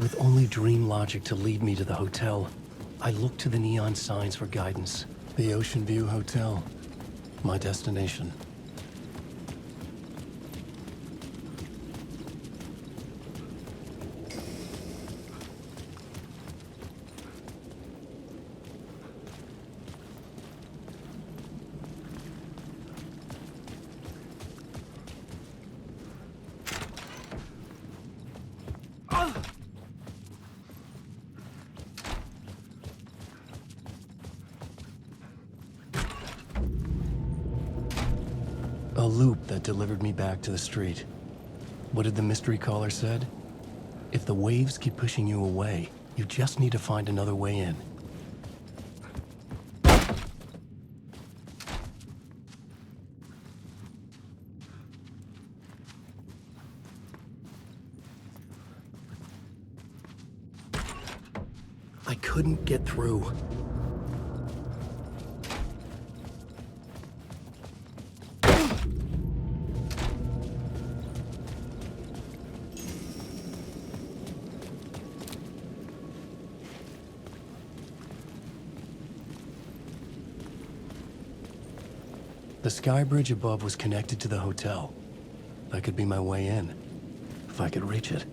With only dream logic to lead me to the hotel, I looked to the neon signs for guidance. The Ocean View Hotel, my destination. A loop that delivered me back to the street. What did the mystery caller said? If the waves keep pushing you away, you just need to find another way in. I couldn't get through. The sky bridge above was connected to the hotel. That could be my way in, if I could reach it.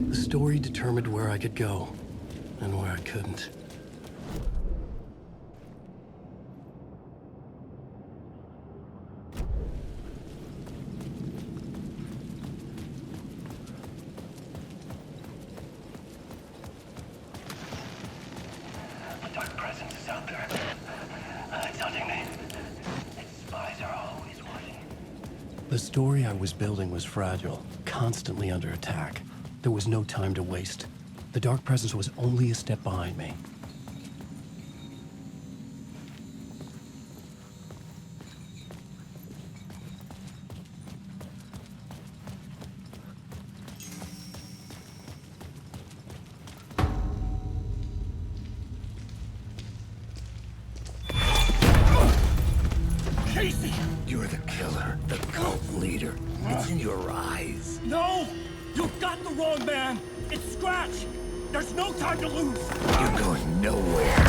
The story determined where I could go, and where I couldn't. A dark presence is out there. It's hunting me. Its spies are always watching. The story I was building was fragile, constantly under attack. There was no time to waste. The dark presence was only a step behind me. Casey! You're the killer, the cult leader. It's in your eyes. No! You got the wrong man! It's Scratch! There's no time to lose! You're going nowhere.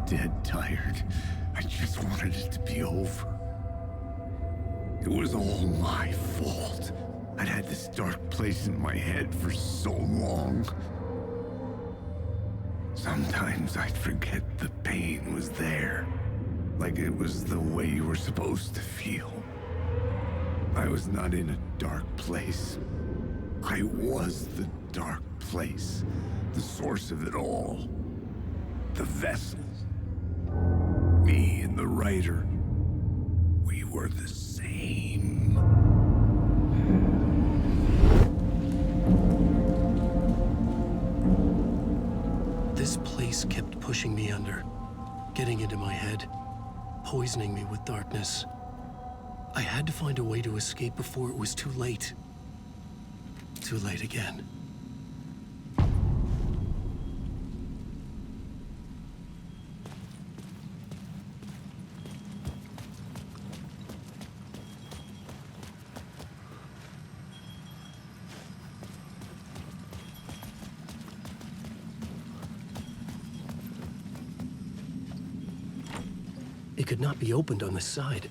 Dead tired. I just wanted it to be over. It was all my fault. I'd had this dark place in my head for so long. Sometimes I'd forget the pain was there. Like it was the way you were supposed to feel. I was not in a dark place. I was the dark place. The source of it all. The vessel. Me and the writer, we were the same. This place kept pushing me under, getting into my head, poisoning me with darkness. I had to find a way to escape before it was too late. Too late again. It could not be opened on the side.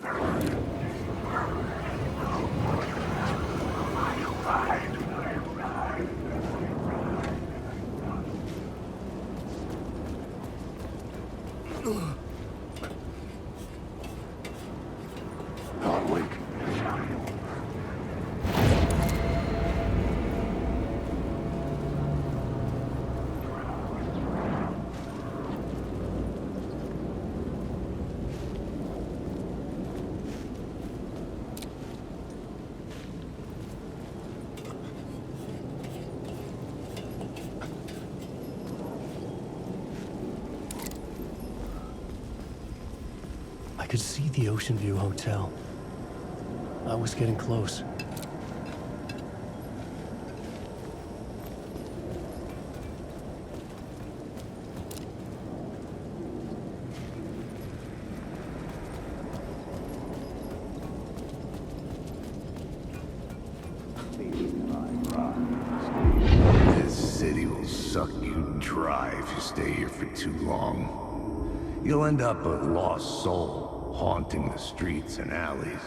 Not wake. I could see the Ocean View Hotel. I was getting close. This city will suck you dry if you stay here for too long. You'll end up a lost soul, haunting the streets and alleys.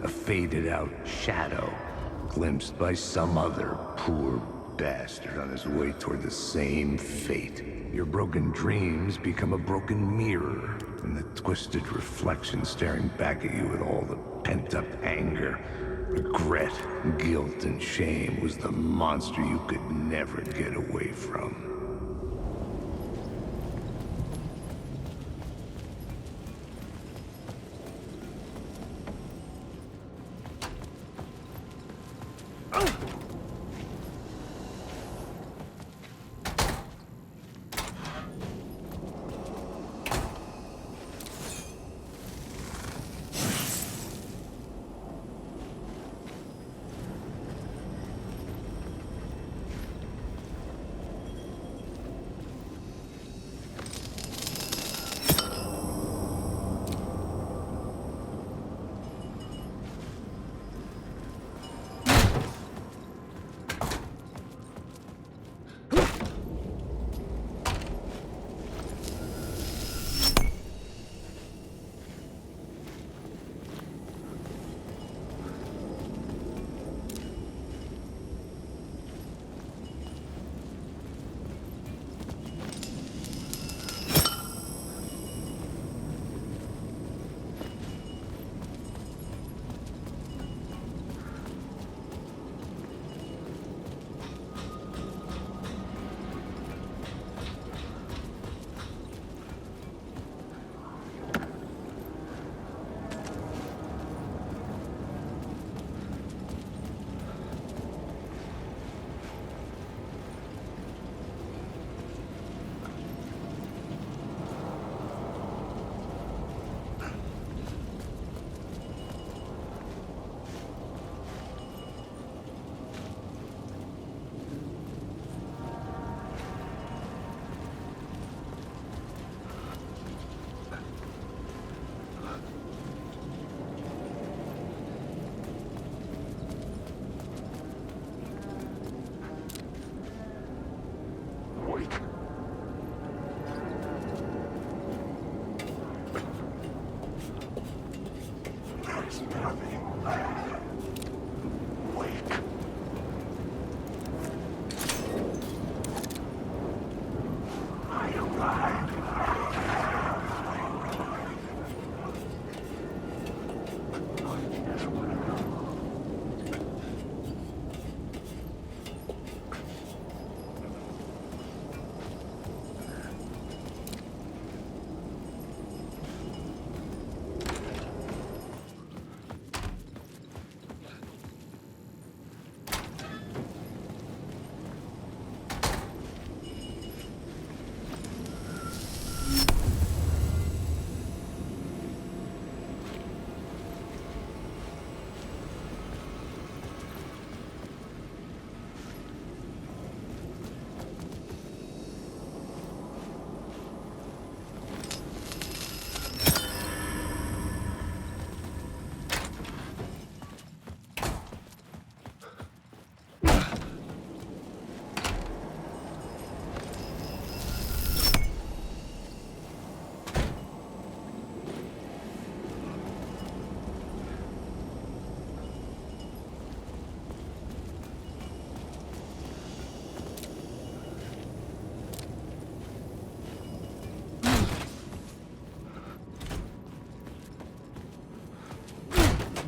A faded-out shadow, glimpsed by some other poor bastard on his way toward the same fate. Your broken dreams become a broken mirror, and the twisted reflection staring back at you with all the pent-up anger, regret, guilt, and shame was the monster you could never get away from.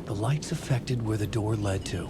The lights affected where the door led to.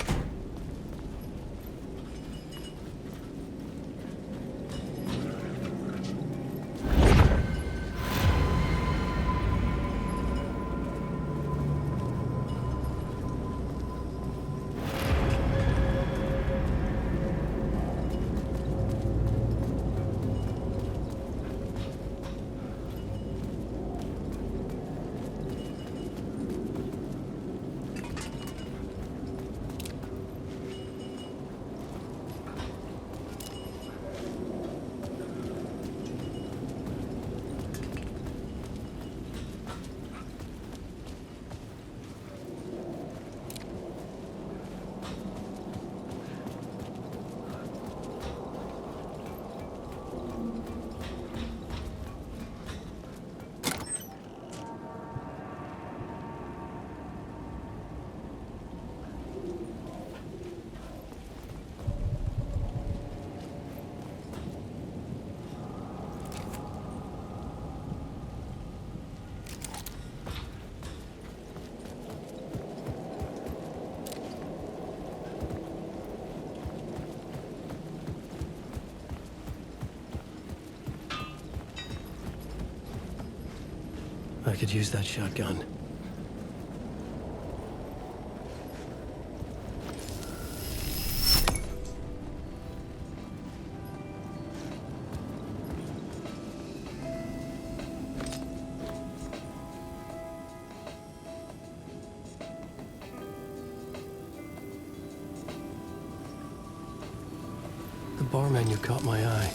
I could use that shotgun. The bar menu caught my eye.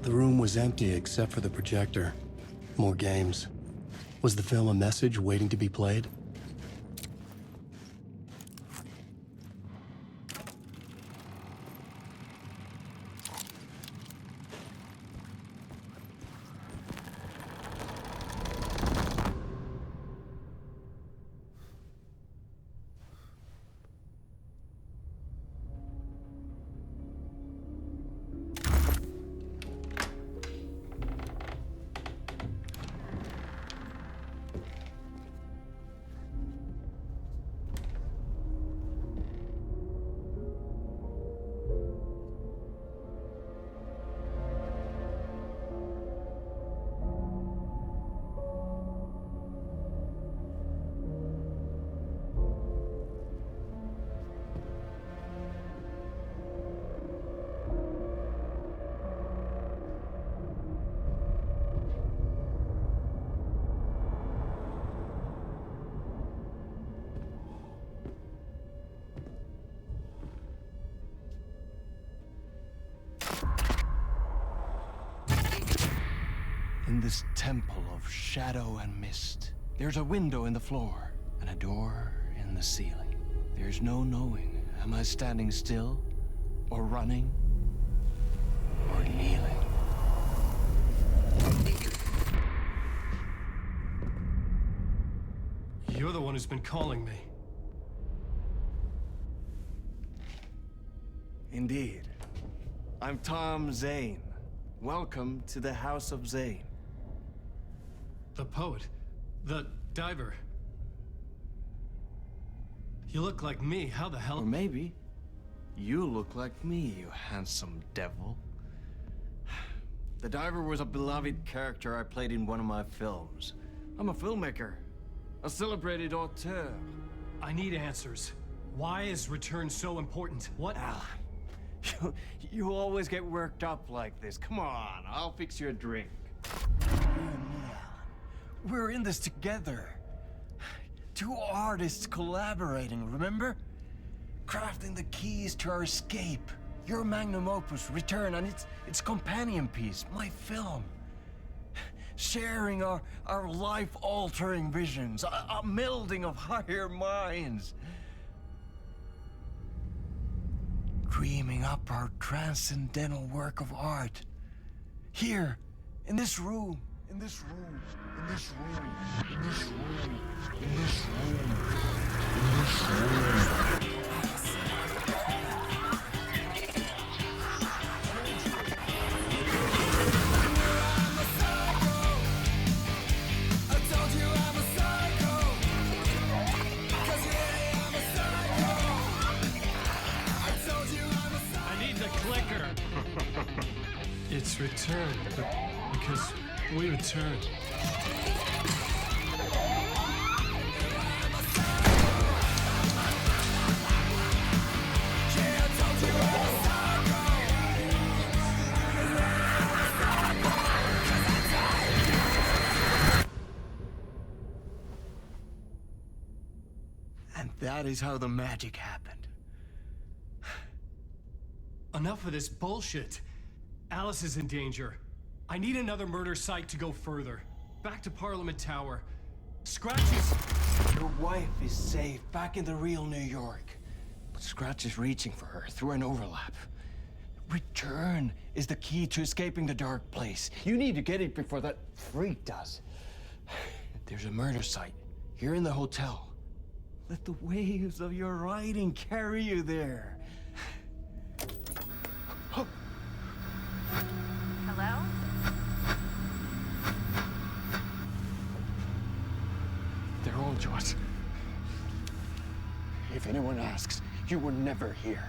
The room was empty except for the projector. More games. Was the film a message waiting to be played? In this temple of shadow and mist, there's a window in the floor and a door in the ceiling. There's no knowing, am I standing still, or running, or kneeling? You're the one who's been calling me. Indeed. I'm Tom Zane. Welcome to the House of Zane. The poet. The diver. You look like me. How the Or hell? maybe you look like me, you handsome devil. The diver was a beloved character I played in one of my films. I'm a filmmaker, a celebrated auteur. I need answers. Why is return so important? What? Alan, you always get worked up like this. Come on, I'll fix you a drink. We're in this together. Two artists collaborating, remember? Crafting the keys to our escape. Your magnum opus, Return, and its companion piece, my film. Sharing our life-altering visions, a melding of higher minds. Dreaming up our transcendental work of art. Here, in this room, in this room, in this room, in this room, in this room, in this room. It's return, but because we return. And that is how the magic happened. Enough of this bullshit. Alice is in danger. I need another murder site to go further. Back to Parliament Tower. Scratch is... Your wife is safe, back in the real New York. But Scratch is reaching for her through an overlap. Return is the key to escaping the dark place. You need to get it before that freak does. There's a murder site here in the hotel. Let the waves of your writing carry you there. Hello? If anyone asks, you were never here.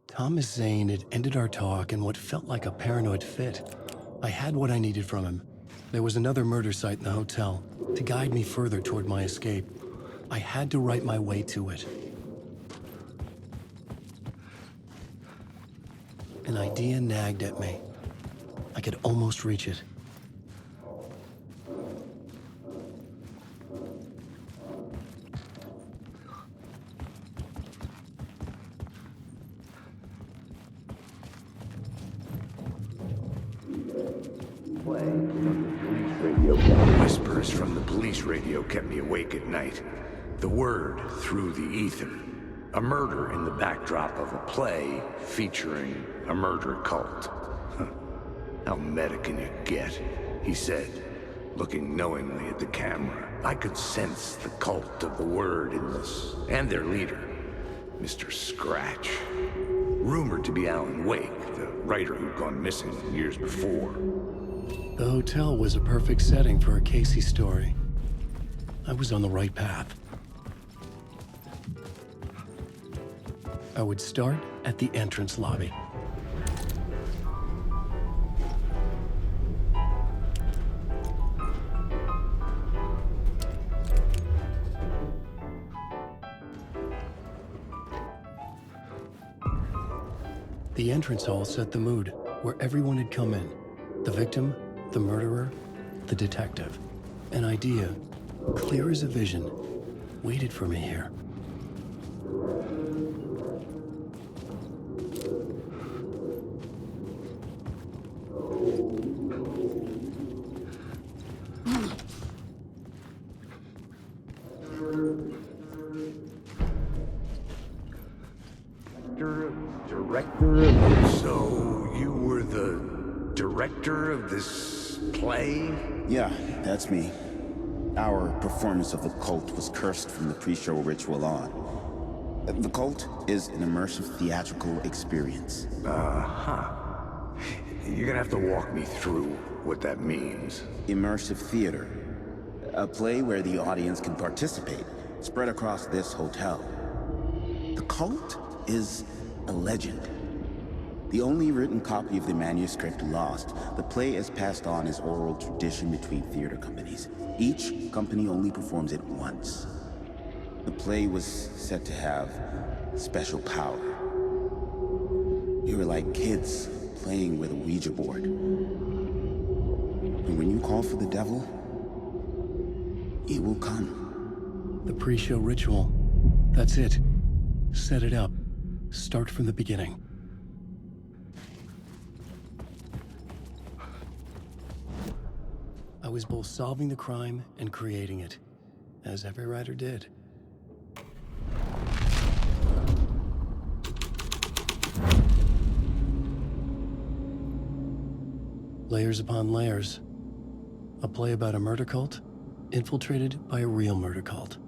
Thomas Zane had ended our talk in what felt like a paranoid fit. I had what I needed from him. There was another murder site in the hotel to guide me further toward my escape. I had to write my way to it. An idea nagged at me. I could almost reach it. Whispers from the police radio kept me awake at night. The word through the ether. A murder in the backdrop of a play featuring a murder cult. Huh. How meta can you get? He said, looking knowingly at the camera. I could sense the cult of the word in this, and their leader, Mr. Scratch. Rumored to be Alan Wake, the writer who'd gone missing years before. The hotel was a perfect setting for a Casey story. I was on the right path. I would start at the entrance lobby. The entrance hall set the mood, where everyone had come in. The victim, the murderer, the detective. An idea, clear as a vision, waited for me here. Director? So you were the director of this play? Yeah, that's me. Our performance of the cult was cursed from the pre-show ritual on. The cult is an immersive theatrical experience. Uh-huh. You're gonna have to walk me through what that means. Immersive theater. A play where the audience can participate, spread across this hotel. The cult is a legend. The only written copy of the manuscript lost, the play is passed on as oral tradition between theater companies. Each company only performs it once. The play was said to have special power. We were like kids playing with a Ouija board. And when you call for the devil, he will come. The pre-show ritual. That's it. Set it up. Start from the beginning. I was both solving the crime and creating it, as every writer did. Layers upon layers. A play about a murder cult, infiltrated by a real murder cult.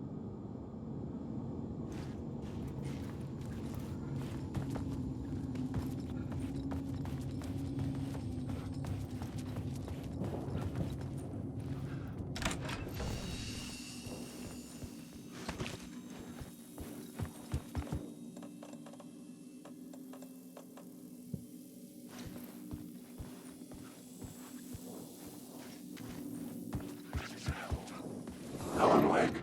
Alan Wake,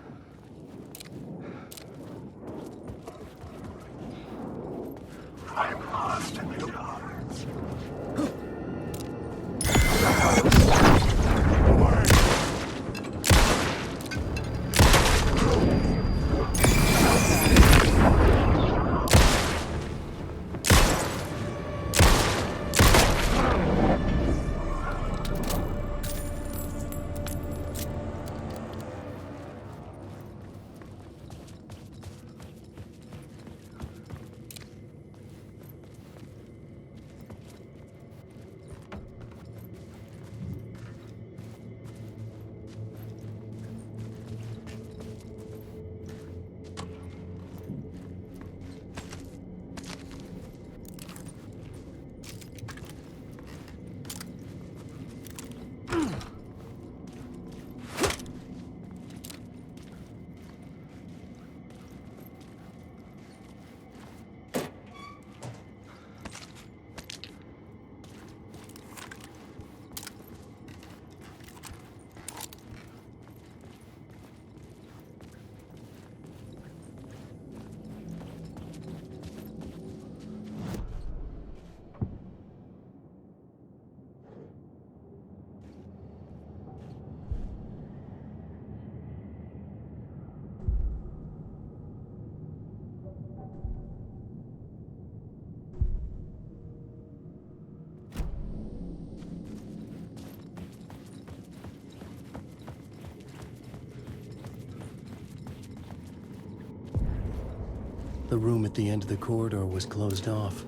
The room at the end of the corridor was closed off.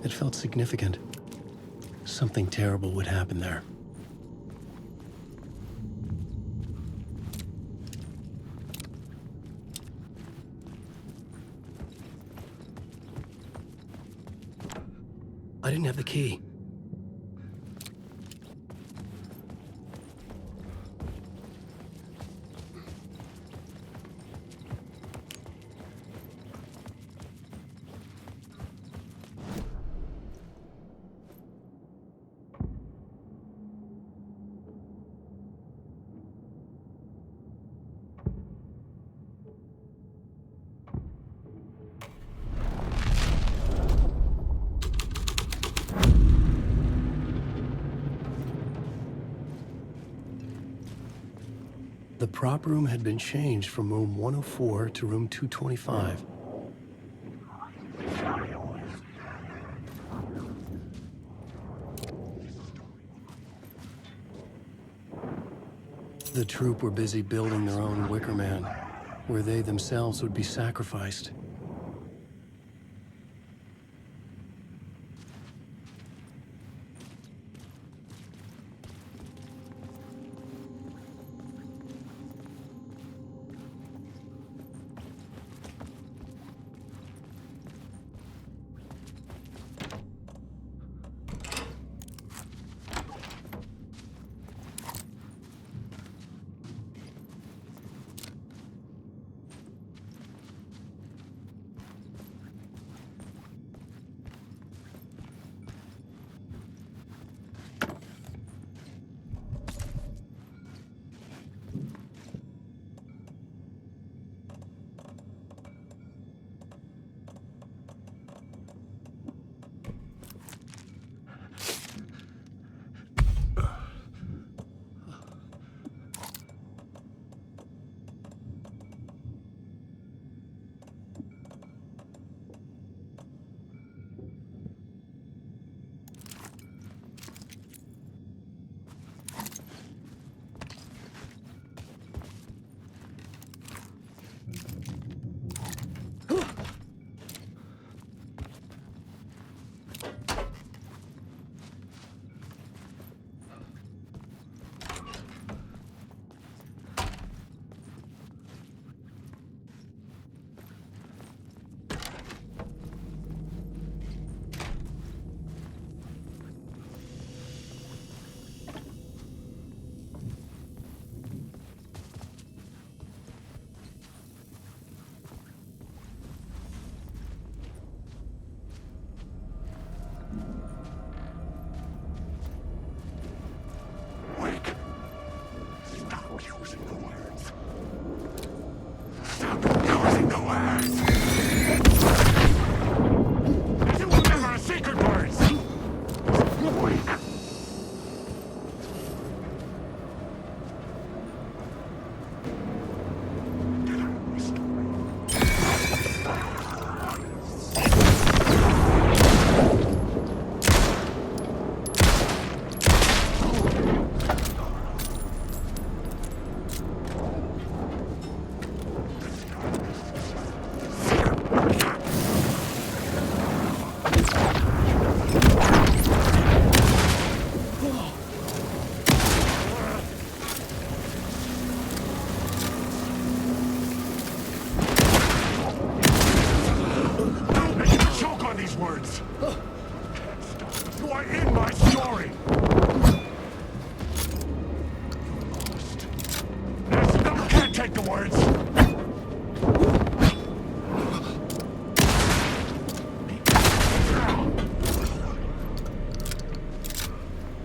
It felt significant. Something terrible would happen there. I didn't have the key. The prop room had been changed from room 104 to room 225. The troupe were busy building their own Wicker Man, where they themselves would be sacrificed.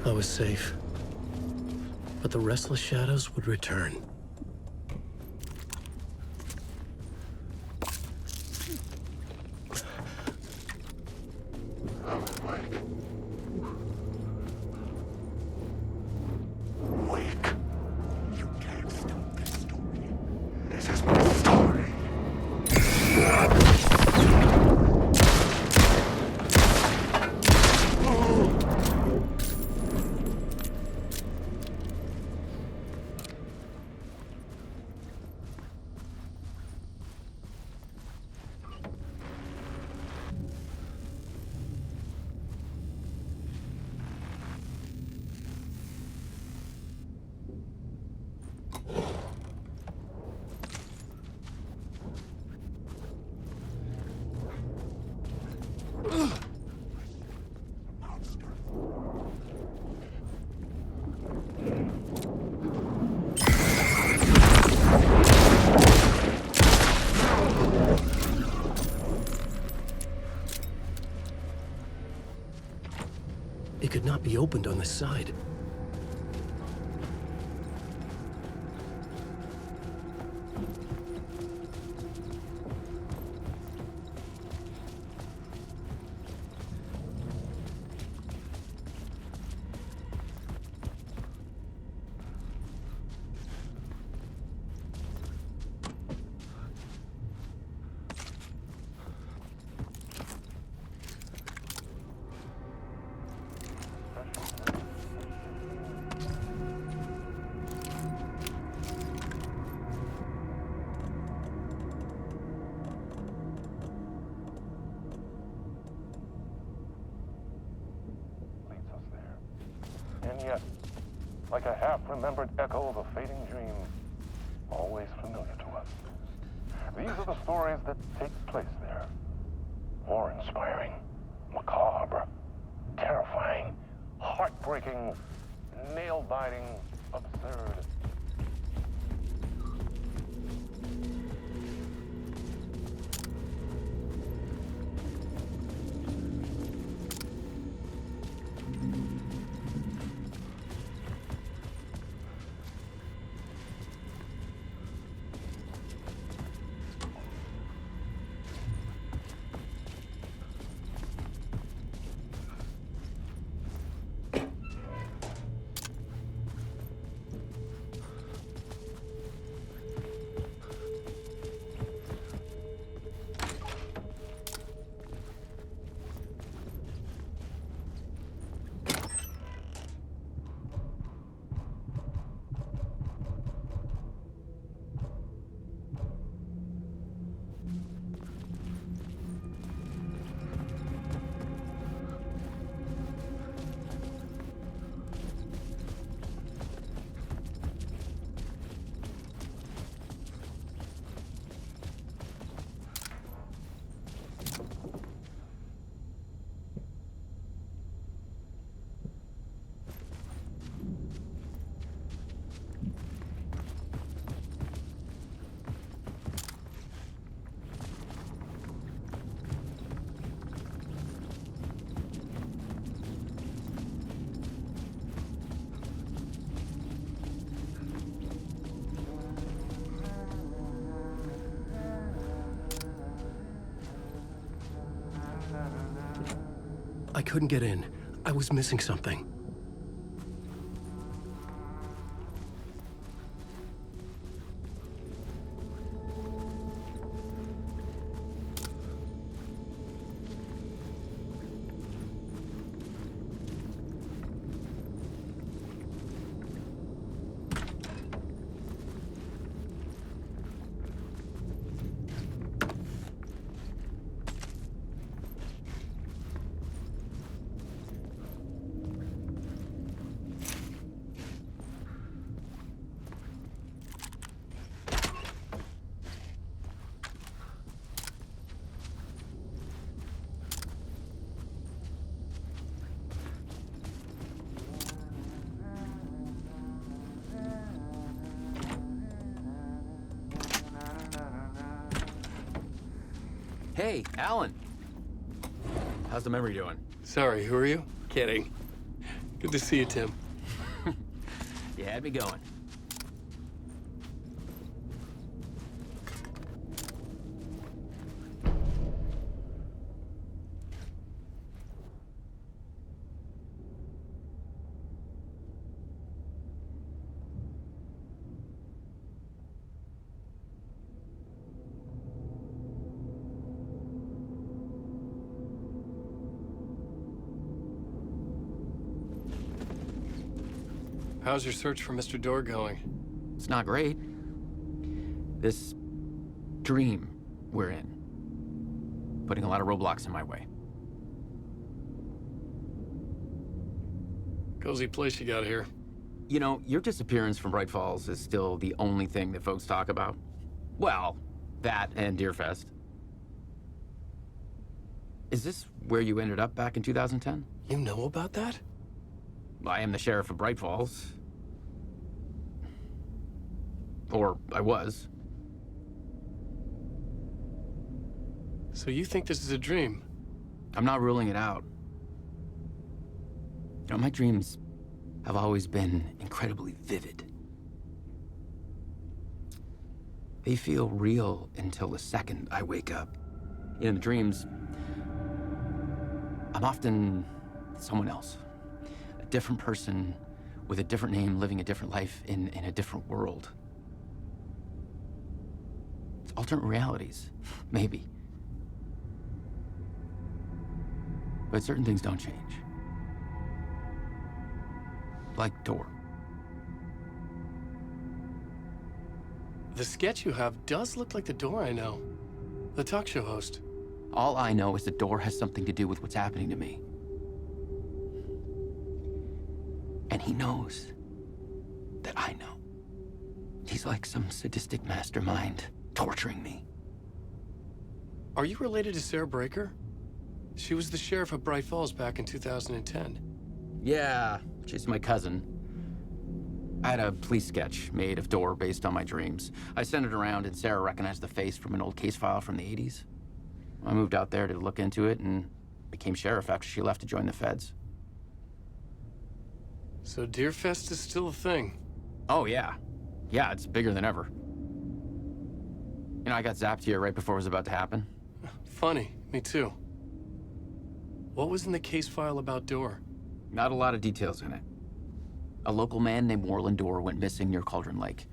I was safe, but the restless shadows would return. not be opened on the side. Leads us there. And yet, like a half-remembered echo of a fading dream, always familiar to us. These are the stories that take place there. Awe-inspiring, macabre, terrifying, heartbreaking, nail-biting, absurd. I couldn't get in. I was missing something. Hey, Alan. How's the memory doing? Sorry, who are you? Kidding. Good to see you, Tim. You had me going. How's your search for Mr. Dorr going? It's not great. This dream we're in, putting a lot of roadblocks in my way. Cozy place you got here. You know, your disappearance from Bright Falls is still the only thing that folks talk about. Well, that and Deerfest. Is this where you ended up back in 2010? You know about that? I am the sheriff of Bright Falls. Or I was. So you think this is a dream? I'm not ruling it out. You know, my dreams have always been incredibly vivid. They feel real until the second I wake up. In the dreams, I'm often someone else. A different person with a different name, living a different life in a different world. It's alternate realities, maybe. But certain things don't change. Like Door. The sketch you have does look like the Door I know. The talk show host. All I know is the Door has something to do with what's happening to me. And he knows that I know. He's like some sadistic mastermind torturing me. Are you related to Sarah Breaker? She was the sheriff of Bright Falls back in 2010. Yeah, she's my cousin. I had a police sketch made of Door based on my dreams. I sent it around and Sarah recognized the face from an old case file from the 80s. I moved out there to look into it and became sheriff after she left to join the feds. So Deerfest is still a thing. Oh, yeah. Yeah, it's bigger than ever. You know, I got zapped here right before it was about to happen. Funny, me too. What was in the case file about Door? Not a lot of details in it. A local man named Warland Door went missing near Cauldron Lake.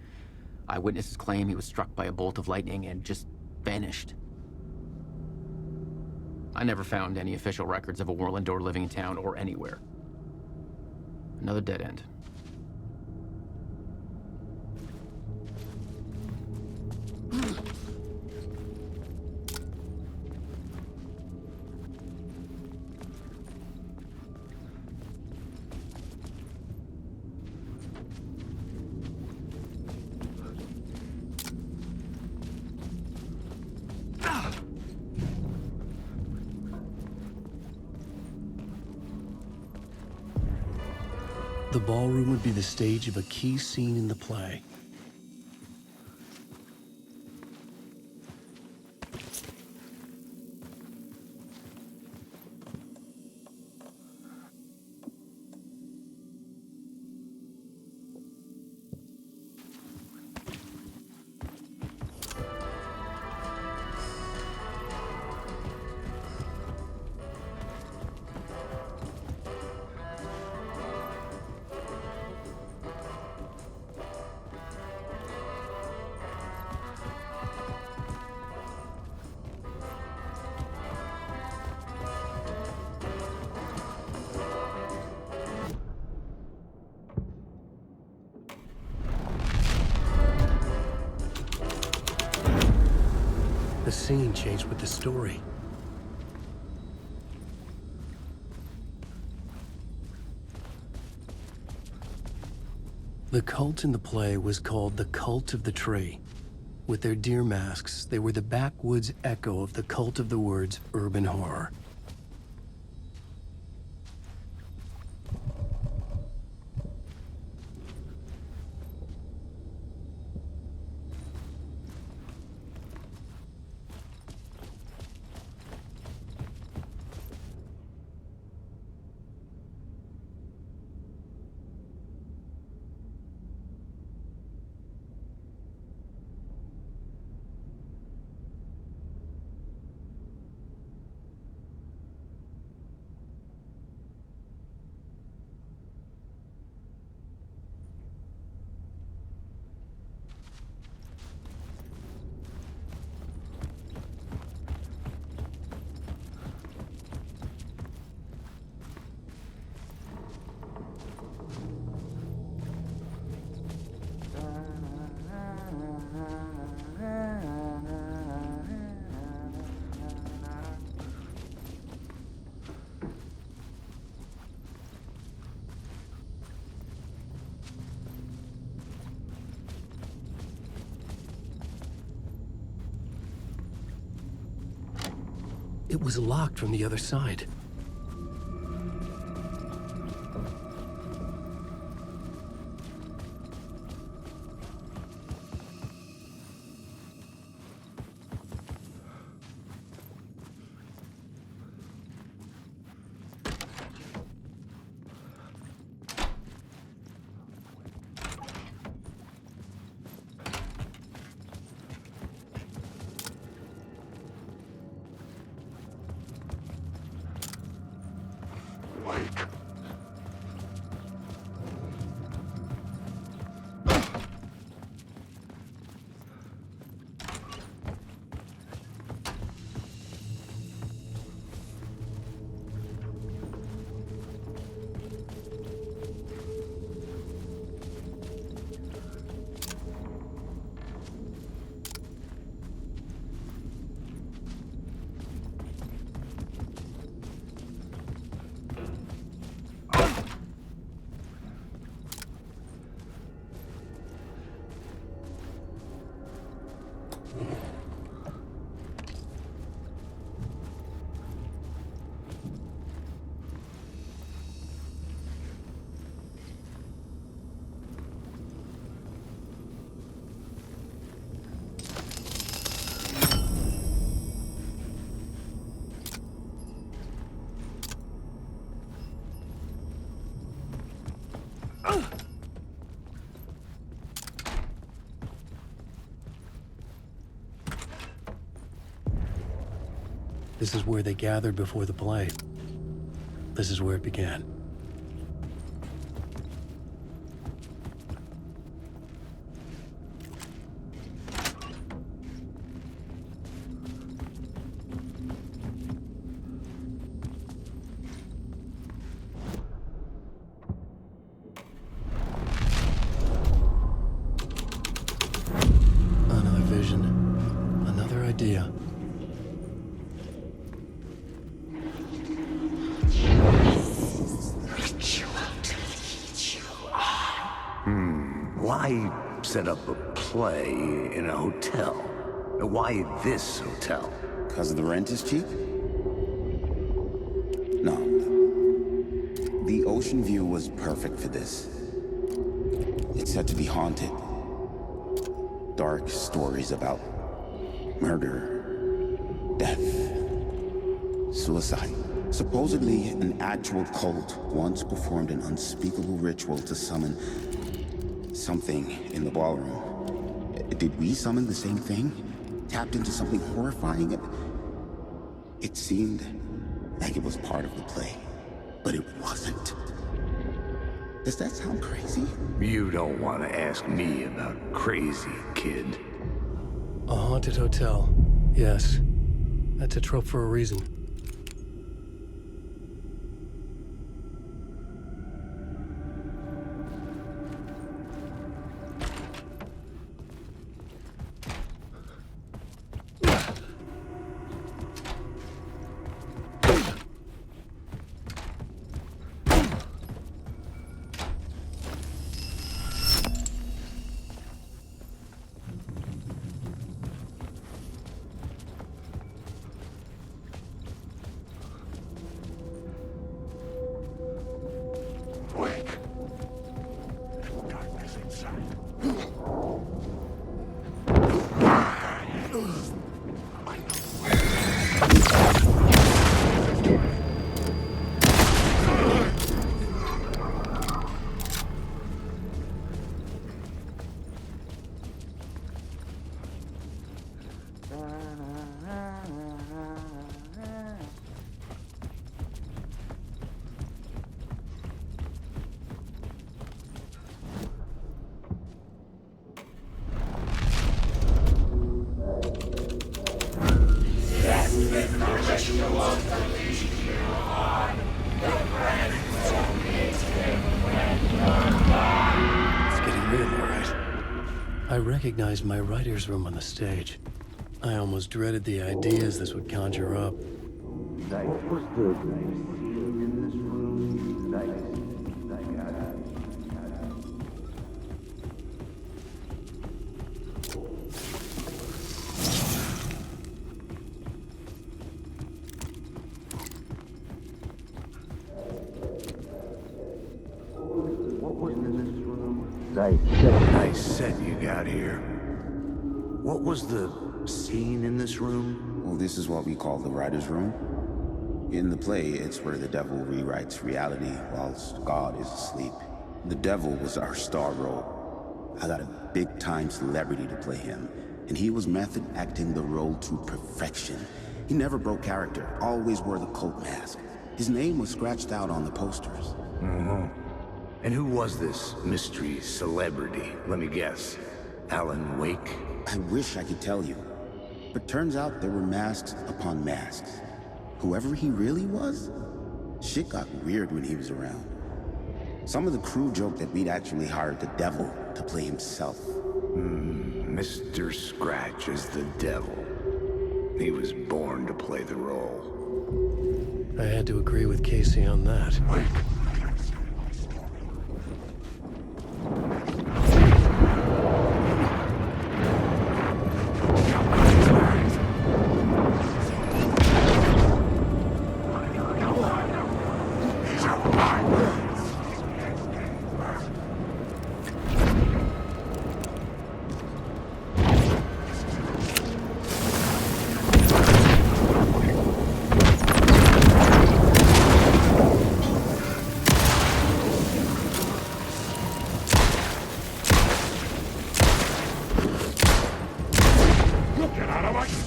Eyewitnesses claim he was struck by a bolt of lightning and just vanished. I never found any official records of a Warland Door living in town or anywhere. Another dead end. The ballroom would be the stage of a key scene in the play. The scene changed with the story. The cult in the play was called the Cult of the Tree. With their deer masks, they were the backwoods echo of the cult of the words urban horror. It was locked from the other side. This is where they gathered before the play. This is where it began. Another vision, another idea. Why set up a play in a hotel? Why this hotel? Because the rent is cheap? No. The ocean view was perfect for this. It's said to be haunted. Dark stories about murder, death, suicide. Supposedly, an actual cult once performed an unspeakable ritual to summon something in the ballroom. Did we summon the same thing? Tapped into something horrifying? It seemed like it was part of the play, but it wasn't. Does that sound crazy? You don't want to ask me about crazy, kid. A haunted hotel. Yes. That's a trope for a reason. Wake. Darkness inside. It's getting real, all right. I recognized my writer's room on the stage. I almost dreaded the ideas this would conjure up. Nice set you got here. What was the scene in this room? Well, this is what we call the writer's room. In the play, it's where the devil rewrites reality whilst God is asleep. The devil was our star role. I got a big-time celebrity to play him, and he was method acting the role to perfection. He never broke character, always wore the cult mask. His name was scratched out on the posters. And who was this mystery celebrity? Let me guess. Alan Wake? I wish I could tell you, but turns out there were masks upon masks. Whoever he really was, shit got weird when he was around. Some of the crew joked that we'd actually hired the devil to play himself. Mr. Scratch is the devil. He was born to play the role. I had to agree with Casey on that.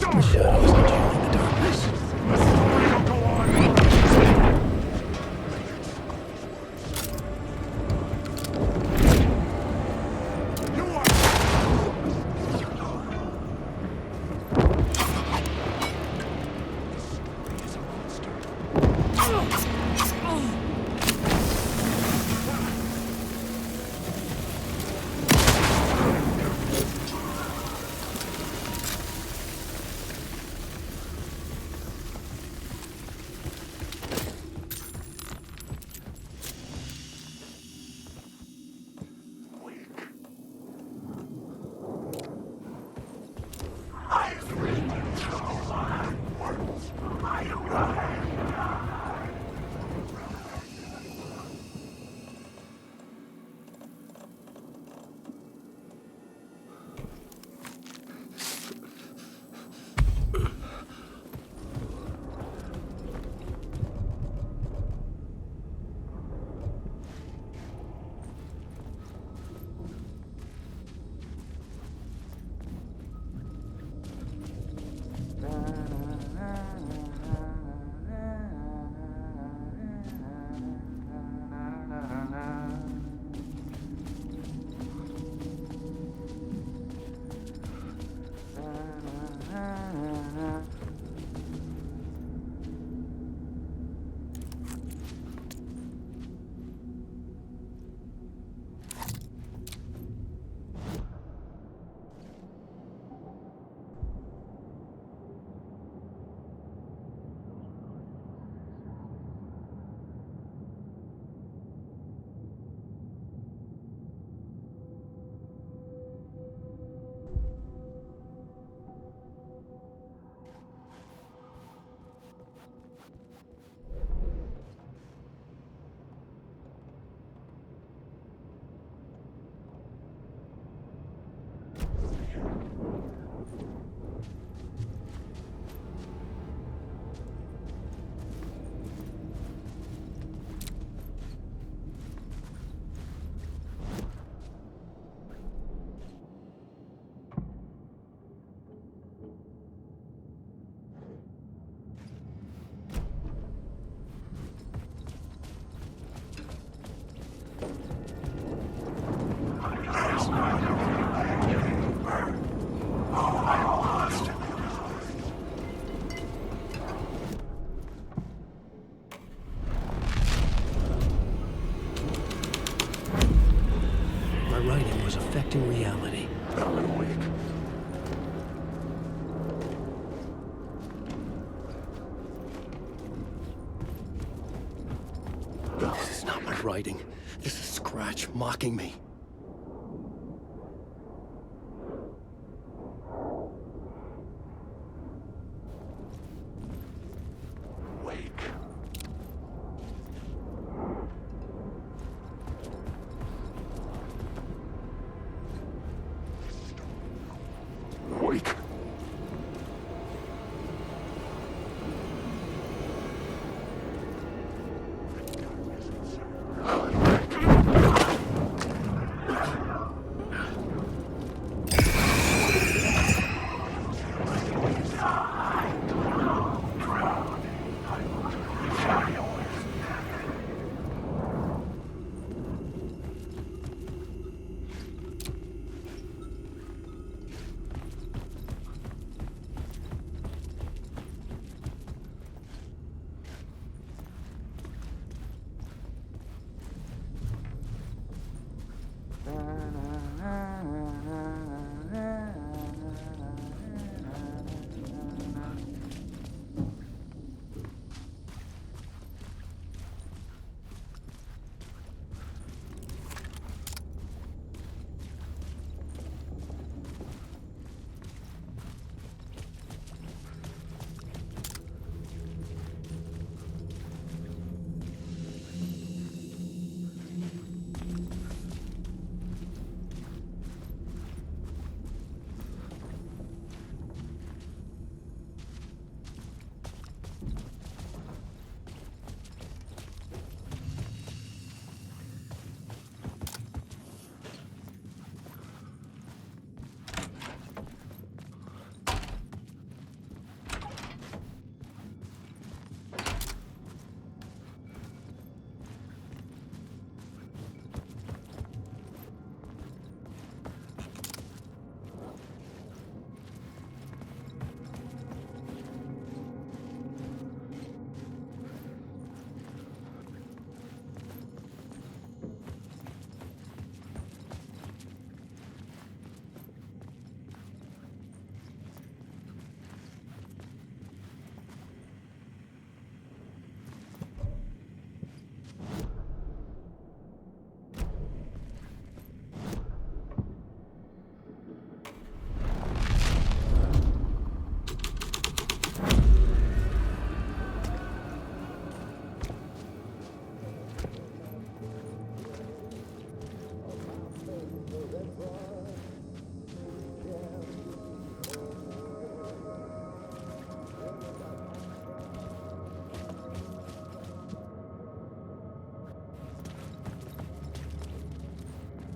The shadows congealing the darkness. red writing. This is Scratch mocking me. Wake. Wake.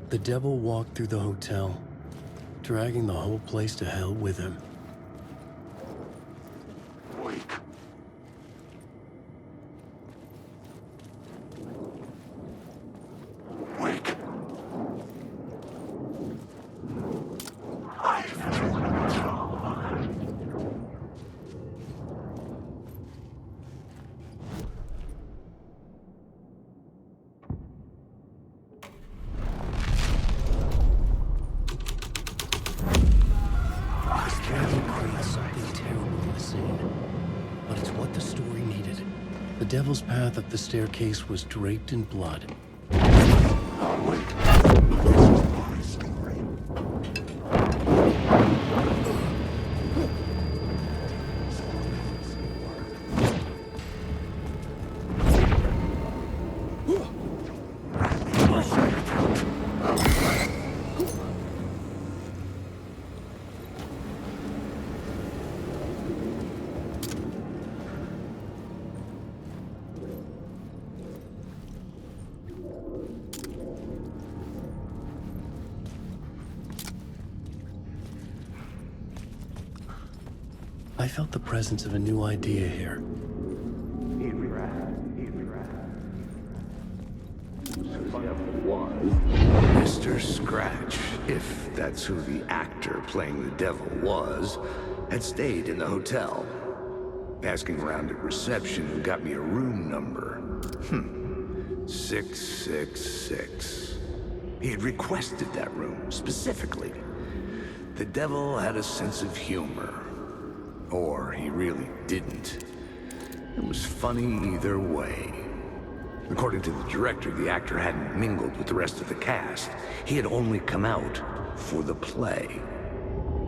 The devil walked through the hotel, dragging the whole place to hell with him. Wake. Wake. The devil's path up the staircase was draped in blood. I felt the presence of a new idea here. Mr. Scratch, if that's who the actor playing the devil was, had stayed in the hotel. Asking around at reception got me a room number. 666. He had requested that room, specifically. The devil had a sense of humor. Or he really didn't. It was funny either way. According to the director, the actor hadn't mingled with the rest of the cast. He had only come out for the play,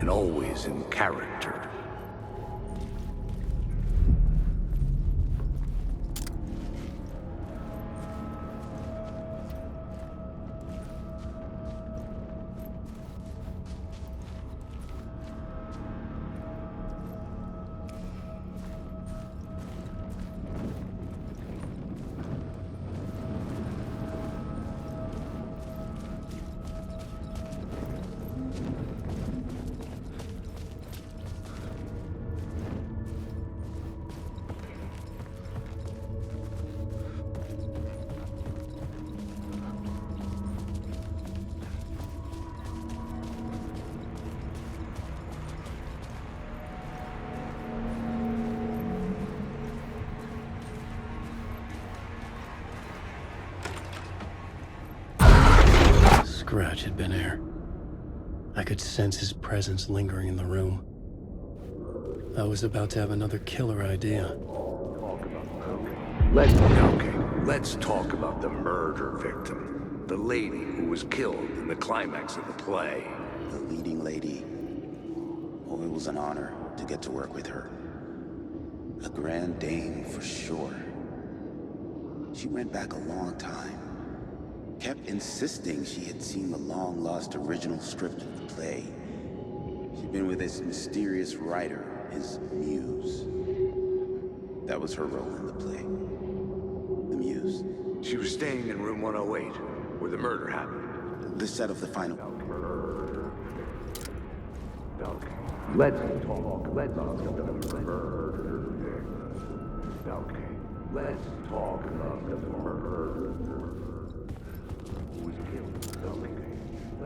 and always in character. Scratch had been there. I could sense his presence lingering in the room. I was about to have another killer idea. Let's talk about the murder victim. The lady who was killed in the climax of the play. The leading lady. Oh, it was an honor to get to work with her. A grand dame for sure. She went back a long time. Kept insisting she had seen the long-lost original script of the play. She'd been with this mysterious writer, his muse. That was her role in the play. The muse. She was staying in room 108, where the murder happened. The set of the final. Okay. Let's talk about the murder victim. Okay. Let's talk about the murder.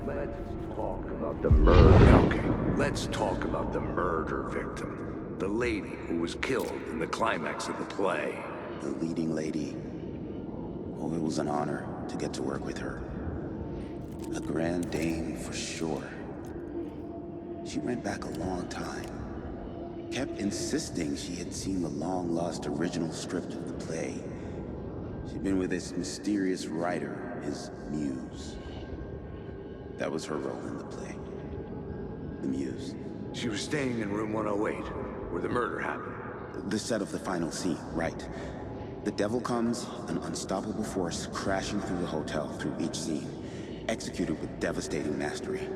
Let's talk about the murder. Okay, let's talk about the murder victim. The lady who was killed in the climax of the play. The leading lady. Oh, it was an honor to get to work with her. A grand dame for sure. She went back a long time. Kept insisting she had seen the long-lost original script of the play. She'd been with this mysterious writer, his muse. That was her role in the play. The muse. She was staying in room 108, where the murder happened. The set of the final scene, right. The devil comes, an unstoppable force crashing through the hotel through each scene, executed with devastating mastery,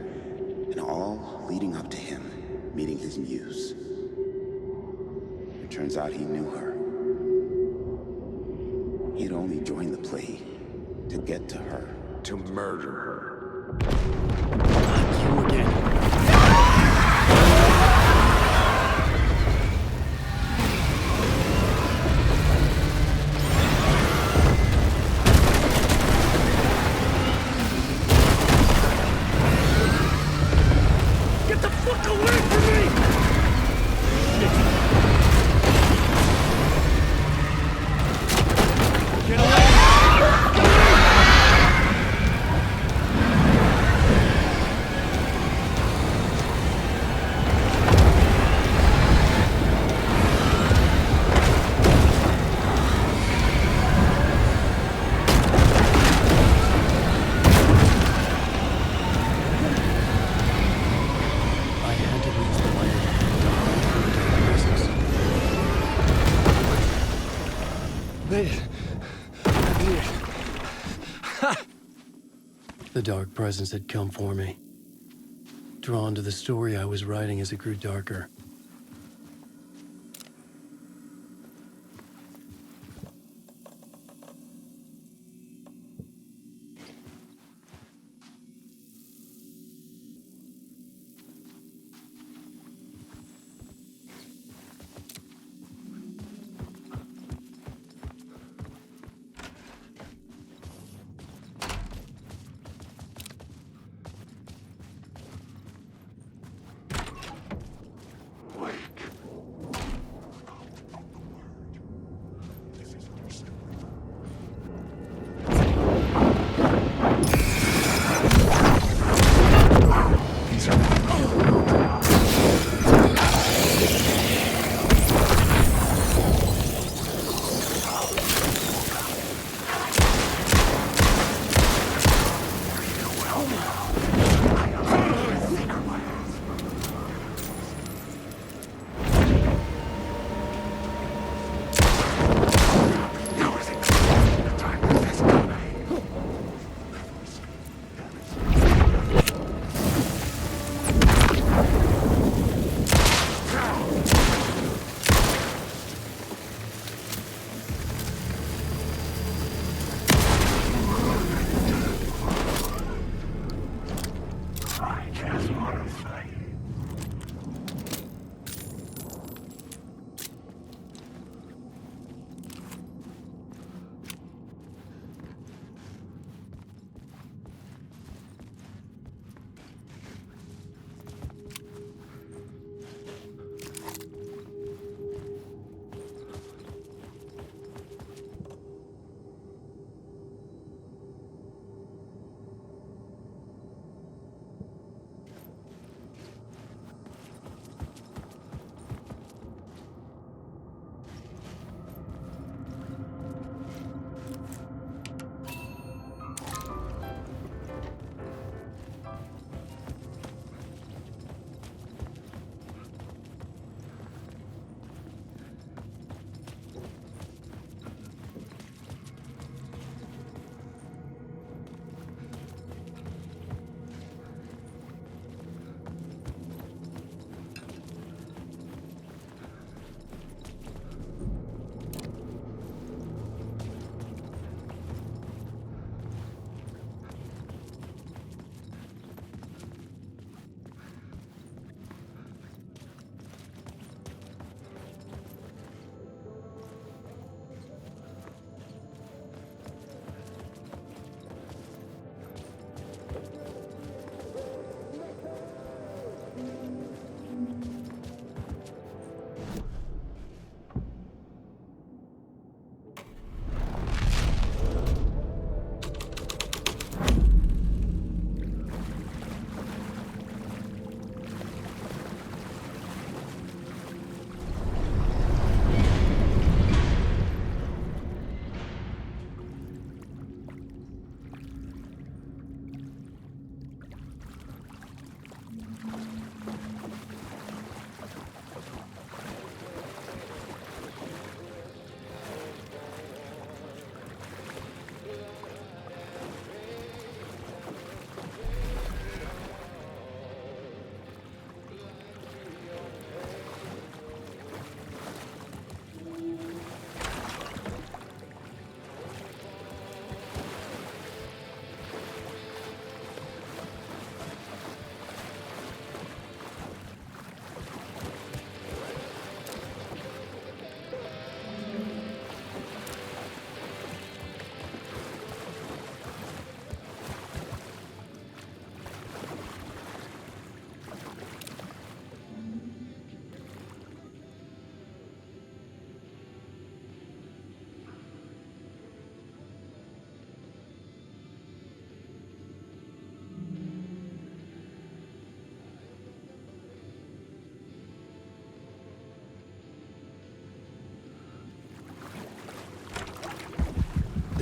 and all leading up to him meeting his muse. It turns out he knew her. He'd only joined the play to get to her. To murder her. You again. Get the fuck away from me! Get away! I had to lose the light of the dark presence. The dark presence had come for me. Drawn to the story I was writing as it grew darker.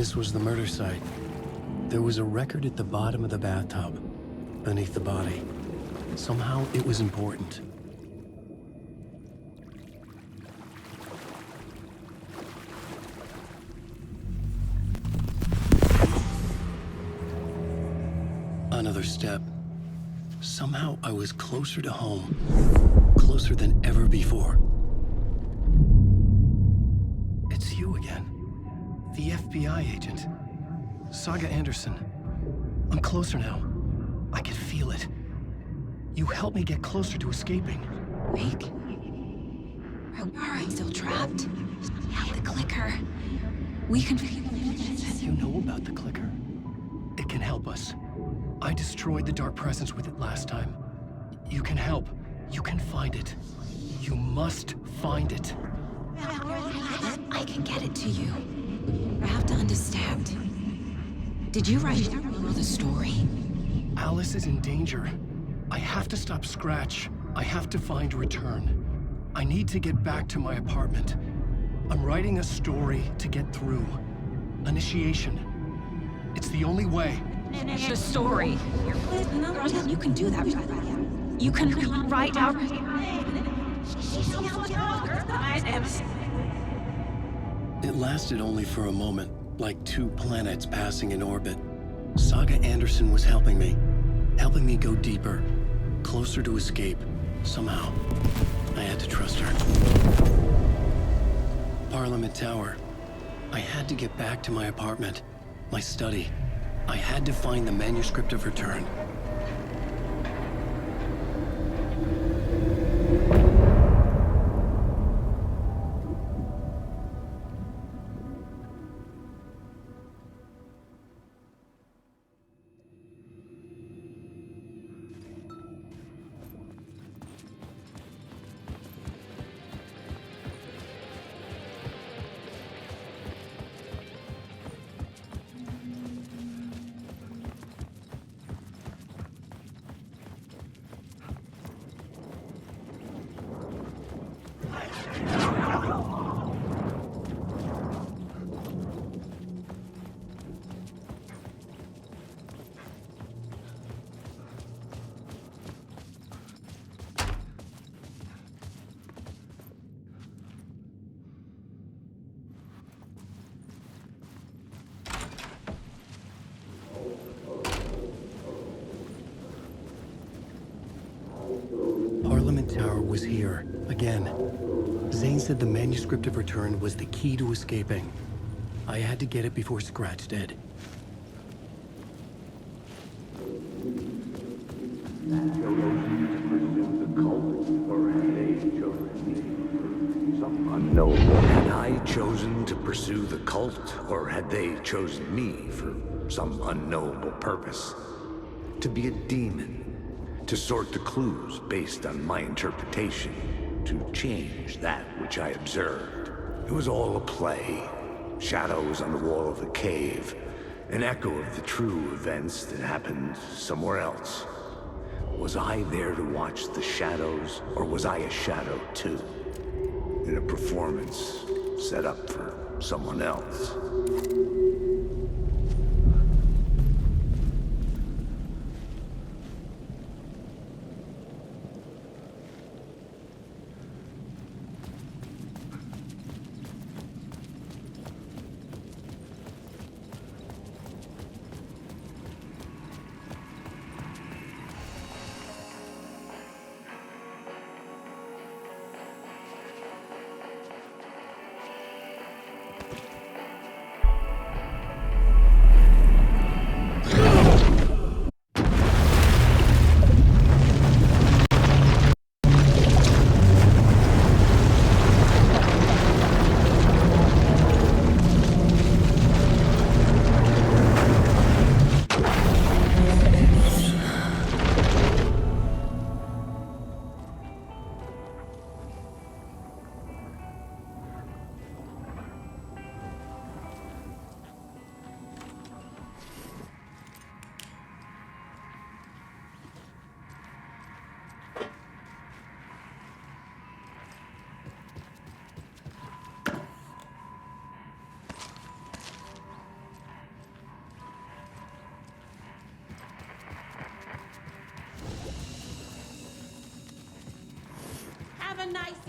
This was the murder site. There was a record at the bottom of the bathtub, beneath the body. Somehow it was important. Another step. Somehow I was closer to home. Closer than ever before. It's you again. The FBI agent. Saga Anderson. I'm closer now. I can feel it. You helped me get closer to escaping. Wake. Are I still trapped? The clicker. We can... You know about the clicker. It can help us. I destroyed the dark presence with it last time. You can help. You can find it. You must find it. I can get it to you. I have to understand. Did you write the story? Alice is in danger. I have to stop Scratch. I have to find Return. I need to get back to my apartment. I'm writing a story to get through. Initiation. It's the only way. The story. You can do that. You can write out... It lasted only for a moment, like two planets passing in orbit. Saga Anderson was helping me go deeper, closer to escape, somehow. I had to trust her. Parliament Tower. I had to get back to my apartment, my study. I had to find the manuscript of Return. Parliament Tower was here, again. Zane said the manuscript of Return was the key to escaping. I had to get it before Scratch did. Had I chosen to pursue the cult, or had they chosen me for some unknowable purpose? To be a demon, to sort the clues based on my interpretation, to change that which I observed. It was all a play. Shadows on the wall of the cave, an echo of the true events that happened somewhere else. Was I there to watch the shadows, or was I a shadow too? In a performance set up for someone else.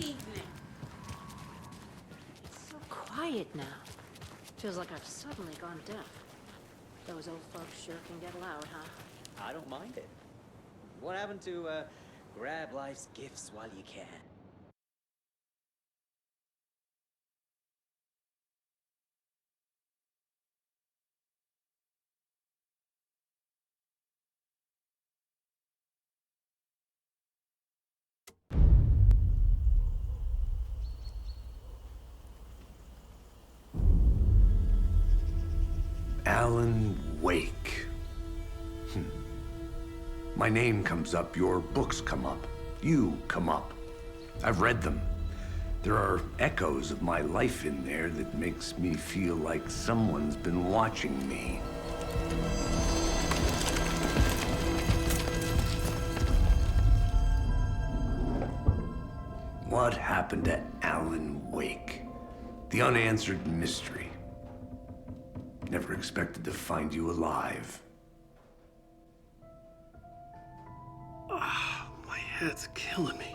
evening. It's so quiet now. Feels like I've suddenly gone deaf. Those old folks sure can get loud, huh? I don't mind it. What happened to, grab life's gifts while you can? Alan Wake. My name comes up, your books come up, you come up. I've read them. There are echoes of my life in there that makes me feel like someone's been watching me. What happened to Alan Wake? The unanswered mystery. Never expected to find you alive. My head's killing me.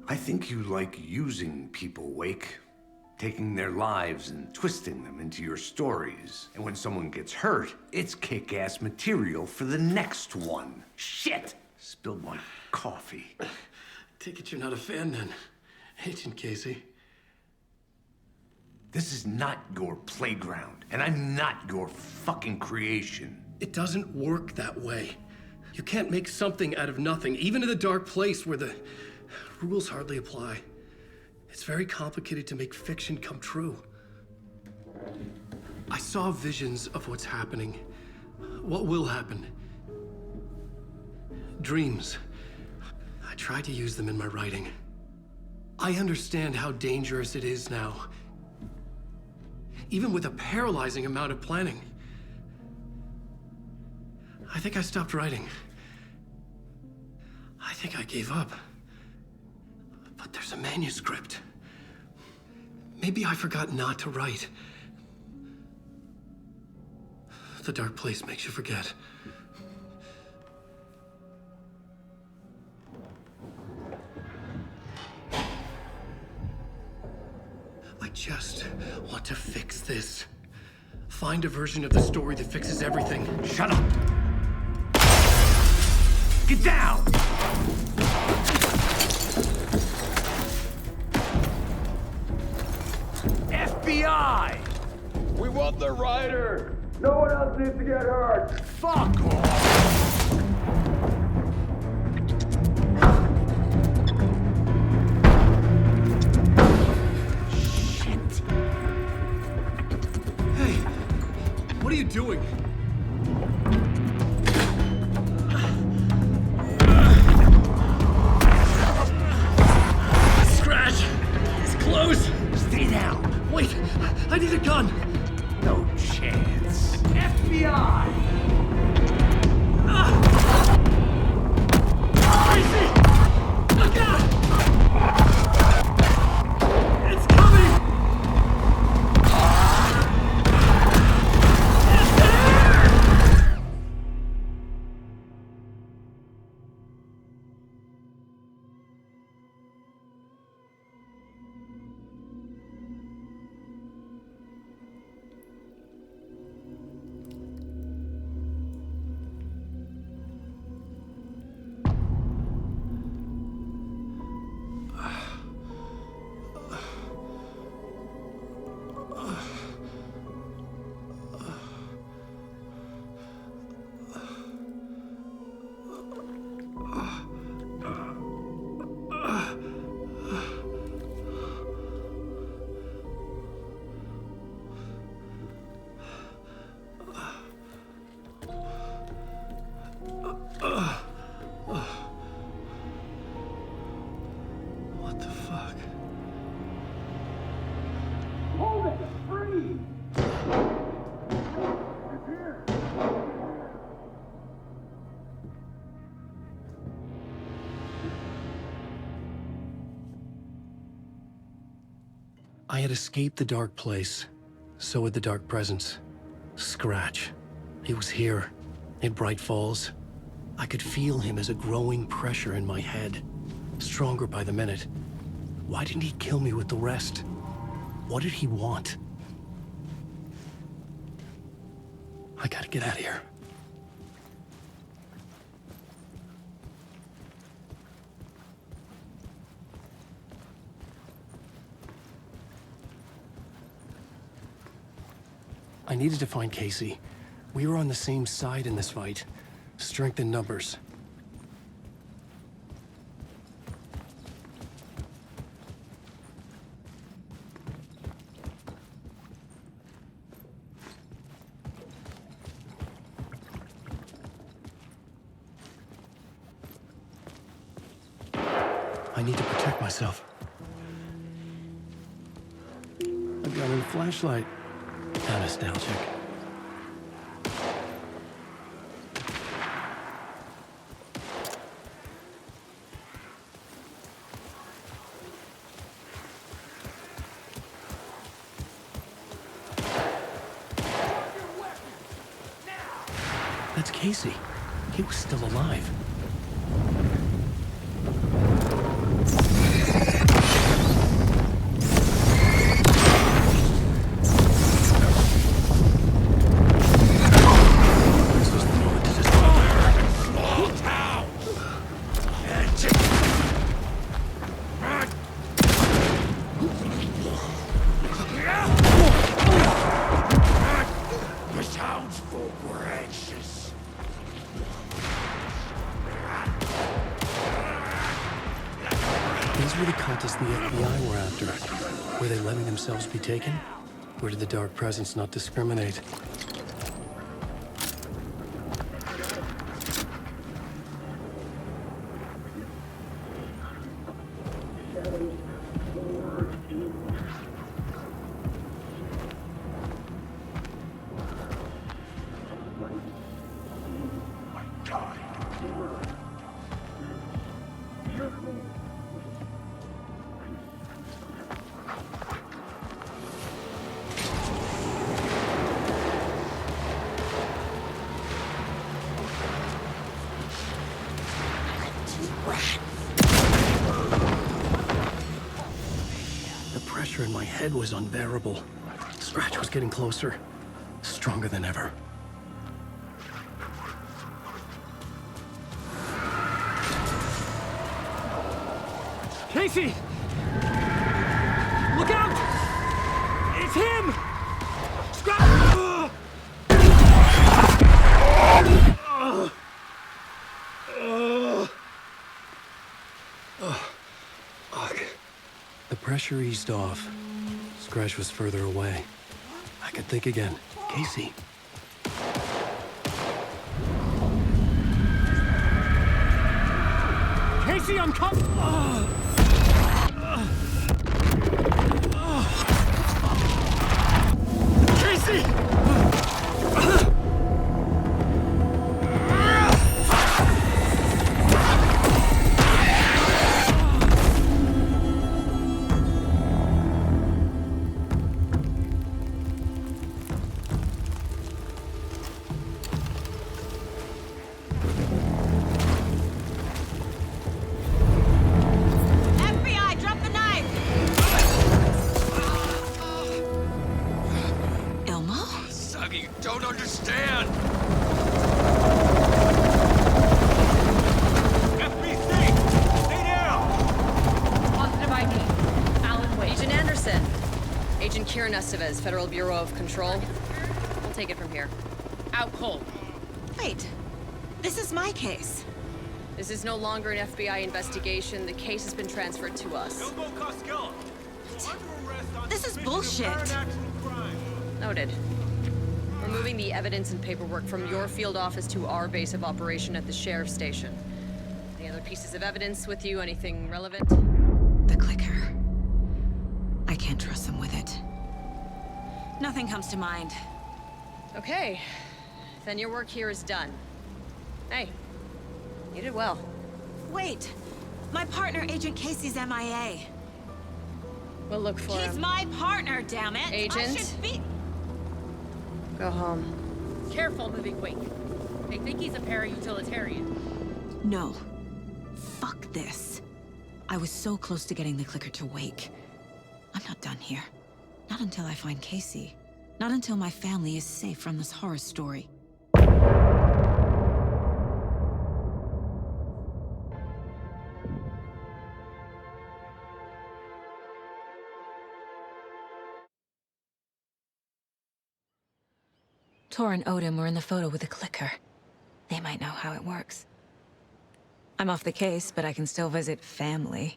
I think you like using people, Wake. Taking their lives and twisting them into your stories. And when someone gets hurt, it's kick-ass material for the next one. Shit! Spilled my coffee. Take it you're not a fan then, Agent Casey. This is not your playground, and I'm not your fucking creation. It doesn't work that way. You can't make something out of nothing, even in the dark place where the rules hardly apply. It's very complicated to make fiction come true. I saw visions of what's happening, what will happen. Dreams. I tried to use them in my writing. I understand how dangerous it is now. Even with a paralyzing amount of planning. I think I stopped writing. I think I gave up. But there's a manuscript. Maybe I forgot not to write. The dark place makes you forget. I just want to fix this. Find a version of the story that fixes everything. Shut up! Get down! FBI! We want the rider! No one else needs to get hurt! Fuck off! Shit! Hey, what are you doing? Scratch! It's close! Stay down! Wait, I need a gun! No chance. FBI! Crazy! Look out! It's coming! It's there! What the fuck? Hold it! Free! I had escaped the dark place. So had the dark presence. Scratch. He was here, in Bright Falls. I could feel him as a growing pressure in my head, stronger by the minute. Why didn't he kill me with the rest? What did he want? I gotta get out of here. I needed to find Casey. We were on the same side in this fight. Strength in numbers. I need to protect myself. I've got a flashlight. How nostalgic. That's Casey. He was still alive. These were the cultists the FBI were after. Were they letting themselves be taken? Or did the Dark Presence not discriminate? The pressure in my head was unbearable. Scratch was getting closer, stronger than ever. Casey! Look out! It's him! Scratch! The pressure eased off. Scratch was further away. I could think again. Casey. Casey, I'm coming! Casey! You don't understand! FBC! Stay down! Positive ID. Alan Wade. Agent Anderson. Agent Kieran Estevez, Federal Bureau of Control. We'll take it from here. Out cold. Wait. This is my case. This is no longer an FBI investigation. The case has been transferred to us. This is bullshit. Noted. We're moving the evidence and paperwork from your field office to our base of operation at the sheriff's station. Any other pieces of evidence with you? Anything relevant? The clicker. I can't trust them with it. Nothing comes to mind. Okay. Then your work here is done. Hey, you did well. Wait. My partner, Agent Casey's MIA. We'll look for him. He's my partner, damn it! Agent? I should be... Go home. Careful moving weight. They think he's a para-utilitarian. No. Fuck this. I was so close to getting the clicker to wake. I'm not done here. Not until I find Casey. Not until my family is safe from this horror story. Tor and Odin were in the photo with the clicker. They might know how it works. I'm off the case, but I can still visit family.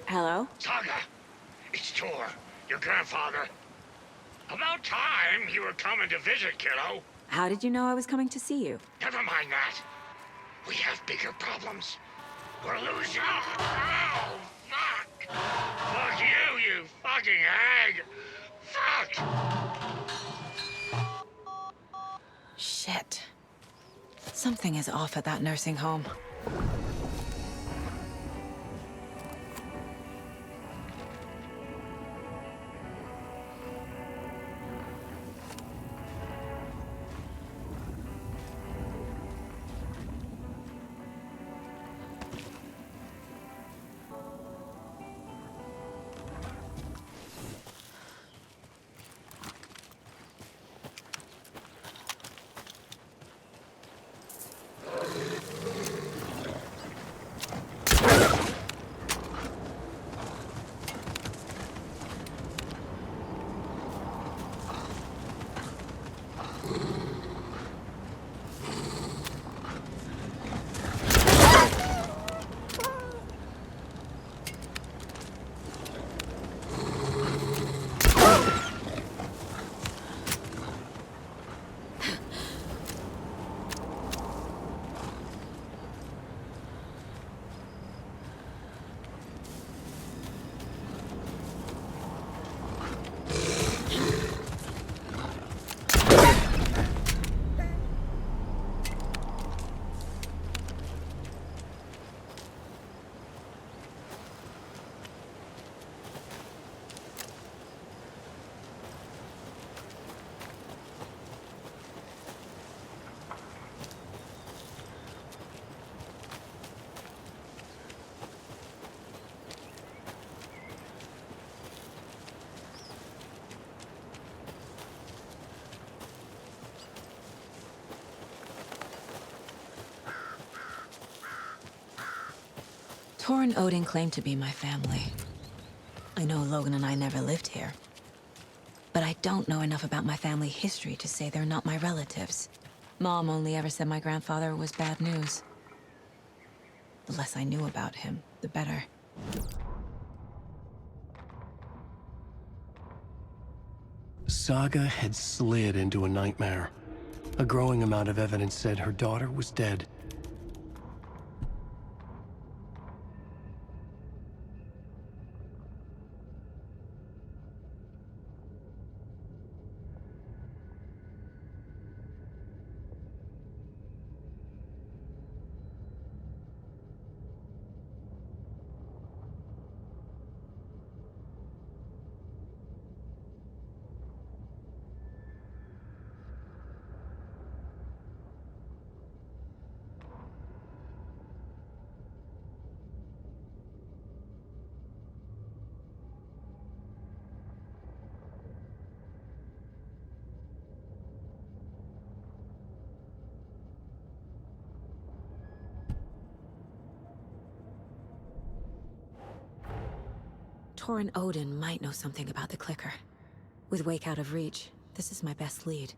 Hello? Saga, it's Tor, your grandfather. About time you were coming to visit, kiddo. How did you know I was coming to see you? Never mind that. We have bigger problems. We're losing. Oh, fuck! Fuck you, you fucking hag! Fuck! Shit. Something is off at that nursing home. Tor and Odin claim to be my family. I know Logan and I never lived here. But I don't know enough about my family history to say they're not my relatives. Mom only ever said my grandfather was bad news. The less I knew about him, the better. Saga had slid into a nightmare. A growing amount of evidence said her daughter was dead. Tor and Odin might know something about the clicker. With Wake out of reach, this is my best lead.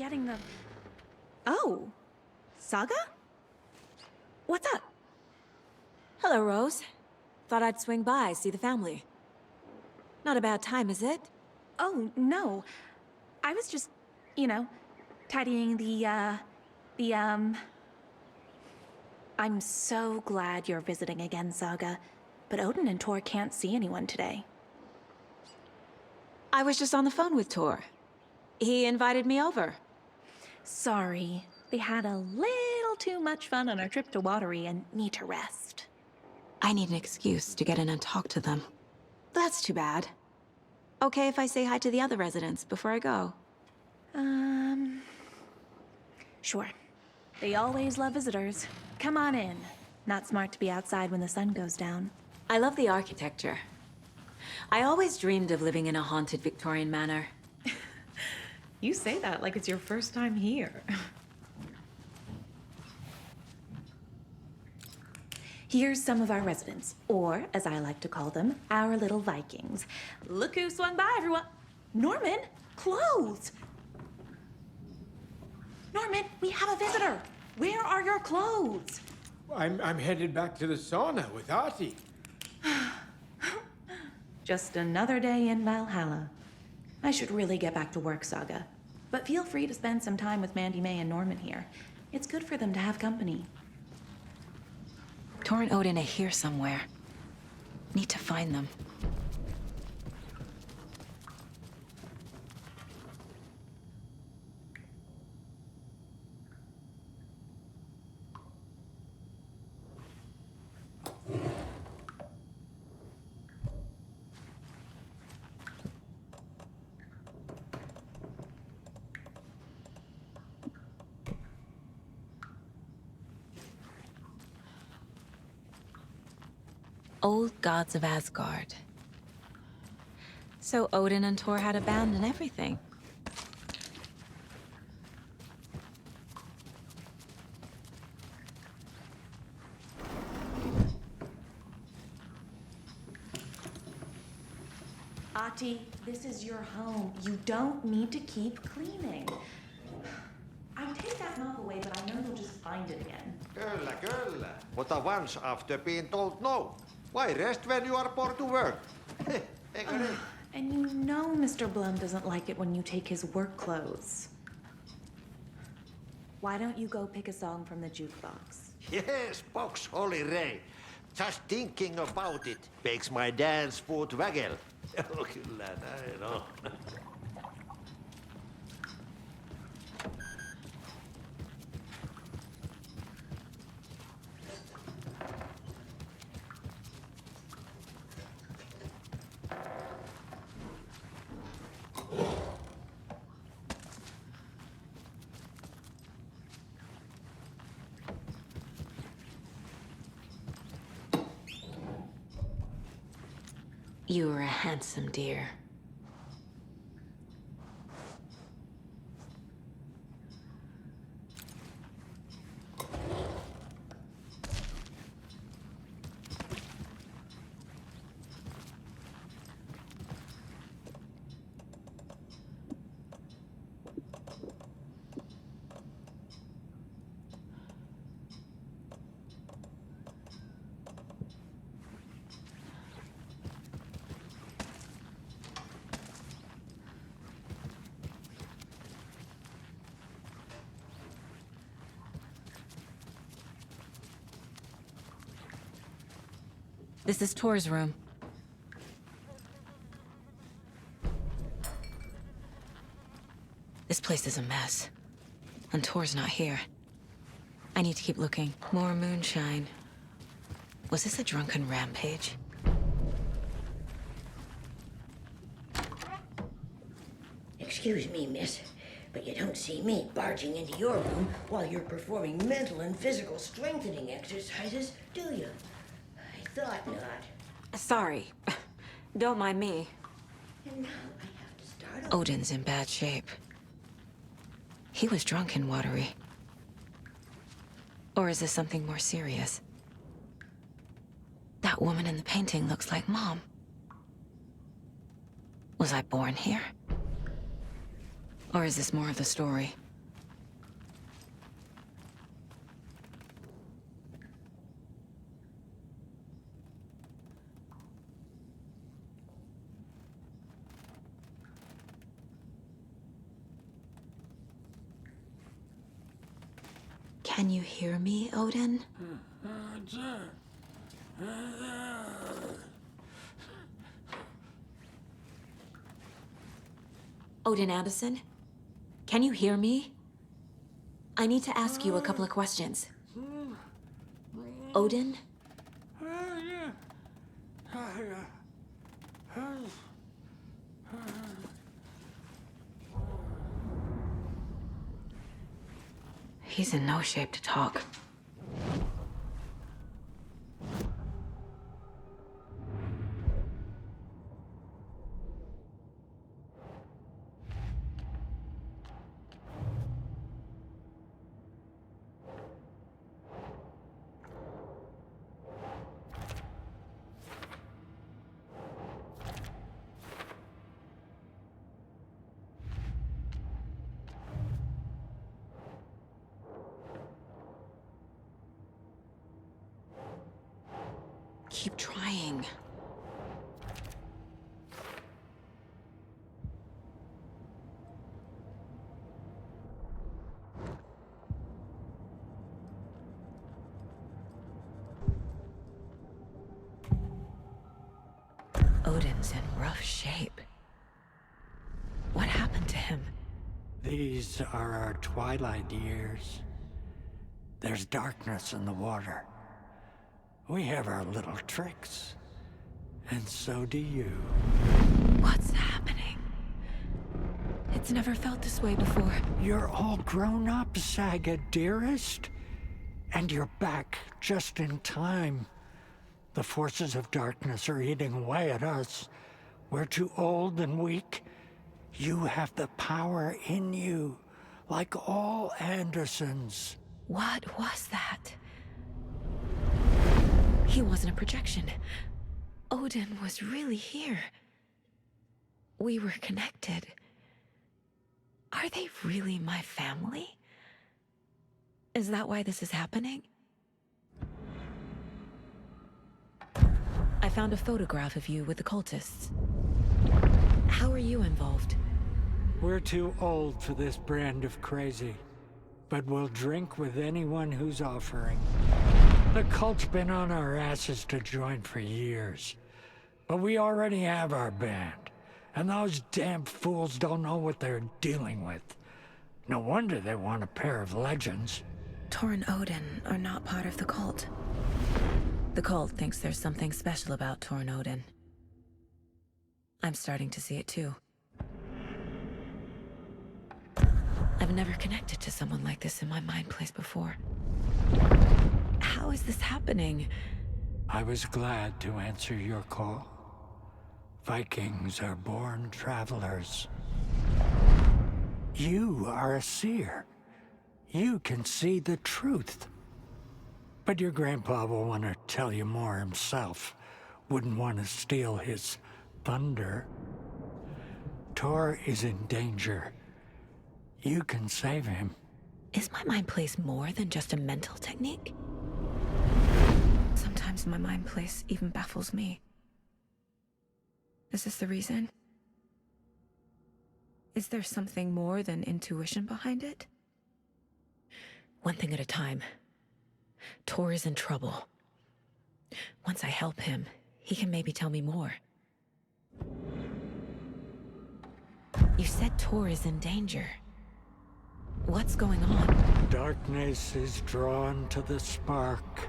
getting the... Oh, Saga? What's up? Hello, Rose. Thought I'd swing by, see the family. Not a bad time, is it? Oh, no. I was just, you know, tidying I'm so glad you're visiting again, Saga. But Odin and Tor can't see anyone today. I was just on the phone with Tor. He invited me over. Sorry. They had a little too much fun on our trip to Watery and need to rest. I need an excuse to get in and talk to them. That's too bad. Okay if I say hi to the other residents before I go? Sure. They always love visitors. Come on in. Not smart to be outside when the sun goes down. I love the architecture. I always dreamed of living in a haunted Victorian manor. You say that like it's your first time here. Here's some of our residents, or as I like to call them, our little Vikings. Look who swung by, everyone. Norman, clothes. Norman, we have a visitor. Where are your clothes? I'm headed back to the sauna with Artie. Just another day in Valhalla. I should really get back to work, Saga. But feel free to spend some time with Mandy May and Norman here. It's good for them to have company. Tor and Odin are here somewhere. Need to find them. Old gods of Asgard. So Odin and Tor had a band and everything. Ati, this is your home. You don't need to keep cleaning. I'd take that mop away, but I know you'll just find it again. Kyllä, kyllä. But once after being told no. Why rest when you are born to work? Eikö niin? And you know Mr. Blum doesn't like it when you take his work clothes. Why don't you go pick a song from the jukebox? Yes, box Holy Ray. Just thinking about it makes my dance foot waggle. Kyllä näin on. You were a handsome dear. This is Tor's room. This place is a mess. And Tor's not here. I need to keep looking. More moonshine. Was this a drunken rampage? Excuse me, miss, but you don't see me barging into your room while you're performing mental and physical strengthening exercises, do you? I thought not. Sorry. Don't mind me. And now I have to start over. Odin's in bad shape. He was drunk in Watery. Or is this something more serious? That woman in the painting looks like Mom. Was I born here? Or is this more of the story? Can you hear me, Odin? Odin Anderson? Can you hear me? I need to ask you a couple of questions. Odin? He's in no shape to talk. Keep trying. Odin's in rough shape. What happened to him? These are our twilight years. There's darkness in the water. We have our little tricks. And so do you. What's happening? It's never felt this way before. You're all grown up, Saga, dearest. And you're back just in time. The forces of darkness are eating away at us. We're too old and weak. You have the power in you, like all Andersons. What was that? He wasn't a projection. Odin was really here. We were connected. Are they really my family? Is that why this is happening? I found a photograph of you with the cultists. How are you involved? We're too old for this brand of crazy, but we'll drink with anyone who's offering. The cult's been on our asses to join for years, but we already have our band, and those damn fools don't know what they're dealing with. No wonder they want a pair of legends. Tor and Odin are not part of the cult. The cult thinks there's something special about Tor and Odin. I'm starting to see it too. I've never connected to someone like this in my mind place before. How is this happening? I was glad to answer your call. Vikings are born travelers. You are a seer. You can see the truth. But your grandpa will want to tell you more himself. Wouldn't want to steal his thunder. Tor is in danger. You can save him. Is my mind place more than just a mental technique? Sometimes my mind place even baffles me. Is this the reason? Is there something more than intuition behind it? One thing at a time. Tor is in trouble. Once I help him, he can maybe tell me more. You said Tor is in danger. What's going on? Darkness is drawn to the spark.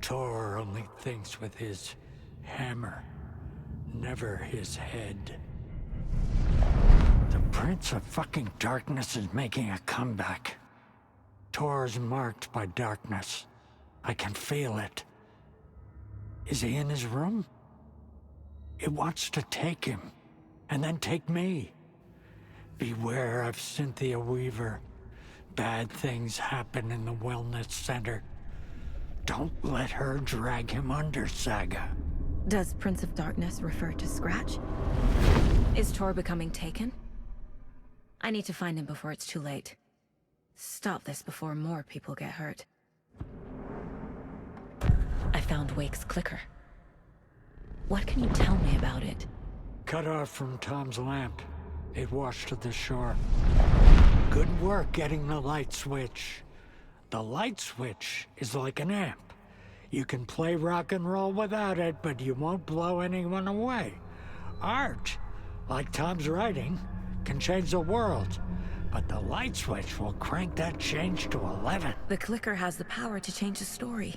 Tor only thinks with his hammer, never his head. The Prince of fucking Darkness is making a comeback. Tor's marked by darkness. I can feel it. Is he in his room? It wants to take him, and then take me. Beware of Cynthia Weaver. Bad things happen in the wellness center. Don't let her drag him under, Saga. Does Prince of Darkness refer to Scratch? Is Tor becoming taken? I need to find him before it's too late. Stop this before more people get hurt. I found Wake's clicker. What can you tell me about it? Cut off from Tom's lamp. It washed to the shore. Good work getting the light switch. The light switch is like an amp. You can play rock and roll without it, but you won't blow anyone away. Art, like Tom's writing, can change the world, but the light switch will crank that change to 11. The clicker has the power to change the story.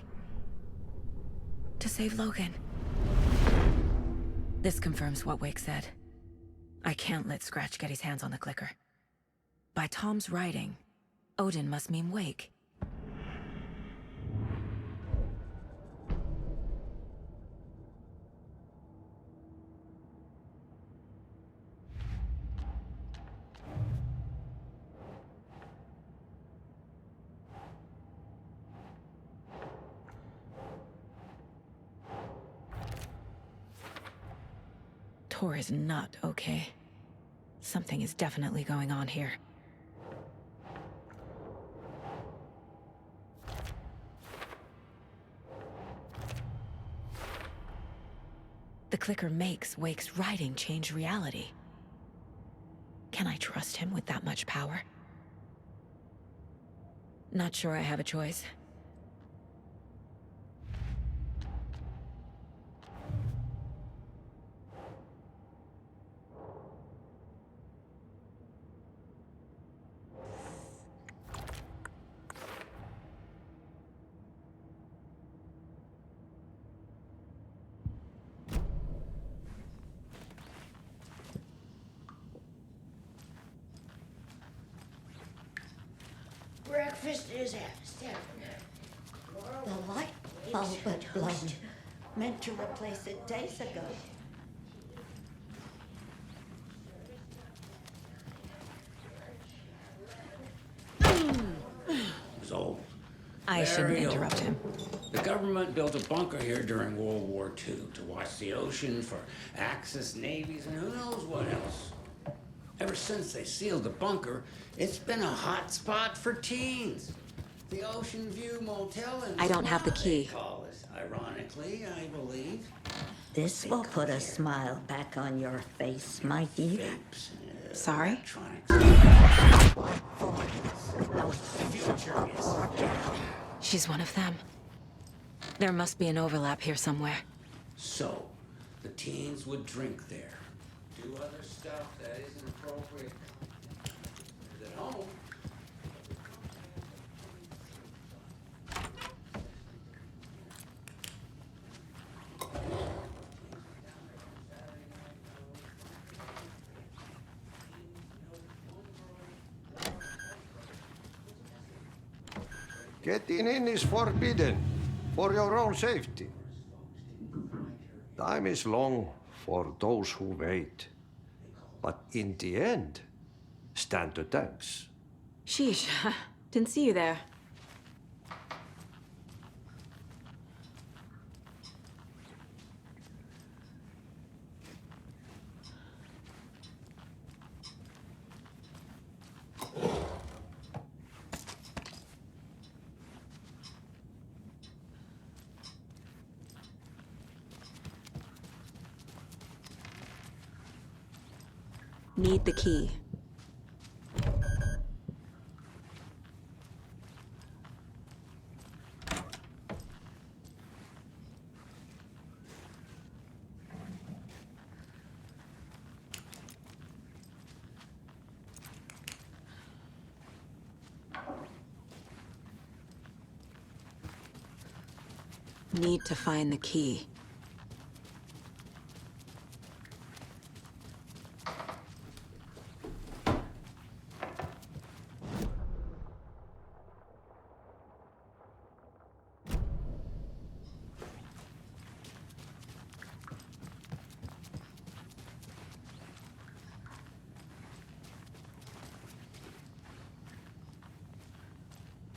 To save Logan. This confirms what Wake said. I can't let Scratch get his hands on the clicker. By Tom's writing, Odin must mean Wake. Tor is not okay. Something is definitely going on here. The clicker makes Wake's writing change reality. Can I trust him with that much power? Not sure I have a choice. Breakfast is at 7. The light bulb had blown. Meant to replace it days ago. It's old. I shouldn't interrupt him. The government built a bunker here during World War II to watch the ocean for Axis navies and who knows what else. Ever since they sealed the bunker, it's been a hot spot for teens. The Ocean View Motel and I don't have the key. they call it, ironically, I believe. This will put a smile back on your face, my dear. Sorry? She's one of them. There must be an overlap here somewhere. So, the teens would drink there, do other stuff that isn't appropriate at home. Getting in is forbidden, for your own safety. Time is long for those who wait. But in the end, stand the thanks. Sheesh, didn't see you there. Need the key. Need to find the key.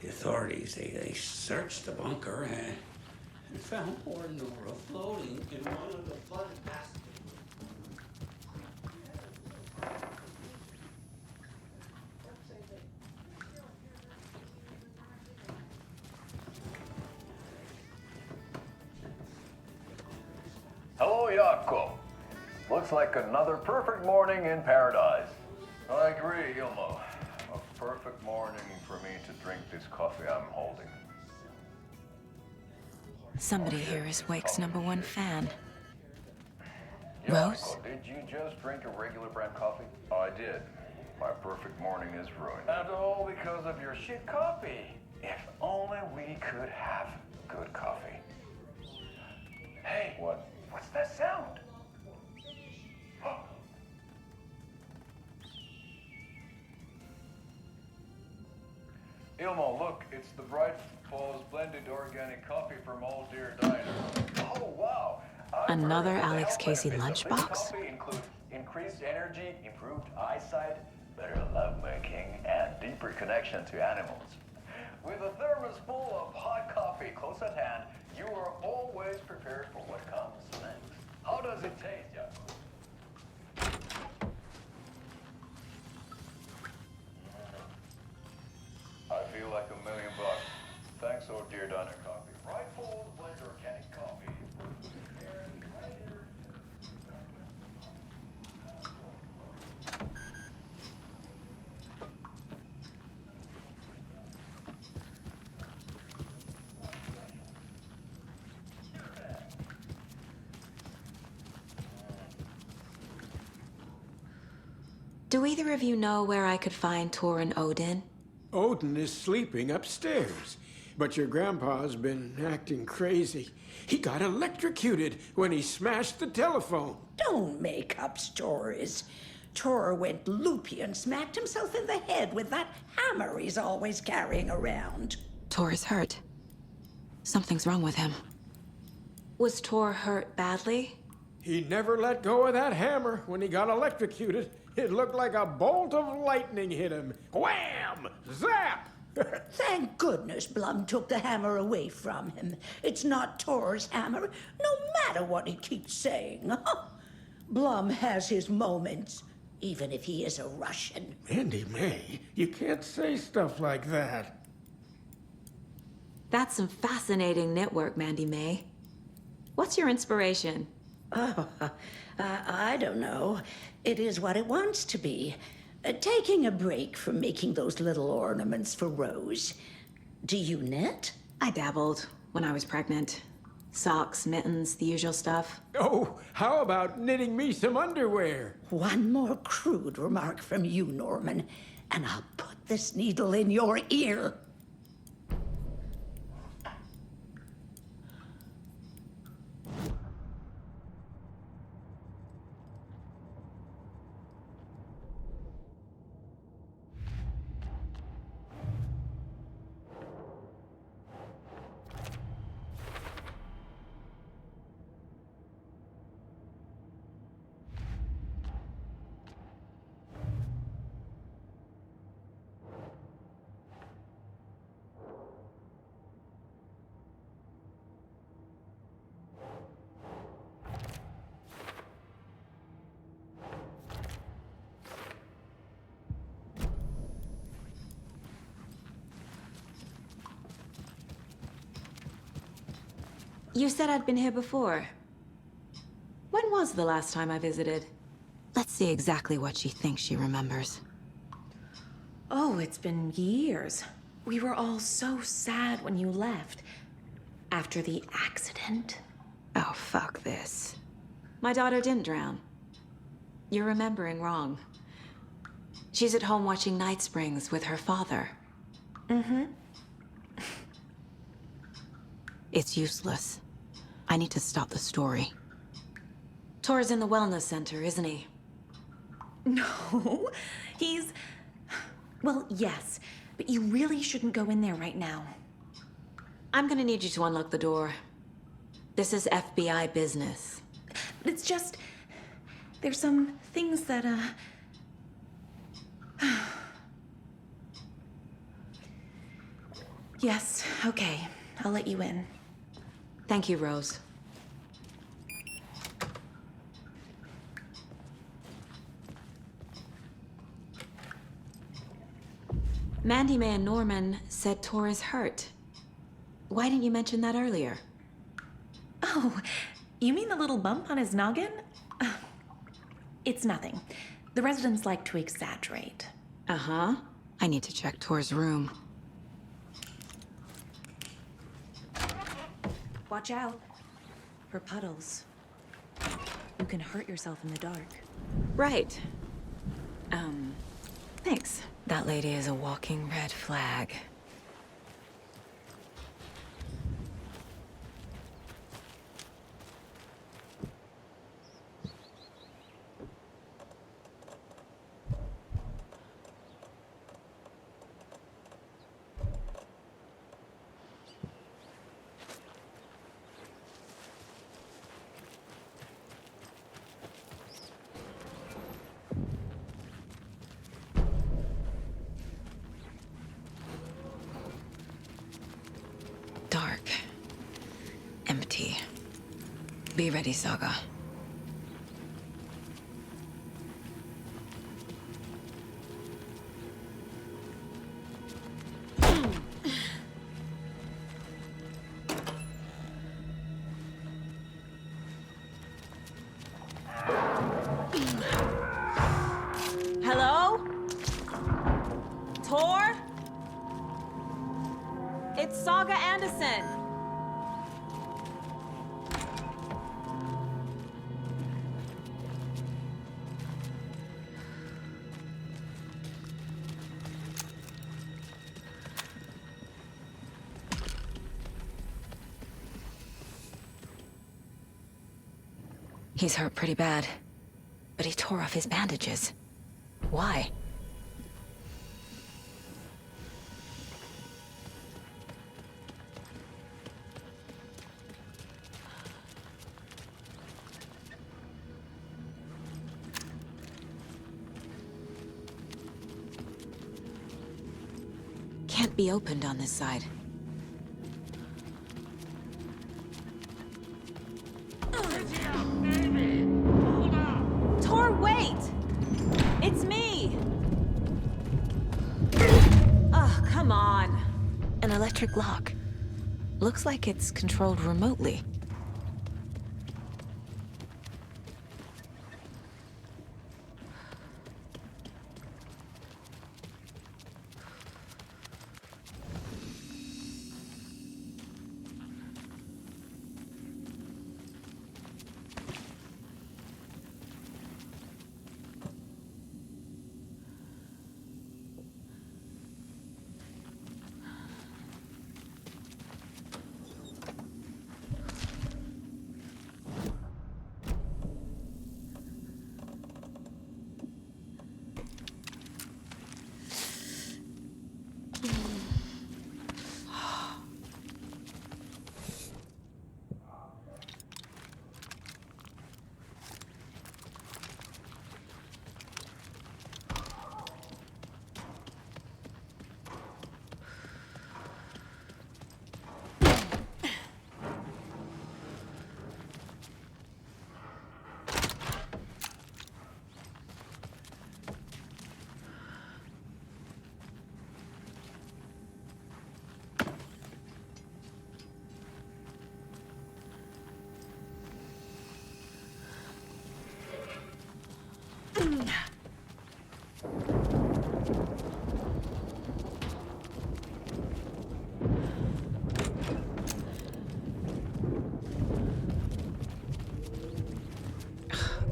The authorities, they searched the bunker and found poor Nora floating in one of the flooded passages. Hello, Jaakko. Looks like another perfect morning in paradise. I agree, Ilmo. A perfect morning for me to drink this coffee I'm holding. Somebody here is Wake's #1 fan. Yeah, Rose? Michael, did you just drink a regular brand coffee? I did. My perfect morning is ruined. And all because of your shit coffee. If only we could have good coffee. Hey, what? What's that sound? Ilmo, look, it's the Bright Falls blended organic coffee from Old Deer Diner. Oh, wow. Another Alex Casey lunchbox? Coffee includes increased energy, improved eyesight, better lovemaking, and deeper connection to animals. With a thermos full of hot coffee close at hand, you are always prepared for what comes next. How does it taste, Jacob? I feel like $1 million. Thanks, Old Deer Diner Coffee. Right full blend organic coffee. Do either of you know where I could find Tor and Odin? Odin is sleeping upstairs, but your grandpa's been acting crazy. He got electrocuted when he smashed the telephone. Don't make up stories. Tor went loopy and smacked himself in the head with that hammer he's always carrying around. Tor is hurt. Something's wrong with him. Was Tor hurt badly? He never let go of that hammer when he got electrocuted. It looked like a bolt of lightning hit him. Wham! Zap! Thank goodness Blum took the hammer away from him. It's not Tor's hammer, no matter what he keeps saying. Blum has his moments, even if he is a Russian. Mandy May, you can't say stuff like that. That's some fascinating knitwork, Mandy May. What's your inspiration? Oh, I don't know. It is what it wants to be. Taking a break from making those little ornaments for Rose. Do you knit? I dabbled when I was pregnant. Socks, mittens, the usual stuff. Oh, how about knitting me some underwear? One more crude remark from you, Norman, and I'll put this needle in your ear. You said I'd been here before. When was the last time I visited? Let's see exactly what she thinks she remembers. Oh, it's been years. We were all so sad when you left. After the accident. Oh, fuck this. My daughter didn't drown. You're remembering wrong. She's at home watching Night Springs with her father. Mm-hmm. It's useless. I need to stop the story. Tor's in the wellness center, isn't he? No, he's... Well, yes, but you really shouldn't go in there right now. I'm gonna need you to unlock the door. This is FBI business. But it's just... There's some things that, Yes, okay. I'll let you in. Thank you, Rose. Mandy May and Norman said Tor is hurt. Why didn't you mention that earlier? Oh, you mean the little bump on his noggin? It's nothing. The residents like to exaggerate. Uh-huh. I need to check Tor's room. Watch out for puddles. You can hurt yourself in the dark. Right. Thanks. That lady is a walking red flag. Dark. Empty. Be ready, Saga. Hello? Tor? It's Saga Anderson. He's hurt pretty bad, but he tore off his bandages. Why? Can't be opened on this side. Tor, wait! It's me! Ugh, come on. An electric lock. Looks like it's controlled remotely.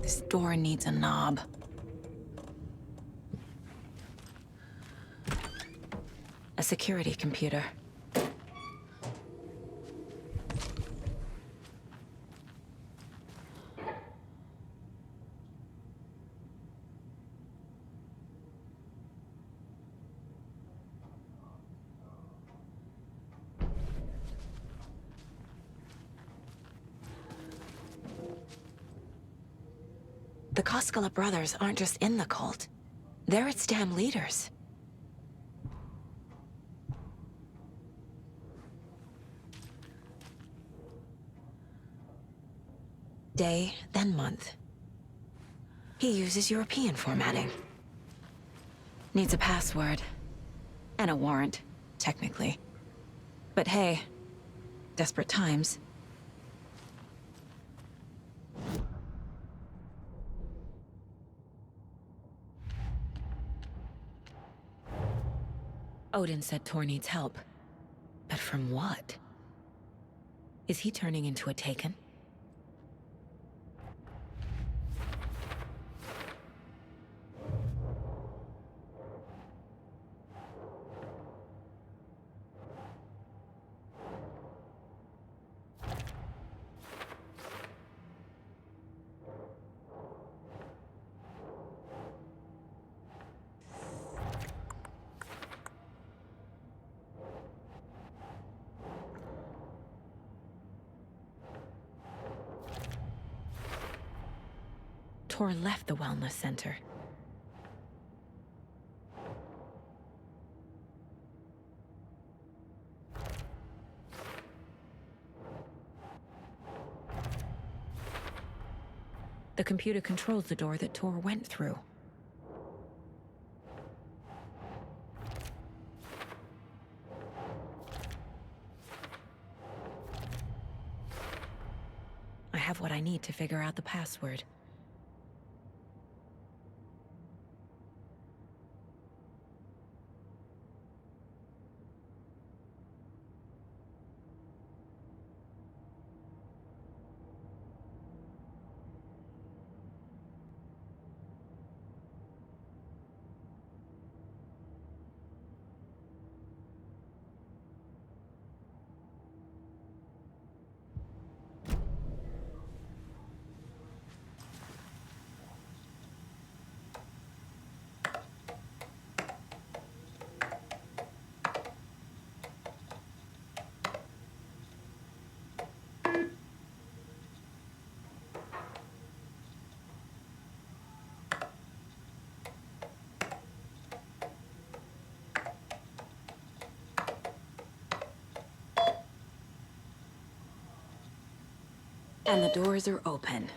This door needs a knob. A security computer. The Koskela brothers aren't just in the cult. They're its damn leaders. Day, then month. He uses European formatting. Needs a password. And a warrant, technically. But hey, desperate times. Odin said Tor needs help. But from what? Is he turning into a Taken? Tor left the wellness center. The computer controls the door that Tor went through. I have what I need to figure out the password. And the doors are open.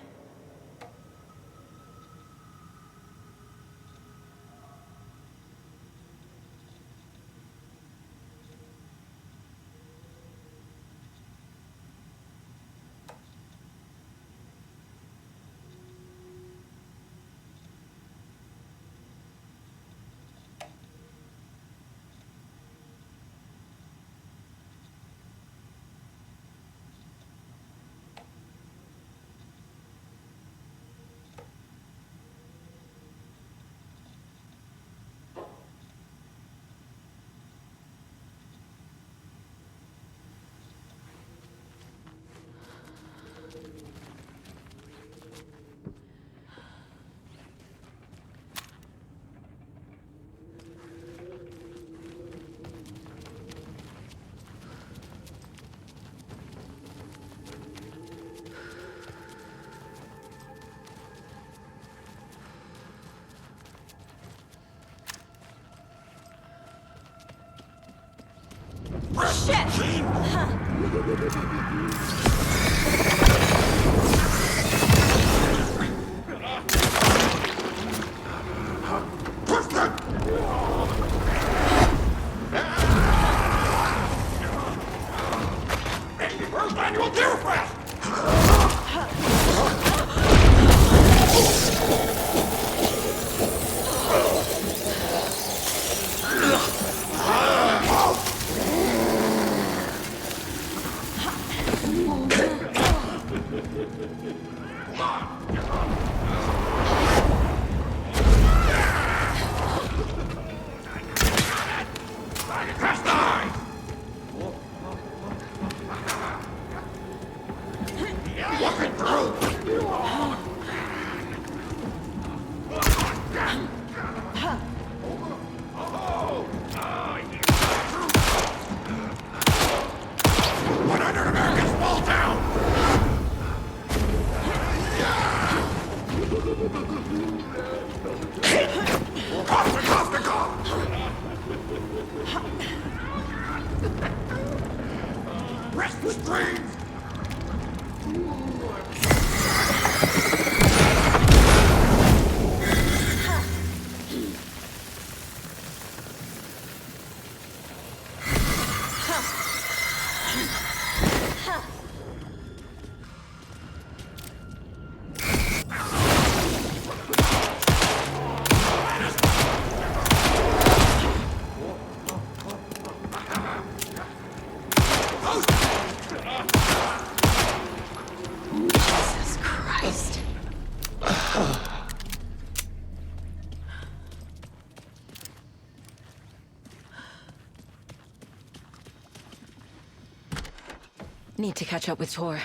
need to catch up with Tor.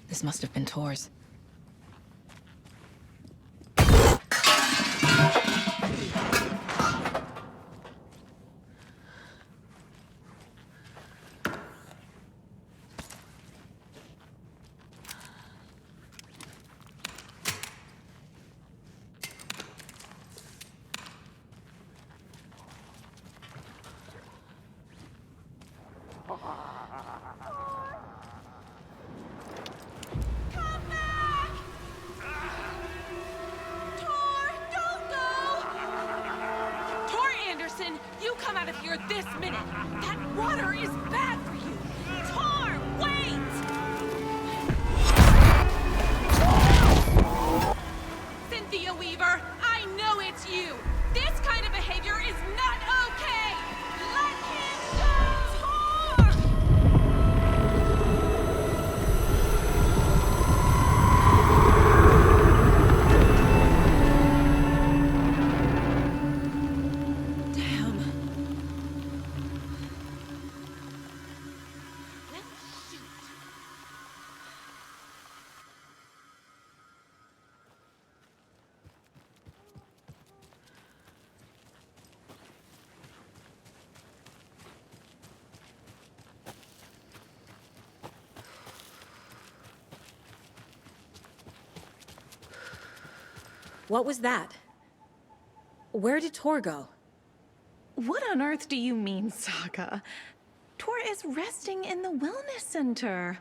This must have been Tor's. You come out of here this minute! That water is bad for you! Tor, wait! Cynthia Weaver, I know it's you! This kind of behavior is not okay! Let him go! Tor! What was that? Where did Tor go? What on earth do you mean, Saga? Tor is resting in the wellness center.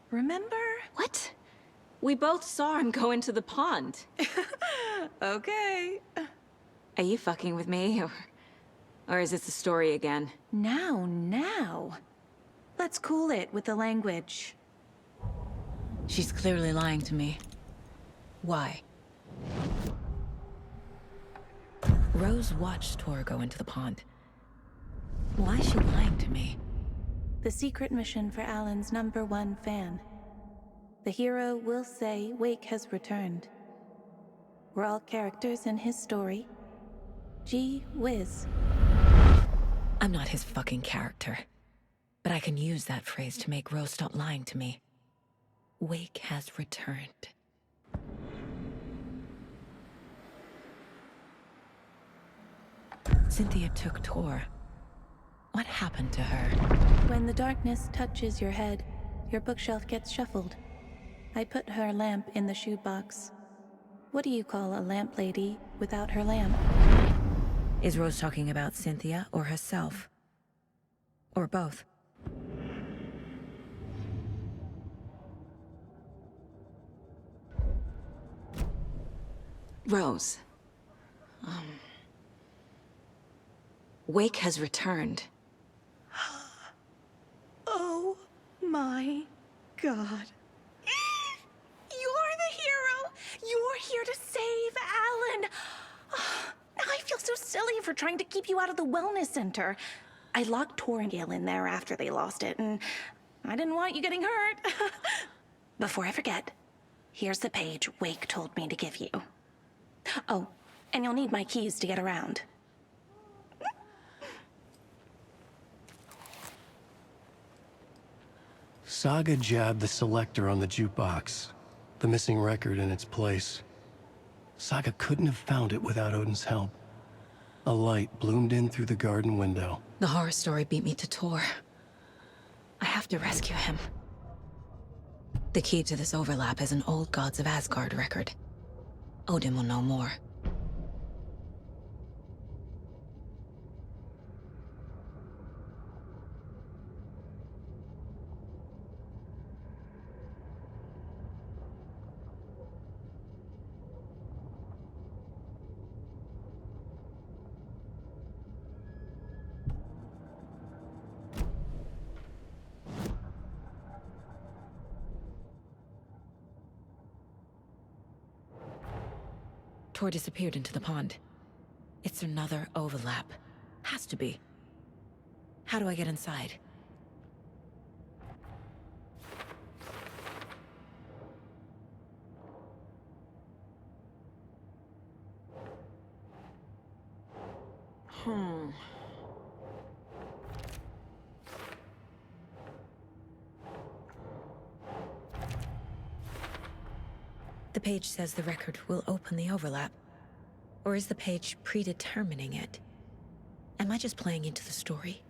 Remember? What? We both saw him go into the pond. Okay. Are you fucking with me, or is this a story again? Now. Let's cool it with the language. She's clearly lying to me. Why? Rose watched Tor go into the pond. Why is she lying to me? The secret mission for Alan's #1 fan. The hero will say Wake has returned. We're all characters in his story. Gee whiz. I'm not his fucking character. But I can use that phrase to make Rose stop lying to me. Wake has returned. Cynthia took Tor. What happened to her? When the darkness touches your head, your bookshelf gets shuffled. I put her lamp in the shoebox. What do you call a lamp lady without her lamp? Is Rose talking about Cynthia or herself? Or both? Rose. Wake has returned. Oh my God. You're the hero! You're here to save Alan! I feel so silly for trying to keep you out of the wellness center. I locked Tor and Gale in there after they lost it, and I didn't want you getting hurt. Before I forget, here's the page Wake told me to give you. Oh, and you'll need my keys to get around. Saga jabbed the selector on the jukebox, the missing record in its place. Saga couldn't have found it without Odin's help. A light bloomed in through the garden window. The horror story beat me to Tor. I have to rescue him. The key to this overlap is an old Gods of Asgard record. Odin will know more. Tor disappeared into the pond. It's another overlap. Has to be. How do I get inside? The page says the record will open the overlap. Or is the page predetermining it? Am I just playing into the story?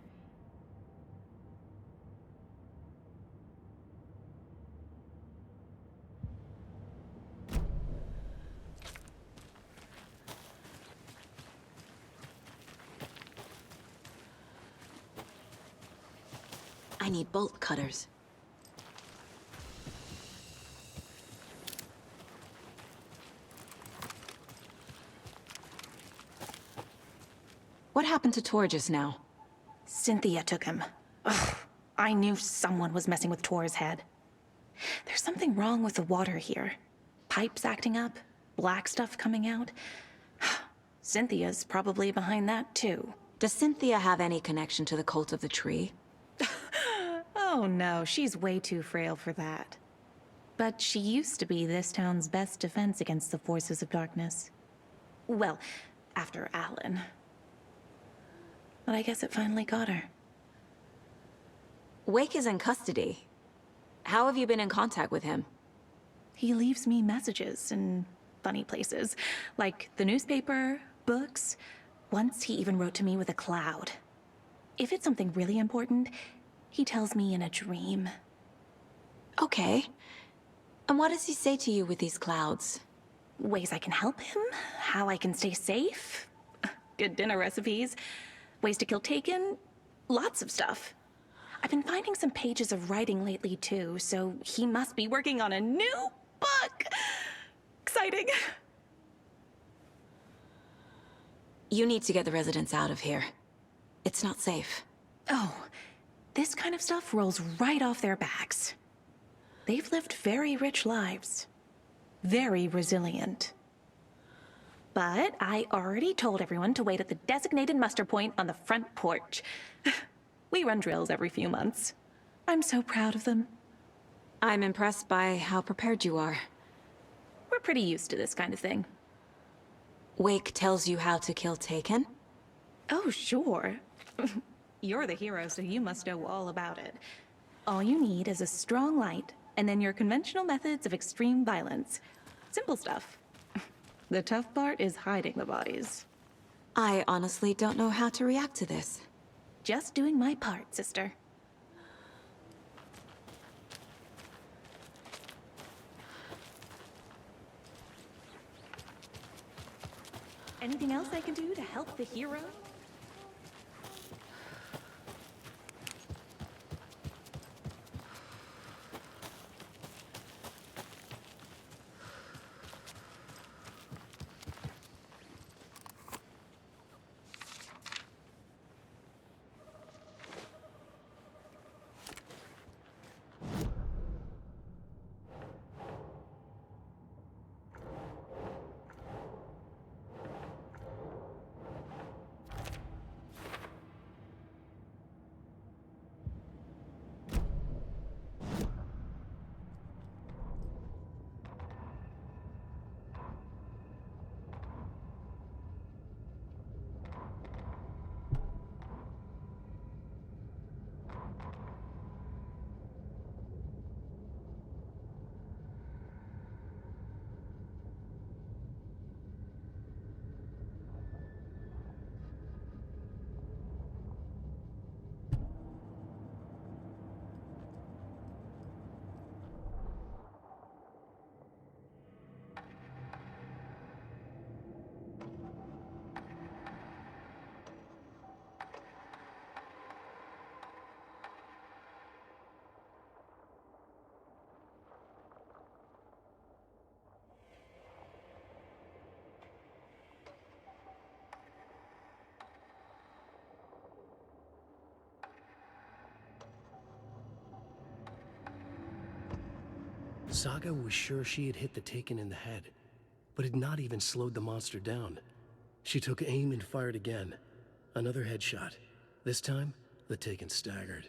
I need bolt cutters. What happened to Tor just now? Cynthia took him. Ugh, I knew someone was messing with Tor's head. There's something wrong with the water here. Pipes acting up, black stuff coming out. Cynthia's probably behind that too. Does Cynthia have any connection to the cult of the tree? Oh no, she's way too frail for that. But she used to be this town's best defense against the forces of darkness. Well, after Alan. But I guess it finally got her. Wake is in custody. How have you been in contact with him? He leaves me messages in funny places, like the newspaper, books. Once he even wrote to me with a cloud. If it's something really important, he tells me in a dream. Okay. And what does he say to you with these clouds? Ways I can help him, how I can stay safe, good dinner recipes, ways to kill Taken, lots of stuff. I've been finding some pages of writing lately too, so he must be working on a new book. Exciting. You need to get the residents out of here. It's not safe. Oh, this kind of stuff rolls right off their backs. They've lived very rich lives. Very resilient. But I already told everyone to wait at the designated muster point on the front porch. We run drills every few months. I'm so proud of them. I'm impressed by how prepared you are. We're pretty used to this kind of thing. Wake tells you how to kill Taken? Oh, sure. You're the hero, so you must know all about it. All you need is a strong light, and then your conventional methods of extreme violence. Simple stuff. The tough part is hiding the bodies. I honestly don't know how to react to this. Just doing my part, sister. Anything else I can do to help the hero? Saga was sure she had hit the Taken in the head, but had not even slowed the monster down. She took aim and fired again. Another headshot. This time, the Taken staggered.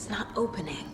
It's not opening.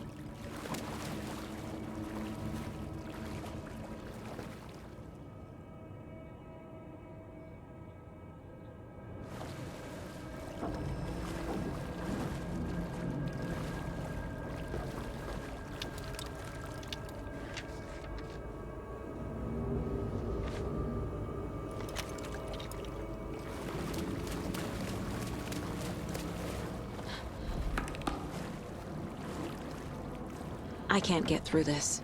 I can't get through this.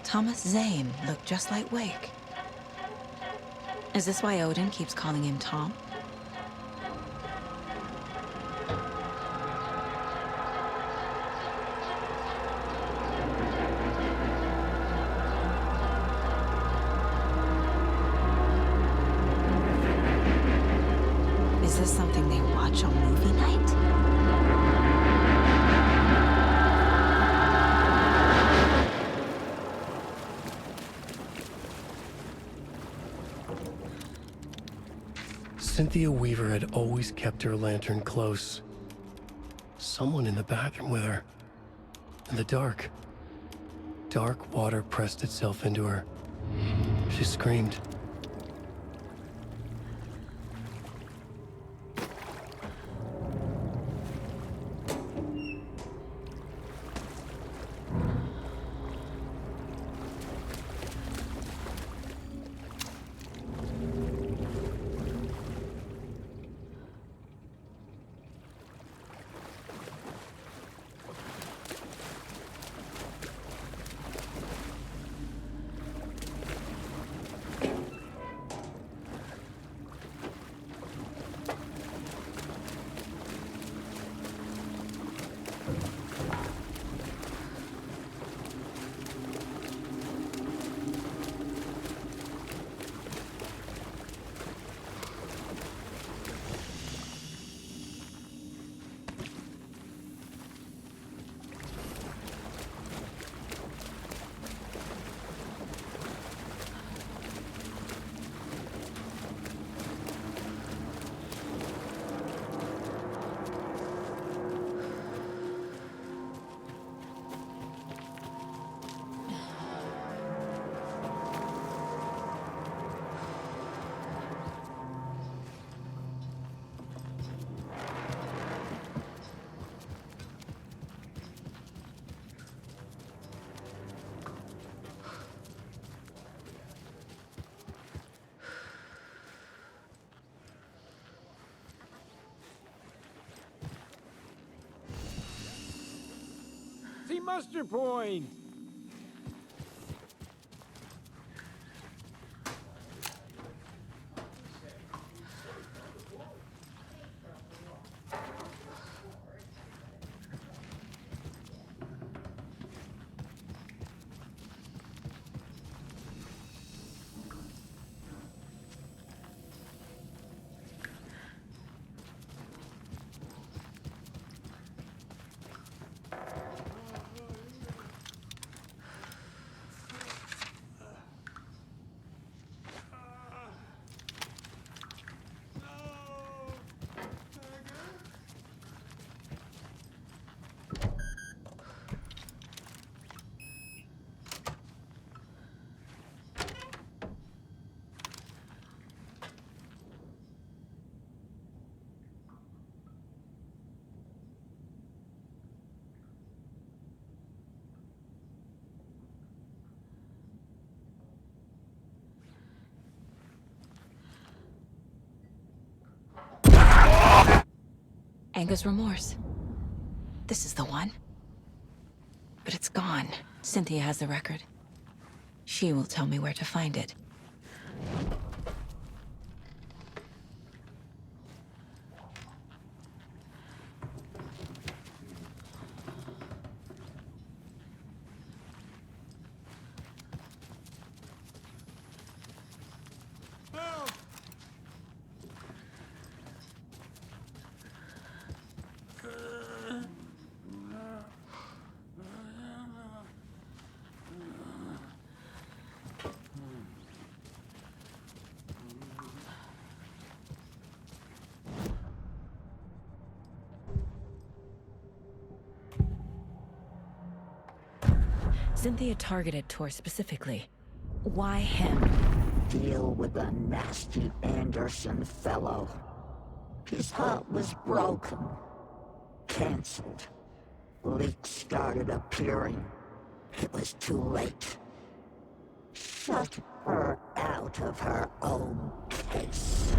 Thomas Zane looked just like Wake. Is this why Odin keeps calling him Tom? Is this something they watch on movie night? Cynthia Weaver had always kept her lantern close. Someone in the bathroom with her. In the dark. Dark water pressed itself into her. She screamed. See muster point. Anger's remorse. This is the one. But it's gone. Cynthia has the record. She will tell me where to find it. Cynthia targeted Tor specifically. Why him? Deal with the nasty Anderson fellow. His heart was broken. Cancelled. Leaks started appearing. It was too late. Shut her out of her own case.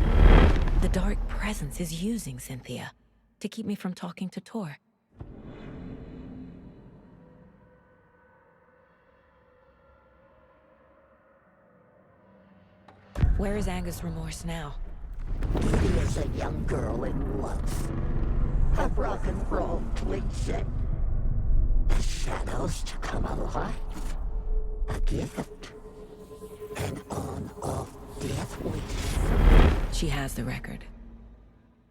The dark presence is using Cynthia to keep me from talking to Tor. Where is Anger's remorse now? Dee is a young girl in love. Her rock and roll pleased it. The shadows to come alive. A gift. An on-off death wish. She has the record.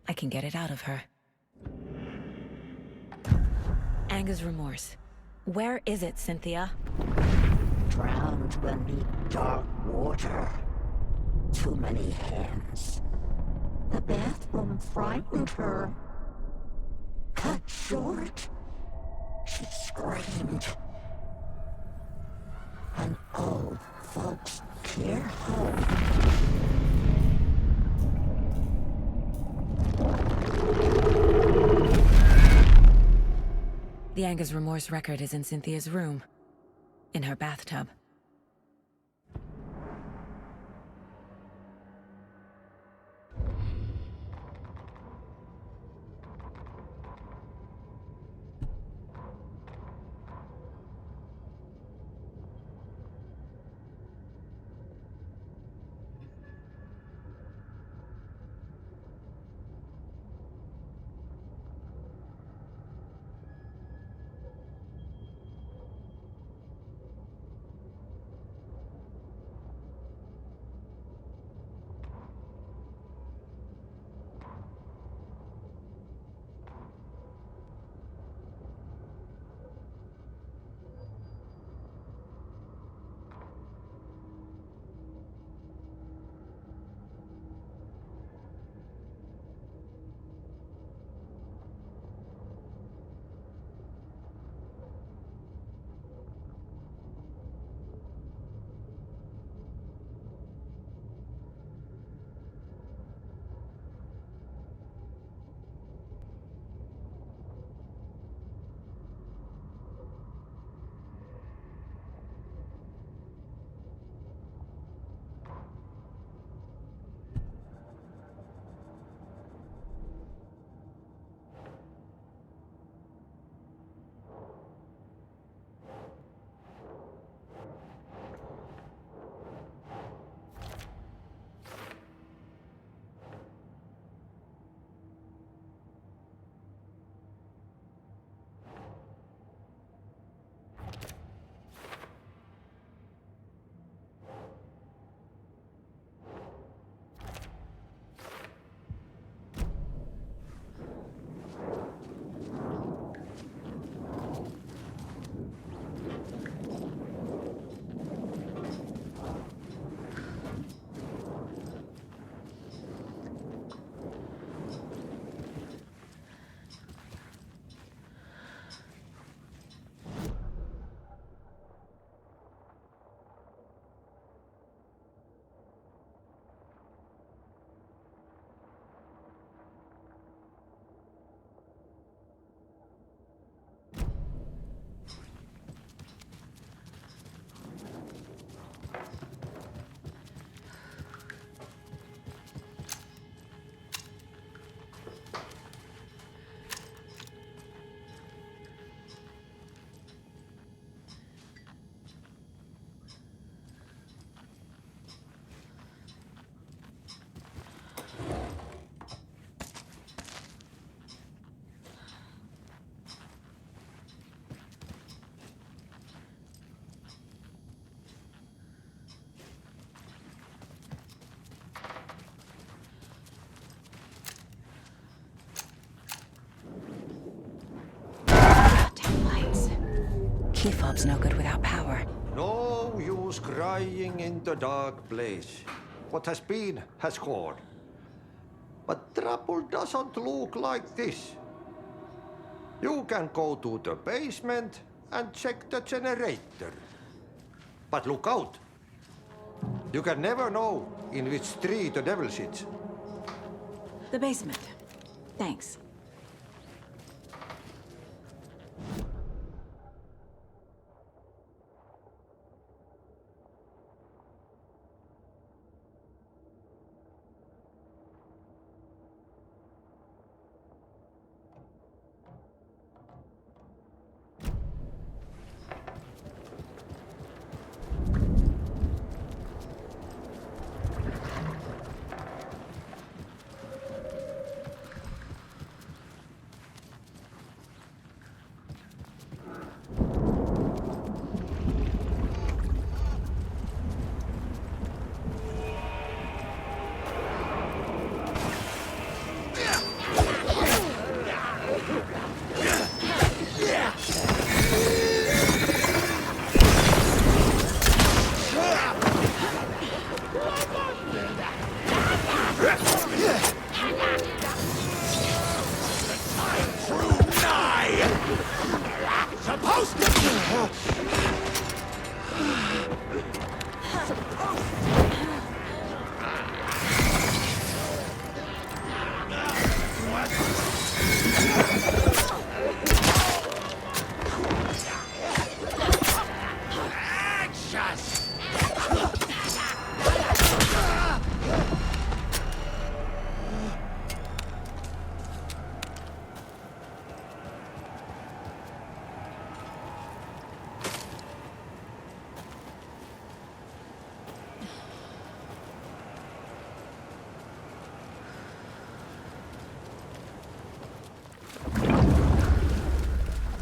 I can get it out of her. Anger's remorse. Where is it, Cynthia? Drowned beneath dark water. Too many hands. The bathroom frightened her. Cut short. She screamed. An old folks' care home. The Anger's remorse record is in Cynthia's room. In her bathtub. Key fob's no good without power. No use crying in the dark place. What has been has gone. But trouble doesn't look like this. You can go to the basement and check the generator. But look out. You can never know in which tree the devil sits. The basement. Thanks.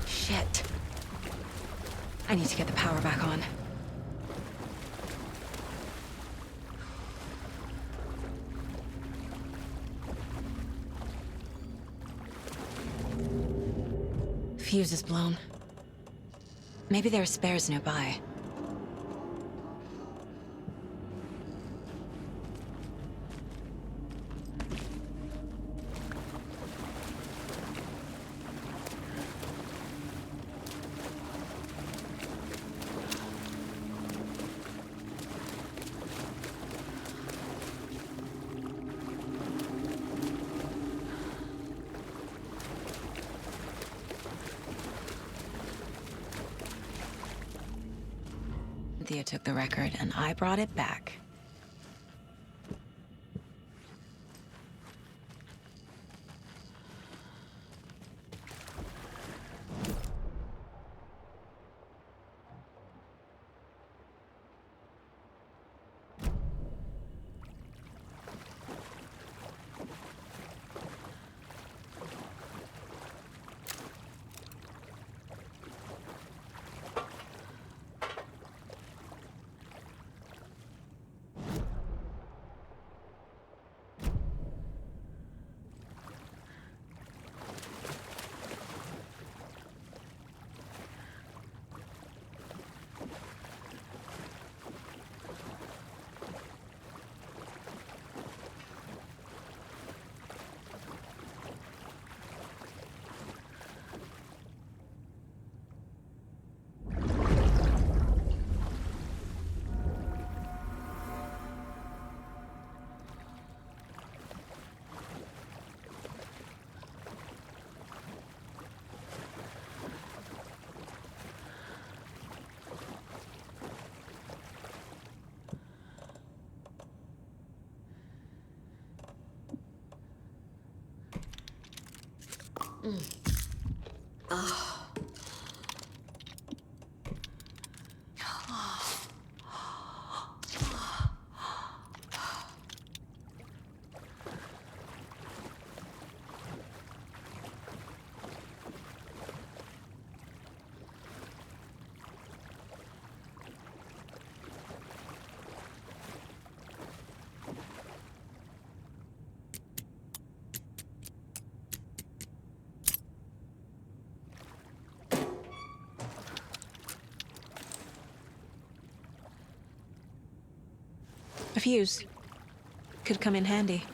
Shit. I need to get the power back on. Fuse is blown. Maybe there are spares nearby. Thea took the record, and I brought it back. A fuse. Could come in handy.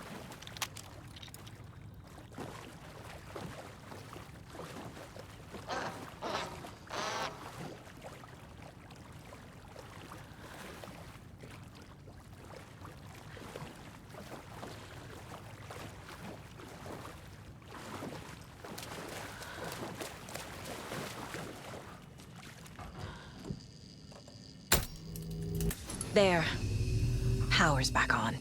There. Power's back on.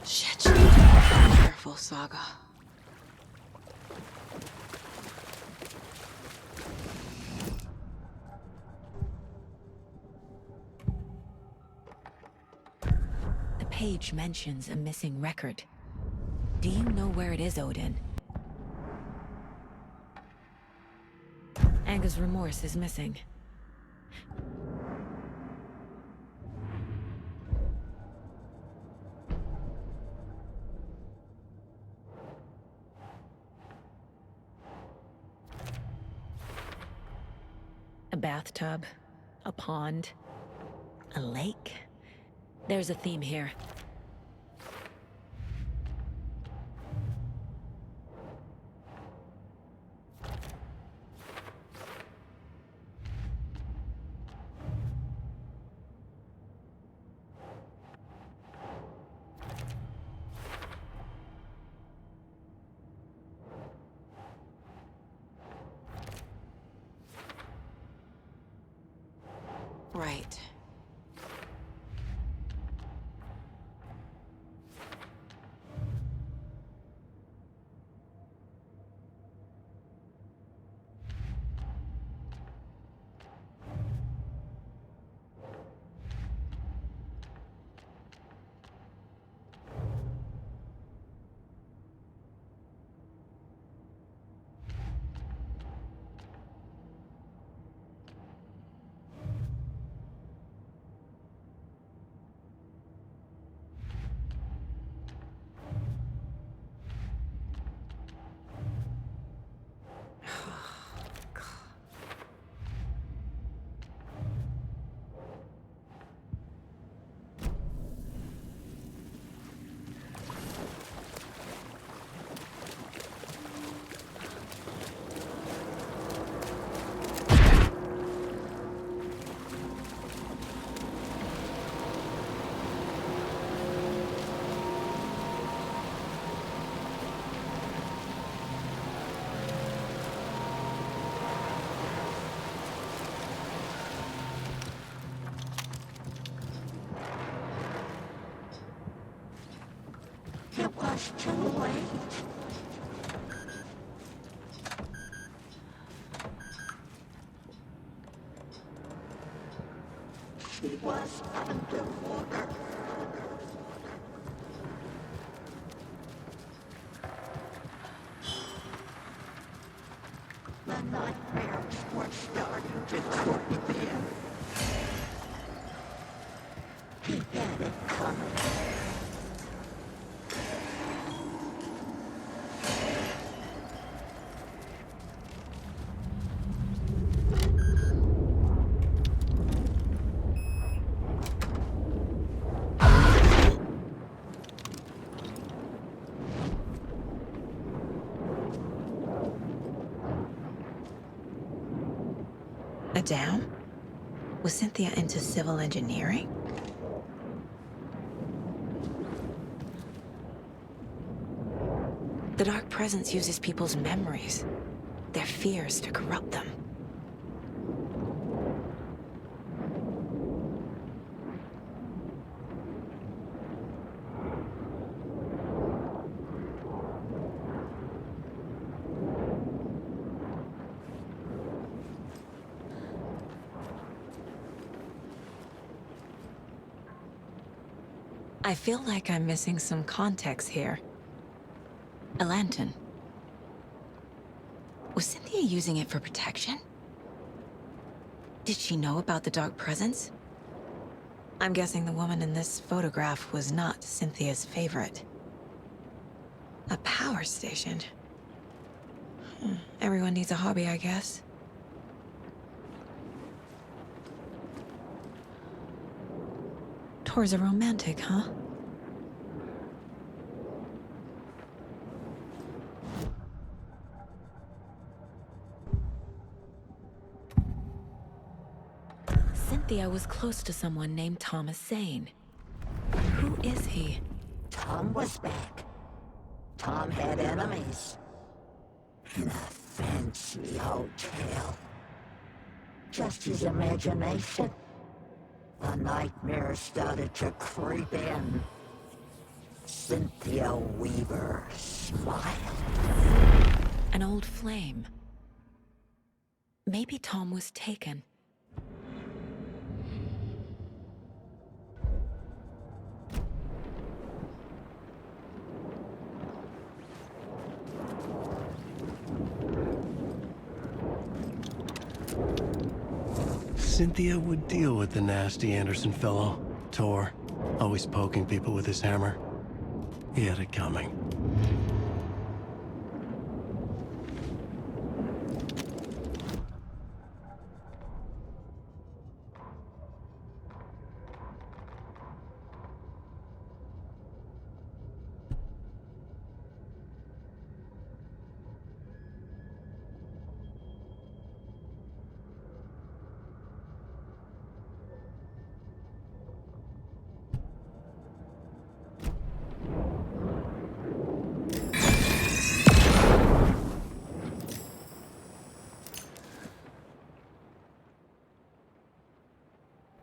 Shit. Careful, Saga. The page mentions a missing record. Do you know where it is, Odin? Anga's remorse is missing. A bathtub, a pond, a lake. There's a theme here. Right. It was too late. She was underwater. The nightmares were starting to creep in. He had it coming. A dam? Was Cynthia into civil engineering? The Dark Presence uses people's memories, their fears to corrupt them. I feel like I'm missing some context here. A lantern. Was Cynthia using it for protection? Did she know about the Dark Presence? I'm guessing the woman in this photograph was not Cynthia's favorite. A power station? Everyone needs a hobby, I guess. Tor's a romantic, huh? Cynthia was close to someone named Thomas Zane. Who is he? Tom was back. Tom had enemies. In a fancy hotel. Just his imagination. The nightmare started to creep in. Cynthia Weaver smiled. An old flame. Maybe Tom was taken. Cynthia would deal with the nasty Anderson fellow, Tor, always poking people with his hammer. He had it coming.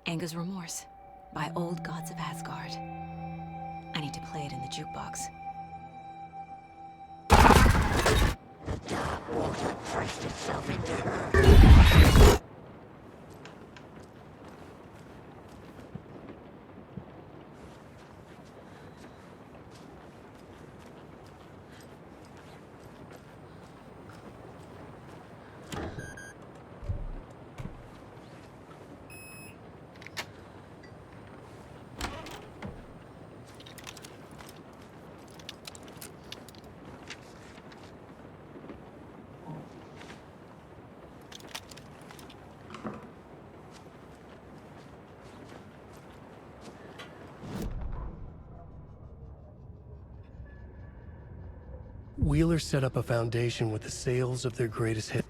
Anger's Remorse by Old Gods of Asgard. I need to play it in the jukebox. The dark water pressed itself into her. Wheeler set up a foundation with the sales of their greatest hit.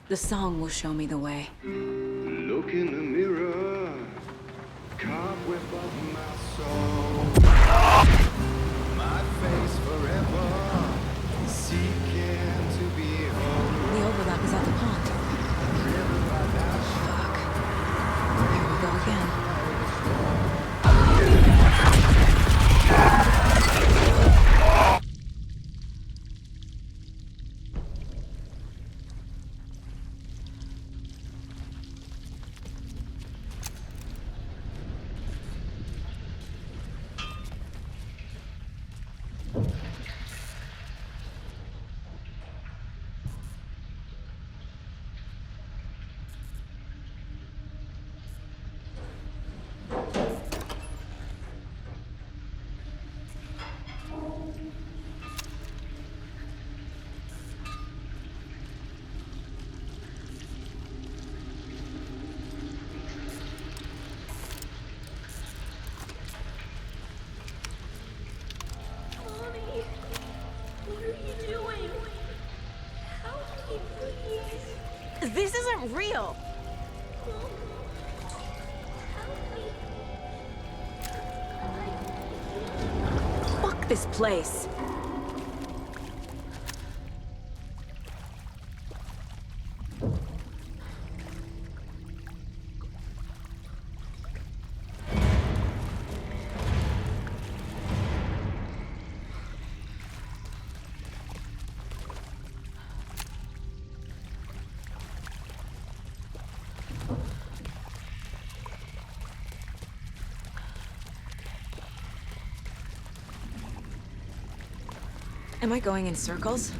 The song will show me the way. Look in the mirror, cobweb of my soul. My face forever, seeking to be whole. The overlap is at the pond. Fuck. Here we go again. Mommy, what are you doing? Help me, please. This isn't real! Fuck this place! Am I going in circles?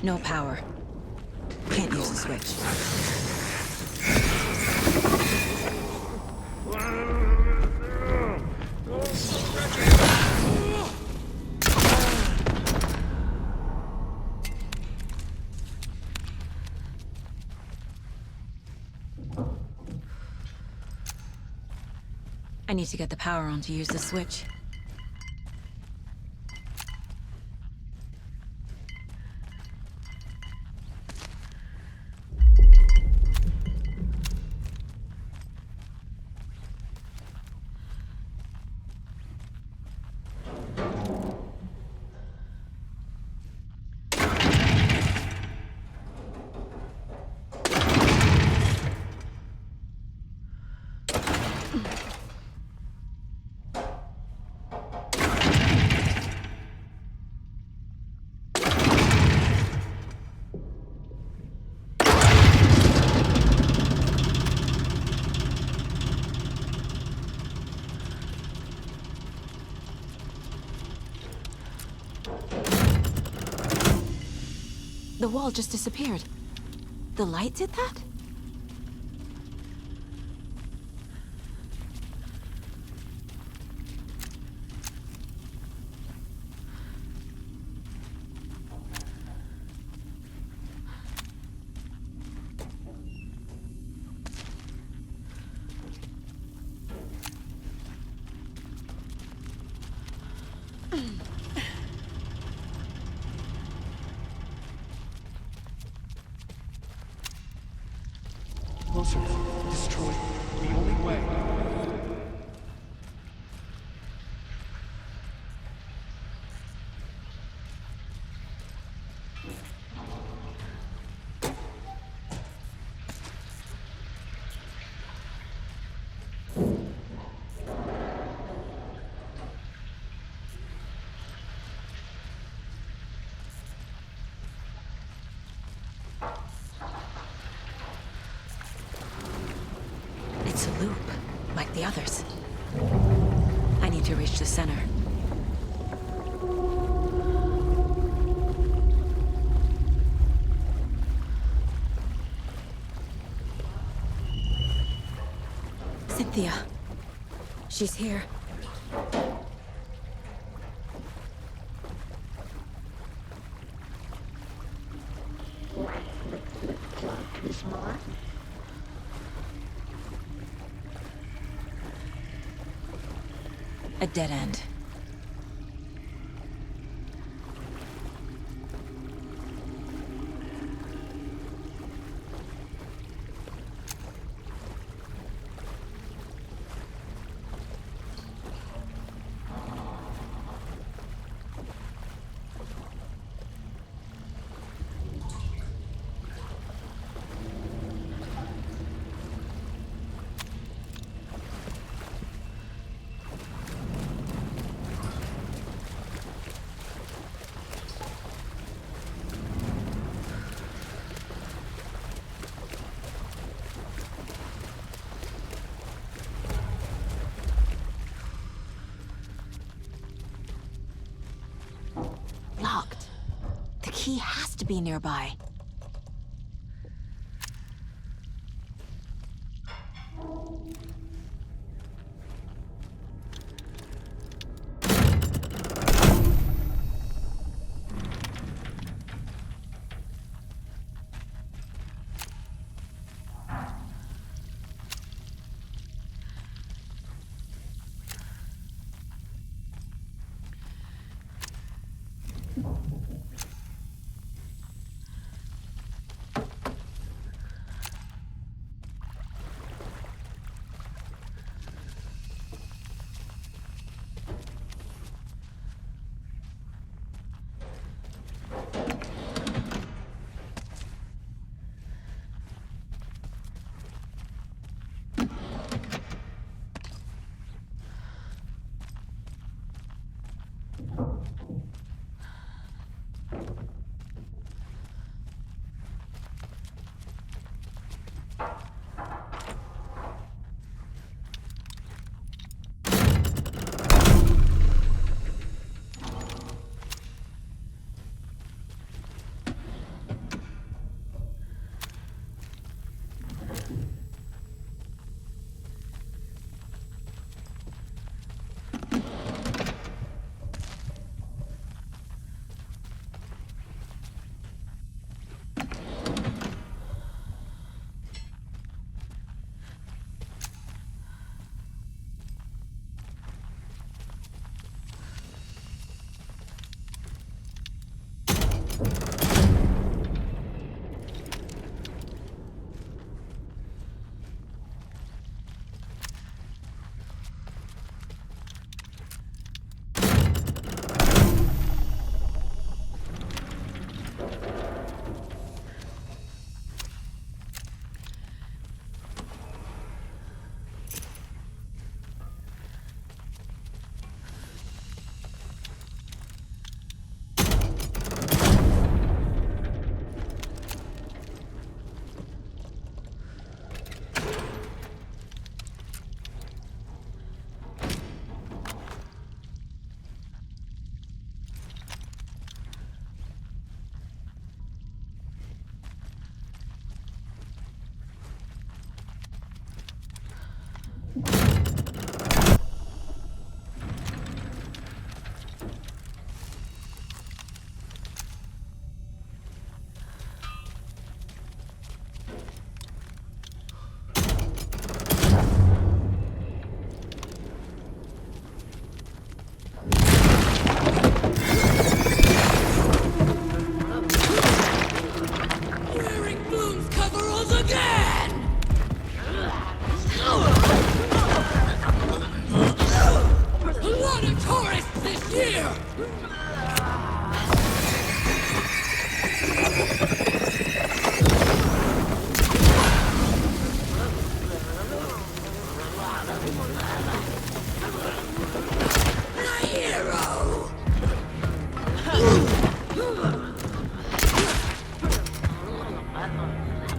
No power. Can't use the switch. I need to get the power on to use the switch. The wall just disappeared. The light did that? Closer. Destroy. The only way. It's a loop, like the others. I need to reach the center. Cynthia. She's here. A dead end. Locked. The key has to be nearby.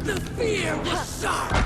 The fear was sharp!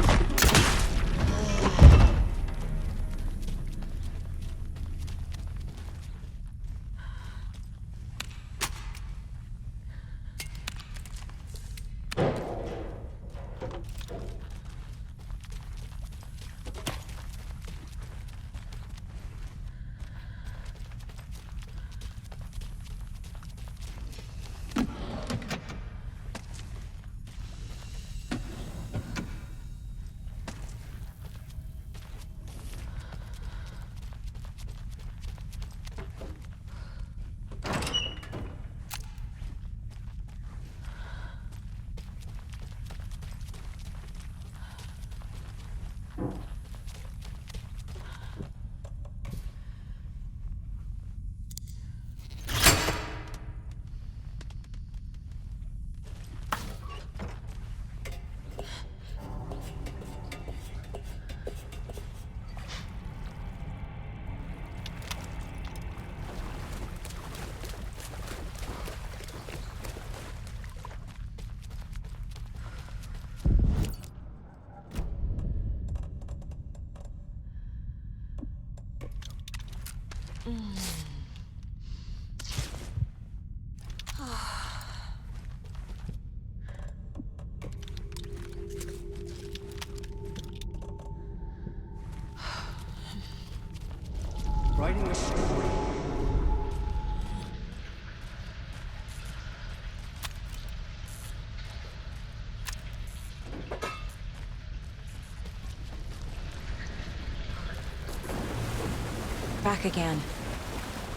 Back again.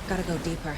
Gotta go deeper.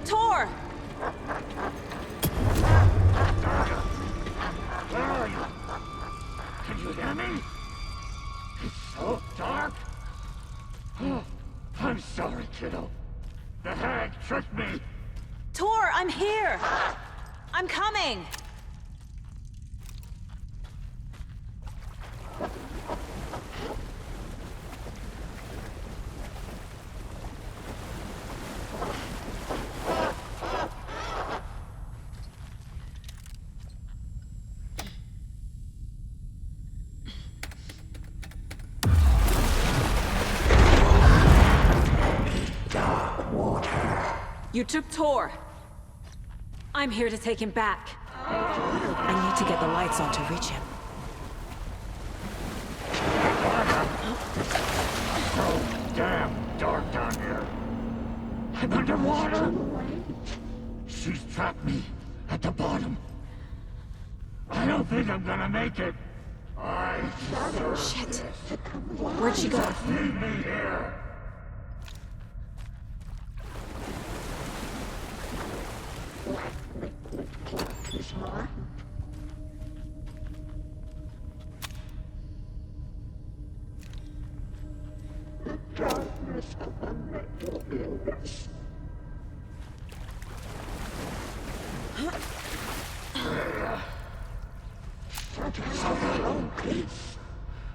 Tor! Where are you? Can you hear me? It's so dark. Oh, I'm sorry, kiddo. The hag tricked me. Tor, I'm here! I'm coming! You took Tor. I'm here to take him back. I need to get the lights on to reach him. So damn dark down here. I'm underwater. She's trapped me at the bottom. I don't think I'm gonna make it. Shit. Where'd she go? Just leave me here.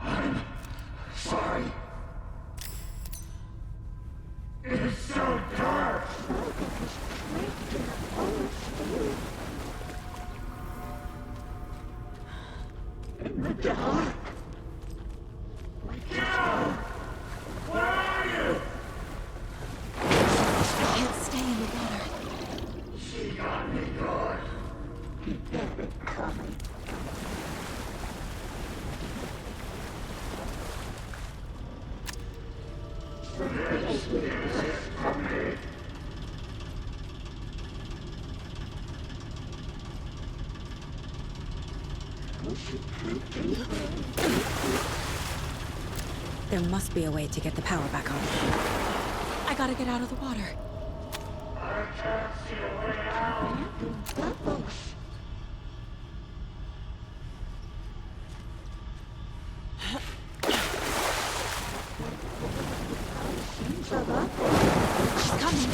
I'm sorry. It's so dark. In the dark. No! Where are you? I can't stay in the water. She got me good. Keep it coming. This is it for me. There must be a way to get the power back on. I gotta get out of the water. I can't see a way out. She's coming.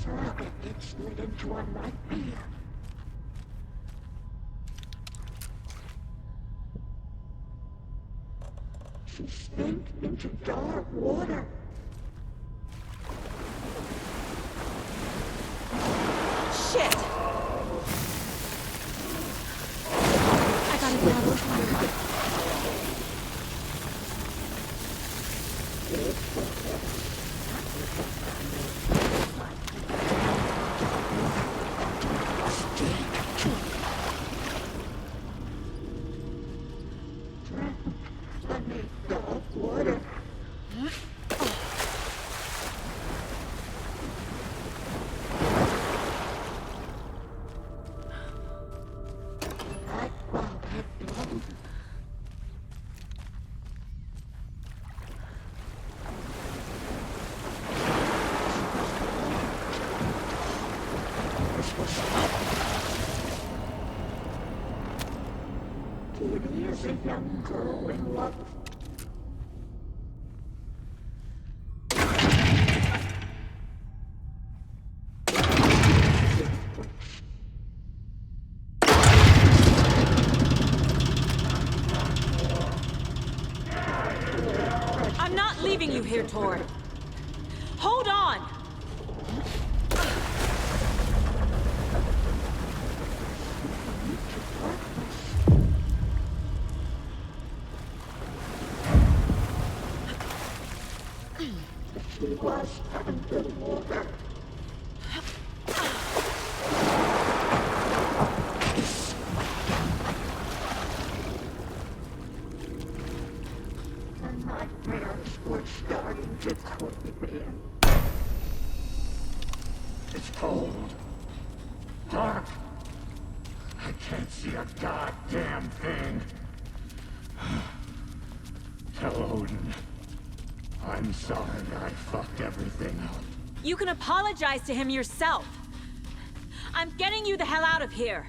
Saga gets led into a nightmare. She spent into dark water. Shit! I gotta get out of the water. Dark water. was a young girl in love. I'm not leaving you here, Tor. Hold on! She was underwater. The nightmares were starting to creep in. It's cold. Dark. I can't see a goddamn thing. Tell Odin. I'm sorry I fucked everything up. You can apologize to him yourself. I'm getting you the hell out of here.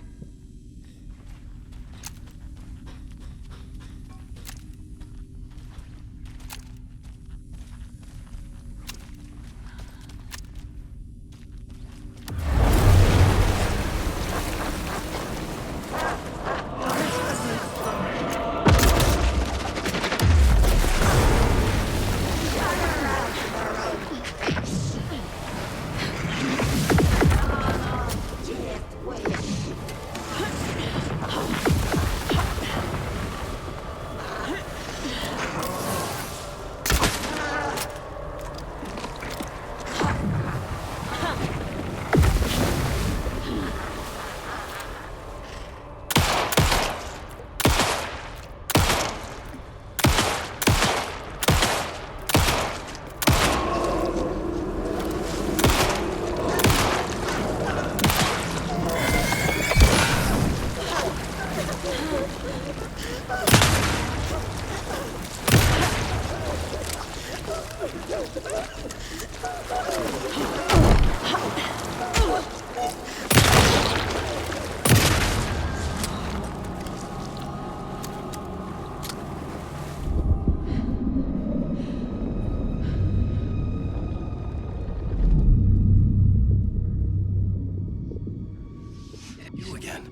You again.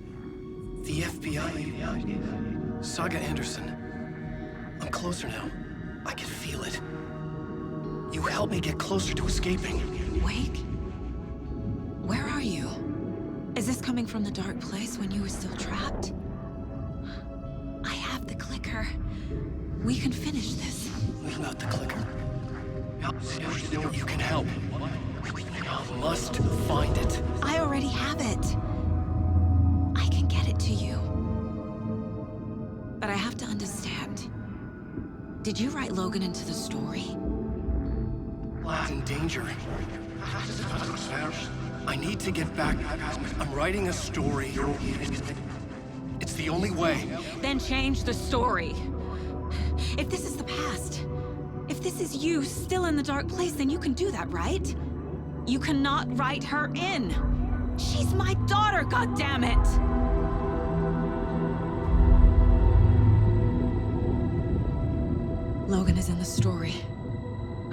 The FBI. Saga Anderson. I'm closer now. I can feel it. You helped me get closer to escaping. Wake? Where are you? Is this coming from the dark place when you were still trapped? I have the clicker. We can finish this. We've got the clicker. You can help. You must find it. I already have it. I can get it to you. But I have to understand. Did you write Logan into the story? He's in danger. I need to get back. I'm writing a story. It's the only way. Then change the story. If this is the past, if this is you still in the dark place, then you can do that, right? You cannot write her in. She's my daughter, goddammit! Logan is in the story.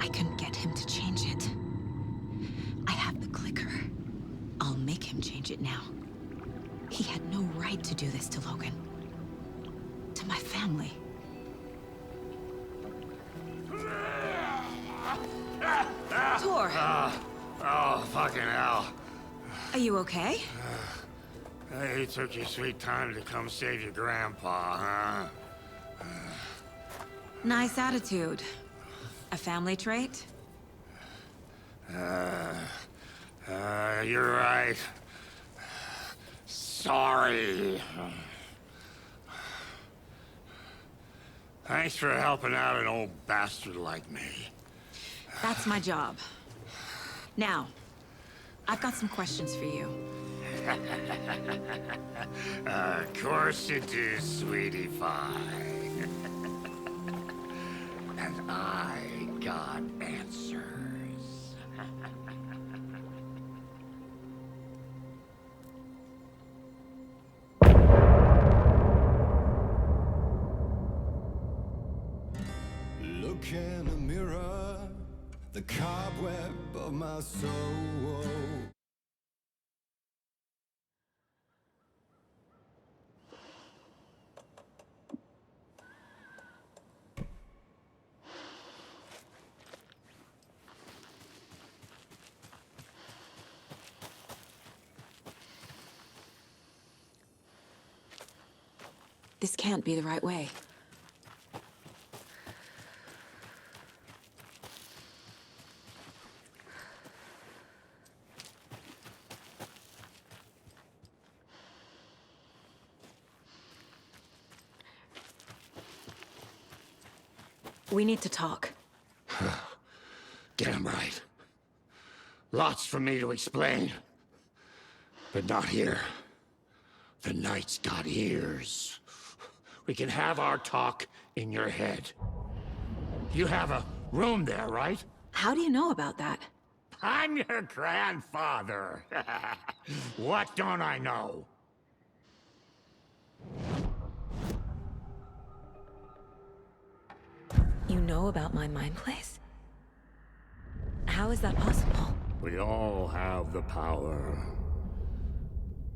I can get him to change it. I have the clicker. I'll make him change it now. He had no right to do this to Logan. To my family. Tor! Oh, fucking hell. Are you okay? You took your sweet time to come save your grandpa, huh? Nice attitude. A family trait? You're right. Sorry. Thanks for helping out an old bastard like me. That's my job. Now, I've got some questions for you. Of course you do, sweetie pie. And I got answers. my soul. This can't be the right way. We need to talk. Damn right. Lots for me to explain. But not here. The night's got ears. We can have our talk in your head. You have a room there, right? How do you know about that? I'm your grandfather. What don't I know? You know about my mind place? How is that possible? We all have the power.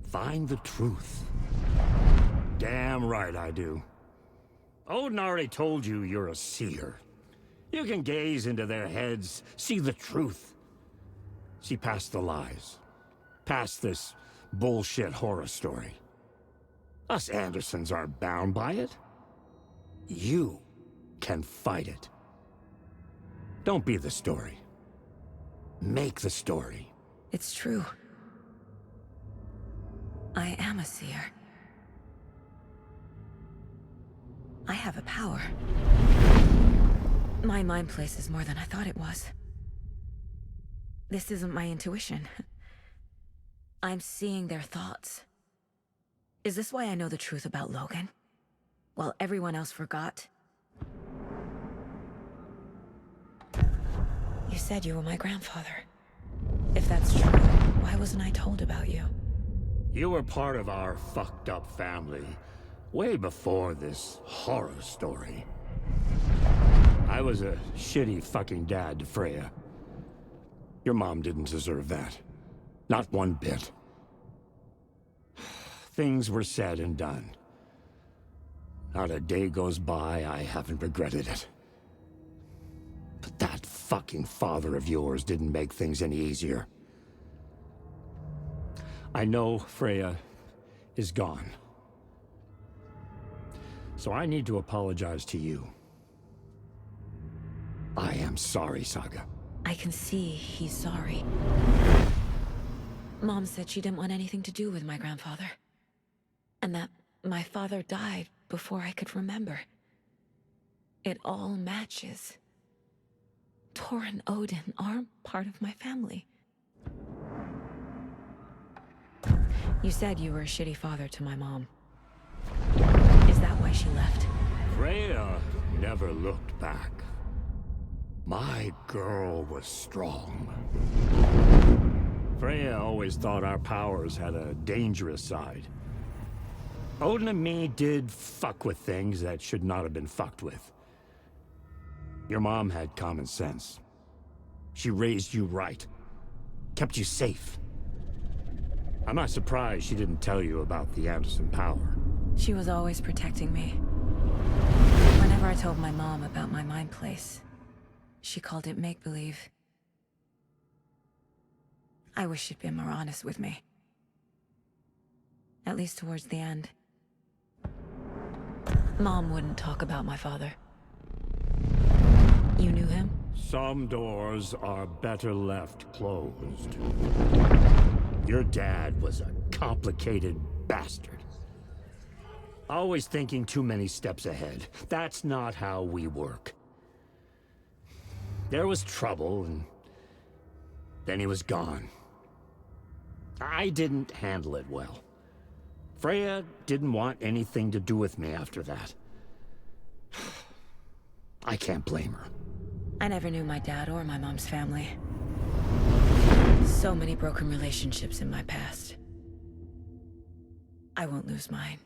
Find the truth. Damn right I do. Odin already told you you're a seer. You can gaze into their heads, see the truth. See past the lies. Past this bullshit horror story. Us Andersons aren't bound by it. You can fight it. Don't be the story. Make the story. It's true. I am a seer. I have a power. My mind place is more than I thought it was. This isn't my intuition. I'm seeing their thoughts. Is this why I know the truth about Logan? While everyone else forgot? You said you were my grandfather. If that's true, why wasn't I told about you? You were part of our fucked up family way before this horror story. I was a shitty fucking dad to Freya. Your mom didn't deserve that. Not one bit. Things were said and done. Not a day goes by I haven't regretted it. But that fucking father of yours didn't make things any easier. I know Freya is gone. So I need to apologize to you. I am sorry, Saga. I can see he's sorry. Mom said she didn't want anything to do with my grandfather. And that my father died before I could remember. It all matches. Tor and Odin are part of my family. You said you were a shitty father to my mom. Is that why she left? Freya never looked back. My girl was strong. Freya always thought our powers had a dangerous side. Odin and me did fuck with things that should not have been fucked with. Your mom had common sense. She raised you right. Kept you safe. I'm not surprised she didn't tell you about the Anderson power. She was always protecting me. Whenever I told my mom about my mind place, she called it make-believe. I wish she'd been more honest with me. At least towards the end. Mom wouldn't talk about my father. You knew him? Some doors are better left closed. Your dad was a complicated bastard. Always thinking too many steps ahead. That's not how we work. There was trouble, and then he was gone. I didn't handle it well. Freya didn't want anything to do with me after that. I can't blame her. I never knew my dad or my mom's family. So many broken relationships in my past. I won't lose mine.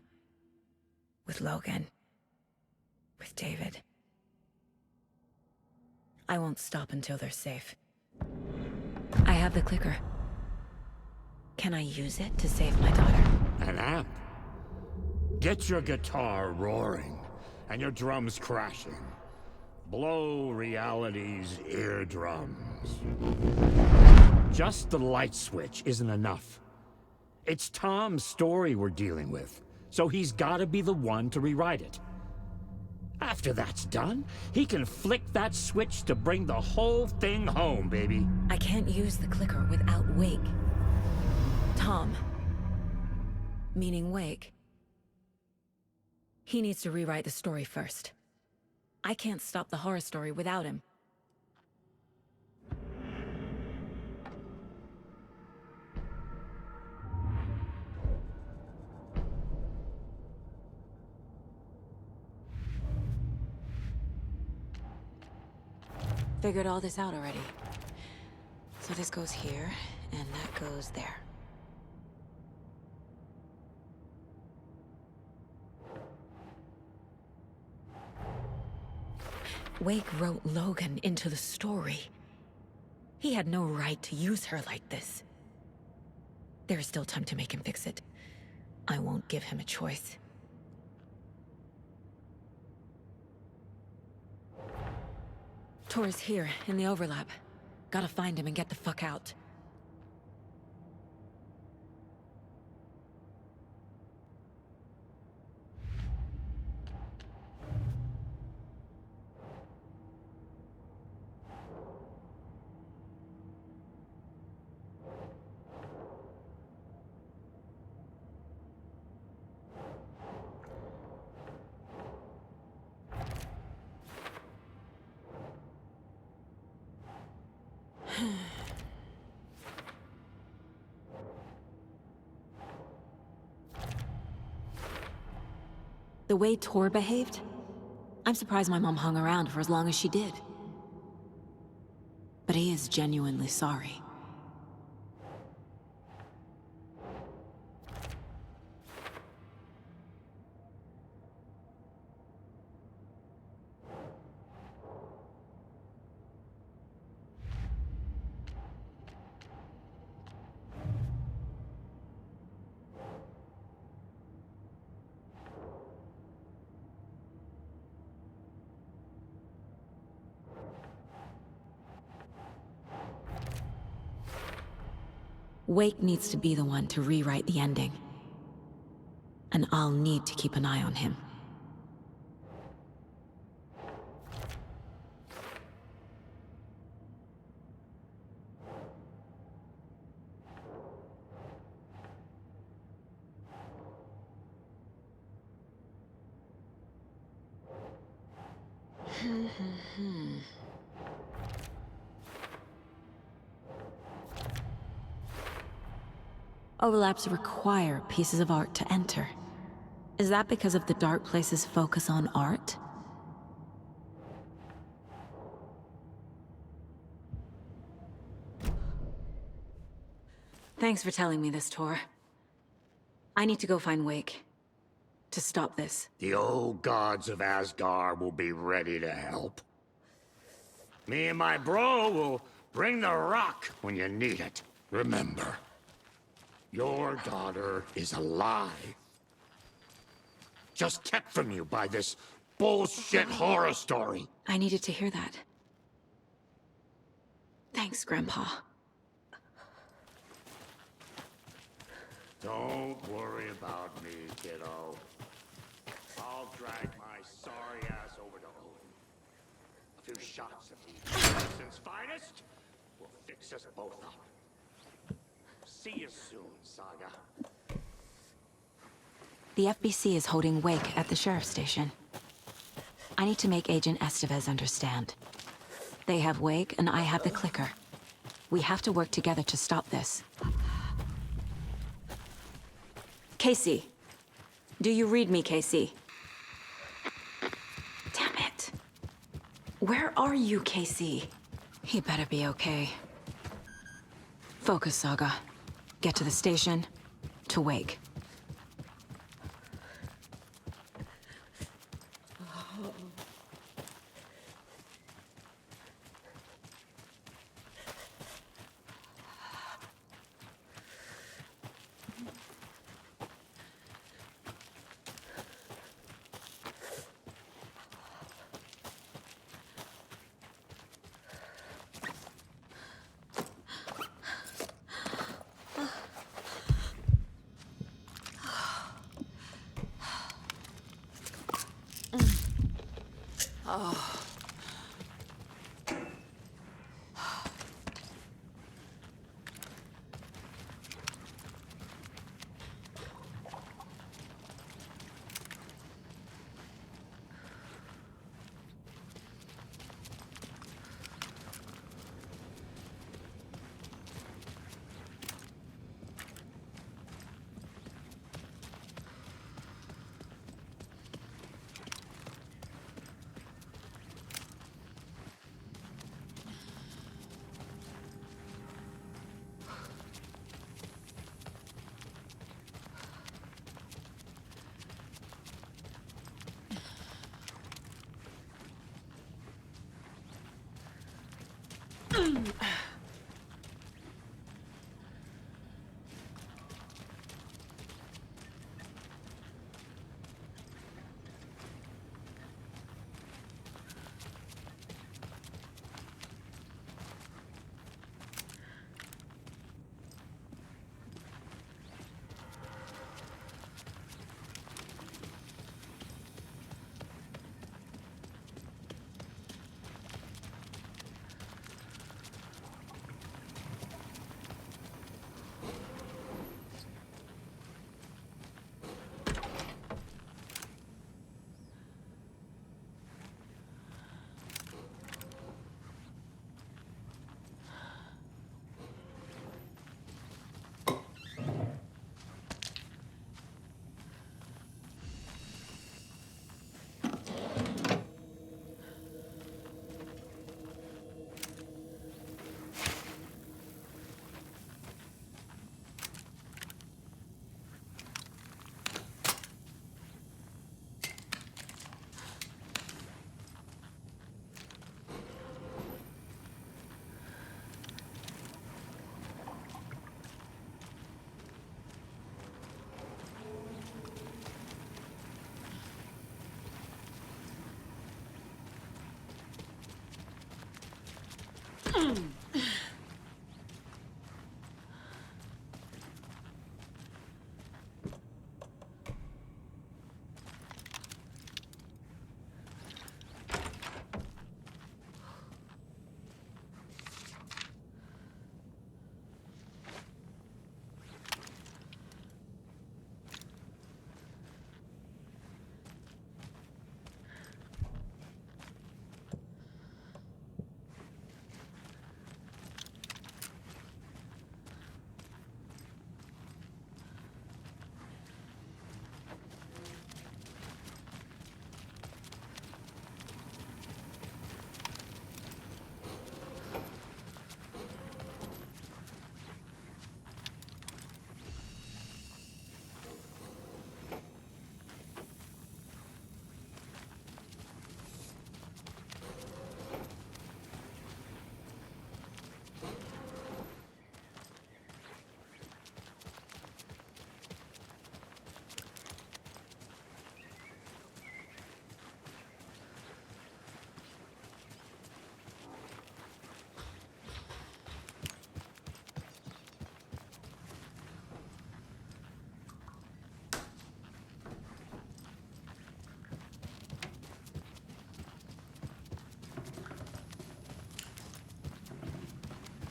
With Logan. With David. I won't stop until they're safe. I have the clicker. Can I use it to save my daughter? An amp? Get your guitar roaring, and your drums crashing. Blow reality's eardrums. Just the light switch isn't enough. It's Tom's story we're dealing with, so he's gotta be the one to rewrite it. After that's done, he can flick that switch to bring the whole thing home, baby. I can't use the clicker without Wake. Tom. Meaning Wake. He needs to rewrite the story first. I can't stop the horror story without him. Figured all this out already. So this goes here, and that goes there. Wake wrote Logan into the story. He had no right to use her like this. There is still time to make him fix it. I won't give him a choice. Tor's here, in the overlap. Gotta find him and get the fuck out. The way Tor behaved? I'm surprised my mom hung around for as long as she did. But he is genuinely sorry. Wake needs to be the one to rewrite the ending. And I'll need to keep an eye on him. Overlaps require pieces of art to enter. Is that because of the Dark Place's focus on art? Thanks for telling me this, Tor. I need to go find Wake. To stop this. The old gods of Asgard will be ready to help. Me and my bro will bring the rock when you need it. Remember, your daughter is alive. Just kept from you by this bullshit horror story. I needed to hear that. Thanks, Grandpa. Don't worry about me, kiddo. I'll drag my sorry ass over to Odin. A few shots of the Anderson's finest will fix us both up. See you soon, Saga. The FBC is holding Wake at the sheriff's station. I need to make Agent Estevez understand. They have Wake, and I have the clicker. We have to work together to stop this. Casey. Do you read me, Casey? Damn it. Where are you, Casey? He better be okay. Focus, Saga. Get to the station, to Wake. Oh.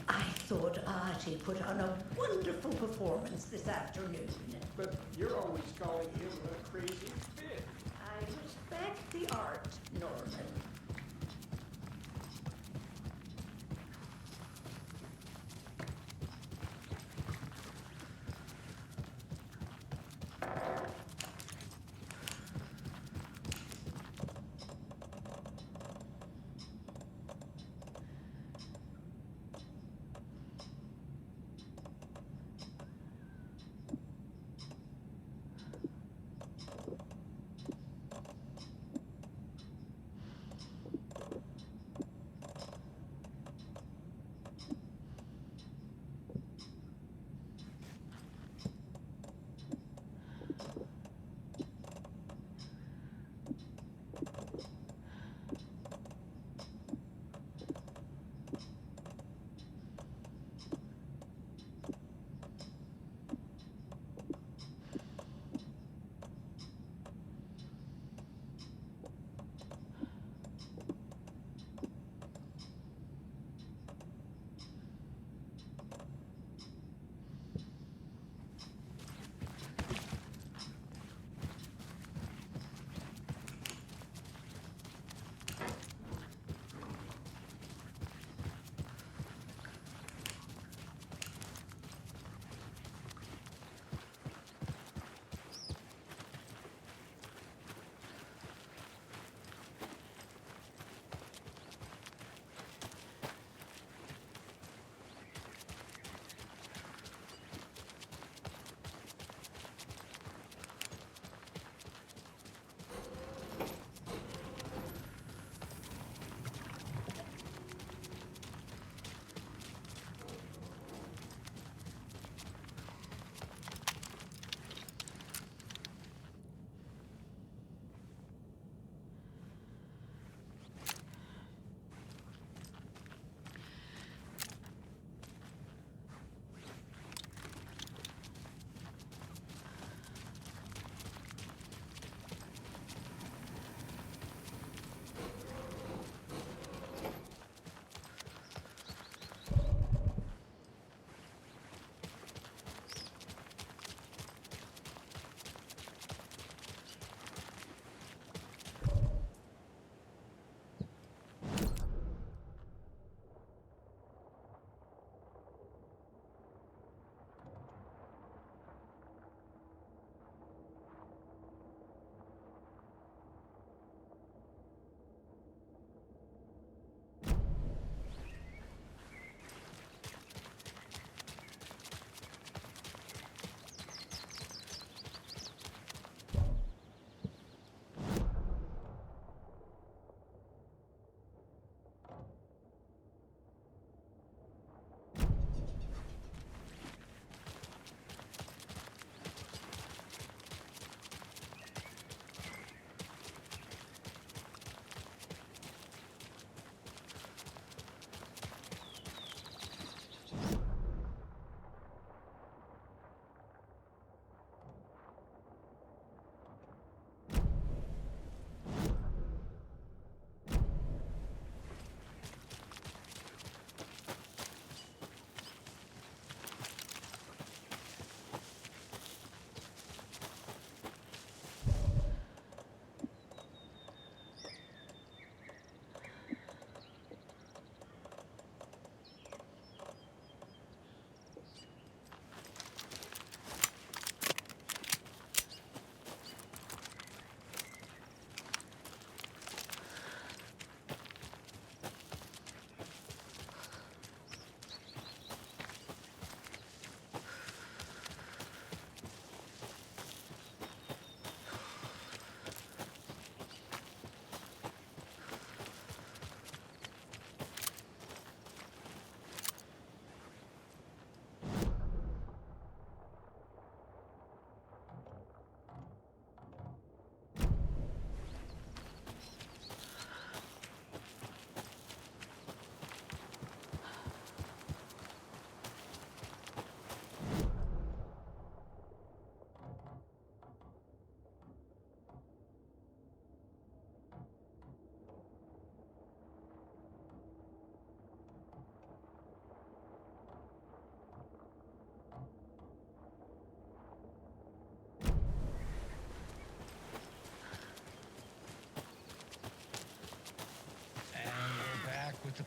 I thought Artie put on a wonderful performance this afternoon. But you're always calling him a crazy fit. I respect the art, Norman.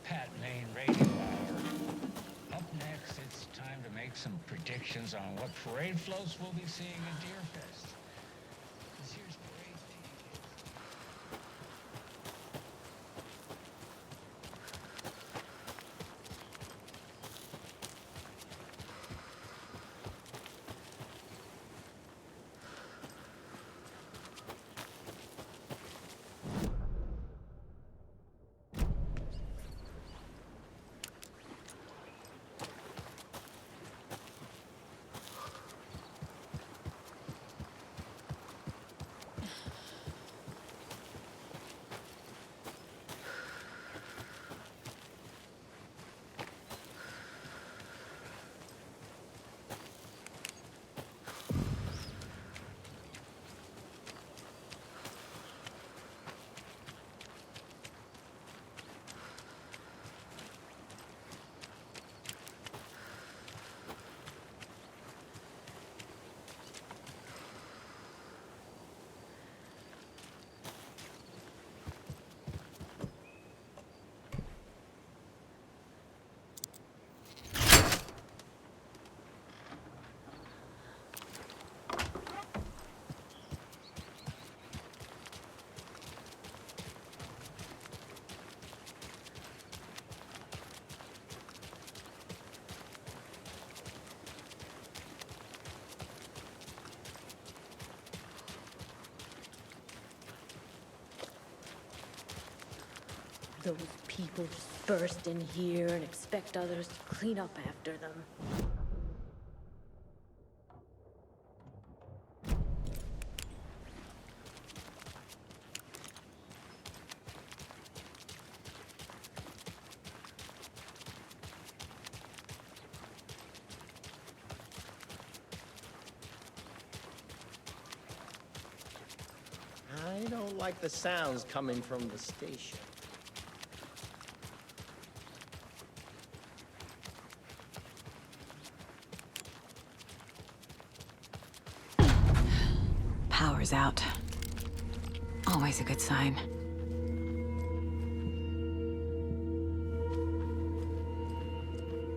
Pat Main Radio Hour. Up next, it's time to make some predictions on what parade floats we'll be seeing at Deerfest. This year's parade Those people just burst in here and expect others to clean up after them. I don't like the sounds coming from the station. Power's out. Always a good sign.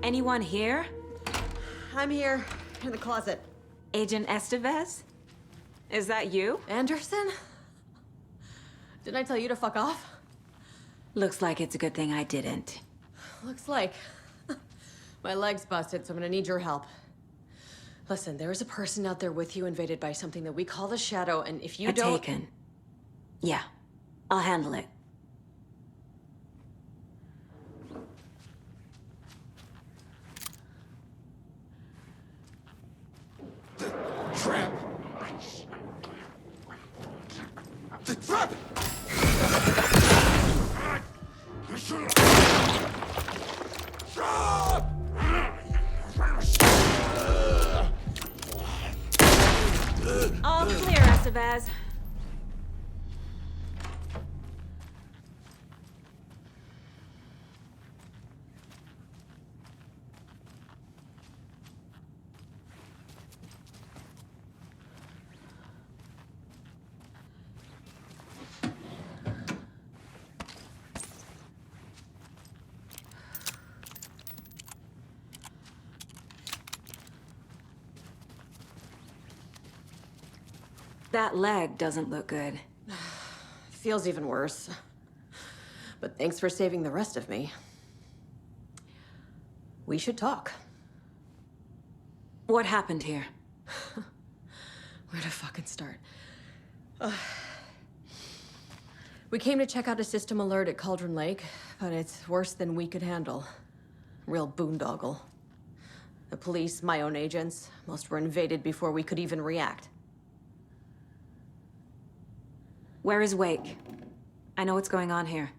Anyone here? I'm here, in the closet. Agent Estevez? Is that you? Anderson? Didn't I tell you to fuck off? Looks like it's a good thing I didn't. Looks like. My leg's busted, so I'm gonna need your help. Listen, there is a person out there with you invaded by something that we call the Shadow, and if you don't... Taken. Yeah, I'll handle it. Trap! The trap! All clear, Estevez. That leg doesn't look good. Feels even worse. But thanks for saving the rest of me. We should talk. What happened here? Where to fucking start? We came to check out a system alert at Cauldron Lake, but it's worse than we could handle. Real boondoggle. The police, my own agents, most were invaded before we could even react. Where is Wake? I know what's going on here.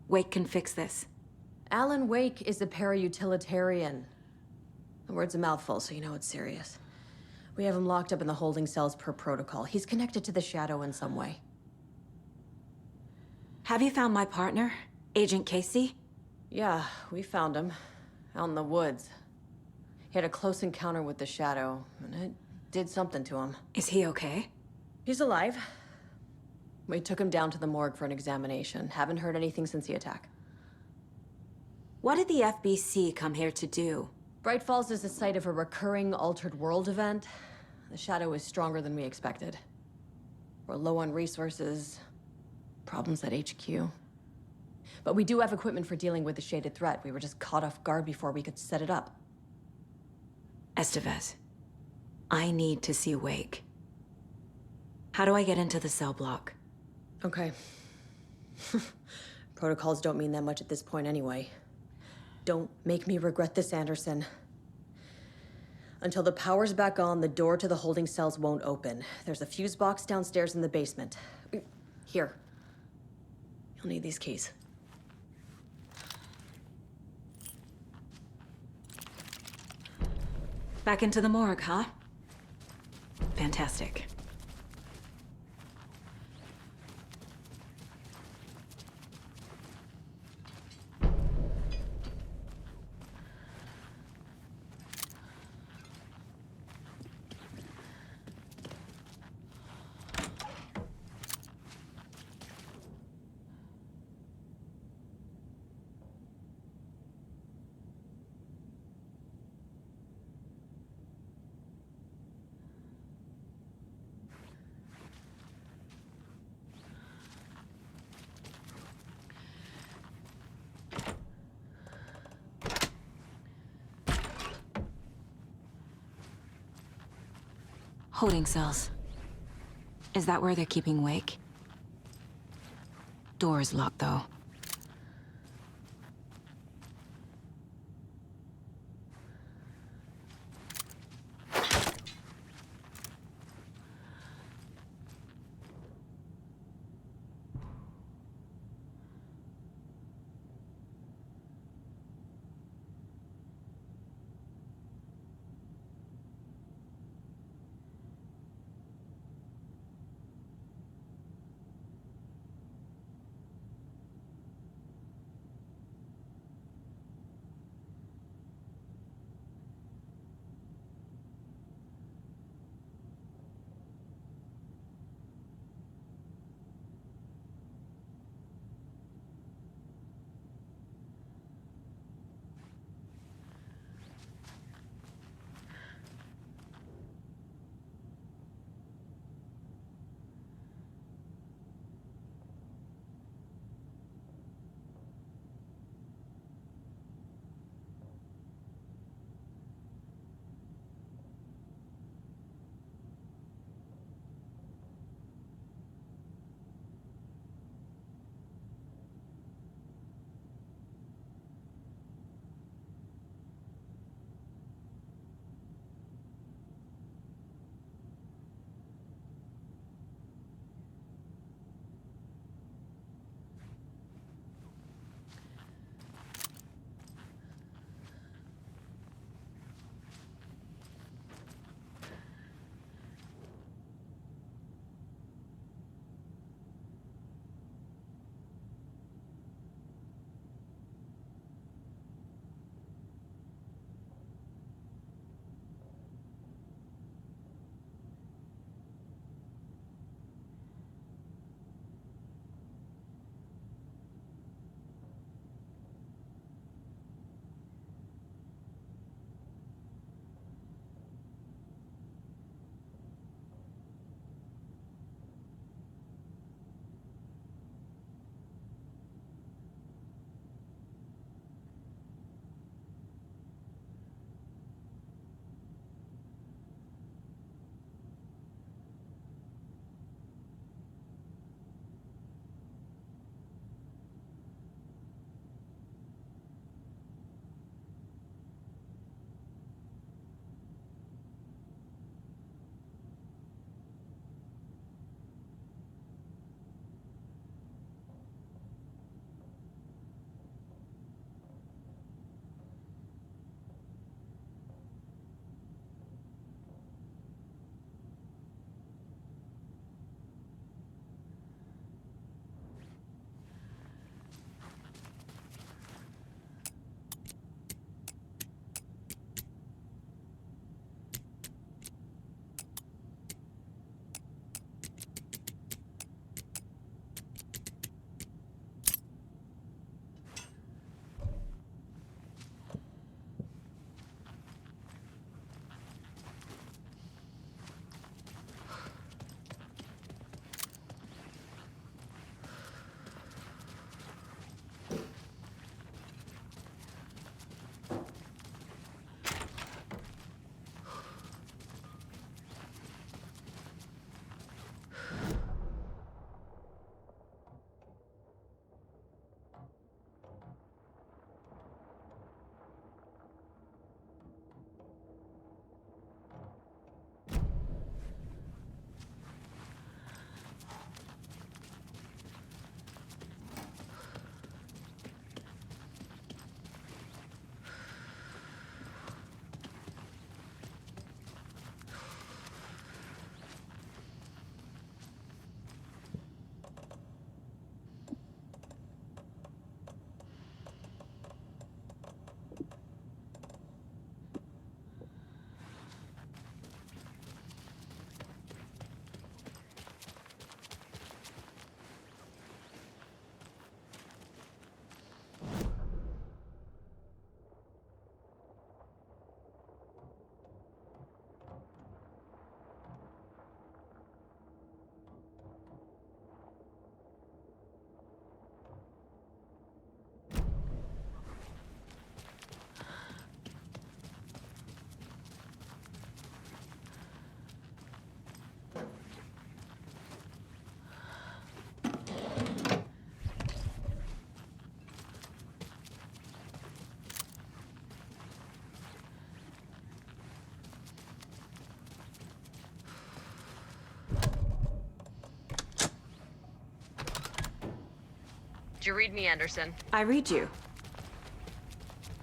Wake can fix this. Alan Wake is a para-utilitarian. The word's a mouthful, so you know it's serious. We have him locked up in the holding cells per protocol. He's connected to the Shadow in some way. Have you found my partner, Agent Casey? Yeah, we found him. Out in the woods. He had a close encounter with the Shadow, and it did something to him. Is he okay? He's alive. We took him down to the morgue for an examination. Haven't heard anything since the attack. What did the FBC come here to do? Bright Falls is the site of a recurring altered world event. The shadow is stronger than we expected. We're low on resources, problems at HQ. But we do have equipment for dealing with the shaded threat. We were just caught off guard before we could set it up. Estevez, I need to see Wake. How do I get into the cell block? Okay. Protocols don't mean that much at this point anyway. Don't make me regret this, Anderson. Until the power's back on, the door to the holding cells won't open. There's a fuse box downstairs in the basement. Here. You'll need these keys. Back into the morgue, huh? Fantastic. Holding cells. Is that where they're keeping Wake? Door's locked, though. Do you read me, Anderson? I read you.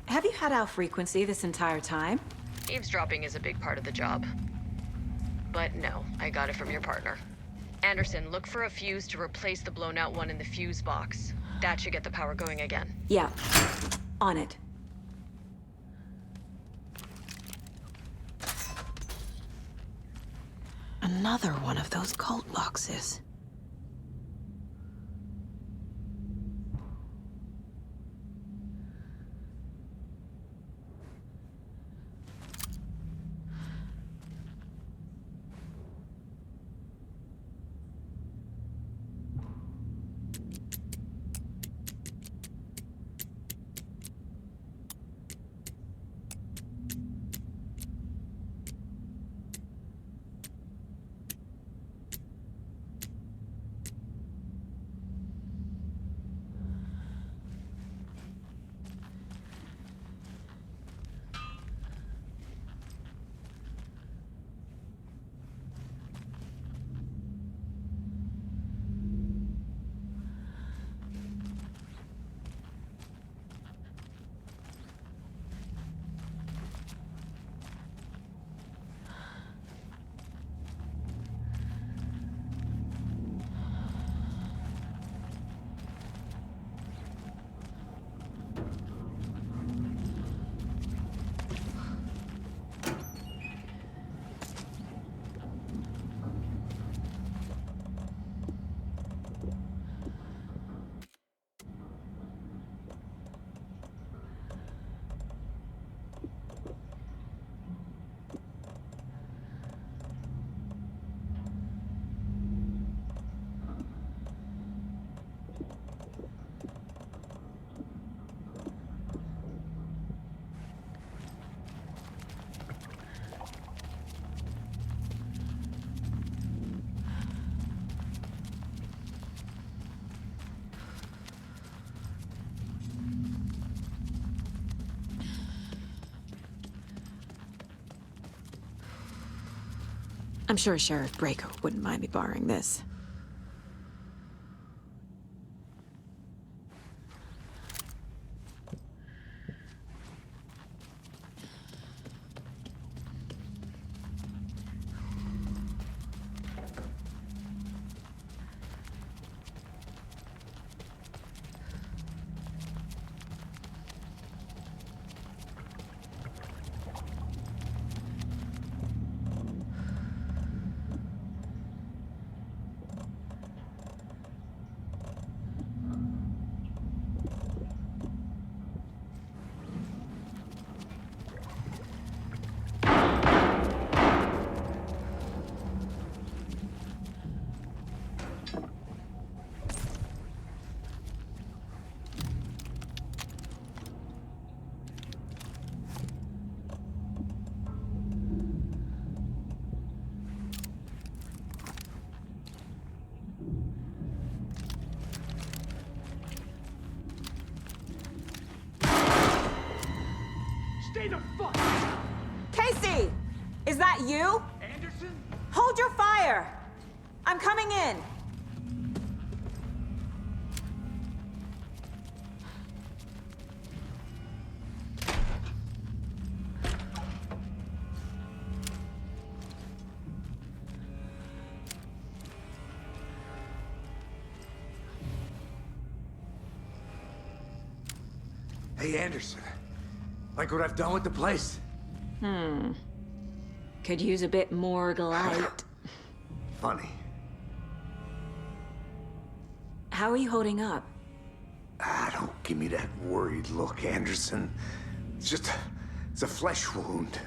Have you had our frequency this entire time? Eavesdropping is a big part of the job. But no, I got it from your partner. Anderson, look for a fuse to replace the blown out one in the fuse box. That should get the power going again. Yeah. On it. Another one of those cult boxes. I'm sure Sheriff Breaker wouldn't mind me borrowing this. Stay the fuck! Casey! Is that you? Anderson? Hold your fire! I'm coming in! Hey, Anderson. Like what I've done with the place? Could use a bit more light. Funny. How are you holding up? Don't give me that worried look, Anderson. It's a flesh wound.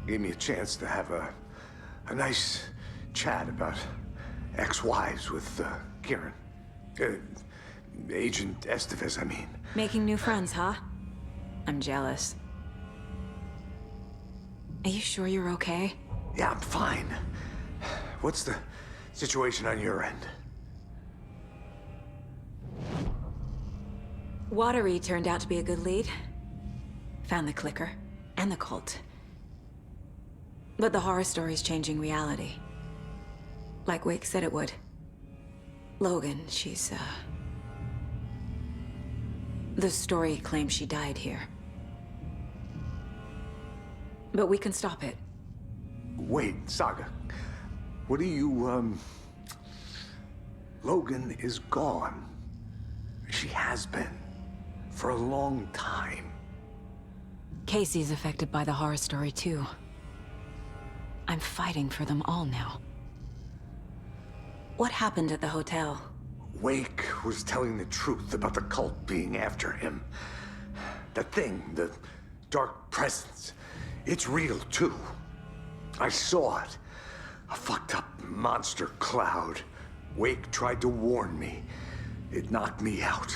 Gave me a chance to have a nice chat about ex-wives with Kieran. Agent Estevez, I mean. Making new friends, huh? I'm jealous. Are you sure you're okay? Yeah, I'm fine. What's the situation on your end? Watery turned out to be a good lead. Found the clicker and the cult. But the horror story's changing reality. Like Wake said it would. Logan, she's The story claims she died here. But we can stop it. Wait, Saga. What do you, Logan is gone. She has been. For a long time. Casey's affected by the horror story, too. I'm fighting for them all now. What happened at the hotel? Wake was telling the truth about the cult being after him. That thing, the dark presence, it's real too. I saw it. A fucked up monster cloud. Wake tried to warn me. It knocked me out.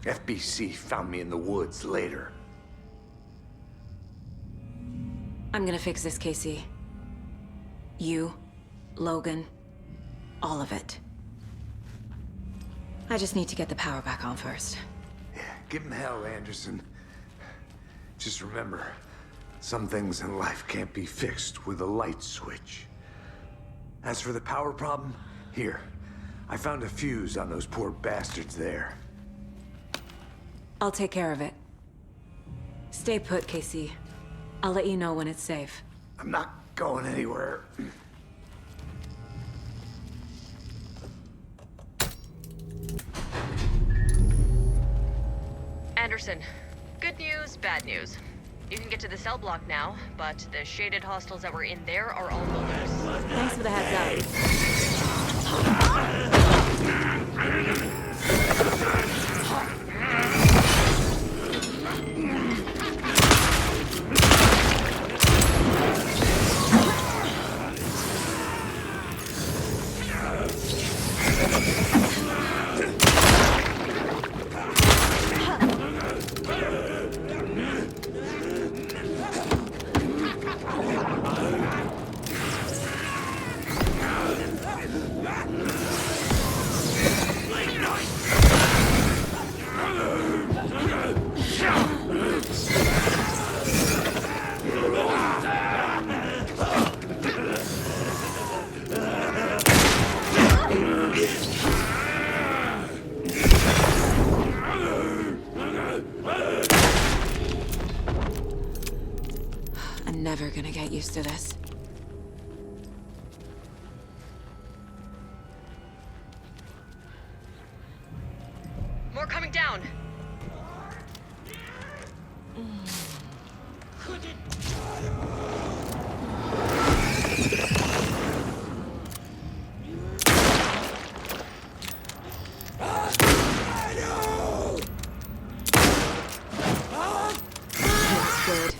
FBC found me in the woods later. I'm gonna fix this, Casey. You, Logan, all of it. I just need to get the power back on first. Yeah, give him hell, Anderson. Just remember, some things in life can't be fixed with a light switch. As for the power problem, here. I found a fuse on those poor bastards there. I'll take care of it. Stay put, Casey. I'll let you know when it's safe. I'm not going anywhere. Anderson, good news, bad news. You can get to the cell block now, but the shaded hostiles that were in there are all loaders. Thanks for the heads I'm never gonna get used to this. More coming down. That's good.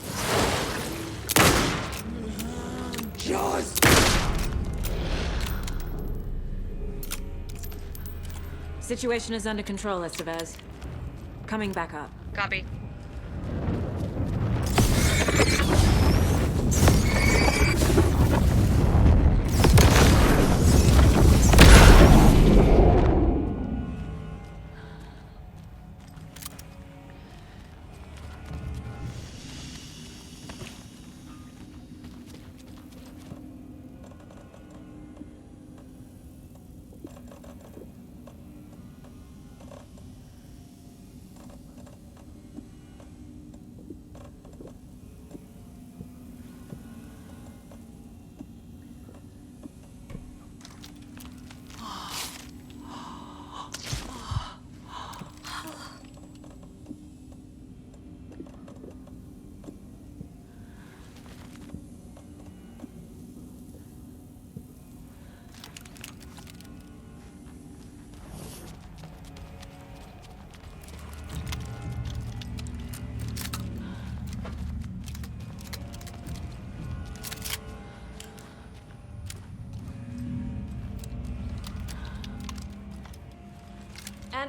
Situation is under control, Estevez. Coming back up. Copy.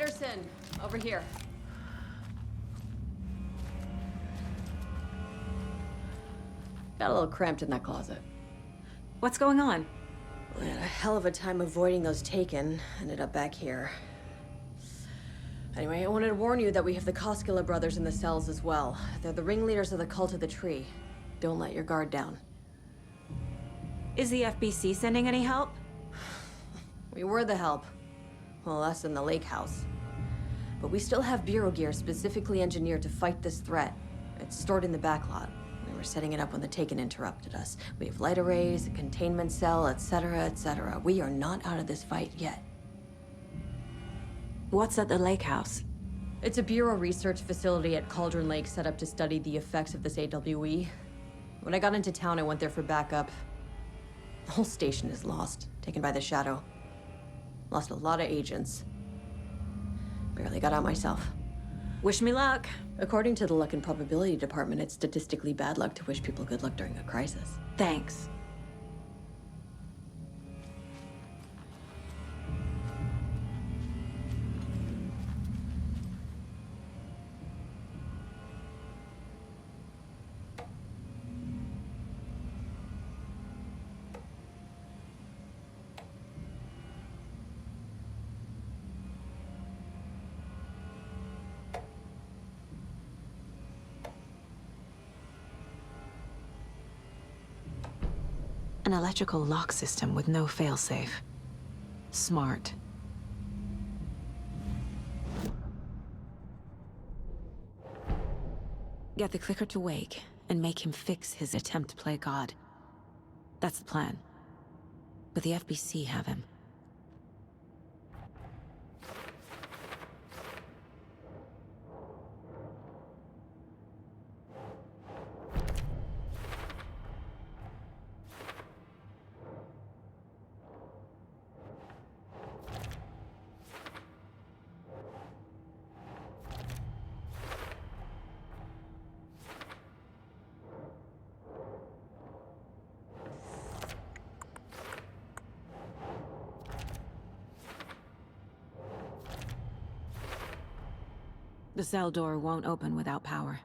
Anderson, over here. Got a little cramped in that closet. What's going on? We had a hell of a time avoiding those taken. Ended up back here. Anyway, I wanted to warn you that we have the Koskela brothers in the cells as well. They're the ringleaders of the cult of the tree. Don't let your guard down. Is the FBC sending any help? We were the help. Well, us in the lake house. But we still have Bureau gear specifically engineered to fight this threat. It's stored in the backlot. We were setting it up when the Taken interrupted us. We have light arrays, a containment cell, etc., etc. We are not out of this fight yet. What's at the lake house? It's a Bureau research facility at Cauldron Lake set up to study the effects of this AWE. When I got into town, I went there for backup. The whole station is lost, taken by the Shadow. Lost a lot of agents. Barely got out myself. Wish me luck. According to the Luck and Probability Department, it's statistically bad luck to wish people good luck during a crisis. Thanks. An electrical lock system with no failsafe. Smart. Get the clicker to wake and make him fix his attempt to play God. That's the plan. But the FBC have him. The cell door won't open without power.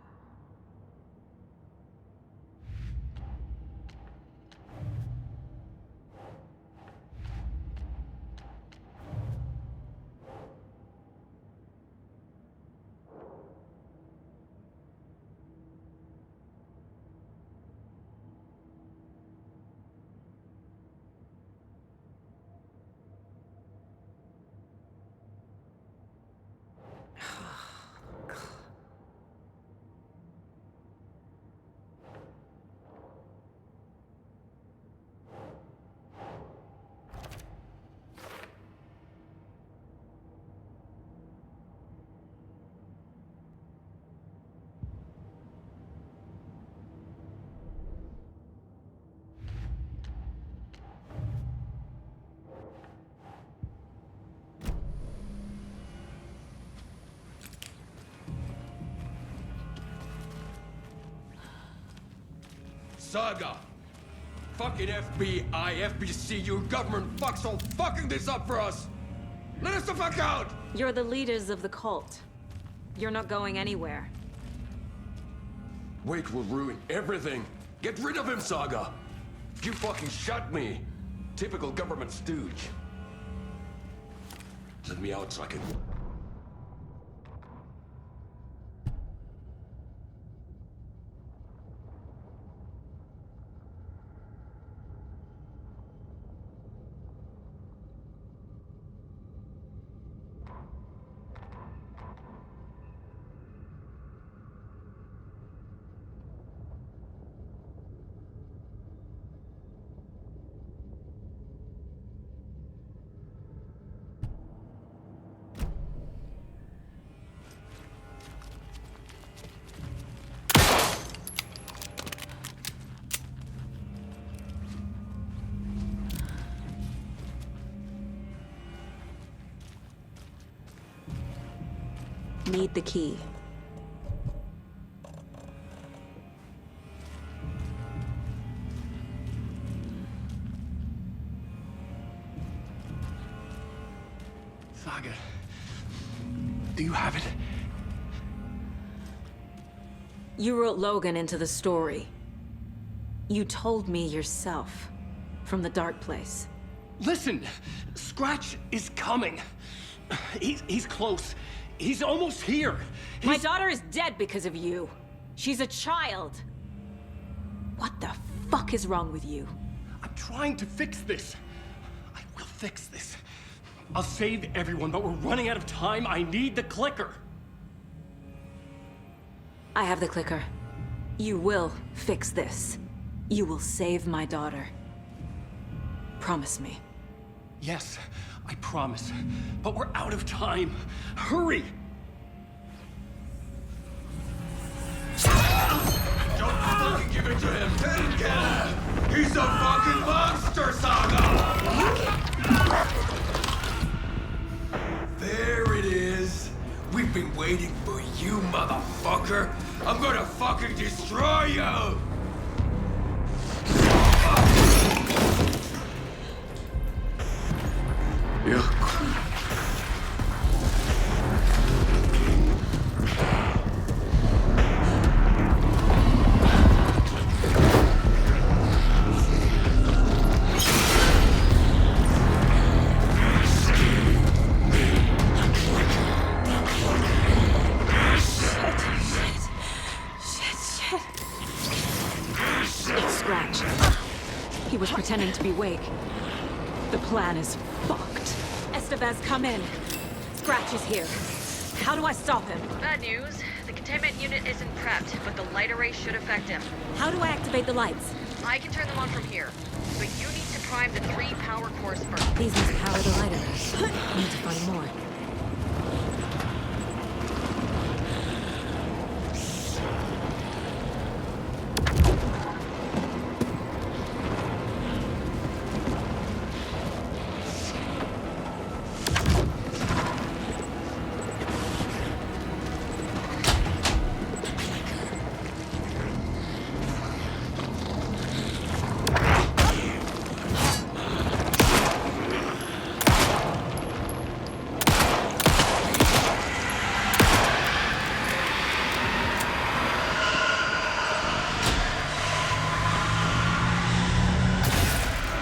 Saga! Fucking FBI, FBC, your government fucks all fucking this up for us! Let us the fuck out! You're the leaders of the cult. You're not going anywhere. Wake will ruin everything! Get rid of him, Saga! You fucking shot me! Typical government stooge. Let me out so I can... Need the key. Saga, do you have it? You wrote Logan into the story. You told me yourself from the dark place. Listen, Scratch is coming. He's close. He's almost here. My daughter is dead because of you. She's a child. What the fuck is wrong with you? I'm trying to fix this. I will fix this. I'll save everyone, but we're running out of time. I need the clicker. I have the clicker. You will fix this. You will save my daughter. Promise me. Yes, I promise. But we're out of time. Hurry! Don't fucking give it to him! Take him! He's a fucking monster, Saga! There it is! We've been waiting for you, motherfucker! I'm gonna fucking destroy you! He was pretending to be Wake. The plan is fucked. Estevez, come in. Scratch is here. How do I stop him? Bad news. The containment unit isn't prepped, but the light array should affect him. How do I activate the lights? I can turn them on from here. But you need to prime the 3 power cores first. These must power the light arrays. I need to find more.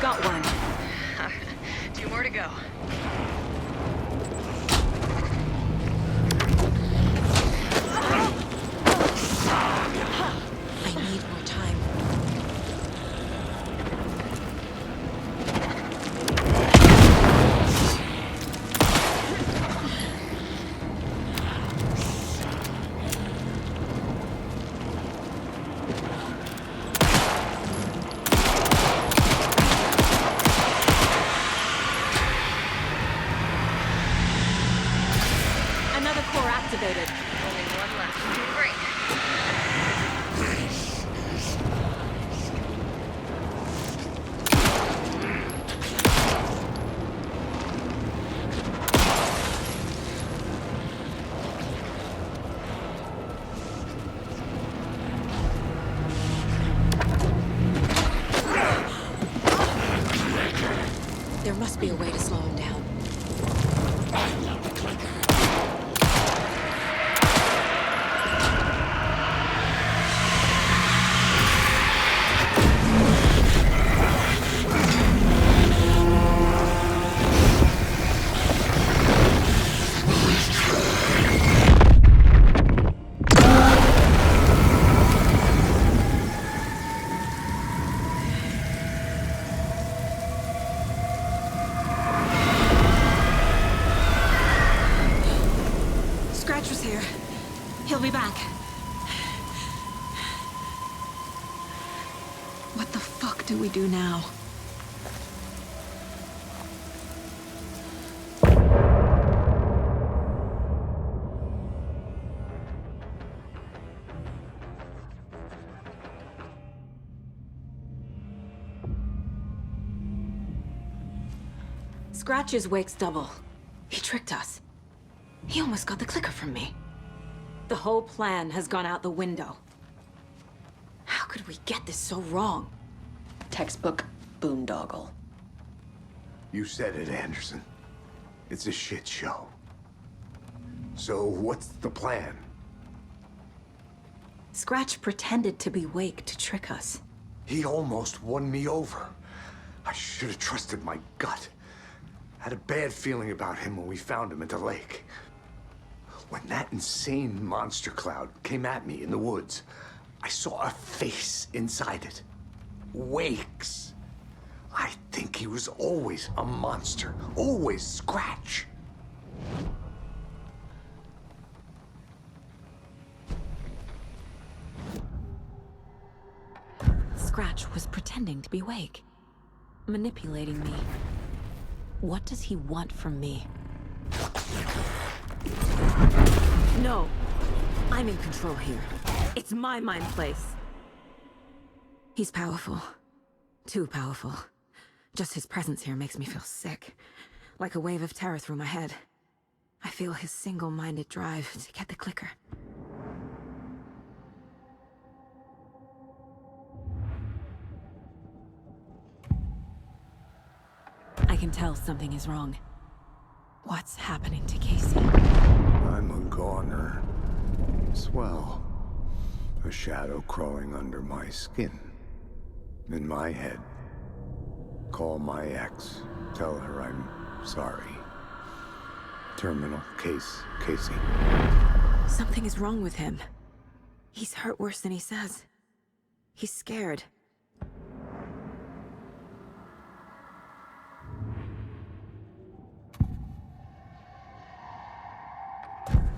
Got one. 2 more to go. I need more time. Another core activated. Only one left. Great. There must be a way to slow him down. Scratch was here. He'll be back. What the fuck do we do now? Scratch is Wake's double. He tricked us. He almost got the clicker from me. The whole plan has gone out the window. How could we get this so wrong? Textbook boondoggle. You said it, Anderson. It's a shit show. So what's the plan? Scratch pretended to be Wake to trick us. He almost won me over. I should have trusted my gut. Had a bad feeling about him when we found him at the lake. When that insane monster cloud came at me in the woods, I saw a face inside it. Wake's. I think he was always a monster. Always Scratch. Scratch was pretending to be awake, manipulating me. What does he want from me? No! I'm in control here. It's my mind place. He's powerful. Too powerful. Just his presence here makes me feel sick. Like a wave of terror through my head. I feel his single-minded drive to get the clicker. I can tell something is wrong. What's happening to Casey? I'm a goner. Swell. A shadow crawling under my skin. In my head. Call my ex. Tell her I'm sorry. Terminal case, Casey. Something is wrong with him. He's hurt worse than he says. He's scared.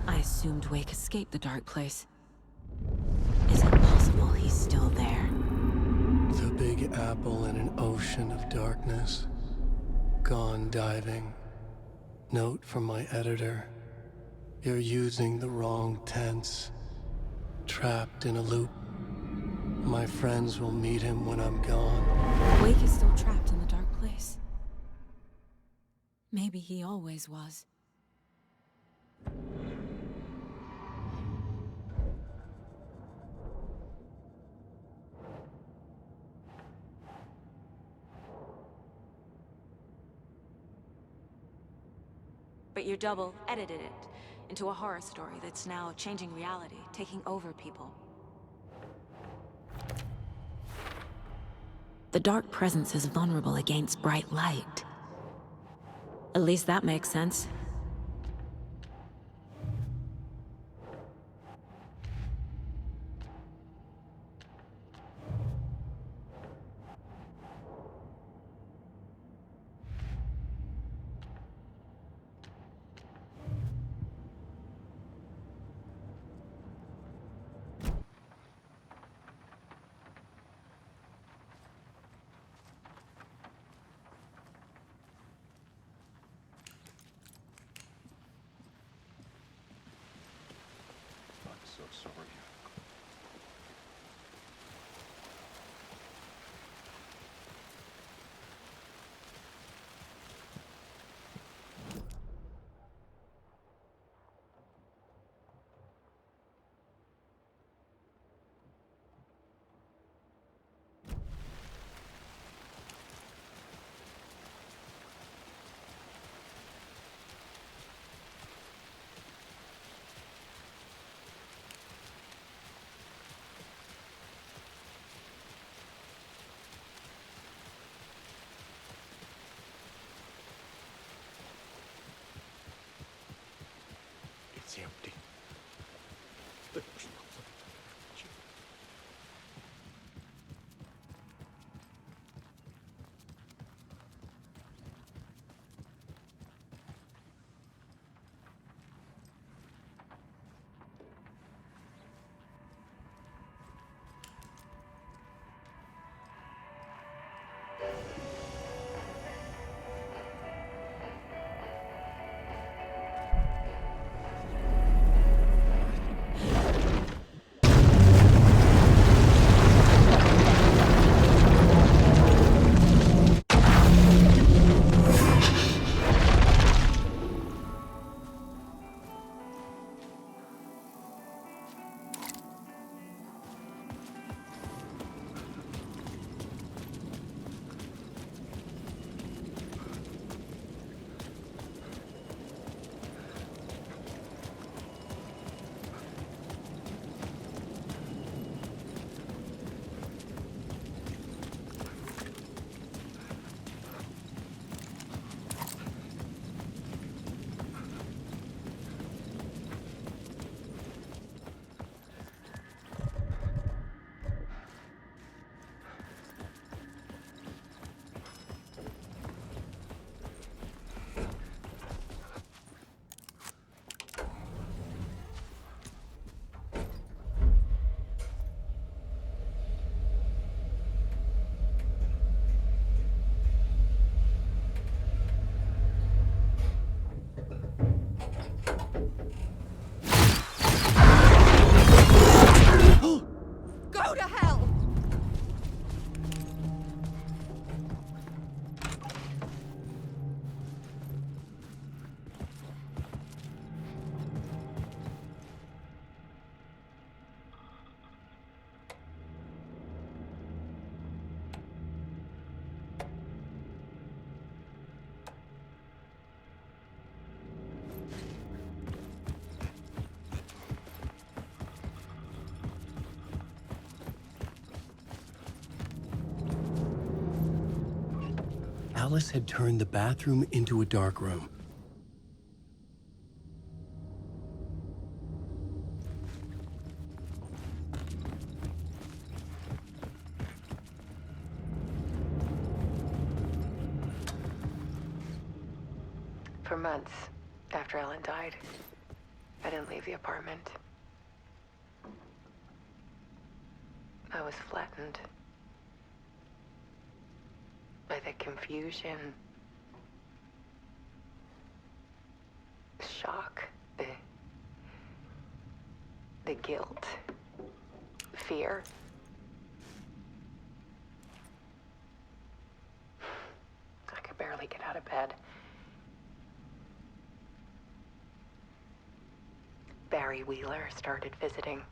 I assumed Wake escaped the dark place. Is it possible he's still there? The Big Apple in an ocean of darkness. Gone diving. Note from my editor. You're using the wrong tense. Trapped in a loop. My friends will meet him when I'm gone. Wake is still trapped in the dark place. Maybe he always was. But you double edited it into a horror story that's now changing reality, taking over people. The dark presence is vulnerable against bright light. At least that makes sense. So sorry. Alice had turned the bathroom into a dark room. For months after Ellen died, I didn't leave the apartment. I was flattened by the confusion, shock, the guilt, fear. I could barely get out of bed. Barry Wheeler started visiting.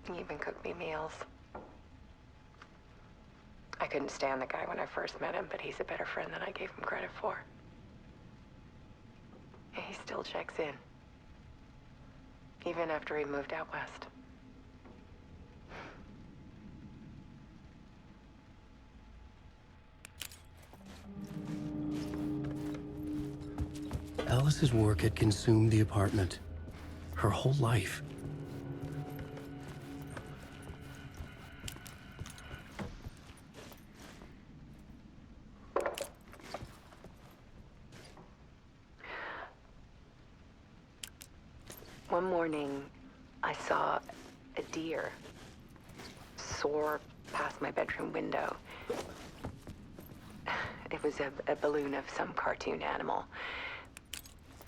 He even cooked me meals. I couldn't stand the guy when I first met him, but he's a better friend than I gave him credit for. And he still checks in, even after he moved out west. Alice's work had consumed the apartment. Her whole life. One morning, I saw a deer soar past my bedroom window. It was a balloon of some cartoon animal.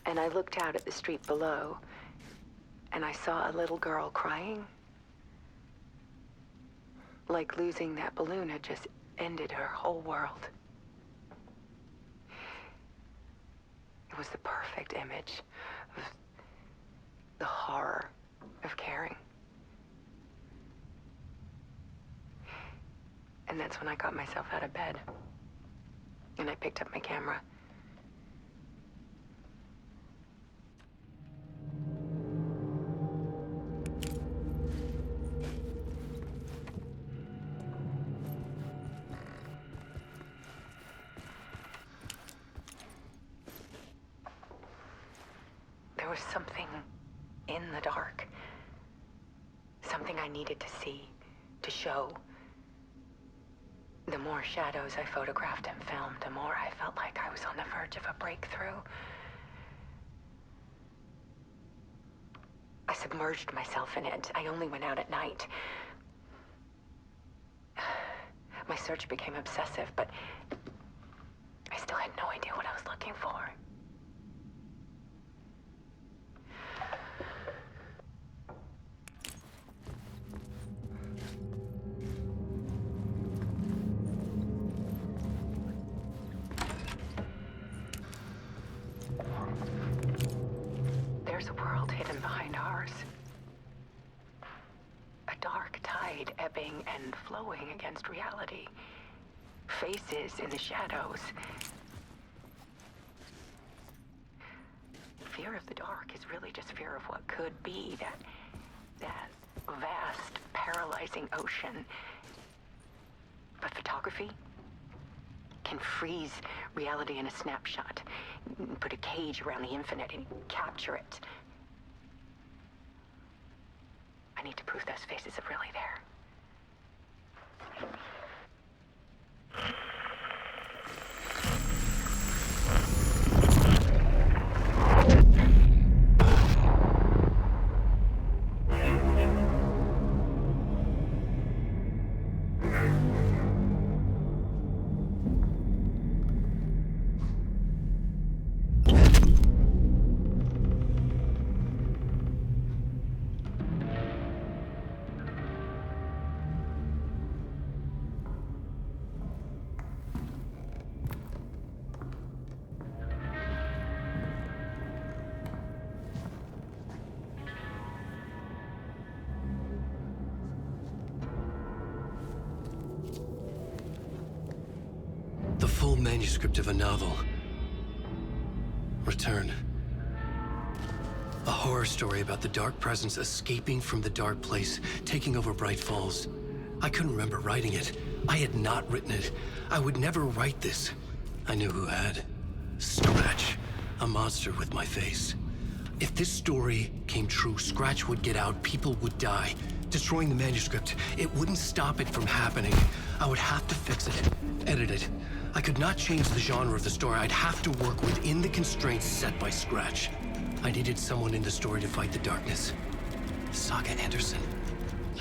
And I looked out at the street below, and I saw a little girl crying. Like losing that balloon had just ended her whole world. It was the perfect image of the horror of caring. And that's when I got myself out of bed, and I picked up my camera. There was something in the dark. Something I needed to see, to show. The more shadows I photographed and filmed, the more I felt like I was on the verge of a breakthrough. I submerged myself in it. I only went out at night. My search became obsessive, but I still had no idea what I was looking for. There's a world hidden behind ours. A dark tide ebbing and flowing against reality. Faces in the shadows. Fear of the dark is really just fear of what could be, that vast, paralyzing ocean. But photography can freeze reality in a snapshot. Put a cage around the infinite and capture it. I need to prove those faces are really there. The full manuscript of a novel. Return. A horror story about the dark presence escaping from the dark place, taking over Bright Falls. I couldn't remember writing it. I had not written it. I would never write this. I knew who had. Scratch. A monster with my face. If this story came true, Scratch would get out, people would die. Destroying the manuscript, it wouldn't stop it from happening. I would have to fix it, edit it. I could not change the genre of the story. I'd have to work within the constraints set by Scratch. I needed someone in the story to fight the darkness. Saga Anderson.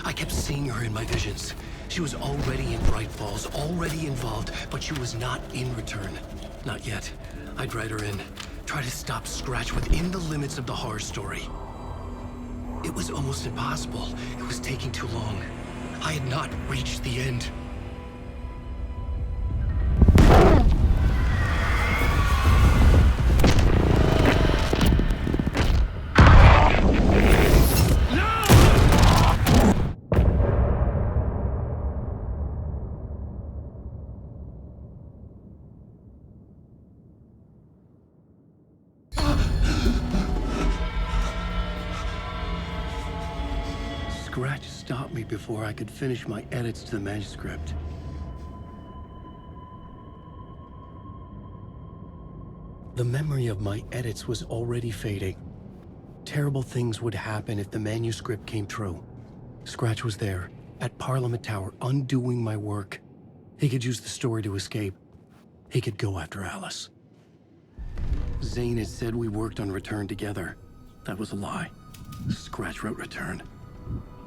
I kept seeing her in my visions. She was already in Bright Falls, already involved, but she was not in return. Not yet. I'd write her in. Try to stop Scratch within the limits of the horror story. It was almost impossible. It was taking too long. I had not reached the end. Scratch stopped me before I could finish my edits to the manuscript. The memory of my edits was already fading. Terrible things would happen if the manuscript came true. Scratch was there, at Parliament Tower, undoing my work. He could use the story to escape. He could go after Alice. Zane had said we worked on Return together. That was a lie. Scratch wrote Return.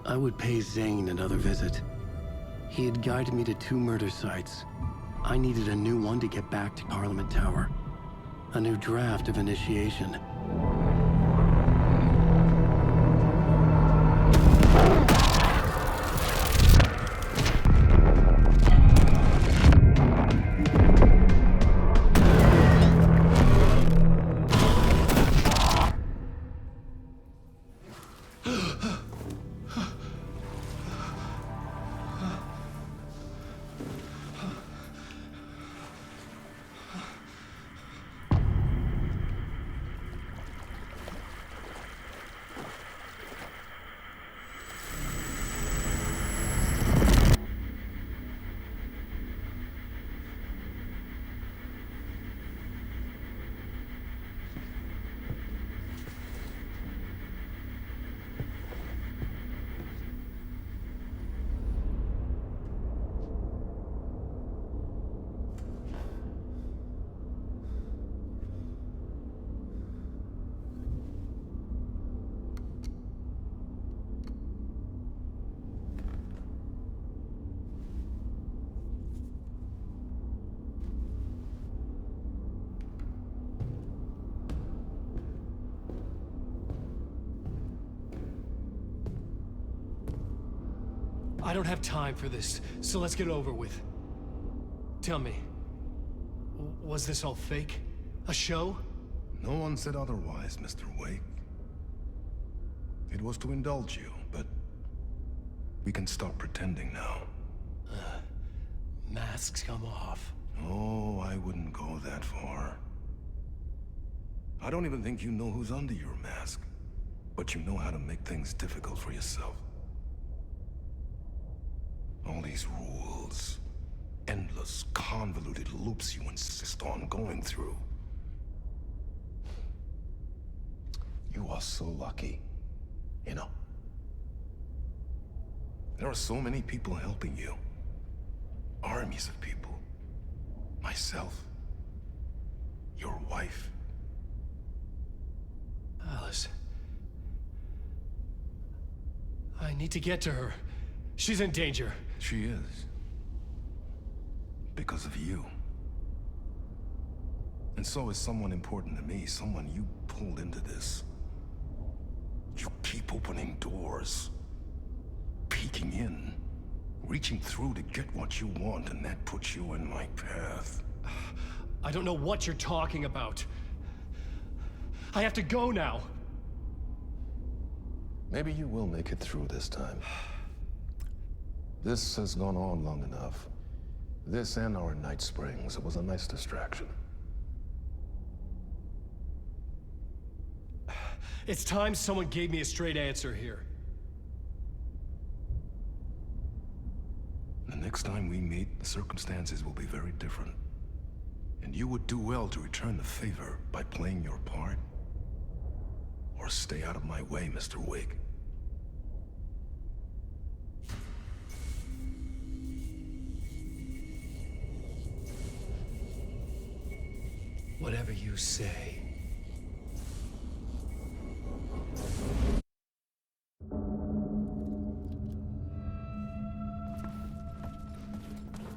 I would pay Zane another visit. He had guided me to 2 murder sites. I needed a new one to get back to Parliament Tower. A new draft of initiation. I don't have time for this, so let's get it over with. Tell me, was this all fake? A show? No one said otherwise, Mr. Wake. It was to indulge you, but we can stop pretending now. Masks come off. Oh, I wouldn't go that far. I don't even think you know who's under your mask, but you know how to make things difficult for yourself. All these rules, endless, convoluted loops you insist on going through. You are so lucky, you know. There are so many people helping you. Armies of people. Myself. Your wife. Alice. I need to get to her. She's in danger. She is. Because of you. And so is someone important to me, someone you pulled into this. You keep opening doors, peeking in, reaching through to get what you want, and that puts you in my path. I don't know what you're talking about. I have to go now. Maybe you will make it through this time. This has gone on long enough. This and our Night Springs, it was a nice distraction. It's time someone gave me a straight answer here. The Next time we meet, the circumstances will be very different. And you would do well to return the favor by playing your part. Or stay out of my way, Mr. Wig. Whatever you say.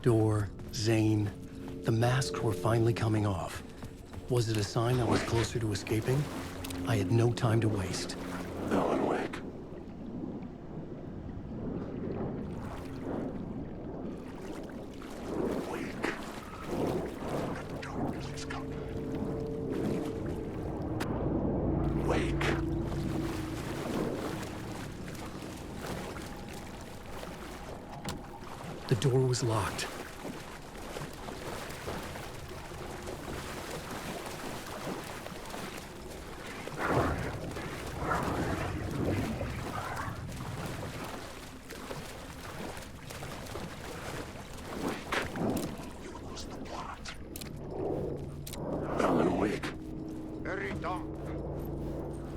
Door, Zane, the masks were finally coming off. Was it a sign I was closer to escaping? I had no time to waste. Alan Wake. Wake. The darkness is coming. Wake. The door was locked. Hurry, Tom.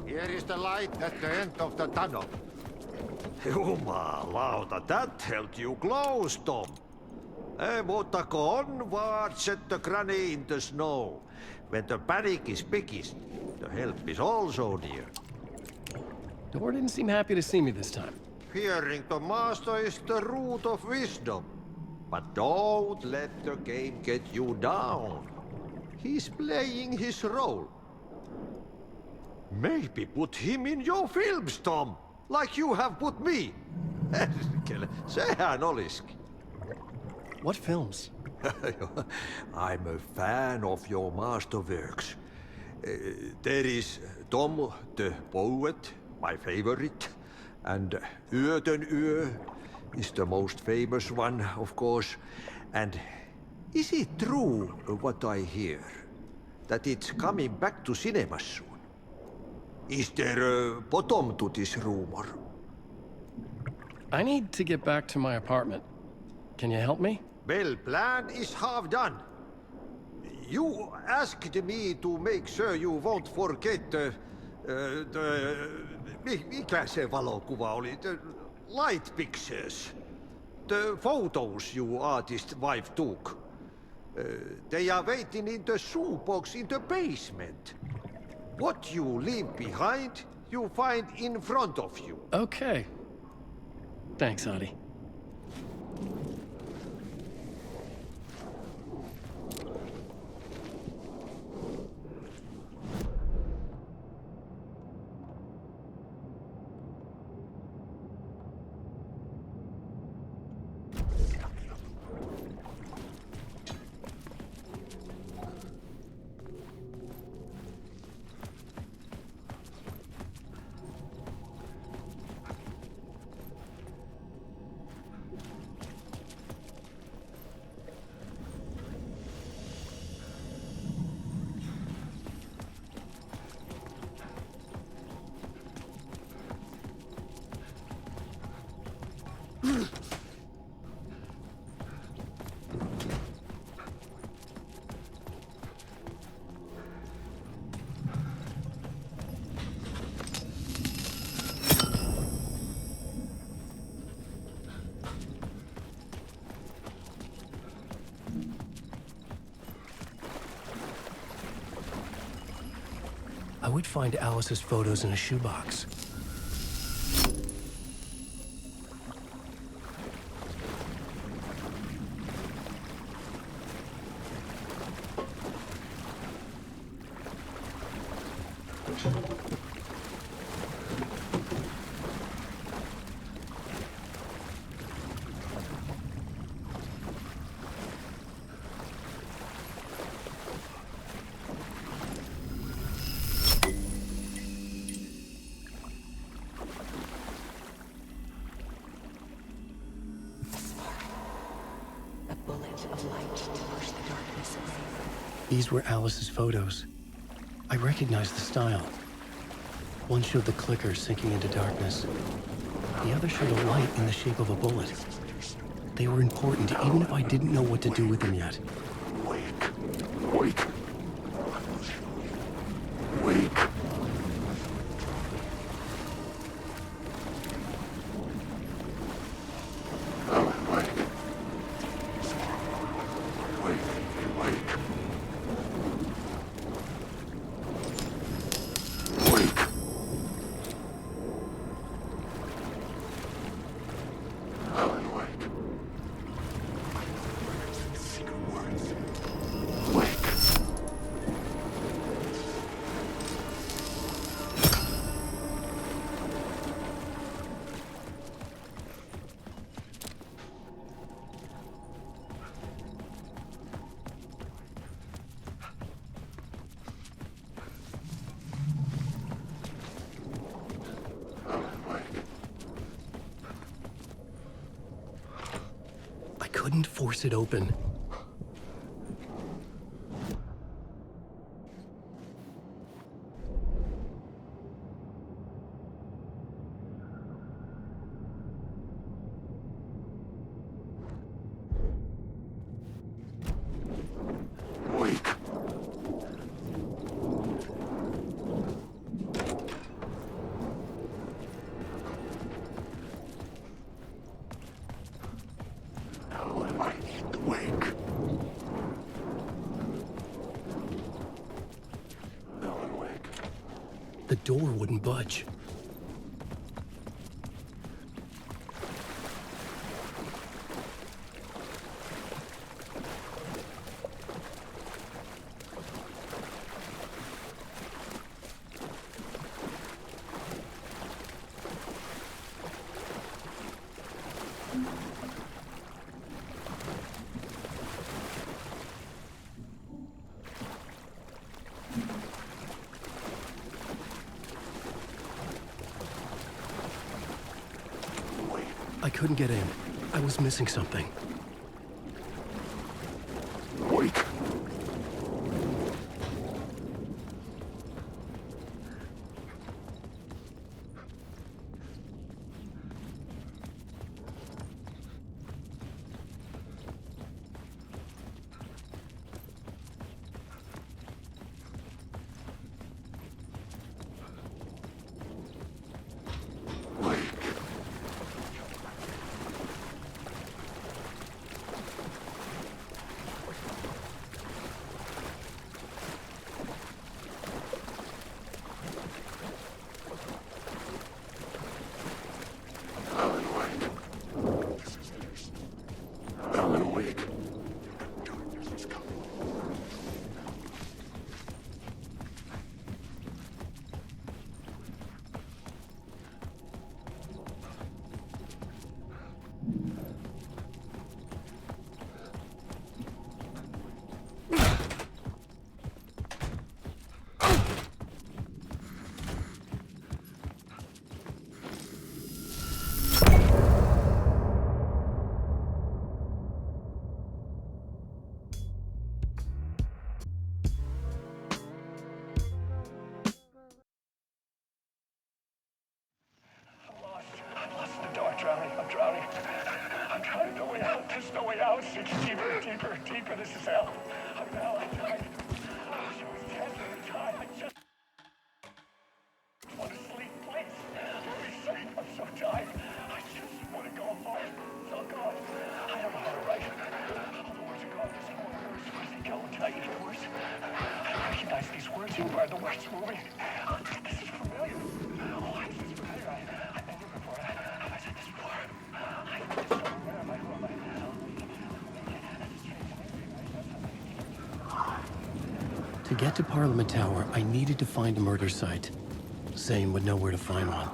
Here is the light at the end of the tunnel. Jumalauta, that held you close, Tom. Mutta onward, said the granny in the snow. When the panic is biggest, the help is also near. Door didn't seem happy to see me this time. Fearing the master is the root of wisdom. But don't let the game get you down. He's playing his role. Maybe put him in your films, Tom, like you have put me. Sehän olisikin. What films? I'm a fan of your masterworks. There is Tom the Poet, my favorite, and Yöten Yö is the most famous one, of course. And is it true what I hear, that it's coming back to cinemas soon? Is there a bottom to this rumor? I need to get back to my apartment. Can you help me? Well, plan is half done. You asked me to make sure you won't forget mikä se valokuva oli? The light pictures. The photos your artist wife took. They are waiting in the shoebox in the basement. What you leave behind, you find in front of you. Okay. Thanks, Adi. I would find Alice's photos in a shoebox. These were Alice's photos. I recognized the style. One showed the clicker sinking into darkness. The other showed a light in the shape of a bullet. They were important, even if I didn't know what to do with them yet. Wake. Wake. Wake. Couldn't force it open. The door wouldn't budge. I couldn't get in. I was missing something. Wait. I'm trying no way out. There's no way out. It's deeper, deeper, deeper. This is hell. I'm died. Oh, she was dead every time. I just want to sleep, please. Let me sleep. I'm so tired. I just want to go home. Oh, God. I don't know how to write. Oh, the words are gone. There's no more words. Where do they go? Did I eat the words? I recognize these words. You are the words moving. Oh, this is familiar. Oh, why is this familiar? I've been here before. Have I said this before? I just don't remember. Who am I? To get to Parliament Tower, I needed to find a murder site. Zane would know where to find one.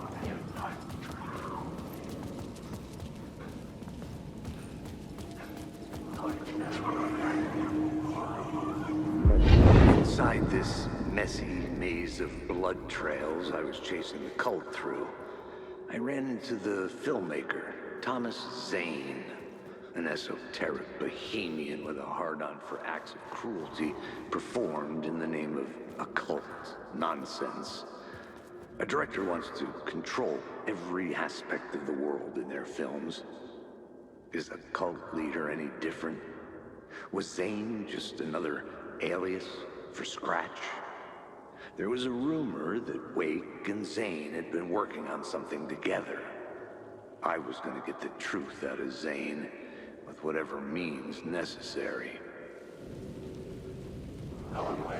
Inside this messy maze of blood trails I was chasing the cult through, I ran into the filmmaker, Thomas Zane, an esoteric bohemian with a hard-on for acts of cruelty performed in the name of occult nonsense. A director wants to control every aspect of the world in their films. Is a cult leader any different? Was Zane just another alias for Scratch? There was a rumor that Wake and Zane had been working on something together. I was gonna get the truth out of Zane with whatever means necessary. Alan Wake.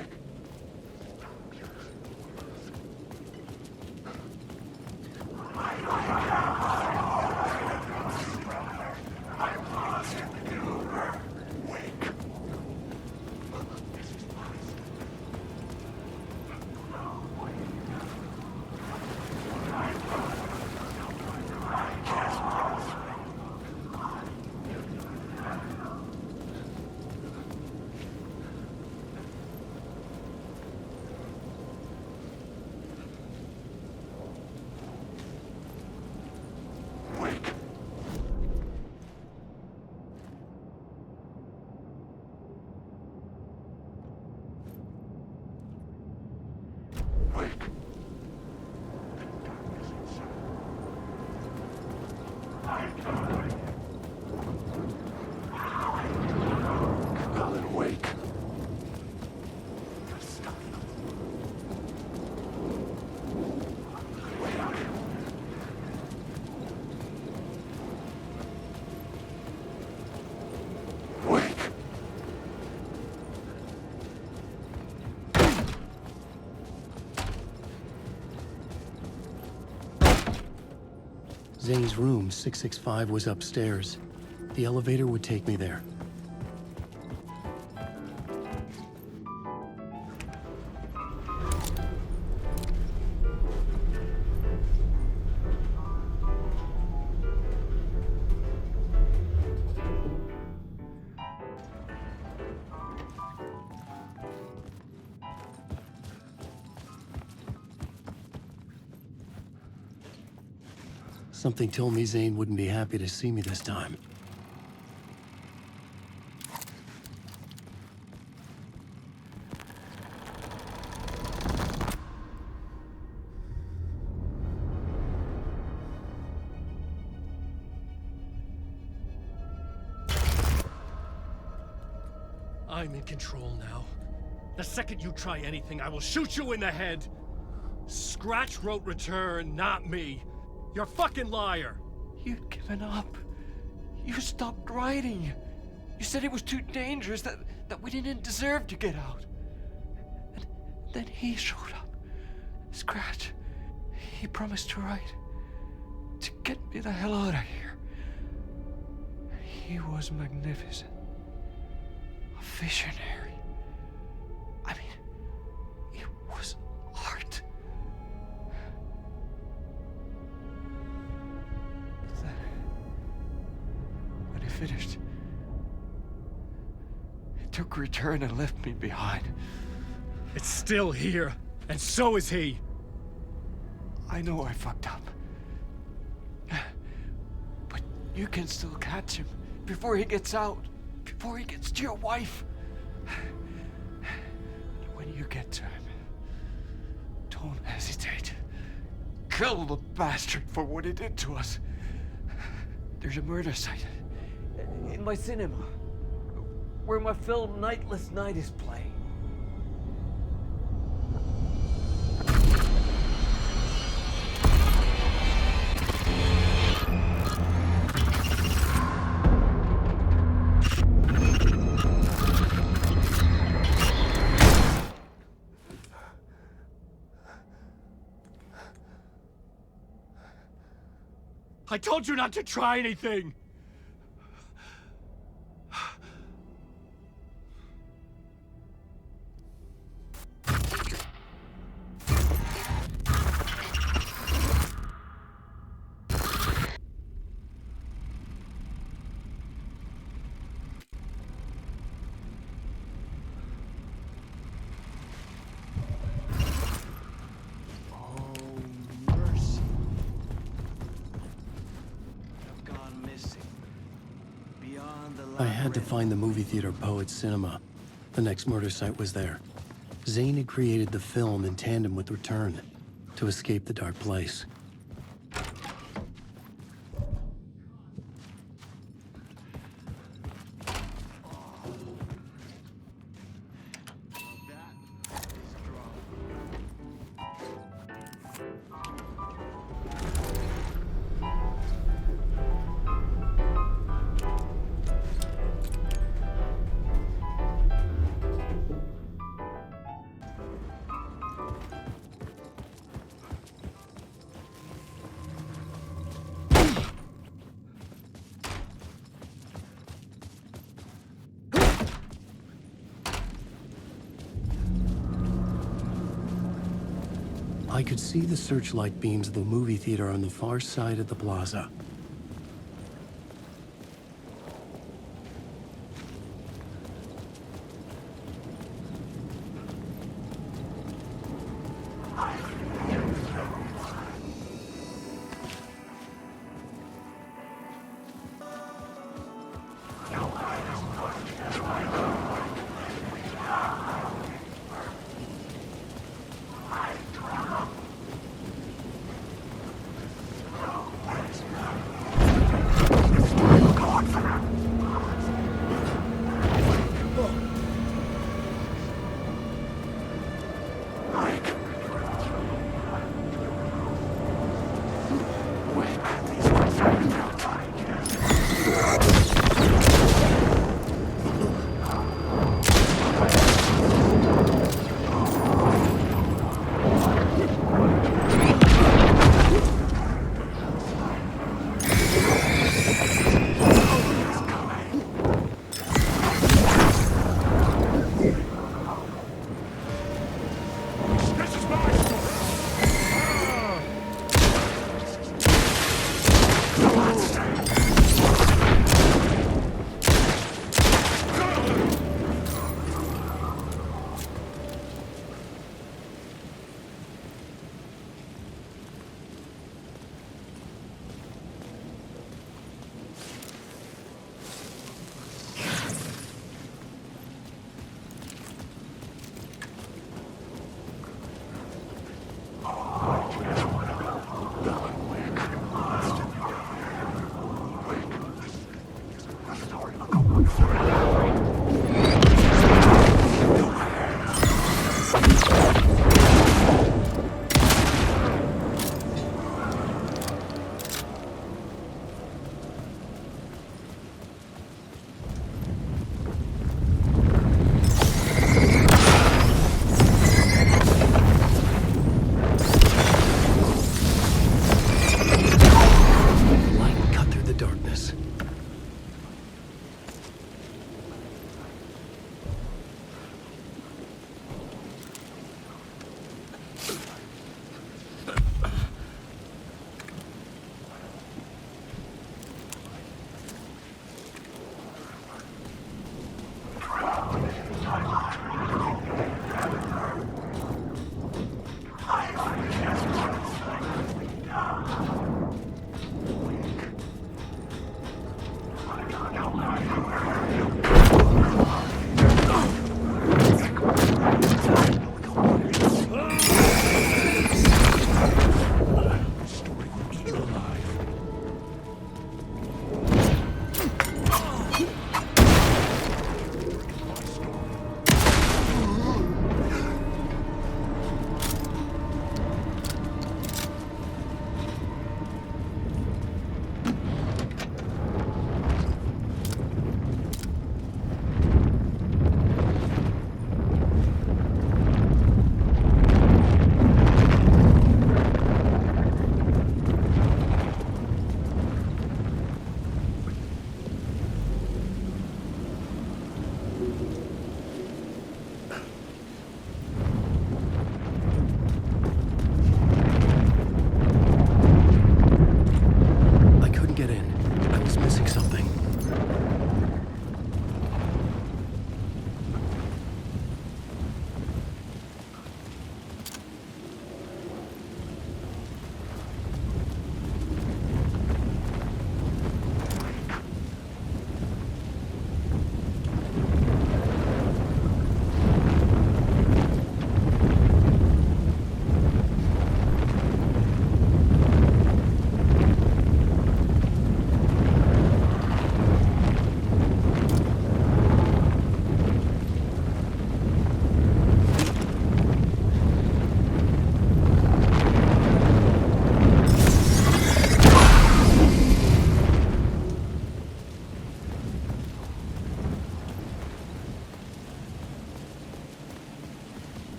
Alan Wake. Zane's room, 665, was upstairs. The elevator would take me there. Something told me Zane wouldn't be happy to see me this time. I'm in control now. The second you try anything, I will shoot you in the head! Scratch wrote return, not me. You're a fucking liar! You'd given up. You stopped writing. You said it was too dangerous, that we didn't deserve to get out. And then he showed up. Scratch. He promised to write. To get me the hell out of here. He was magnificent. A visionary. I mean, it was art. Then, when he finished, he took return and left me behind. It's still here, and so is he. I know I fucked up. But you can still catch him before he gets out, before he gets to your wife. And when you get to him, don't hesitate. Kill the bastard for what he did to us. There's a murder site in my cinema where my film Nightless Night is playing. I told you not to try anything! I had to find the movie theater Poet's Cinema. The next murder site was there. Zane had created the film in tandem with Return to escape the dark place. I could see the searchlight beams of the movie theater on the far side of the plaza.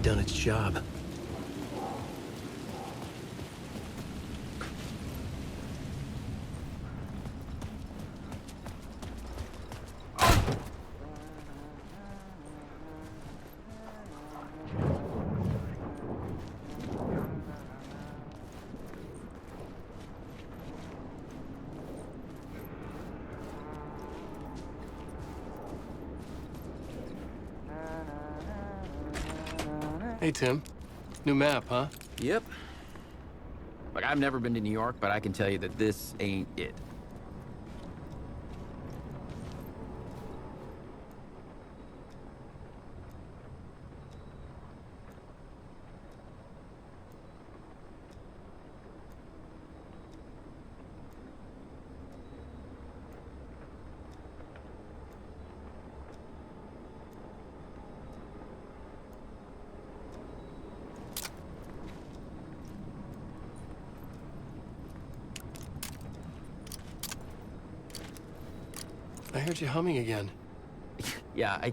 done its job. Hey, Tim. New map, huh? Yep. Like, I've never been to New York, but I can tell you that this ain't it. I heard you humming again. Yeah,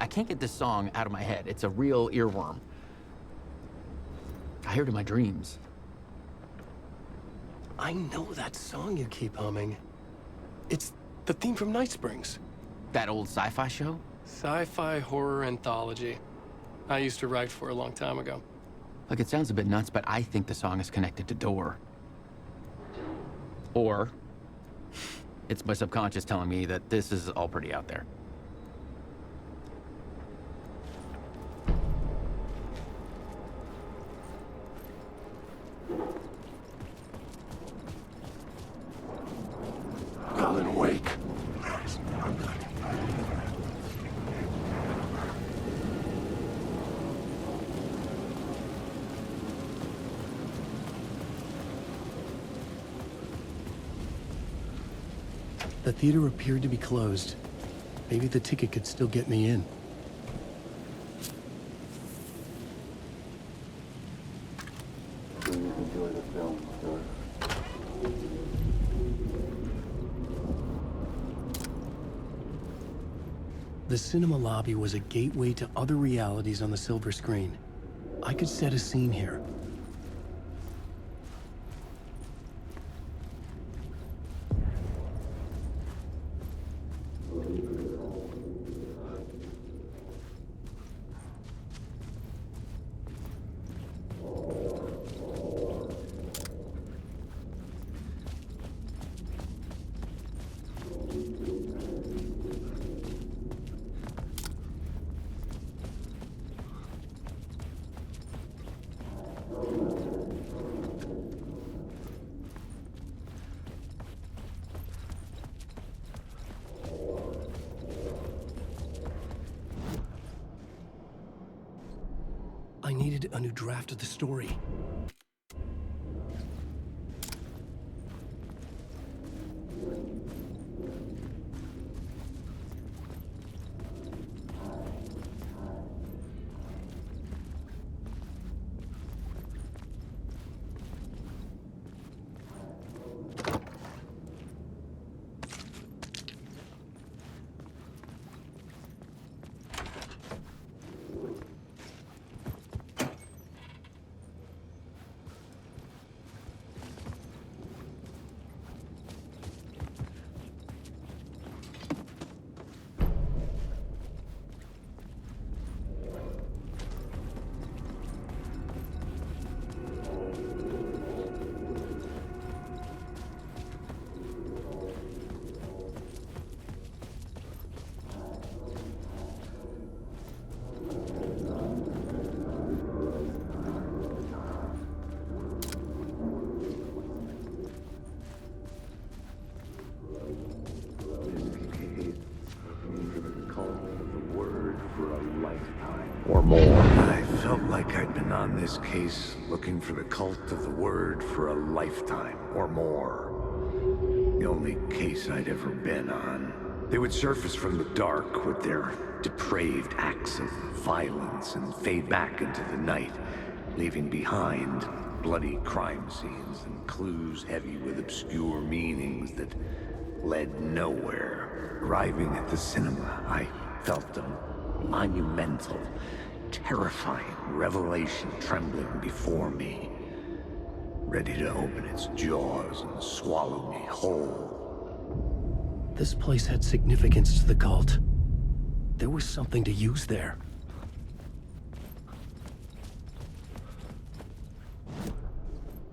I can't get this song out of my head. It's a real earworm. I hear it in my dreams. I know that song you keep humming. It's the theme from Night Springs. That old sci-fi show? Sci-fi horror anthology. I used to write for a long time ago. Like, it sounds a bit nuts, but I think the song is connected to Door. Or it's my subconscious telling me that this is all pretty out there. Alan, wake. The theater appeared to be closed. Maybe the ticket could still get me in. Please enjoy the film, sir. The cinema lobby was a gateway to other realities on the silver screen. I could set a scene here. I needed a new draft of the story. Or more. I felt like I'd been on this case looking for the cult of the word for a lifetime or more. The only case I'd ever been on. They would surface from the dark with their depraved acts of violence and fade back into the night, leaving behind bloody crime scenes and clues heavy with obscure meanings that led nowhere. Arriving at the cinema, I felt them monumental, terrifying revelation trembling before me, ready to open its jaws and swallow me whole. This place had significance to the cult. There was something to use there.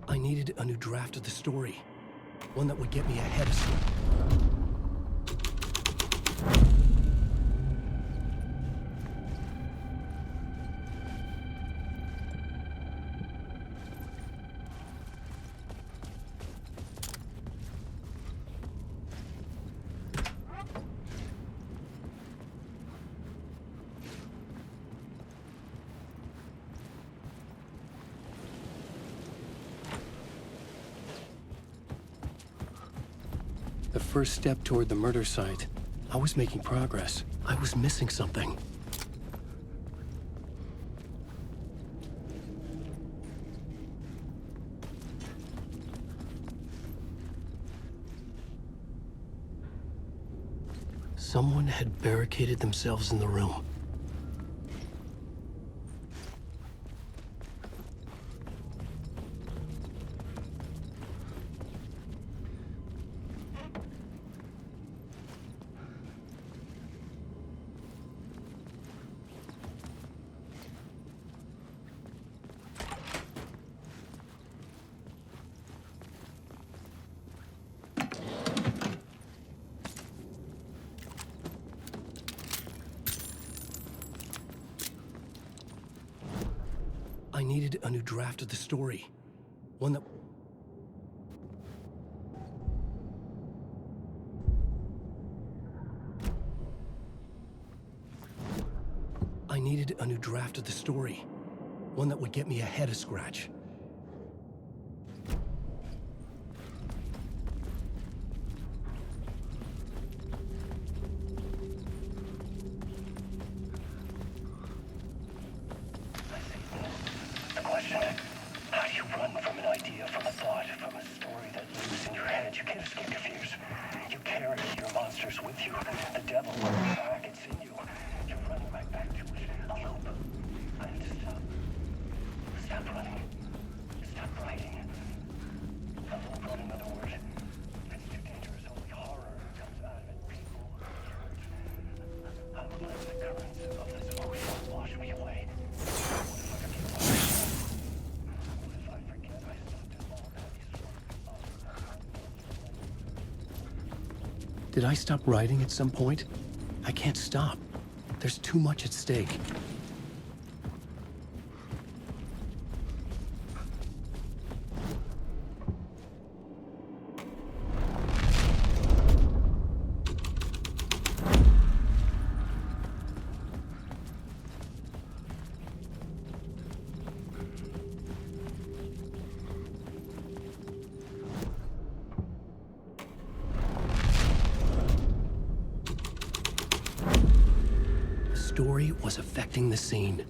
I needed a new draft of the story. One that would get me ahead of schedule. The first step toward the murder site. I was making progress. I was missing something. Someone had barricaded themselves in the room. I needed a new draft of the story. One that... I needed a new draft of the story. One that would get me ahead of Scratch. The question, how do you run from an idea, from a thought, from a story that lives in your head? You can't escape your fears. You carry your monsters with you. The devil lurks back, it's in you. You're running right back to it. A loop. I need to stop. Stop running. Stop writing. A loop, on another word. It's too dangerous. Only horror comes out of it. People hurt. I will let the currents of this emotion wash me away. Did I stop writing at some point? I can't stop. There's too much at stake. The story was affecting the scene.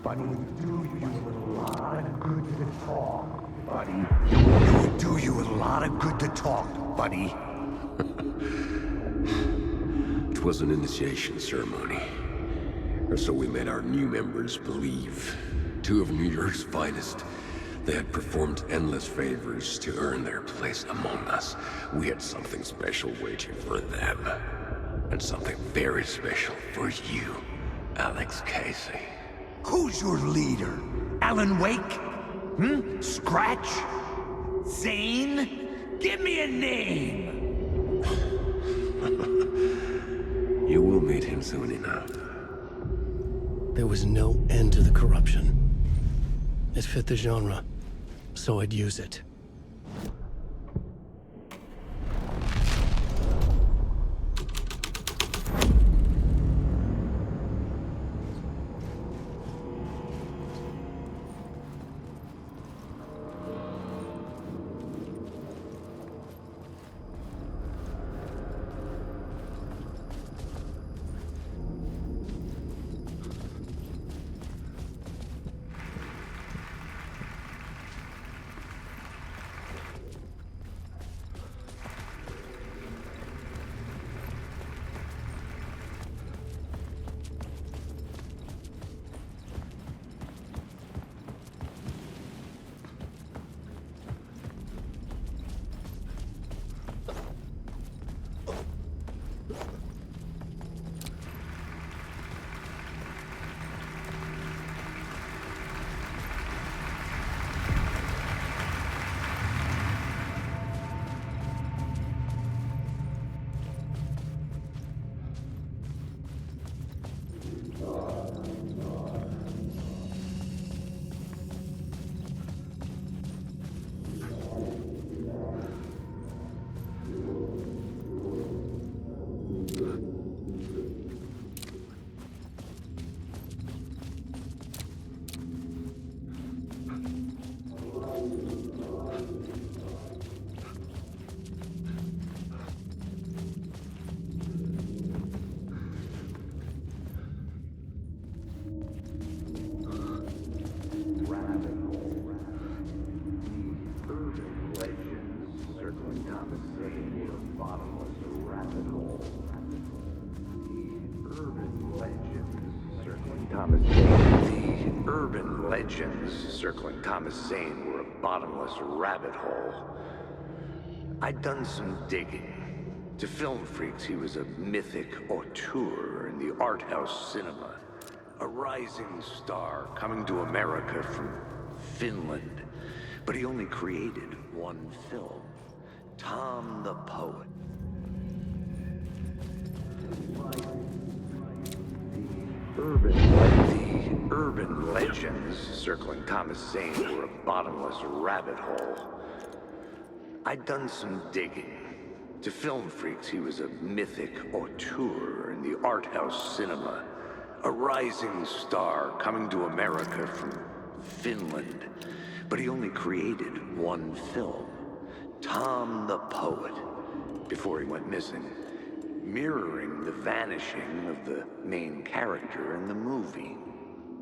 Buddy, do you a lot of good to talk, buddy. It would do you a lot of good to talk, buddy. It was an initiation ceremony. Or so we made our new members believe. Two of New York's finest. They had performed endless favors to earn their place among us. We had something special waiting for them. And something very special for you, Alex Casey. Who's your leader? Alan Wake? Scratch? Zane? Give me a name! You will meet him soon enough. There was no end to the corruption. It fit the genre, so I'd use it. Urban legends circling Thomas Zane were a bottomless rabbit hole. I'd done some digging. To film freaks, he was a mythic auteur in the art house cinema. A rising star coming to America from Finland. But he only created one film. Tom the Poet. Urban legends circling Thomas Zane were a bottomless rabbit hole. I'd done some digging. To film freaks, he was a mythic auteur in the art house cinema. A rising star coming to America from Finland. But he only created one film. Tom the Poet. Before he went missing. Mirroring the vanishing of the main character in the movie,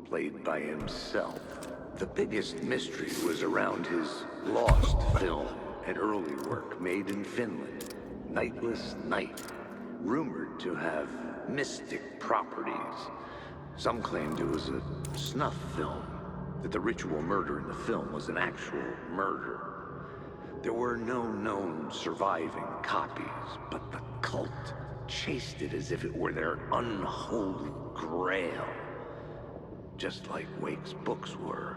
played by himself. The biggest mystery was around his lost film, an early work made in Finland, Nightless Night, rumored to have mystic properties. Some claimed it was a snuff film, that the ritual murder in the film was an actual murder. There were no known surviving copies, but the cult chased it as if it were their unholy grail. Just like Wake's books were.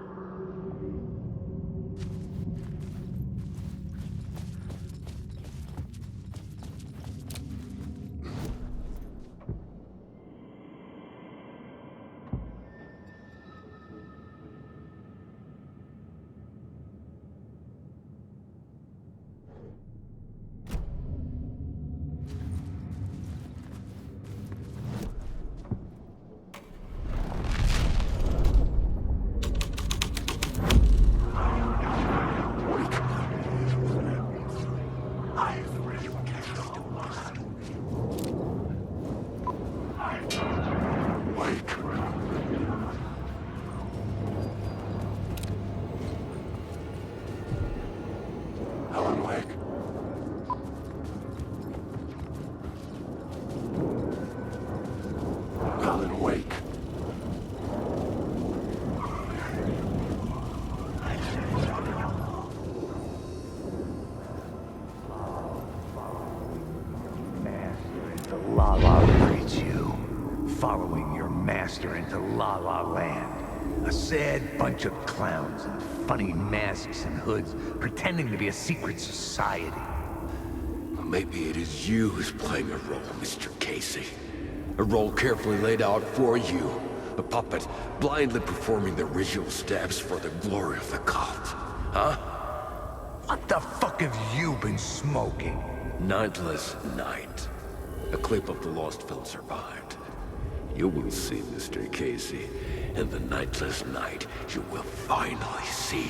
Following your master into La La Land. A sad bunch of clowns in funny masks and hoods, pretending to be a secret society. Maybe it is you who's playing a role, Mr. Casey. A role carefully laid out for you. A puppet blindly performing the ritual steps for the glory of the cult. Huh? What the fuck have you been smoking? Nightless Night. A clip of the lost film survived. You will see, Mr. Casey. In the Nightless Night, you will finally see.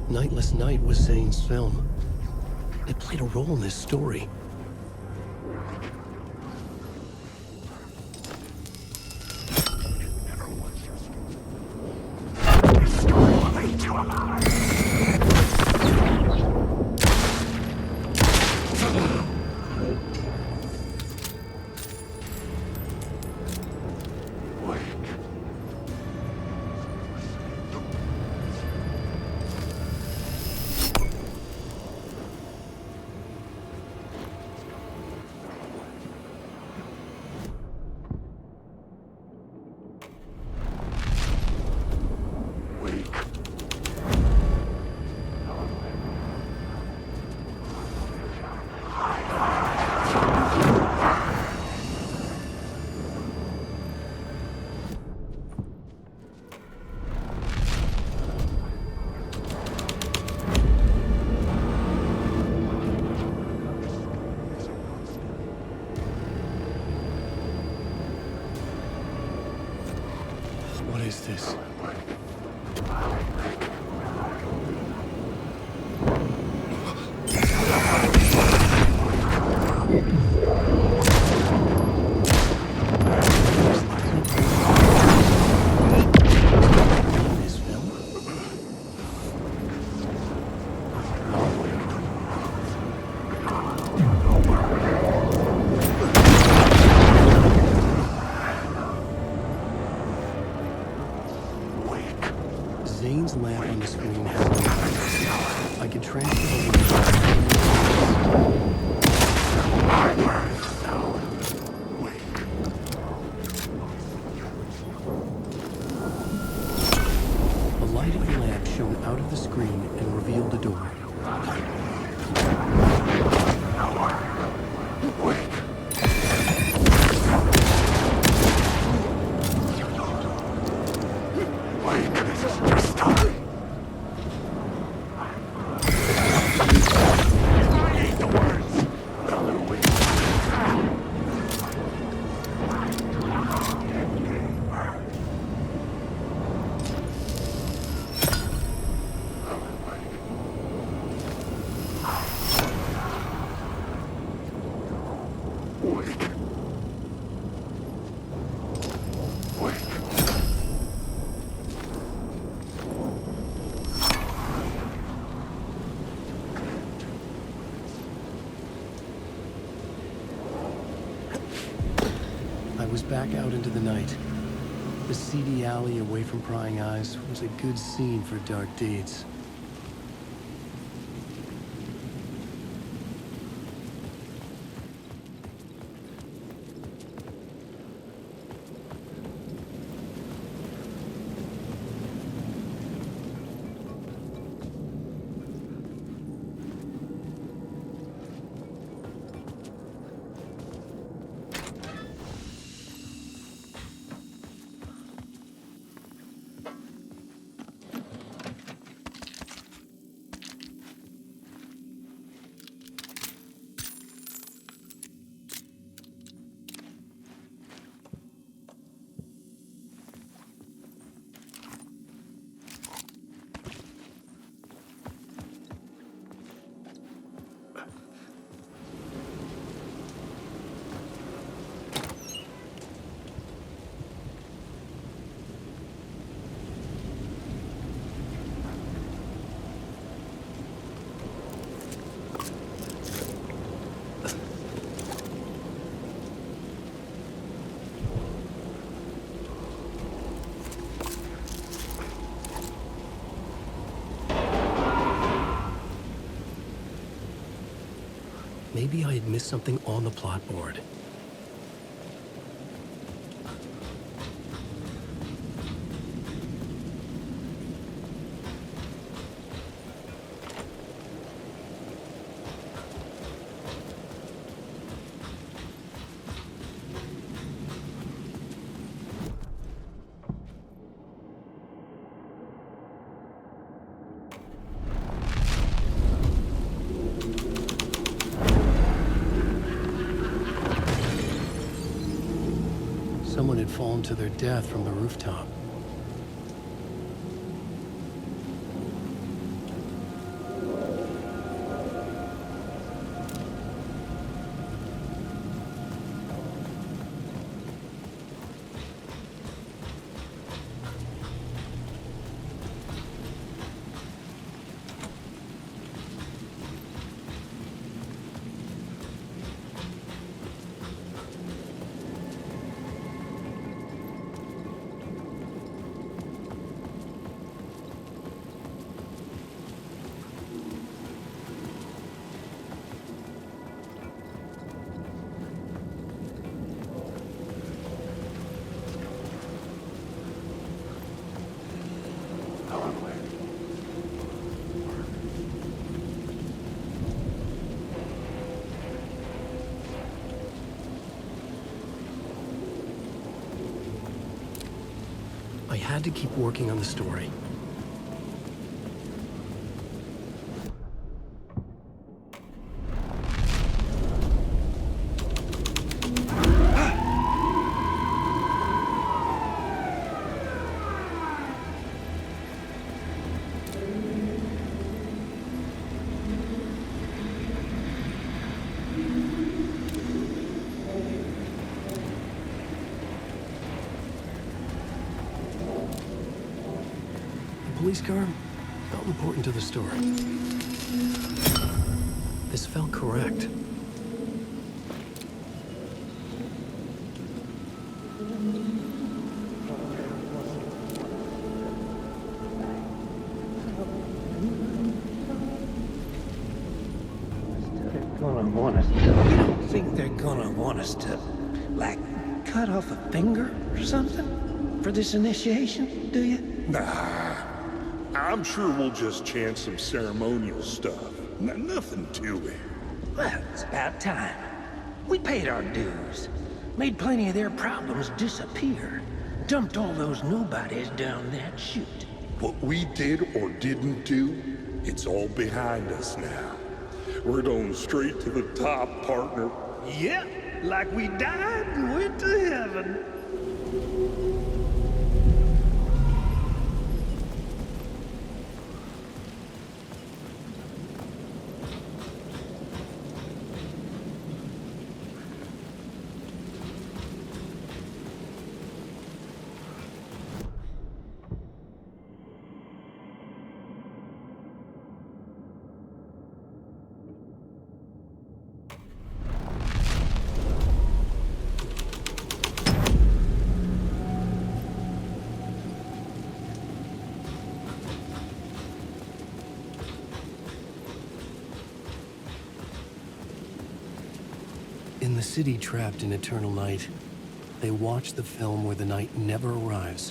Nightless Night was Zane's film. It played a role in this story. What is this? I was back out into the night. The seedy alley away from prying eyes was a good scene for dark deeds. Maybe I had missed something on the plot board. Someone had fallen to their death from the rooftop. I had to keep working on the story. Police car felt important to the story. This felt correct. You don't think they're gonna want us to, like, cut off a finger or something for this initiation, do you? Nah. I'm sure we'll just chant some ceremonial stuff. Nothing to it. Well, it's about time. We paid our dues. Made plenty of their problems disappear. Dumped all those nobodies down that chute. What we did or didn't do, it's all behind us now. We're going straight to the top, partner. Yep, like we died and went to heaven. In the city trapped in eternal night, they watch the film where the night never arrives,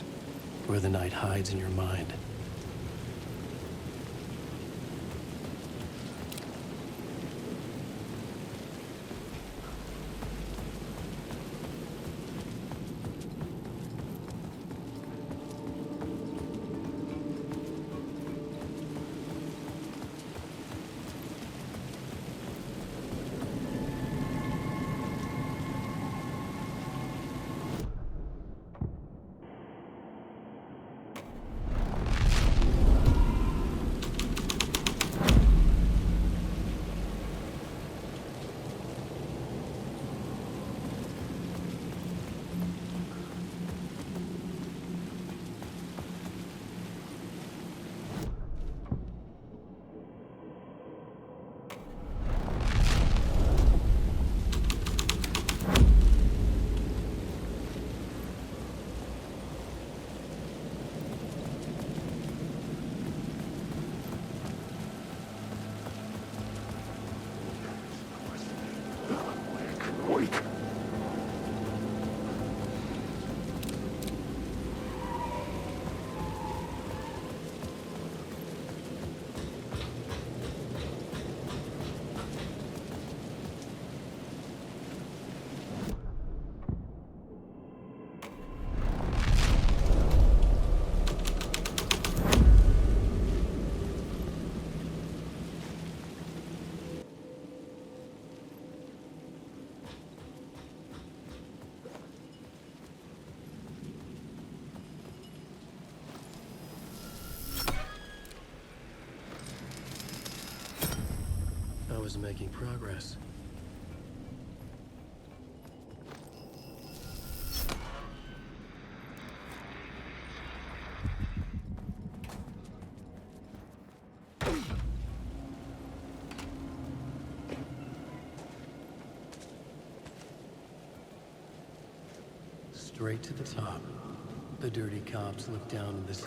where the night hides in your mind. I was making progress. Straight to the top. The dirty cops look down in this.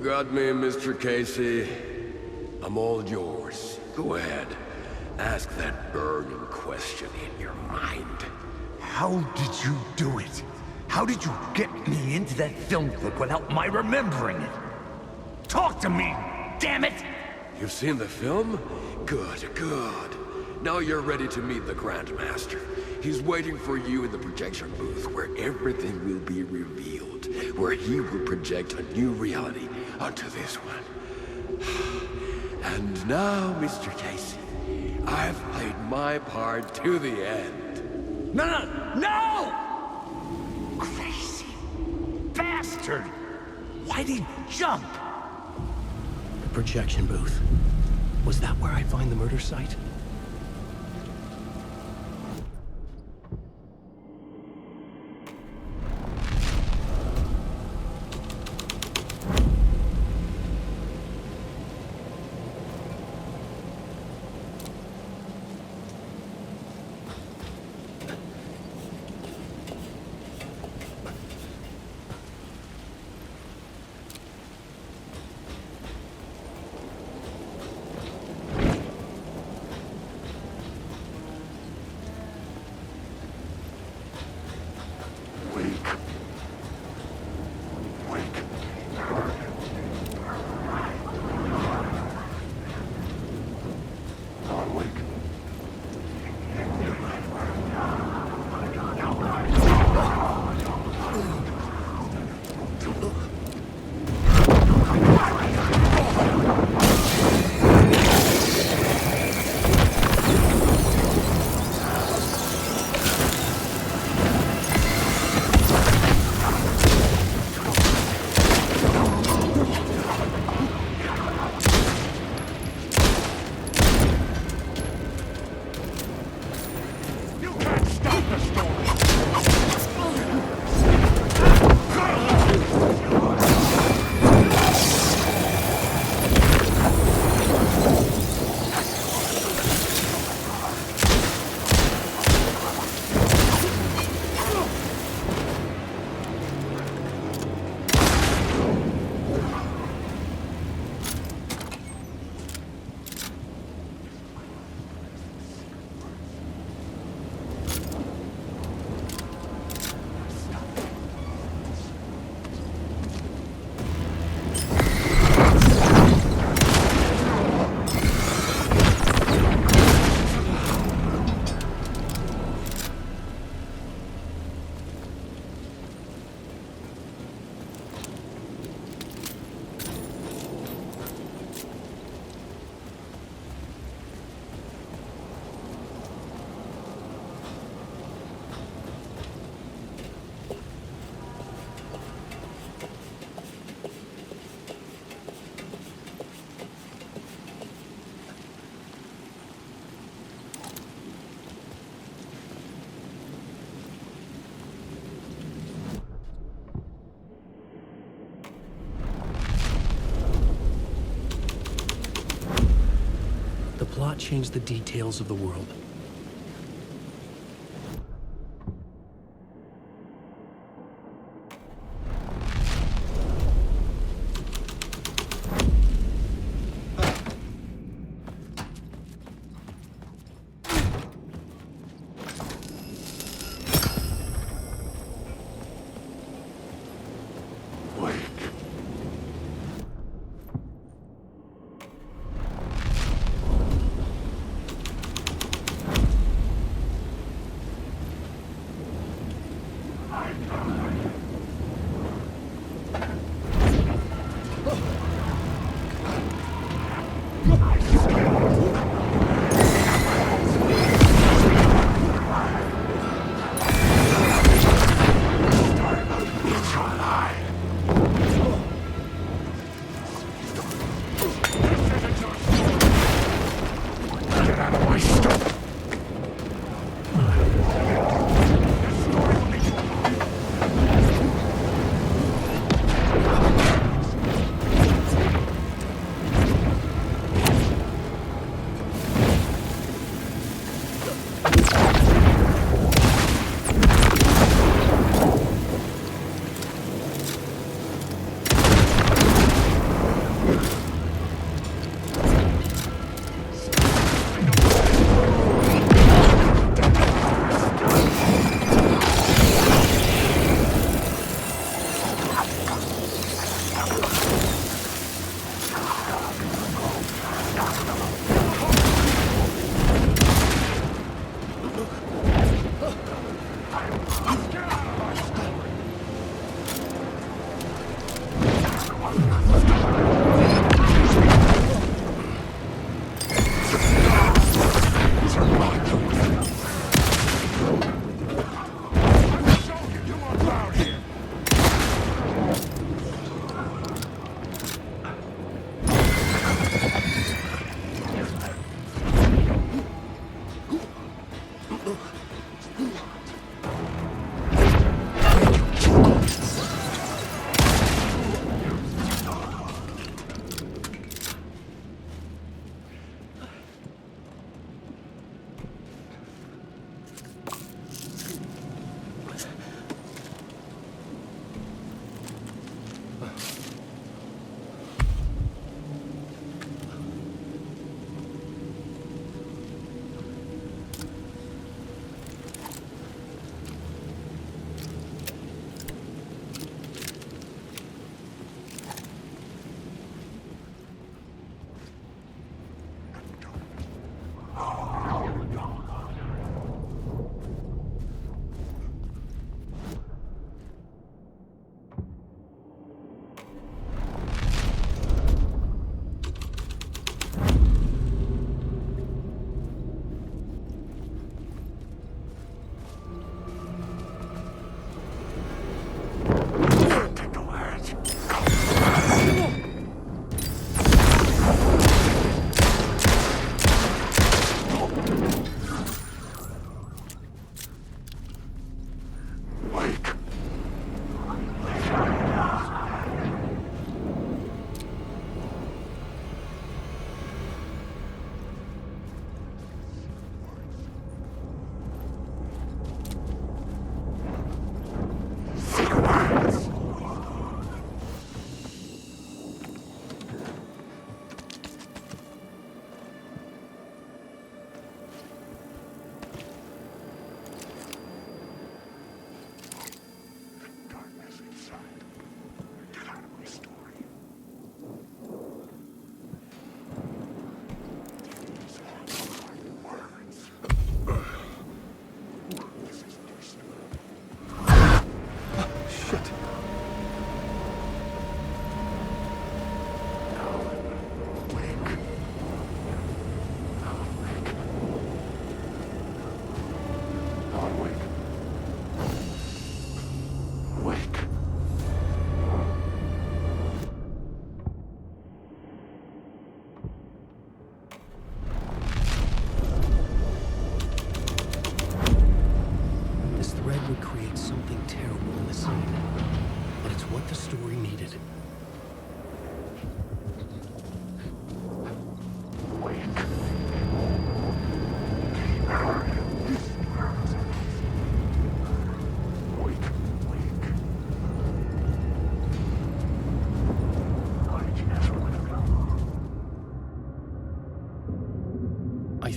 Got me, Mr. Casey. I'm all yours. Go ahead. Ask that burning question in your mind. How did you do it? How did you get me into that film clip without my remembering it? Talk to me, damn it! You've seen the film? Good, good. Now you're ready to meet the Grandmaster. He's waiting for you in the projection booth where everything will be revealed, where he will project a new reality onto this one. And now, Mr. Casey, I've played my part to the end. No! Crazy bastard! Why'd he jump? The projection booth. Was that where I'd find the murder site? change the details of the world.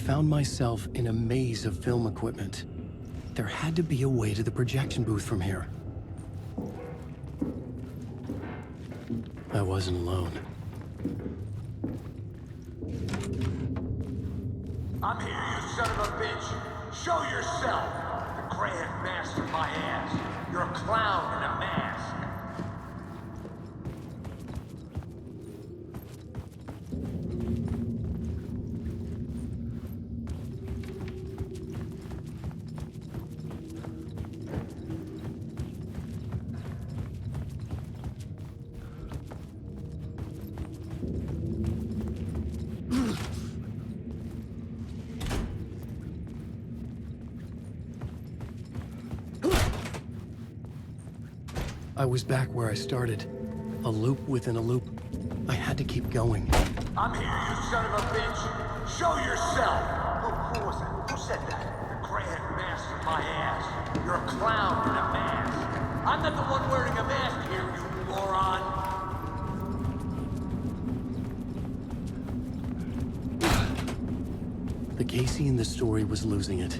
found myself in a maze of film equipment. There had to be a way to the projection booth from here. I wasn't alone. I'm here, you son of a bitch. Show yourself. The Grand Master my ass. You're a clown in a mask. I was back where I started. A loop within a loop. I had to keep going. I'm here, you son of a bitch. Show yourself. Who was that? Who said that? The Grand Master my ass. You're a clown in a mask. I'm not the one wearing a mask here, you moron. The Casey in the story was losing it.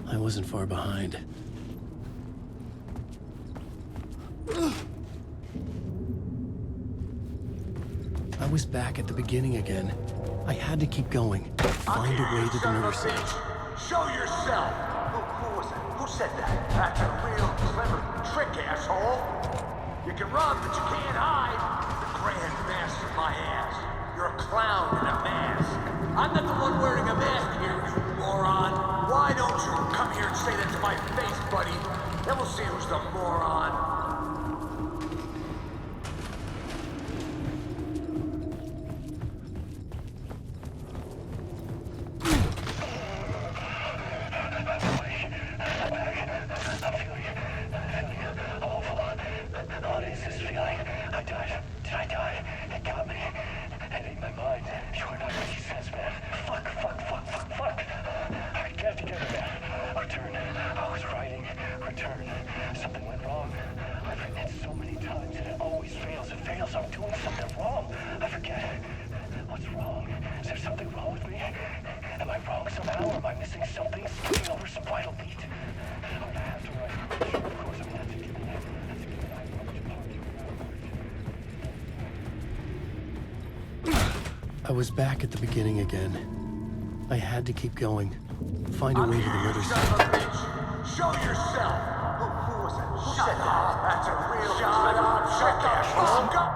I wasn't far behind. I was back at the beginning again. I had to keep going. Find a way to the murder scene. Show yourself! Who was that? Who said that? That's a real clever trick, asshole! You can run, but you can't hide! The Grand Master my ass. You're a clown in a mask. I'm not the one wearing a mask here, you moron! Why don't you come here and say that to my face, buddy? Then we'll see who's the moron. I was back at the beginning again. I had to keep going. Find a way to the murder scene. Show yourself! Who was that? Who said that? That's a real shut up,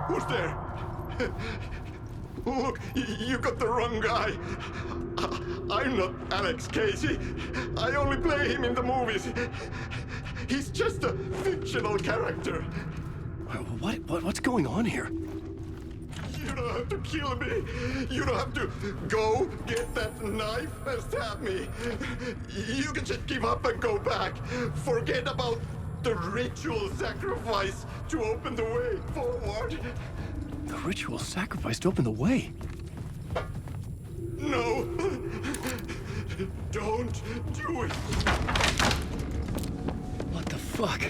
Who's there? Look, you got the wrong guy. I'm not Alex Casey. I only play him in the movies. He's just a fictional character. What's going on here? You don't have to kill me. You don't have to go get that knife and stab me. You can just give up and go back. Forget about the ritual sacrifice to open the way forward. The ritual sacrifice to open the way? No. Don't do it. What the fuck?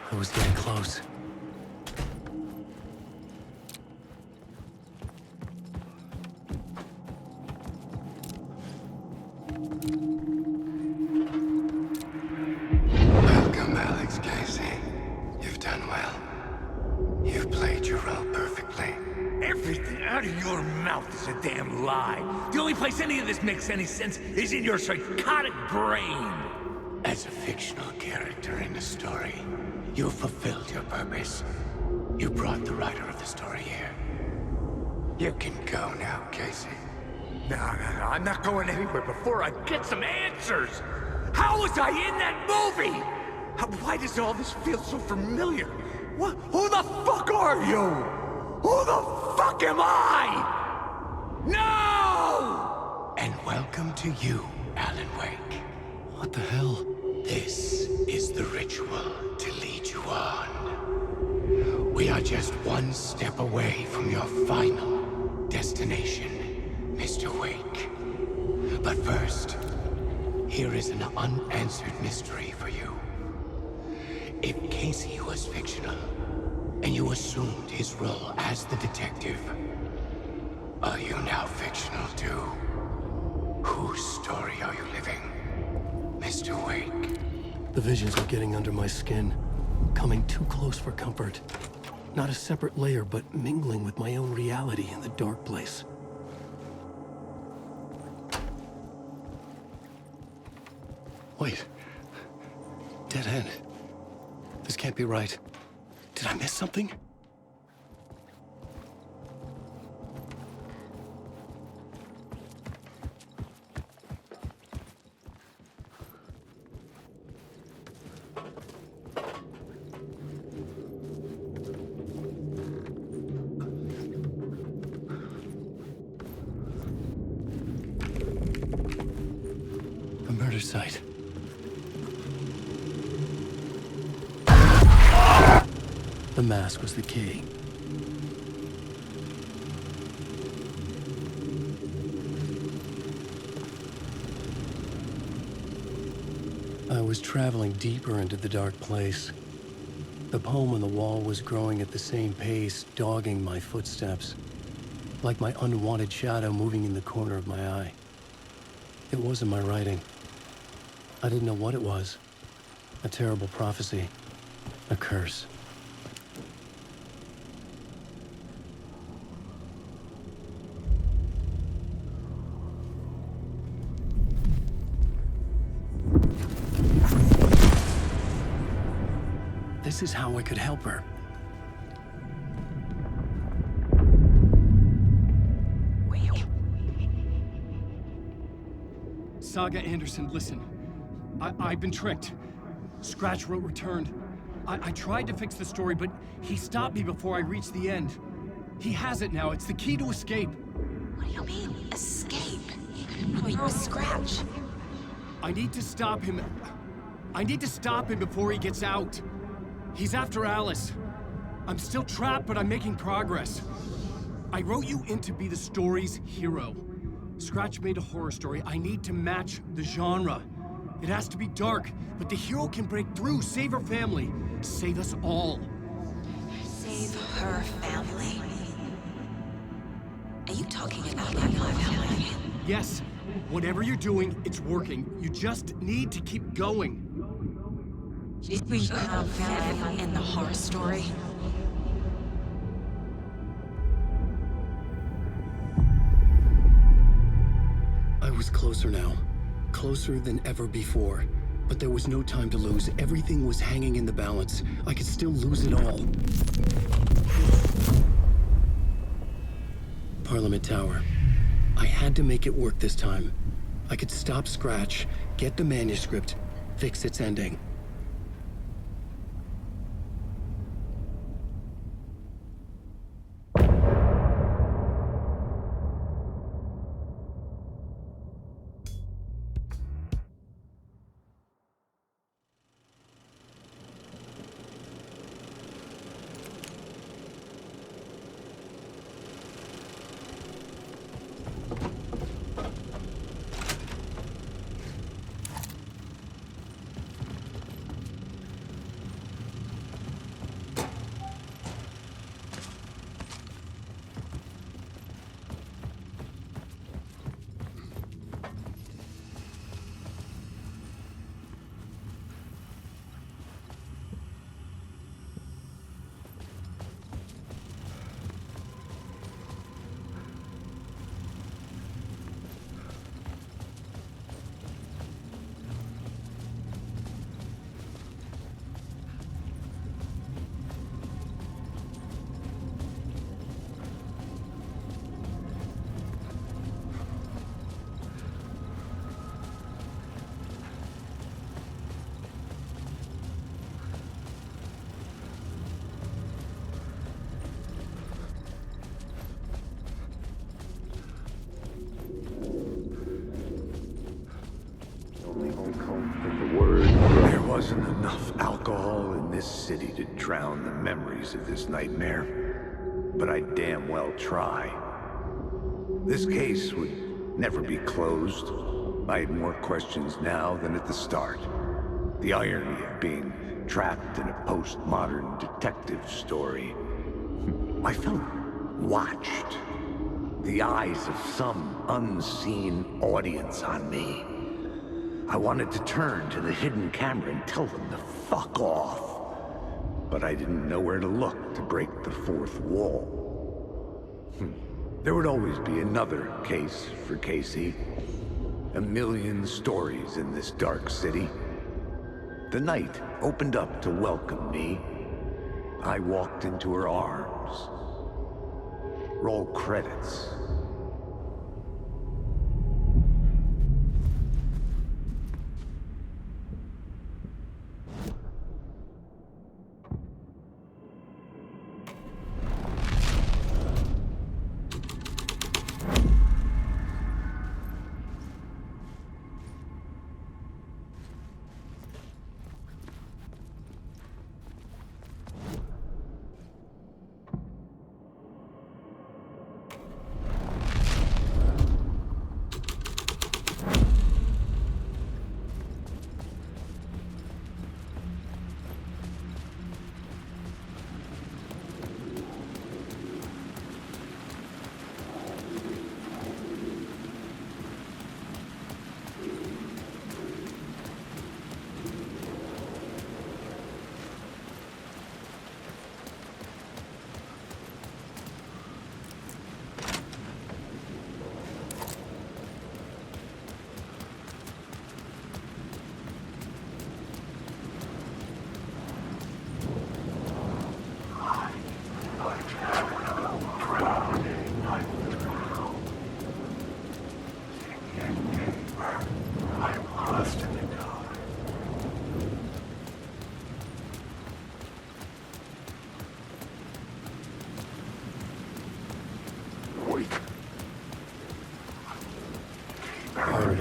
I was getting close. Welcome, Alex Casey. You've done well. You've played your role perfectly. Everything out of your mouth is a damn lie. The only place any of this makes any sense is in your psychotic brain. As a fictional character in a story, you fulfilled your purpose. You brought the writer of the story here. You can go now, Casey. No, I'm not going anywhere before I get some answers. How was I in that movie? Why does all this feel so familiar? What? Who the fuck are you? Who the fuck am I? No! And welcome to you, Alan Wake. What the hell? This is the ritual to lead you on. We are just one step away from your final destination, Mr. Wake. But first, here is an unanswered mystery for you. If Casey was fictional, and you assumed his role as the detective, are you now fictional too? Whose story are you living, Mr. Wake? The visions are getting under my skin, coming too close for comfort. Not a separate layer, but mingling with my own reality in the dark place. Wait. Dead end. This can't be right. Did I miss something? A murder site. The mask was the key. I was traveling deeper into the dark place. The poem on the wall was growing at the same pace, dogging my footsteps, like my unwanted shadow moving in the corner of my eye. It wasn't my writing. I didn't know what it was. A terrible prophecy. A curse. This is how I could help her. Saga Anderson, listen. I've been tricked. Scratch wrote returned. I tried to fix the story, but he stopped me before I reached the end. He has it now. It's the key to escape. What do you mean, escape? Oh, you're a Scratch. I need to stop him. I need to stop him before he gets out. He's after Alice. I'm still trapped, but I'm making progress. I wrote you in to be the story's hero. Scratch made a horror story. I need to match the genre. It has to be dark, but the hero can break through, save her family, save us all. Save her family? Are you talking about my family? Yes, whatever you're doing, it's working. You just need to keep going. Did we have family in the horror story? I was closer now. Closer than ever before. But there was no time to lose. Everything was hanging in the balance. I could still lose it all. Parliament Tower. I had to make it work this time. I could stop Scratch, get the manuscript, fix its ending. wasn't enough alcohol in this city to drown the memories of this nightmare, but I'd damn well try. This case would never be closed. I had more questions now than at the start. The irony of being trapped in a postmodern detective story. I felt watched. The eyes of some unseen audience on me. I wanted to turn to the hidden camera and tell them to fuck off. But I didn't know where to look to break the fourth wall. There would always be another case for Casey. A million stories in this dark city. The night opened up to welcome me. I walked into her arms. Roll credits.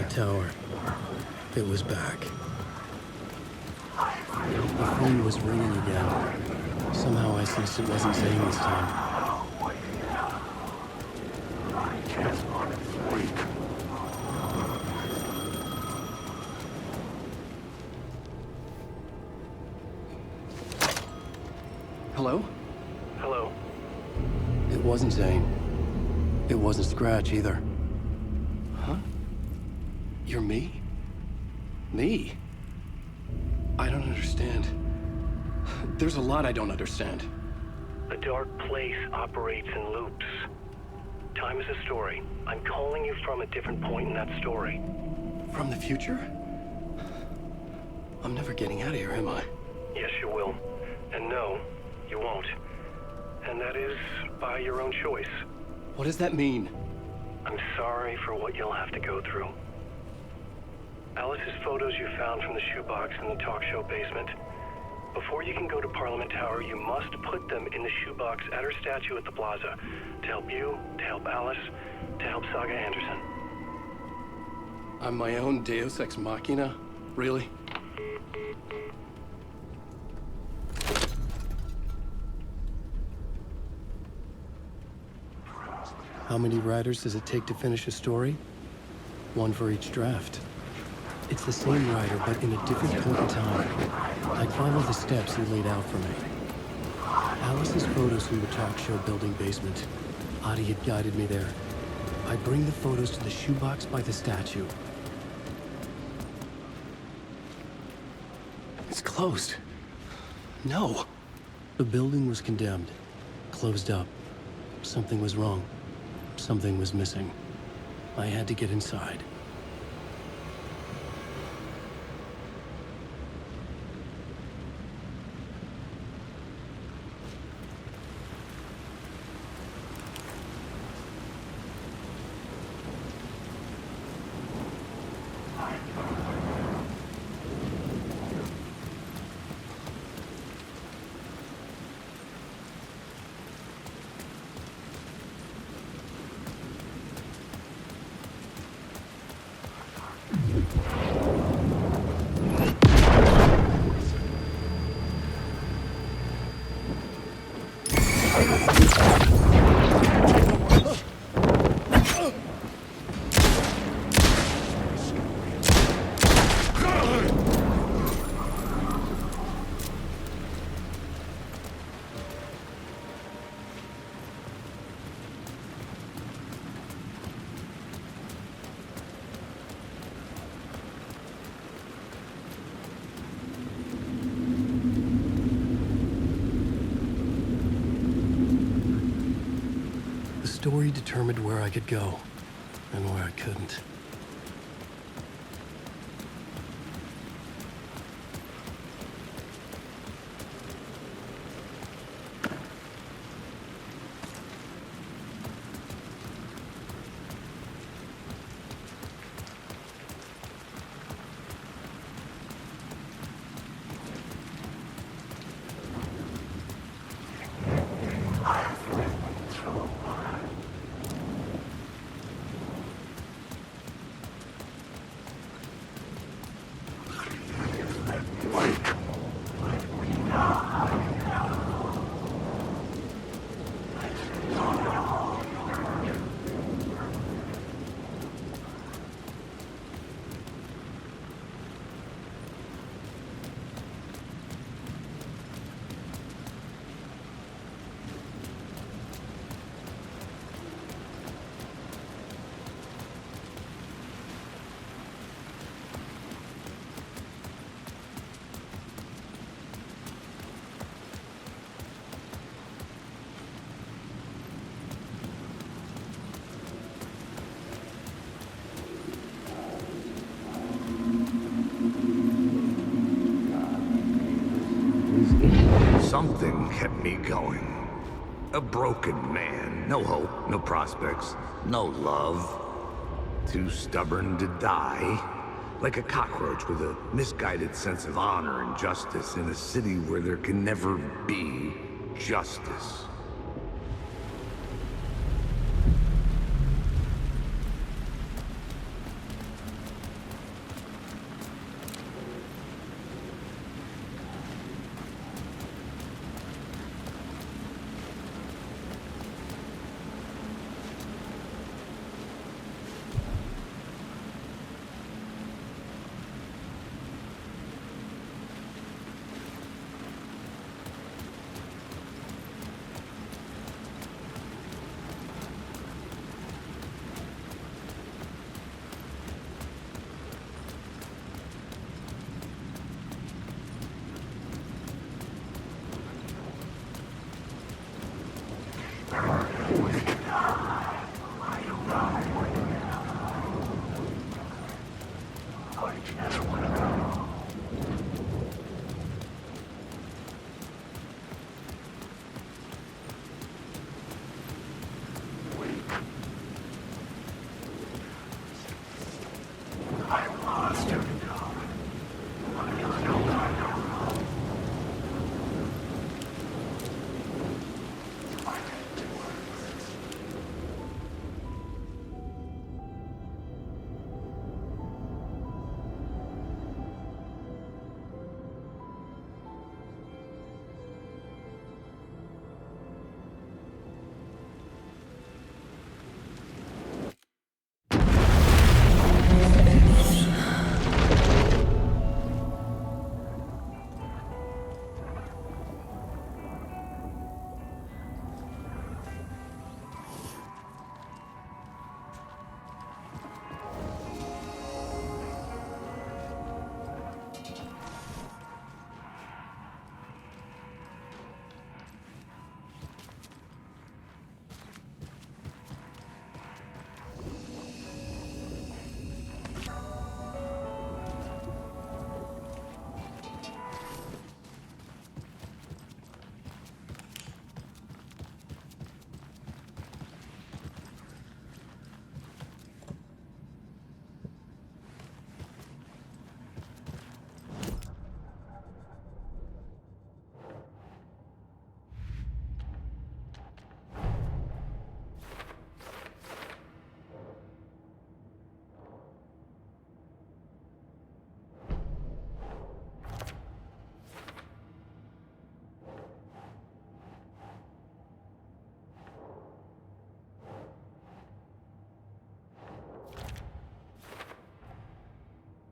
Tower. It was back. The phone was ringing again. Somehow I sensed it wasn't Zane this time. Hello? Hello. It wasn't Zane. It wasn't Scratch either. Huh? You're me? Me? I don't understand. There's a lot I don't understand. A dark place operates in loops. Time is a story. I'm calling you from a different point in that story. From the future? I'm never getting out of here, am I? Yes, you will. And no, you won't. And that is by your own choice. What does that mean? I'm sorry for what you'll have to go through. Alice's photos you found from the shoebox in the talk show basement. Before you can go to Parliament Tower, you must put them in the shoebox at her statue at the plaza. To help you, to help Alice, to help Saga Anderson. I'm my own Deus Ex Machina? Really? How many writers does it take to finish a story? One for each draft. It's the same writer, but in a different point in time. I'd follow the steps he laid out for me. Alice's photos from the talk show building basement. Adi had guided me there. I bring the photos to the shoebox by the statue. It's closed. No. The building was condemned. Closed up. Something was wrong. Something was missing. I had to get inside. story determined where I could go and where I couldn't. Something kept me going. A broken man. No hope, no prospects, no love. Too stubborn to die. Like a cockroach with a misguided sense of honor and justice in a city where there can never be justice.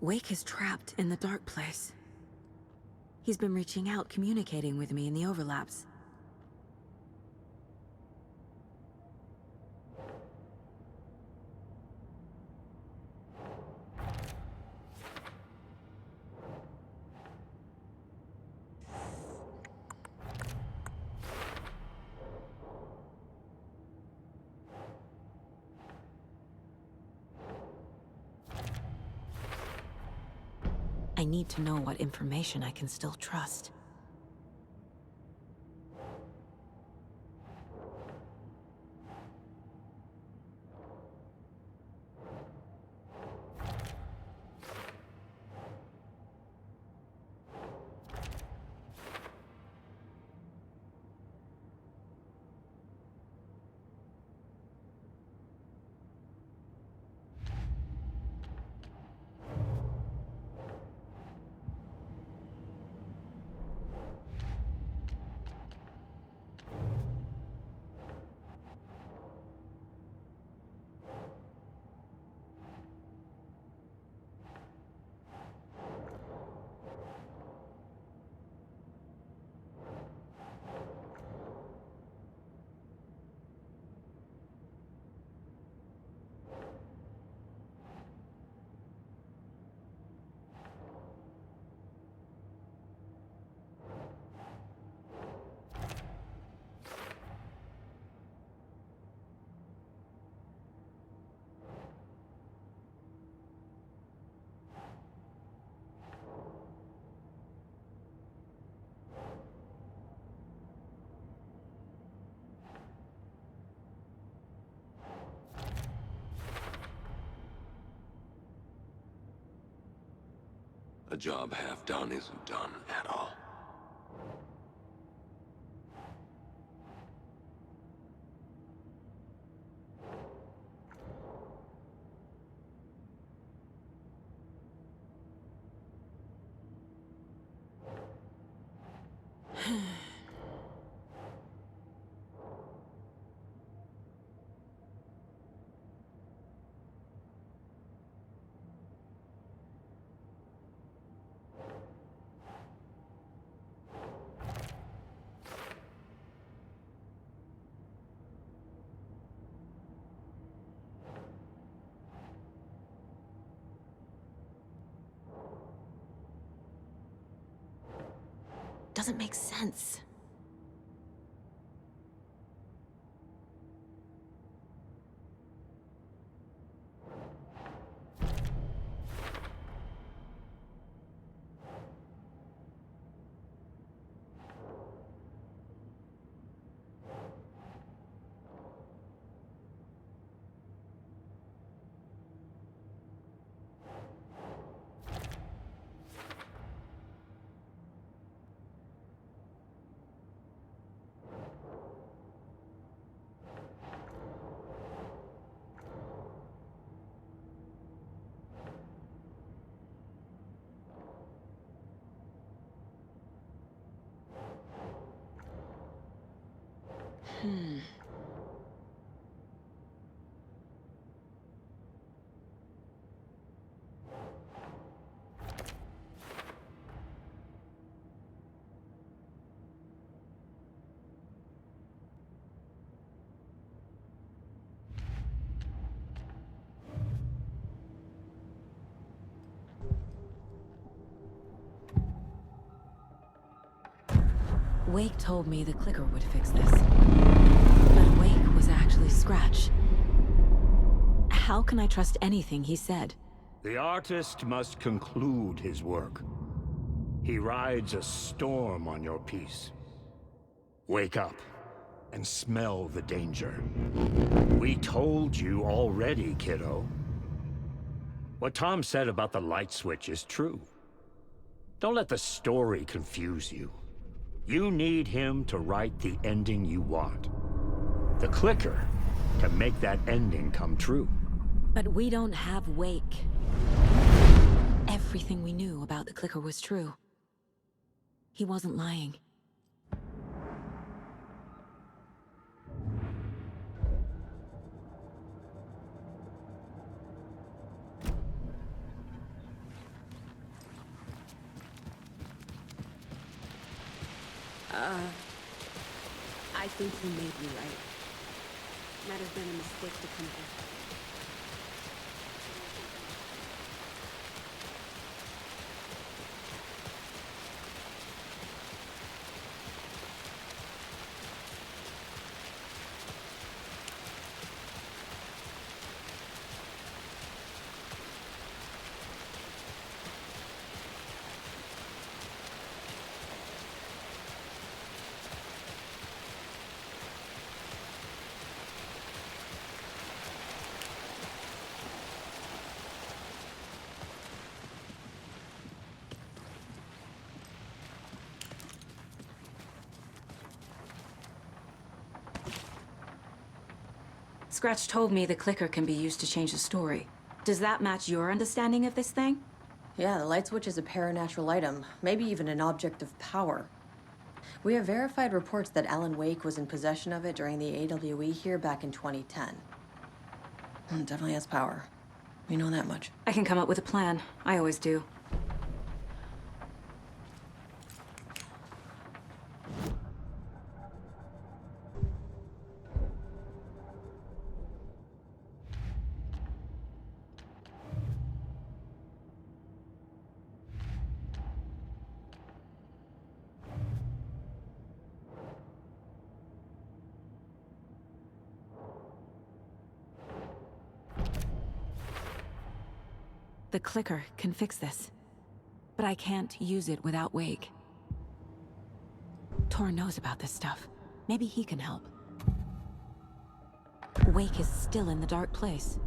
Wake is trapped in the dark place. He's been reaching out, communicating with me in the overlaps. I need to know what information I can still trust. A job half done isn't done at all. Doesn't make sense. Wake told me the clicker would fix this. But Wake was actually Scratch. How can I trust anything he said? The artist must conclude his work. He rides a storm on your piece. Wake up and smell the danger. We told you already, kiddo. What Tom said about the light switch is true. Don't let the story confuse you. You need him to write the ending you want. The clicker can make that ending come true. But we don't have Wake. Everything we knew about the clicker was true. He wasn't lying. I think you may be right. Might have been a mistake to come here. Scratch told me the clicker can be used to change the story. Does that match your understanding of this thing? Yeah, the light switch is a paranatural item, maybe even an object of power. We have verified reports that Alan Wake was in possession of it during the AWE here back in 2010. It definitely has power. We know that much. I can come up with a plan. I always do. The clicker can fix this, but I can't use it without Wake. Torn knows about this stuff. Maybe he can help. Wake is still in the dark place.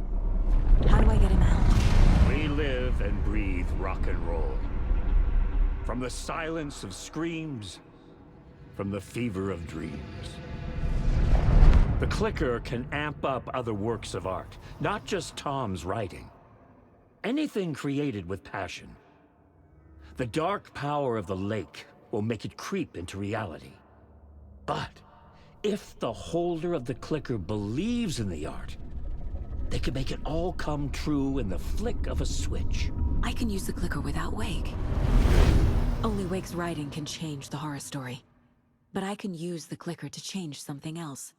How do I get him out? We live and breathe rock and roll. From the silence of screams, from the fever of dreams. The clicker can amp up other works of art, not just Tom's writing. Anything created with passion. The dark power of the lake will make it creep into reality. But if the holder of the clicker believes in the art, they can make it all come true in the flick of a switch. I can use the clicker without Wake. Only Wake's writing can change the horror story. But I can use the clicker to change something else.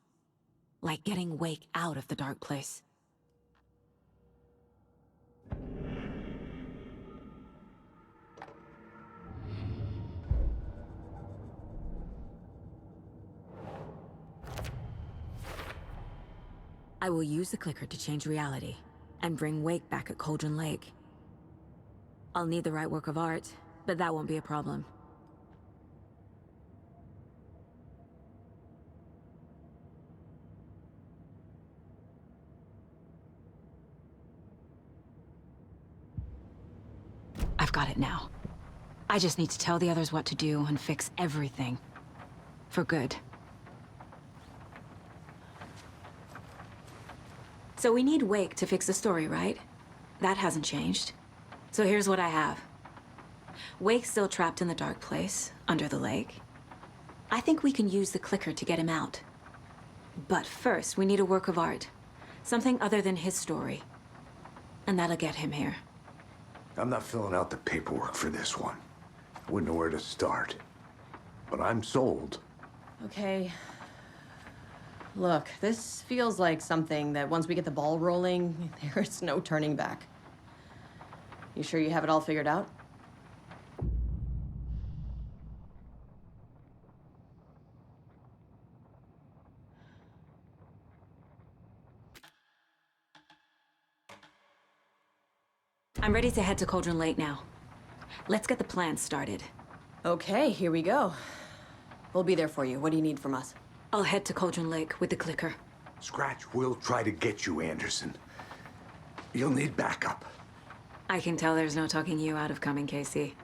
Like getting Wake out of the dark place. I will use the clicker to change reality, and bring Wake back at Cauldron Lake. I'll need the right work of art, but that won't be a problem. I've got it now. I just need to tell the others what to do and fix everything. For good. So we need Wake to fix the story, right? That hasn't changed. So here's what I have. Wake's still trapped in the dark place, under the lake. I think we can use the clicker to get him out. But first, we need a work of art. Something other than his story. And that'll get him here. I'm not filling out the paperwork for this one. I wouldn't know where to start. But I'm sold. Okay. Look, this feels like something that once we get the ball rolling, there's no turning back. You sure you have it all figured out? I'm ready to head to Cauldron Lake now. Let's get the plan started. Okay, here we go. We'll be there for you. What do you need from us? I'll head to Cauldron Lake with the clicker. Scratch will try to get you, Anderson. You'll need backup. I can tell there's no talking you out of coming, Casey.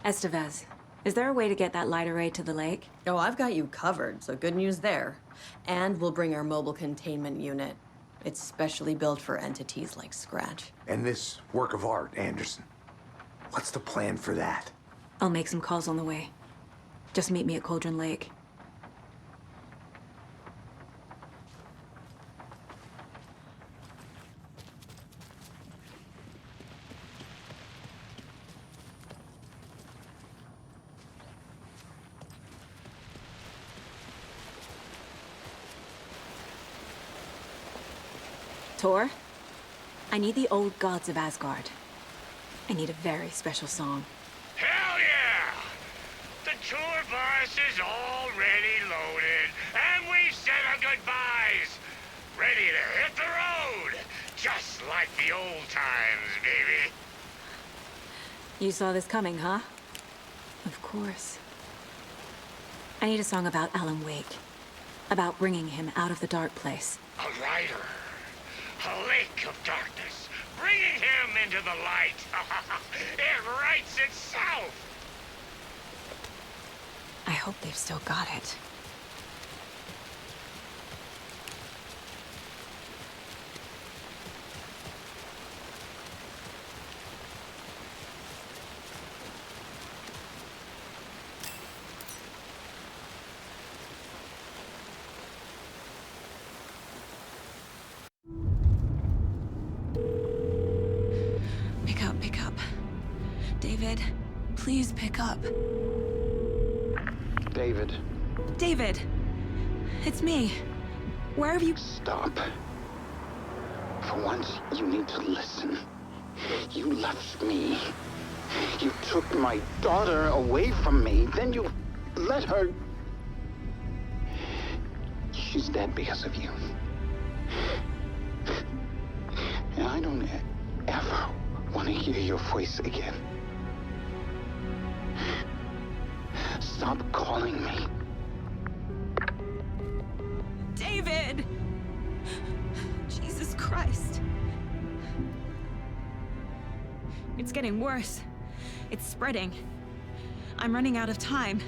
Estevez, is there a way to get that light array to the lake? Oh, I've got you covered, so good news there. And we'll bring our mobile containment unit. It's specially built for entities like Scratch. And this work of art, Anderson. What's the plan for that? I'll make some calls on the way. Just meet me at Cauldron Lake. Tor, I need the old gods of Asgard. I need a very special song. Hell yeah! The tour bus is already loaded, and we've said our goodbyes. Ready to hit the road, just like the old times, baby. You saw this coming, huh? Of course. I need a song about Alan Wake. About bringing him out of the dark place. A rider. A lake of darkness, bringing him into the light. It writes itself. I hope they've still got it. David, please pick up. David. David! It's me. Where have you... Stop. For once, you need to listen. You left me. You took my daughter away from me. Then you let her... She's dead because of you. And I don't ever want to hear your voice again. Stop calling me. David! Jesus Christ. It's getting worse. It's spreading. I'm running out of time.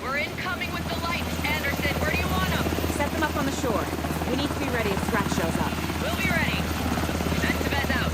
We're incoming with the lights, Anderson. Where do you want them? Set them up on the shore. We need to be ready if Scratch shows up. We'll be ready. Vent out.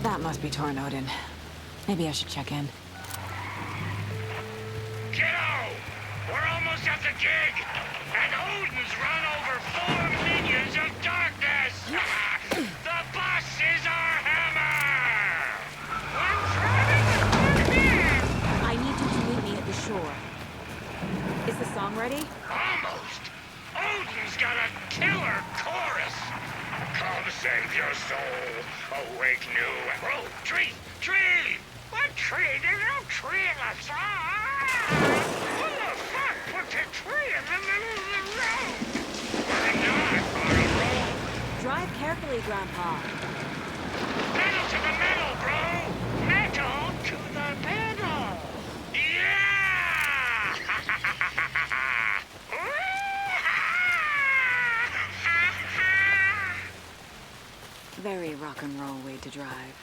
That must be Torn Odin. Maybe I should check in. Kiddo! We're almost at the gig! And Odin's run over 4 minions of darkness! The boss is our hammer! What's here? I need you to meet me at the shore. Is the song ready? Almost! Odin's got a killer chorus! Come save your soul, awake new... Bro, tree! Tree! What tree? There's no tree in the song! Who the fuck put the tree in the middle of the road? We're not on a road! Drive carefully, Grandpa. Metal to the metal, bro! Metal to the metal! Yeah! Very rock and roll way to drive.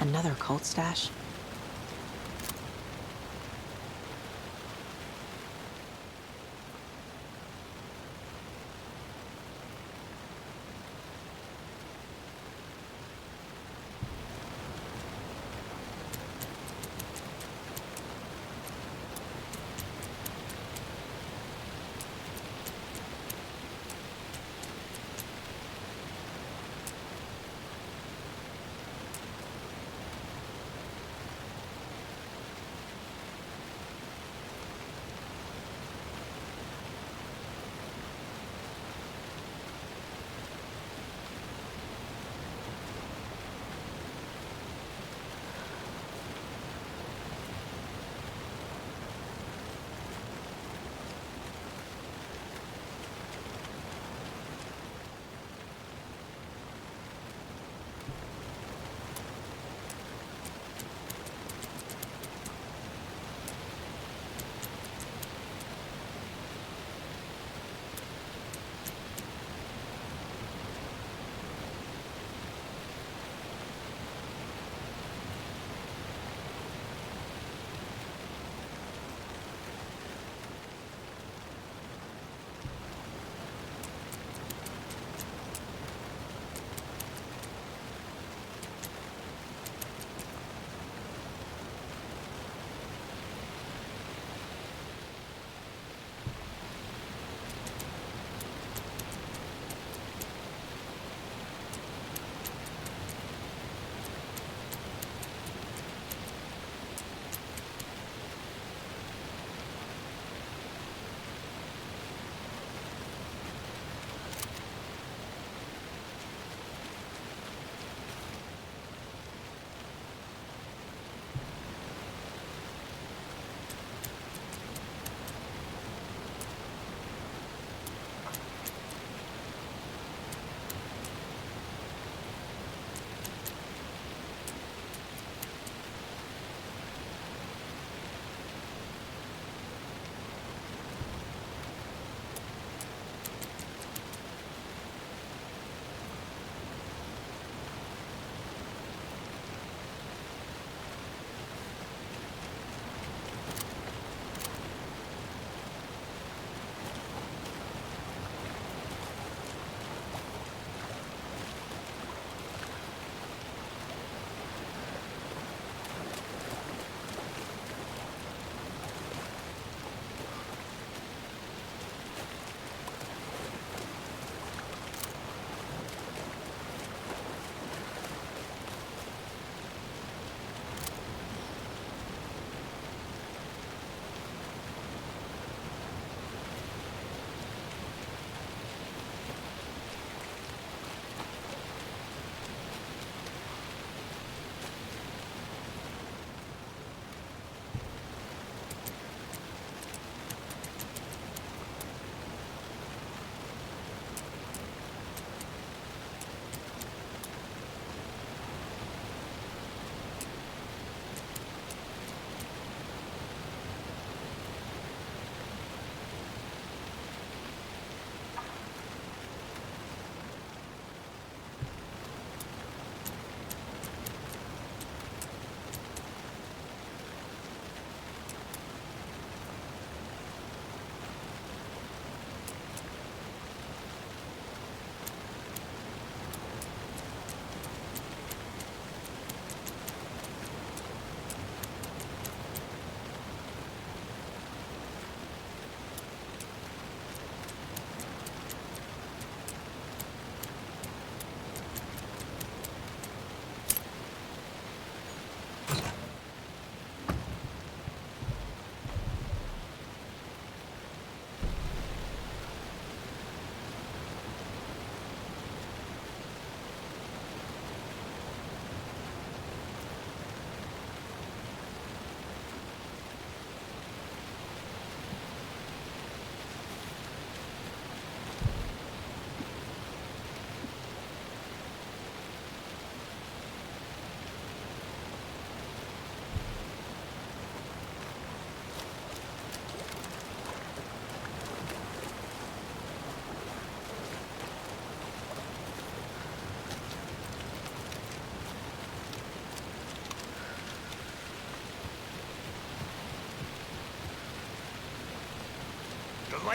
Another cult stash?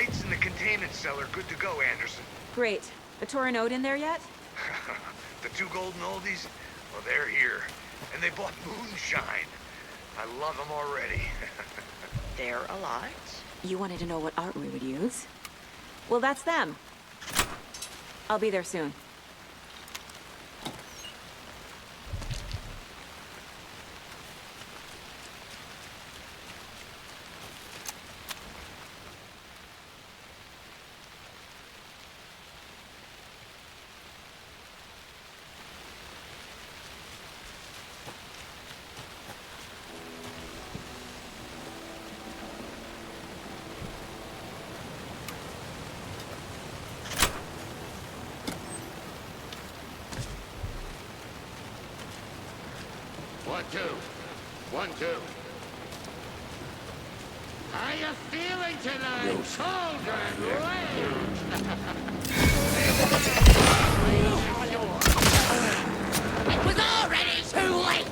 lights in the containment cellar good to go, Anderson. Great. The Torin Ode in there yet? The two golden oldies? Well, they're here. And they bought moonshine. I love them already. They're a lot. You wanted to know what art we would use? Well, that's them. I'll be there soon. One, two. 1, 2. How you feeling tonight, children? It was already too late!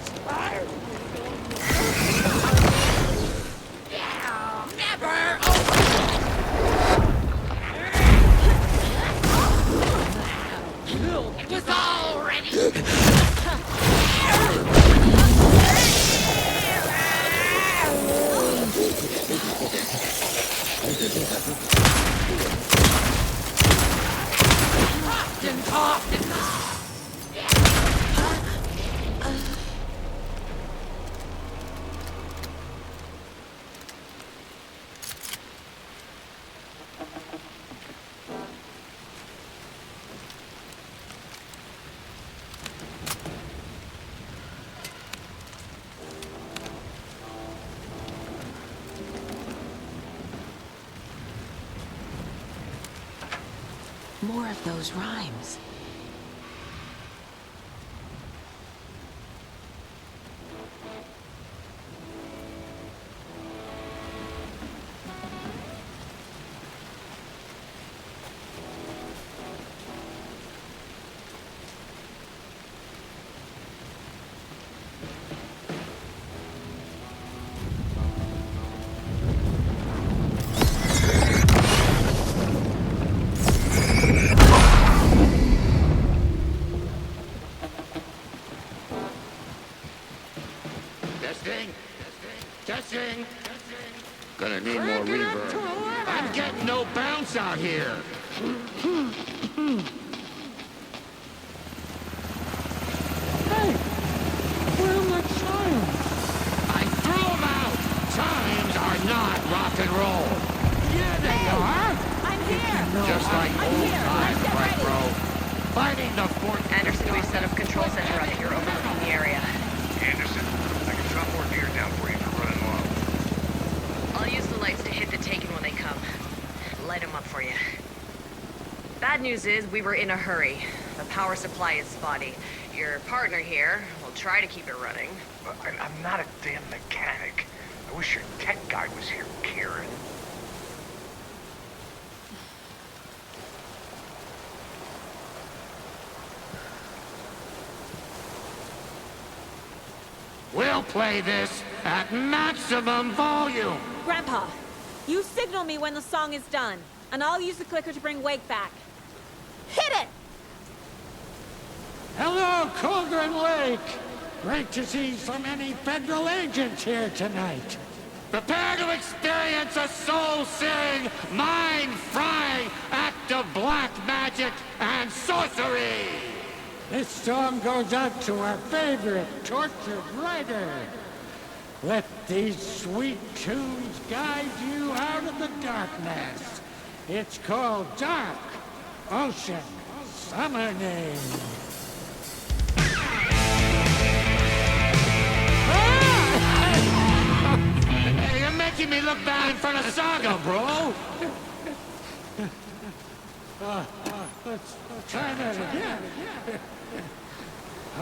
Never over! It was already... More of those rhymes. Testing. Gonna need more reverb. I'm getting no bounce out here. Hey, where are my chimes? I threw them out. Chimes are not rock and roll. Yeah, they are. I'm here. Just like old times, right, bro? Fighting the fort. Anderson, we've set up control center up here overlooking the area. Anderson, I can drop more deer down for you if you're running low. I'll use the lights to hit the Taken when they come. Light them up for you. Bad news is, we were in a hurry. The power supply is spotty. Your partner here will try to keep it running. I'm not a damn mechanic. I wish your tech guy was here, Karen. We'll play this at maximum volume. Grandpa, you signal me when the song is done, and I'll use the clicker to bring Wake back. Hit it! Hello, Cauldron Lake. Great to see so many federal agents here tonight. Prepare to experience a soul-searing, mind-frying act of black magic and sorcery. This song goes out to our favorite tortured writer. Let these sweet tunes guide you out of the darkness. It's called Dark Ocean Summoning. Hey, you're making me look bad in front of Saga, bro. Let's try that again. A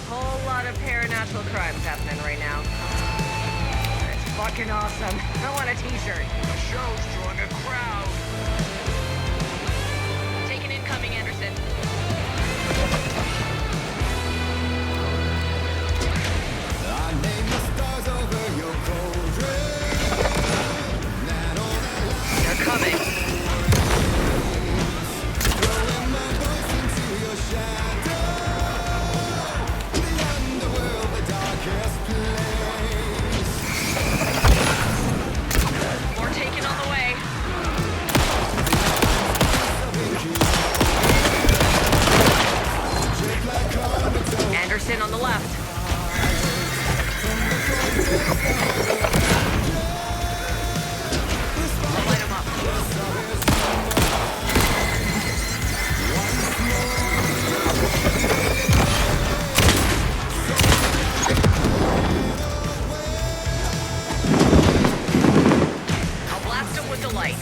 whole lot of paranatural crimes happening right now. It's fucking awesome. I want a t-shirt. The show's drawing a crowd. Take an incoming, Anderson. They're coming. More taken on the way. Anderson on the left. I'll light him up. I'll blast him with the light.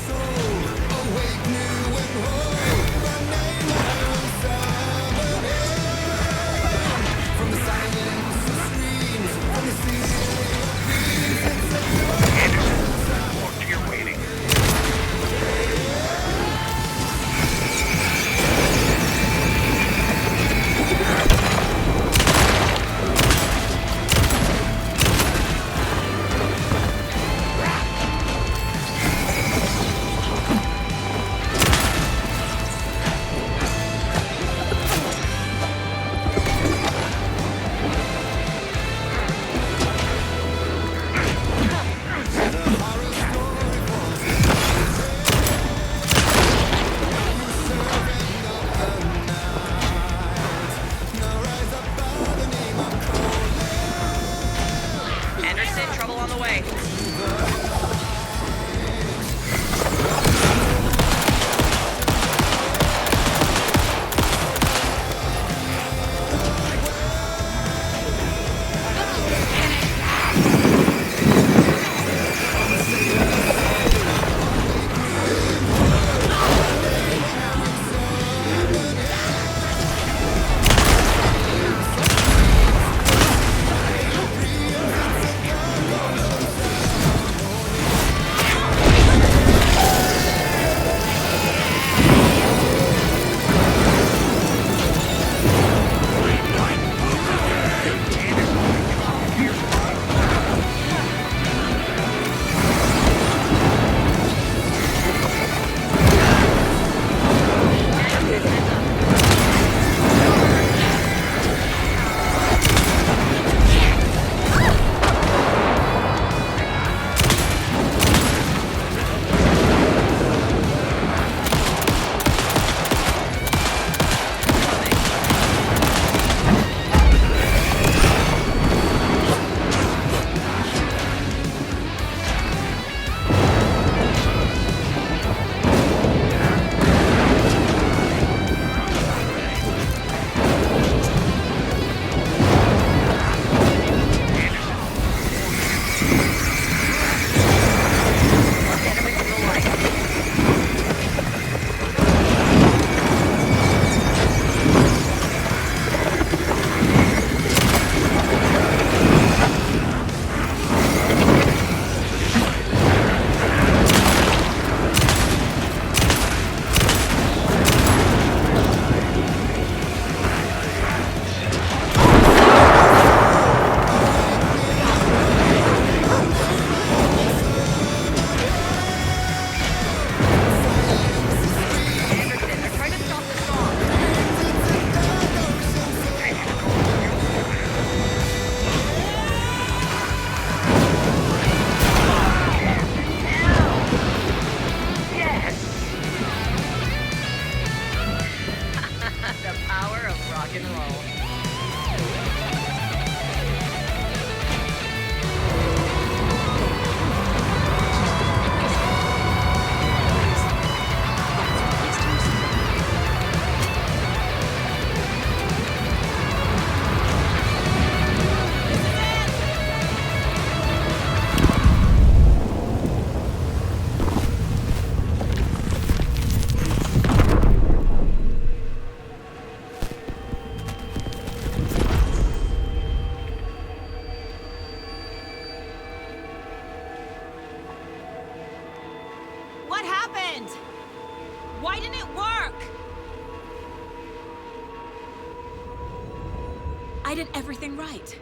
I did everything right.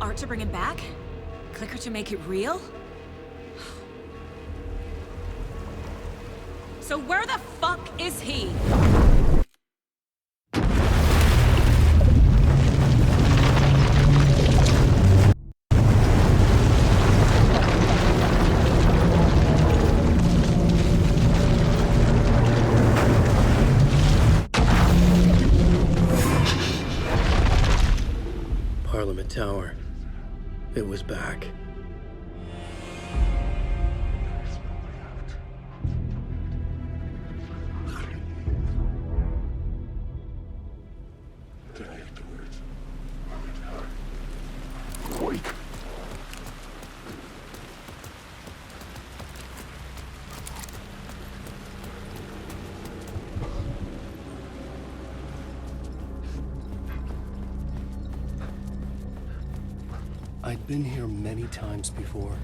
Art to bring him back? Clicker to make it real? So where the fuck is he? Parliament Tower. It was back. Wake. I'd been here many times before.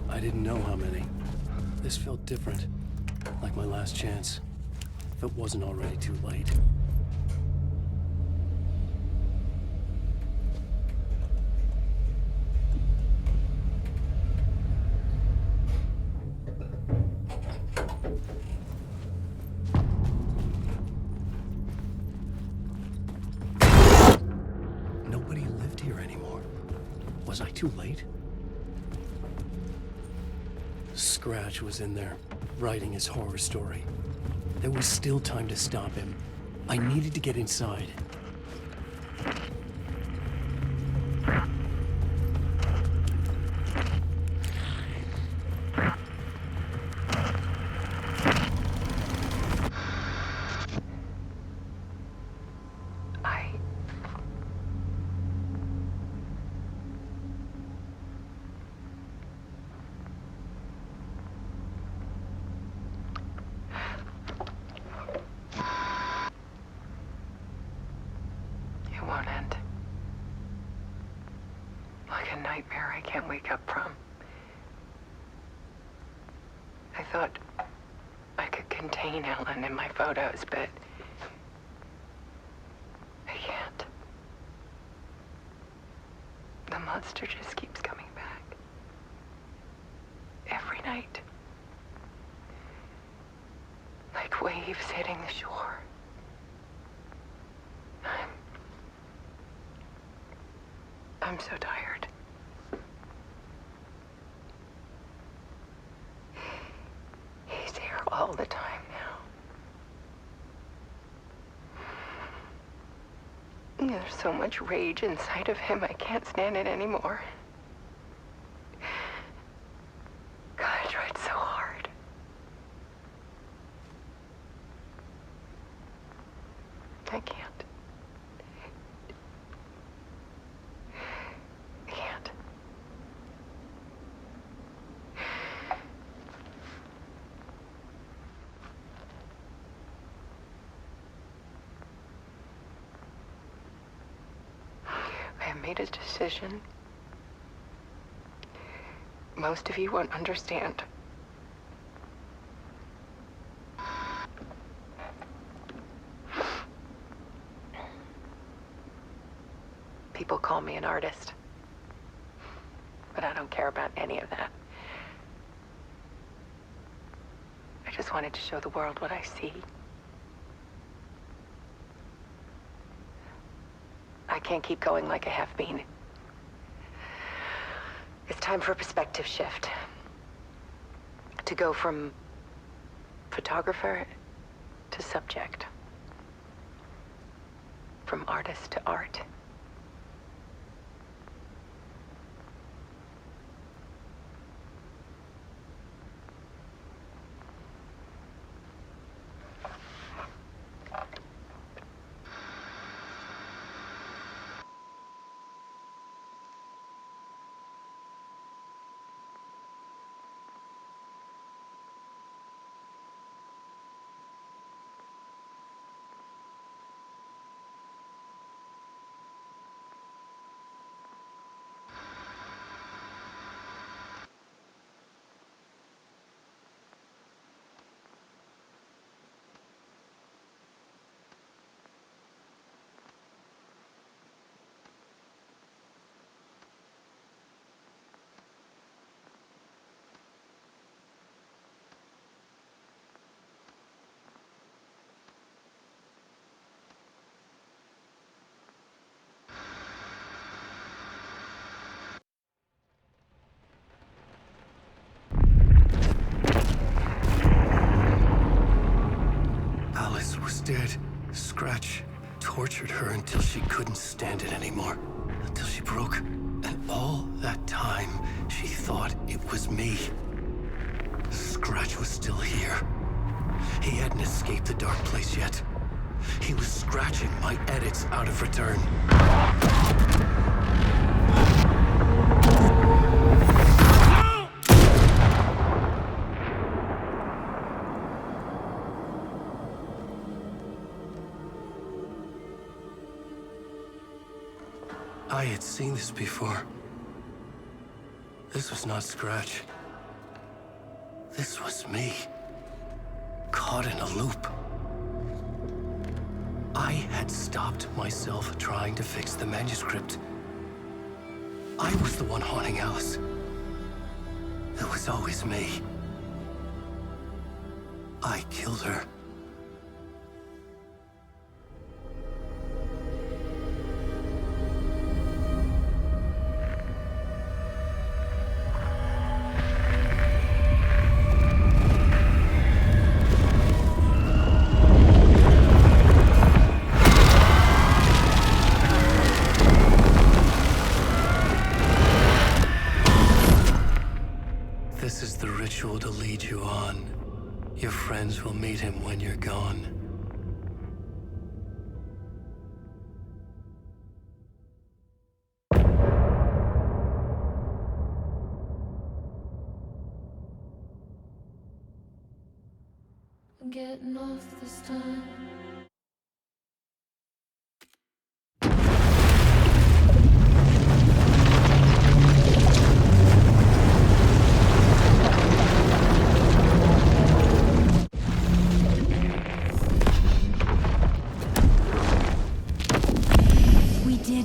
I didn't know how many. This felt different, like my last chance, if it wasn't already too late. Nobody lived here anymore. Was I too late? Scratch was in there, writing his horror story. There was still time to stop him. I needed to get inside. It won't end. Like a nightmare I can't wake up from. I thought I could contain Ellen in my photos, but I can't. The monster just keeps coming back. Every night. Like waves hitting the shore. I'm so tired. He's here all the time now. There's so much rage inside of him, I can't stand it anymore. God, I tried so hard. I can't. I can't. I have made a decision. Most of you won't understand. People call me an artist. But I don't care about any of that. I just wanted to show the world what I see. I can't keep going like I have been. It's time for a perspective shift. To go from photographer to subject. From artist to art. tortured her until she couldn't stand it anymore. Until she broke. And all that time, she thought it was me. Scratch was still here. He hadn't escaped the dark place yet. He was scratching my edits out of return. I had seen this before. This was not Scratch. This was me. Caught in a loop. I had stopped myself trying to fix the manuscript. I was the one haunting Alice. It was always me. I killed her. This is the ritual to lead you on. Your friends will meet him when you're gone. I'm getting off this time.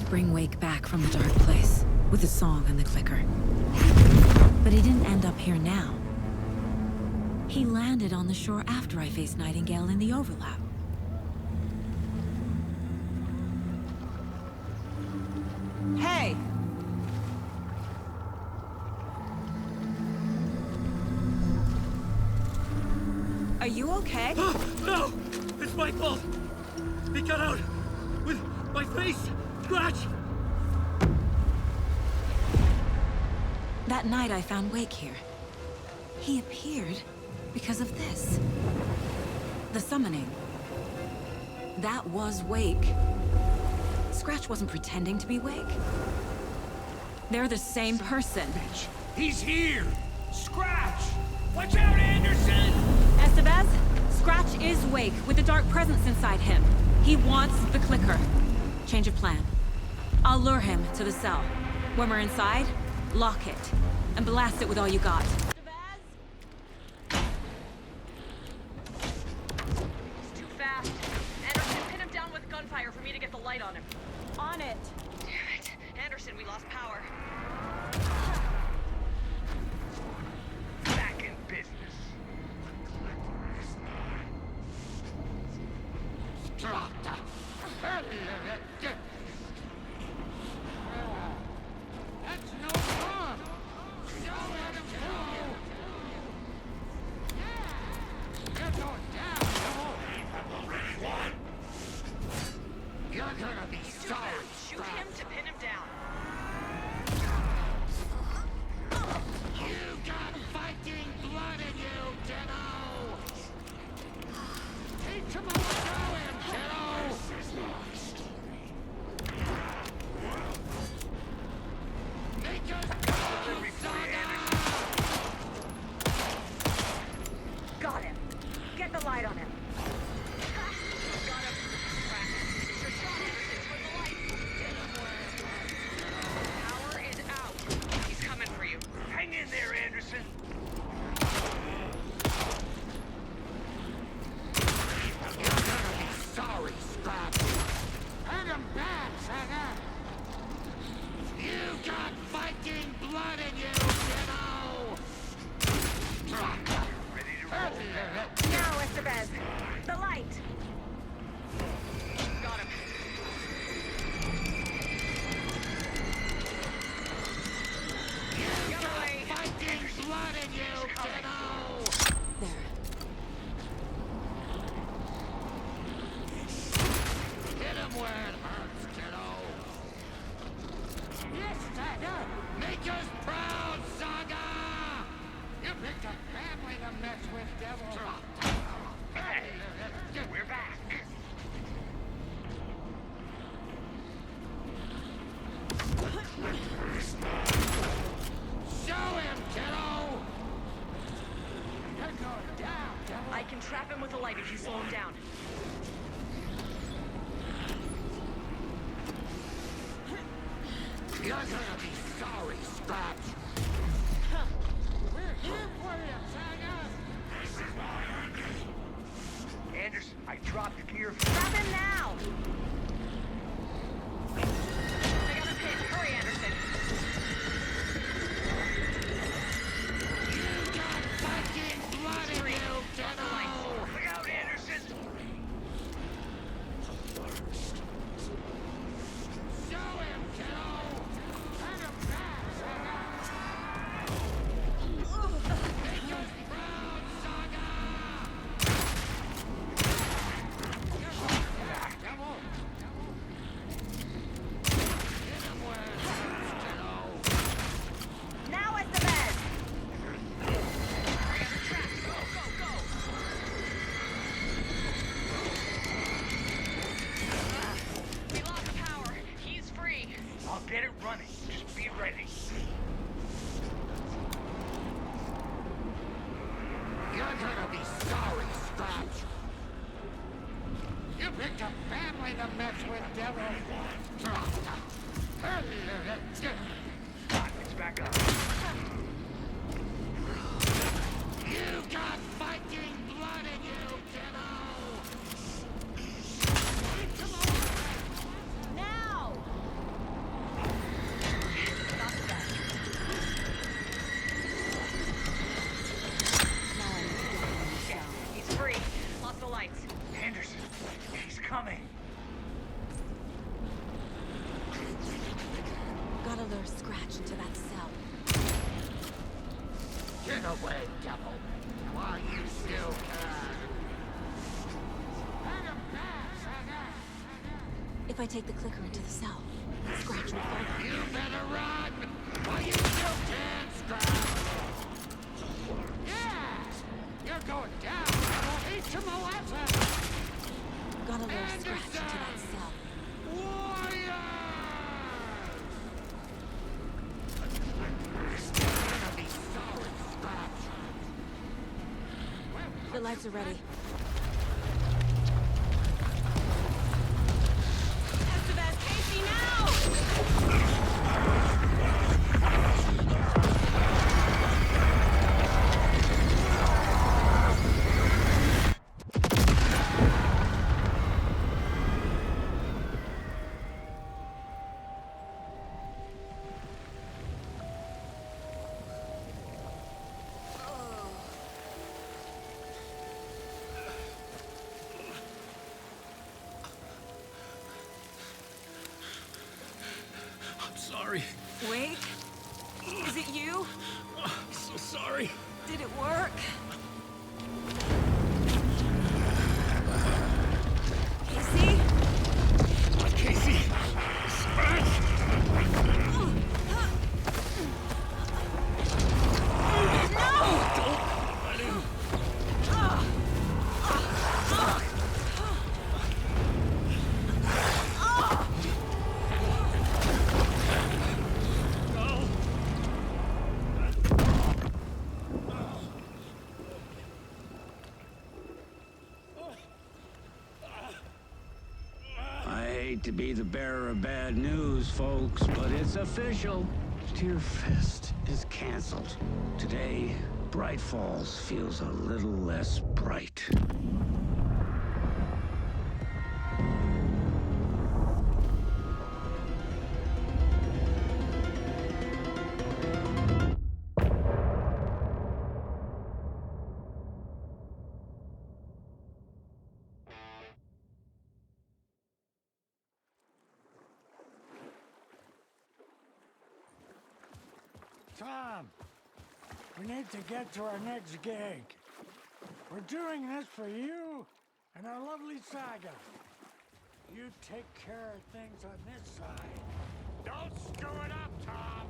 Bring Wake back from the dark place with the song and the clicker. But he didn't end up here now. He landed on the shore after I faced Nightingale in the overlap. Hey! Are you okay? No! It's my fault! He got out with my face! Scratch! That night I found Wake here. He appeared because of this. The summoning. That was Wake. Scratch wasn't pretending to be Wake. They're the same person. Bitch. He's here! Scratch! Watch out, Anderson! Estevez, Scratch is Wake with the dark presence inside him. He wants the clicker. Change of plan. I'll lure him to the cell. When we're inside, lock it, and blast it with all you got. He's too fast. Anderson, pin him down with gunfire for me to get the light on him. On it. Damn it. Anderson, we lost power. Back in business. Strata. That's no fun! Don't let him go! You're going down, no! You're gonna be sorry! Shoot him to pin him down. can trap him with a light if you slow him down. You're gonna be sorry, Scratch. We're here for you, Saga. This is my Anderson, I dropped gear. Grab him now! I got a pitch. Hurry, Anderson. You got fucking blood in you, Demo! Look out, Anderson! Show him, kiddo! Turn him back, Saga! Make us proud, Saga! Devil! Hit him where it hurts, kiddo! Now at the bed! We lost power. He's free. I'll get it running. Just be ready. You're gonna be sorry, Scratch. You picked a family to mess with, Devil. It's back up. You got fighting blood in you, kiddo! Now! He's free. Lost the lights. Anderson, he's coming. Gotta lure Scratch into that cell. Get away, Devil, while you still can. Let him pass, Saga! If I take the clicker into the cell, Scratch will follow. You better run while you still can, Scratch! Yeah! You're going down, Devil! Eat some molasses! Gotta lure Scratch into that cell. The lights are ready. Estevez, Casey, now! I'm sorry. Wait. Is it you? I'm so sorry. Did it work? Casey? Casey! Scratch! I hate to be the bearer of bad news, folks, but it's official. Tear Fest is canceled. Today, Bright Falls feels a little less bright. Tom, we need to get to our next gig. We're doing this for you and our lovely Saga. You take care of things on this side. Don't screw it up, Tom!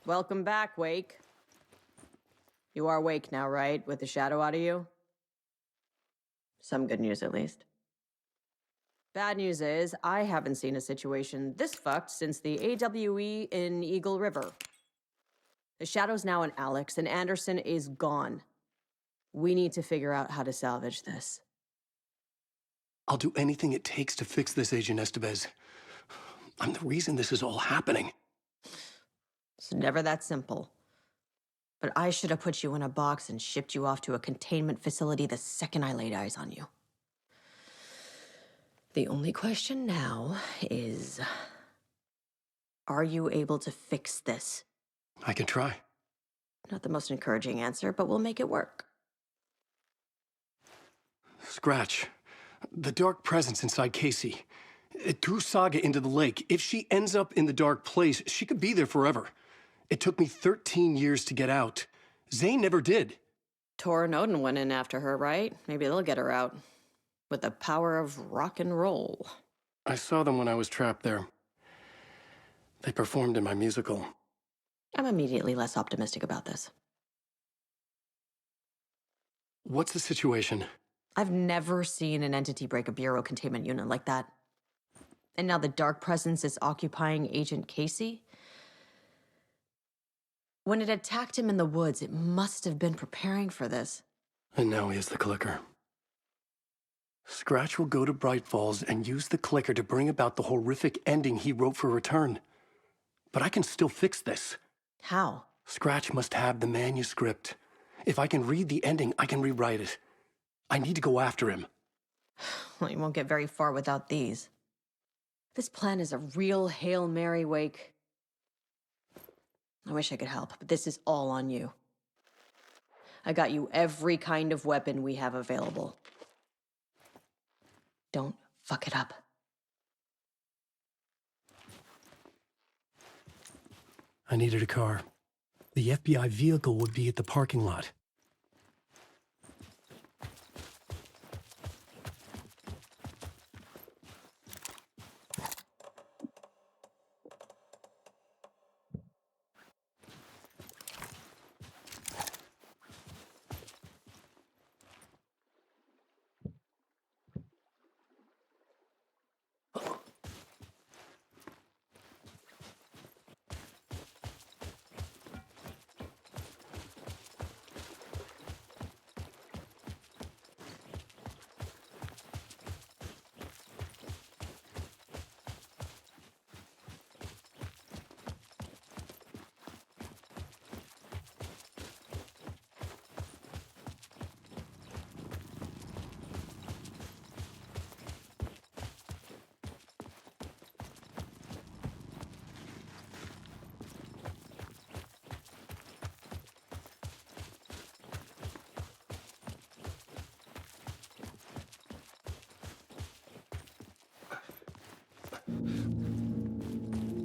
Welcome back, Wake. You are Wake now, right? With the shadow out of you? Some good news, at least. Bad news is, I haven't seen a situation this fucked since the AWE in Eagle River. The shadow's now in Alex, and Anderson is gone. We need to figure out how to salvage this. I'll do anything it takes to fix this, Agent Estevez. I'm the reason this is all happening. It's never that simple. But I should have put you in a box and shipped you off to a containment facility the second I laid eyes on you. The only question now is, are you able to fix this? I can try. Not the most encouraging answer, but we'll make it work. Scratch. The dark presence inside Casey. It threw Saga into the lake. If she ends up in the dark place, she could be there forever. It took me 13 years to get out. Zane never did. Tor and Odin went in after her, right? Maybe they'll get her out. With the power of rock and roll. I saw them when I was trapped there. They performed in my musical. I'm immediately less optimistic about this. What's the situation? I've never seen an entity break a bureau containment unit like that. And now the dark presence is occupying Agent Casey? When it attacked him in the woods, it must have been preparing for this. And now he has the clicker. Scratch will go to Bright Falls and use the clicker to bring about the horrific ending he wrote for Return. But I can still fix this. How? Scratch must have the manuscript. If I can read the ending, I can rewrite it. I need to go after him. Well, you won't get very far without these. This plan is a real Hail Mary, Wake. I wish I could help, but this is all on you. I got you every kind of weapon we have available. Don't fuck it up. I needed a car. The FBI vehicle would be at the parking lot.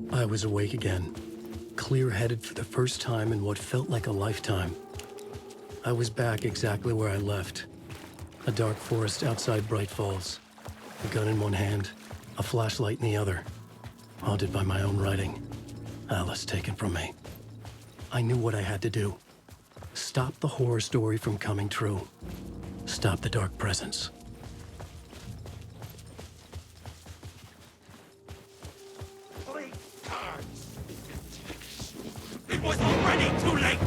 I was awake again, clear-headed for the first time in what felt like a lifetime. I was back exactly where I left. A dark forest outside Bright Falls. A gun in one hand, a flashlight in the other. Haunted by my own writing. Alice taken from me. I knew what I had to do. Stop the horror story from coming true. Stop the dark presence. It was already too late!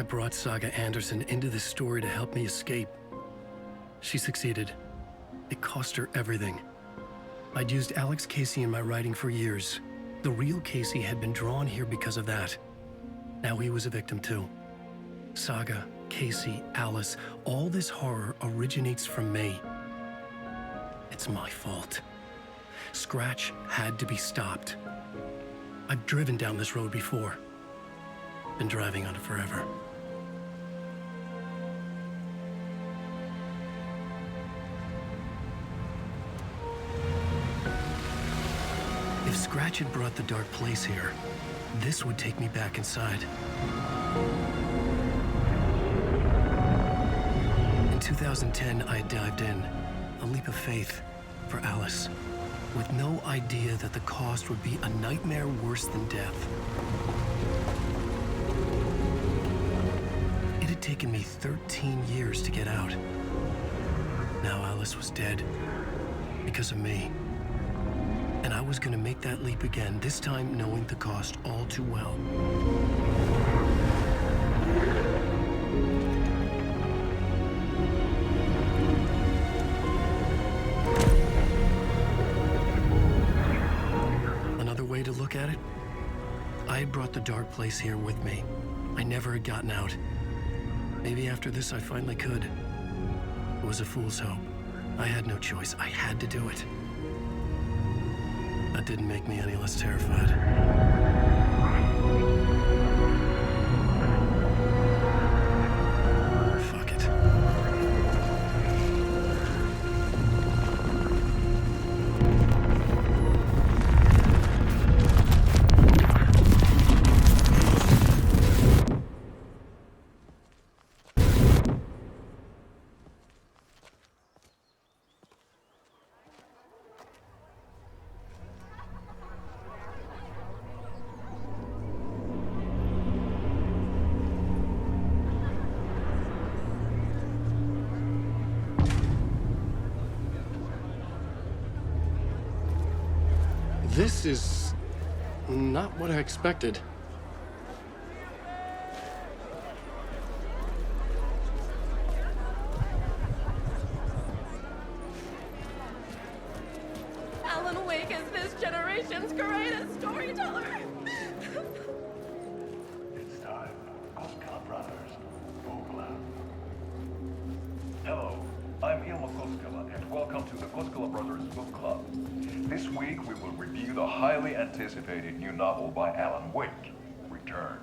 brought Saga Anderson into this story to help me escape. She succeeded. It cost her everything. I'd used Alex Casey in my writing for years. The real Casey had been drawn here because of that. Now he was a victim too. Saga, Casey, Alice, all this horror originates from me. It's my fault. Scratch had to be stopped. I've driven down this road before. Been driving on it forever. If Scratch had brought the dark place here, this would take me back inside. In 2010, I dived in, a leap of faith for Alice, with no idea that the cost would be a nightmare worse than death. It had taken me 13 years to get out. Now Alice was dead, because of me. And I was gonna make that leap again, this time knowing the cost all too well. Another way to look at it, I had brought the dark place here with me. I never had gotten out. Maybe after this I finally could. It was a fool's hope. I had no choice. I had to do it. That didn't make me any less terrified. Fuck it. This is not what I expected. Alan Wake is this generation's greatest storyteller. It's time. Koska Brothers. Bookla. Hello, I'm Ilmo Koskela, and welcome to the Koskela Brothers Book Club. This week, we will review the highly anticipated new novel by Alan Wake, Return.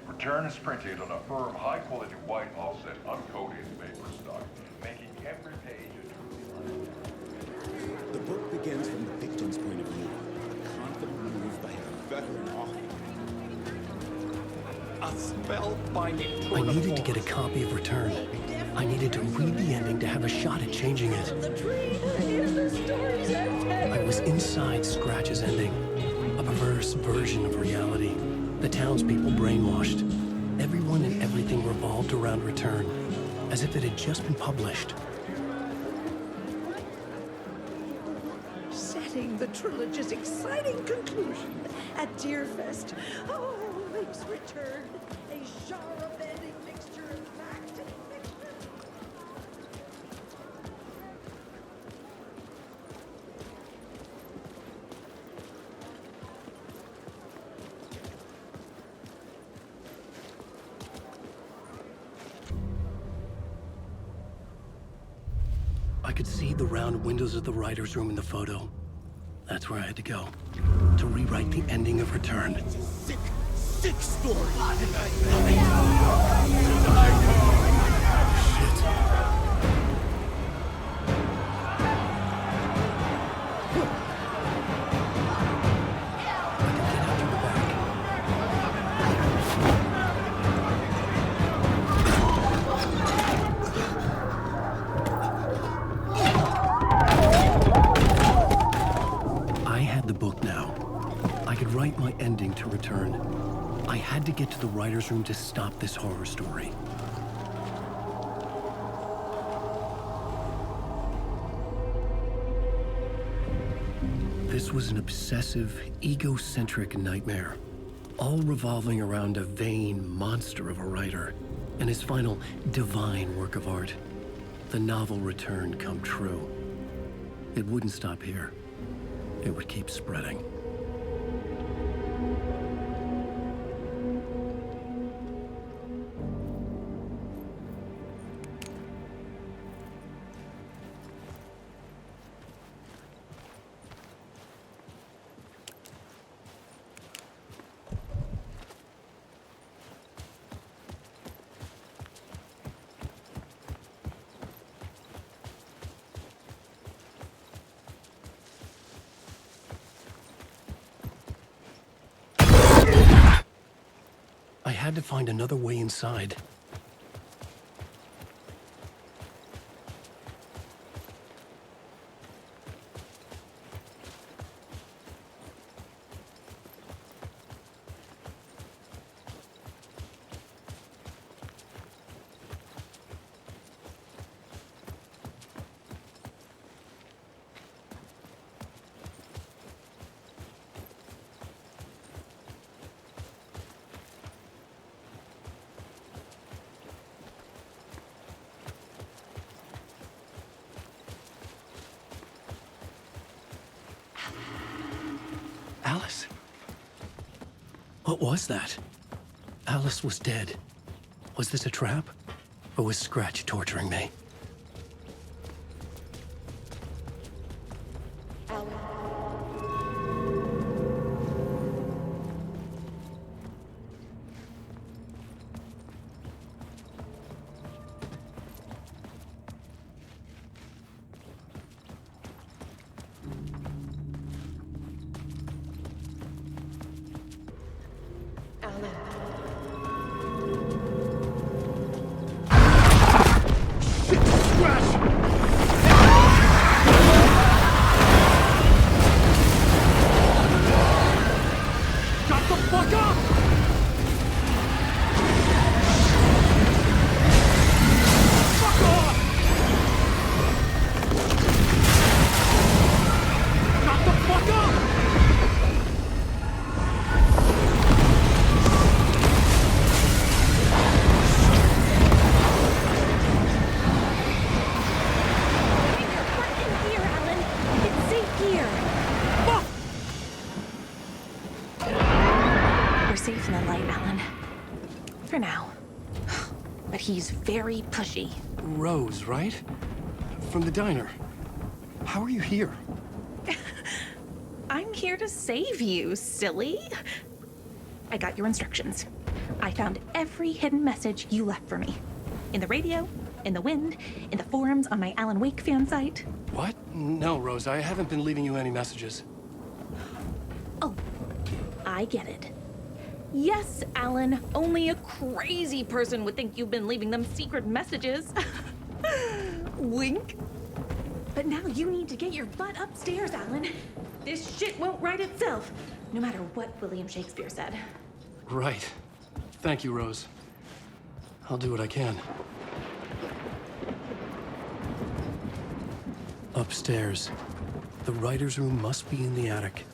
Return is printed on a firm, high-quality white offset, uncoated paper stock, making every page a truly The book begins from the victim's point of view, a confident move by a veteran author. A spellbinding tour I needed to get a copy of Return. I needed to read the ending to have a shot at changing it. I was inside Scratch's ending, a perverse version of reality. The townspeople brainwashed. Everyone and everything revolved around Return, as if it had just been published. Setting the trilogy's exciting conclusion at Deerfest. Oh, Wake's Return, a genre-bending mixture of fact and fiction. I could see the round windows of the writer's room in the photo. That's where I had to go, to rewrite the ending of Return. Sick story. I had the book now. I could write my ending to Return. I had to get to the writer's room to stop this horror story. This was an obsessive, egocentric nightmare, all revolving around a vain monster of a writer. and his final divine work of art, the novel return come true. It wouldn't stop here. It would keep spreading. I had to find another way inside. Alice? What was that? Alice was dead. Was this a trap? Or was Scratch torturing me? He's very pushy. Rose, right? From the diner. How are you here? I'm here to save you, silly. I got your instructions. I found every hidden message you left for me. In the radio, in the wind, in the forums on my Alan Wake fan site. What? No, Rose, I haven't been leaving you any messages. Oh, I get it. Yes, Alan, only a crazy person would think you've been leaving them secret messages. Wink. But now you need to get your butt upstairs, Alan. This shit won't right itself, no matter what William Shakespeare said. Right. Thank you, Rose. I'll do what I can. Upstairs. The writer's room must be in the attic.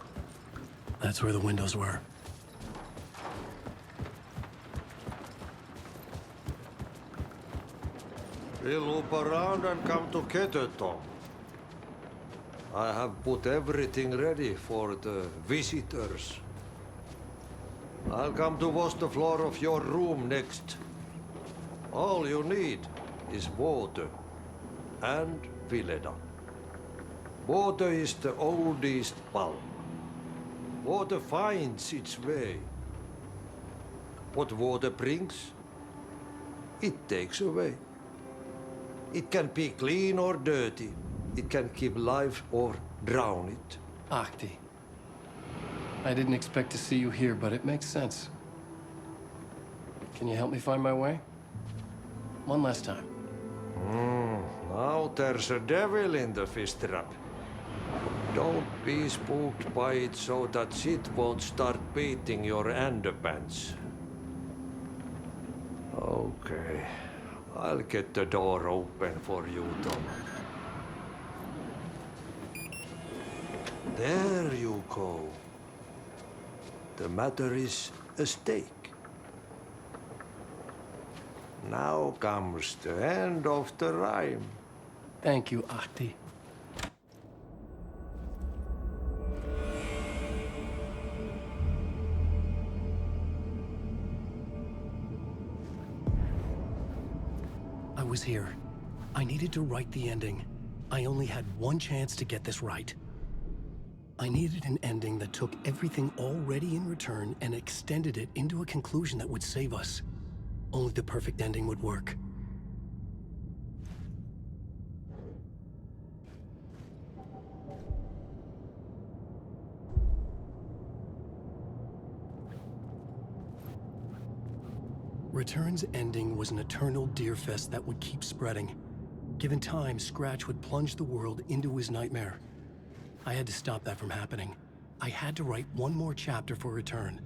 That's where the windows were. We'll loop around and come to Ketterton. I have put everything ready for the visitors. I'll come to wash the floor of your room next. All you need is water and Vileda. Water is the oldest bulb. Water finds its way. What water brings, it takes away. It can be clean or dirty. It can keep life or drown it. Ahti. I didn't expect to see you here, but it makes sense. Can you help me find my way? One last time. Now there's a devil in the fish trap. Don't be spooked by it so that shit won't start beating your underpants. Okay. I'll get the door open for you, Tom. There you go. The matter is a steak. Now comes the end of the rhyme. Thank you, Ahti. I was here. I needed to write the ending. I only had one chance to get this right. I needed an ending that took everything already in return and extended it into a conclusion that would save us. Only the perfect ending would work. Return's ending was an eternal deerfest that would keep spreading. Given time, Scratch would plunge the world into his nightmare. I had to stop that from happening. I had to write one more chapter for Return.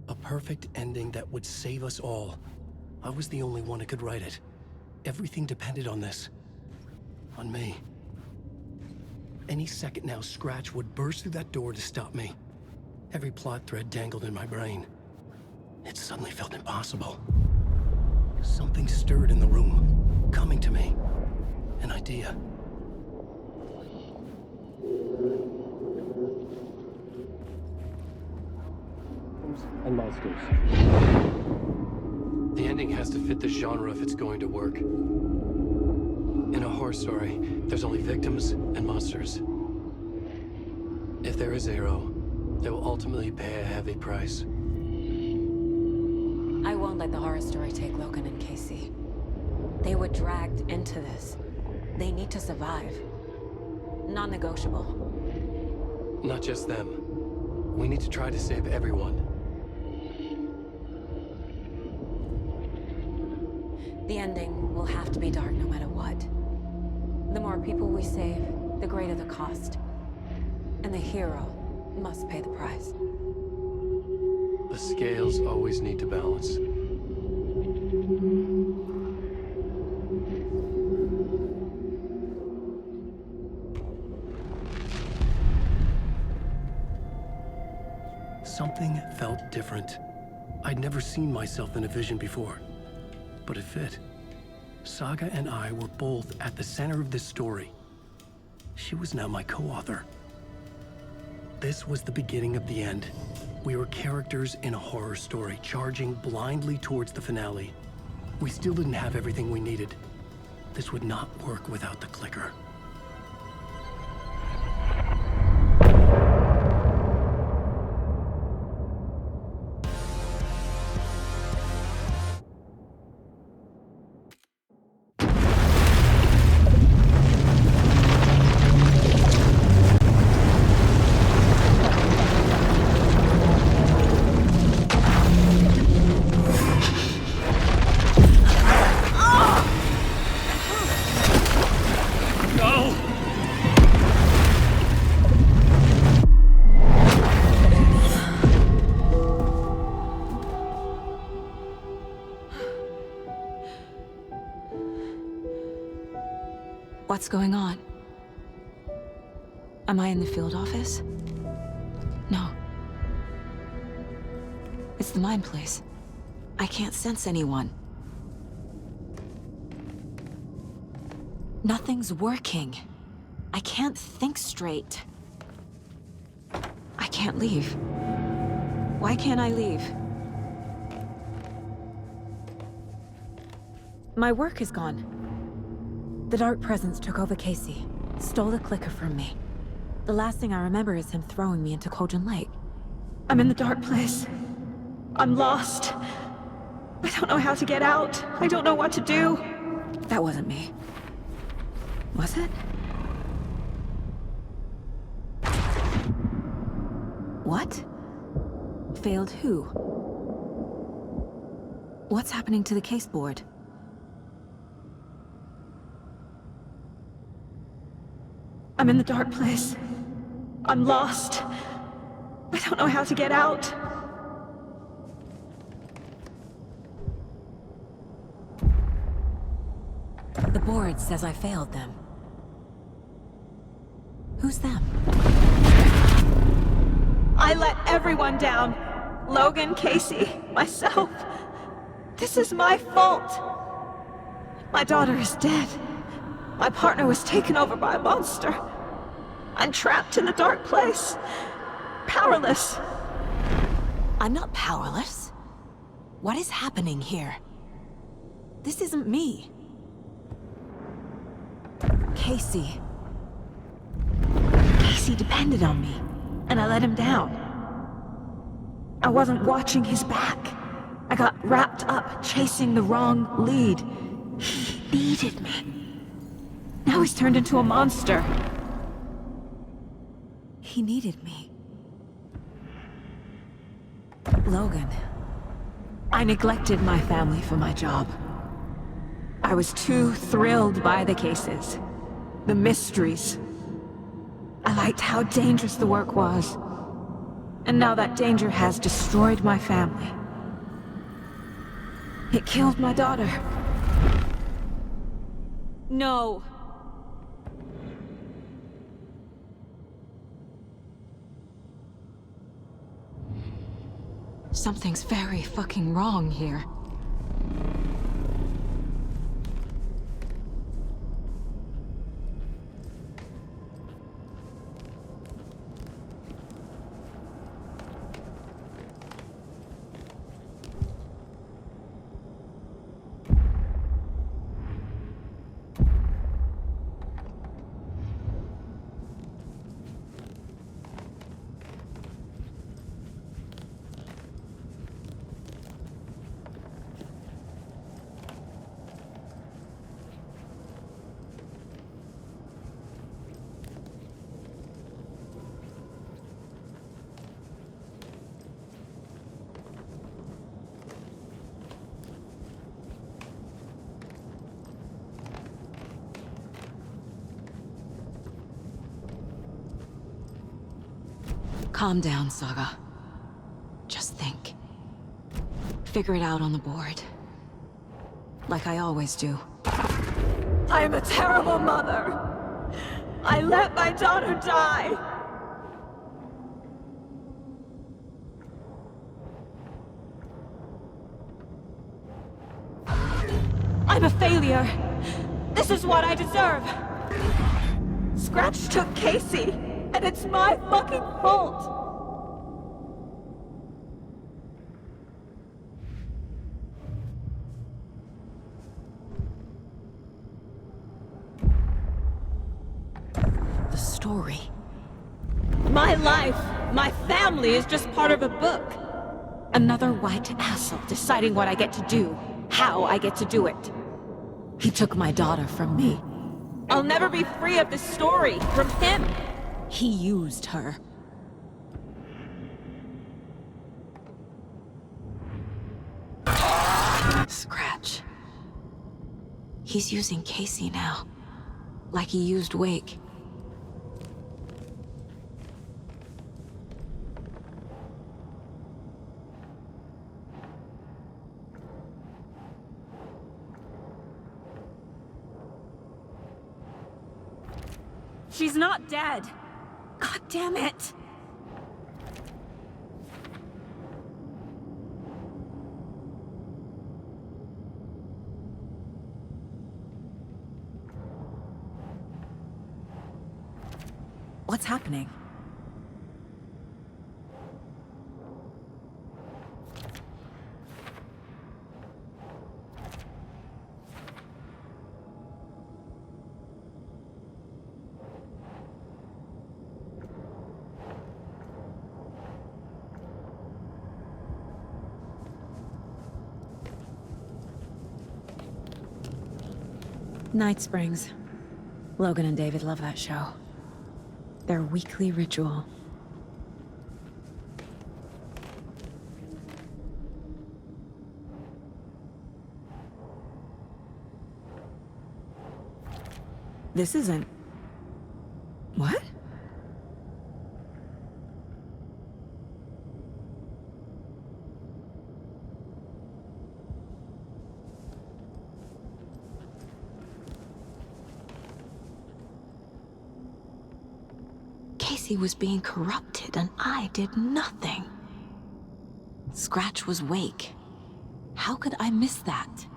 A perfect ending that would save us all. I was the only one who could write it. Everything depended on this. On me. Any second now, Scratch would burst through that door to stop me. Every plot thread dangled in my brain. It suddenly felt impossible. Something stirred in the room, coming to me. An idea. And monsters. The ending has to fit the genre if it's going to work. In a horror story, there's only victims and monsters. If there is a hero, they will ultimately pay a heavy price. I won't let the horror story take Logan and Casey. They were dragged into this. They need to survive. Non-negotiable. Not just them. We need to try to save everyone. The ending will have to be dark no matter what. The more people we save, the greater the cost. And the hero must pay the price. The scales always need to balance. Something felt different. I'd never seen myself in a vision before, but it fit. Saga and I were both at the center of this story. She was now my co-author. This was the beginning of the end. We were characters in a horror story, charging blindly towards the finale. We still didn't have everything we needed. This would not work without the clicker. What's going on? Am I in the field office? No. It's the mine place. I can't sense anyone. Nothing's working. I can't think straight. I can't leave. Why can't I leave? My work is gone. The dark presence took over Casey, stole the clicker from me. The last thing I remember is him throwing me into Cauldron Lake. I'm in the dark place. I'm lost. I don't know how to get out. I don't know what to do. That wasn't me. Was it? What? Failed who? What's happening to the case board? I'm in the dark place. I'm lost. I don't know how to get out. The board says I failed them. Who's them? I let everyone down. Logan, Casey, myself. This is my fault. My daughter is dead. My partner was taken over by a monster. I'm trapped in a dark place. Powerless. I'm not powerless. What is happening here? This isn't me. Casey. Casey depended on me, and I let him down. I wasn't watching his back. I got wrapped up chasing the wrong lead. He needed me. Now he's turned into a monster. He needed me. Logan. I neglected my family for my job. I was too thrilled by the cases, the mysteries. I liked how dangerous the work was. And now that danger has destroyed my family. It killed my daughter. No. Something's very fucking wrong here. Calm down, Saga. Just think. Figure it out on the board. Like I always do. I'm a terrible mother. I let my daughter die. I'm a failure. This is what I deserve. Scratch took Casey, and it's my fucking fault. The story. My life, my family is just part of a book. Another white asshole deciding what I get to do, how I get to do it. He took my daughter from me. I'll never be free of this story from him. He used her. Scratch. He's using Casey now. Like he used Wake. She's not dead. God damn it. What's happening? Night Springs. Logan and David love that show. Their weekly ritual. This isn't... What? Casey was being corrupted and I did nothing. Scratch was Wake. How could I miss that?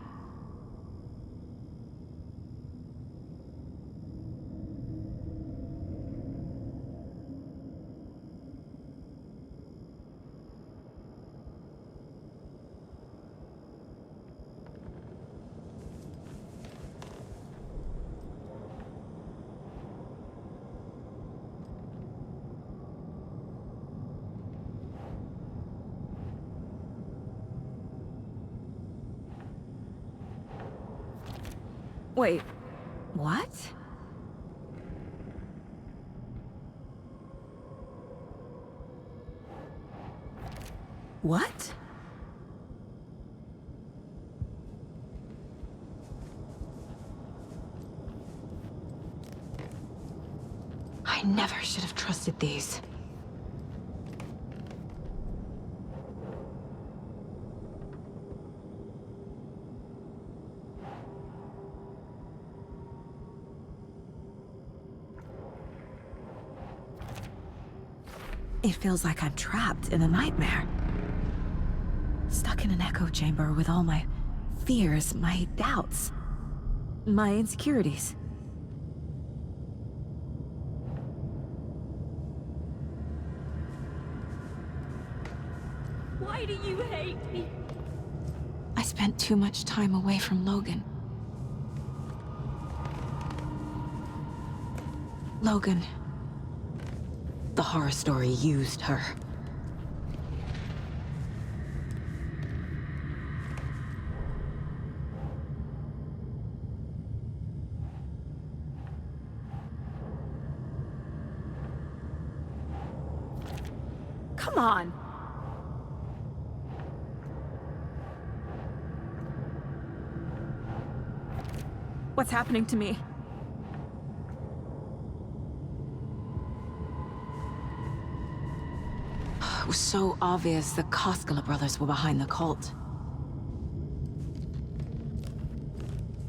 Wait, what? What? I never should have trusted these. It feels like I'm trapped in a nightmare. Stuck in an echo chamber with all my fears, my doubts, my insecurities. Why do you hate me? I spent too much time away from Logan. Logan. The horror story used her. Come on! What's happening to me? It was so obvious the Koskela brothers were behind the cult.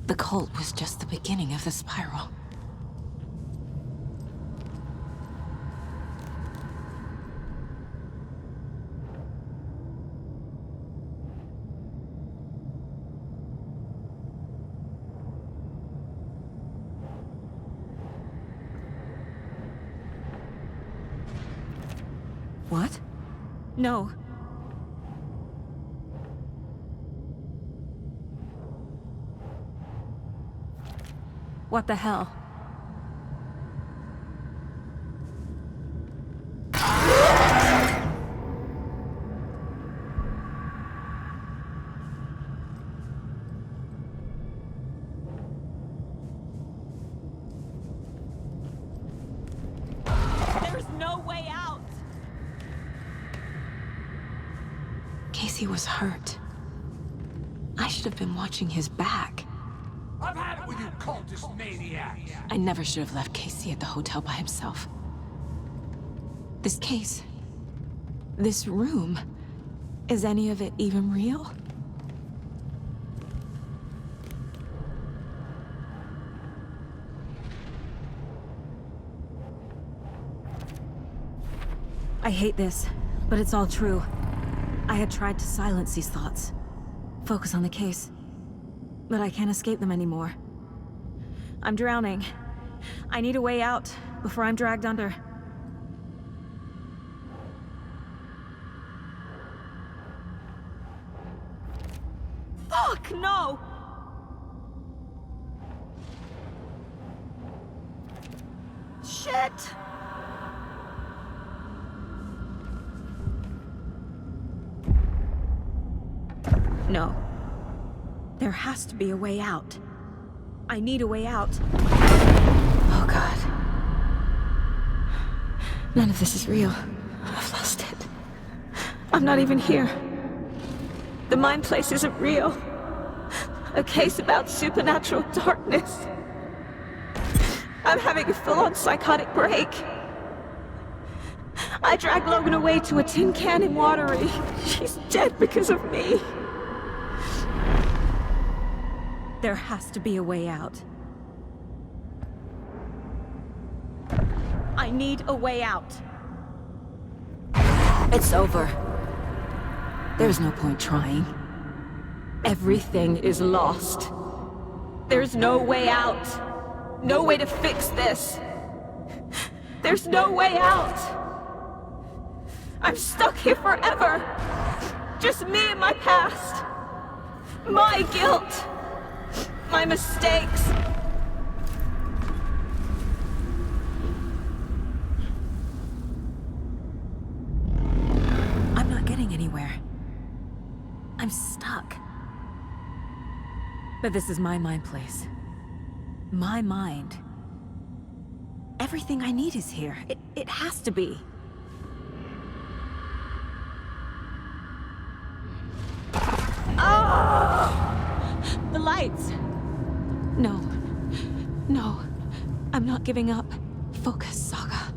The cult was just the beginning of the spiral. What? No. What the hell? There's no way out! Casey was hurt. I should have been watching his back. I've had it with you cultist maniacs! I never should have left Casey at the hotel by himself. This case, this room, is any of it even real? I hate this, but it's all true. I had tried to silence these thoughts, focus on the case, but I can't escape them anymore. I'm drowning. I need a way out before I'm dragged under. Fuck, no! Shit! No. There has to be a way out. I need a way out. Oh, God. None of this is real. I've lost it. I'm not even here. The mind place isn't real. A case about supernatural darkness. I'm having a full-on psychotic break. I dragged Logan away to a tin can in Watery. She's dead because of me. There has to be a way out. I need a way out. It's over. There's no point trying. Everything is lost. There's no way out. No way to fix this. There's no way out. I'm stuck here forever. Just me and my past. My guilt. My mistakes. I'm not getting anywhere. I'm stuck. But this is my mind place. My mind. Everything I need is here. It has to be. Oh! The lights! No. No. I'm not giving up. Focus, Saga.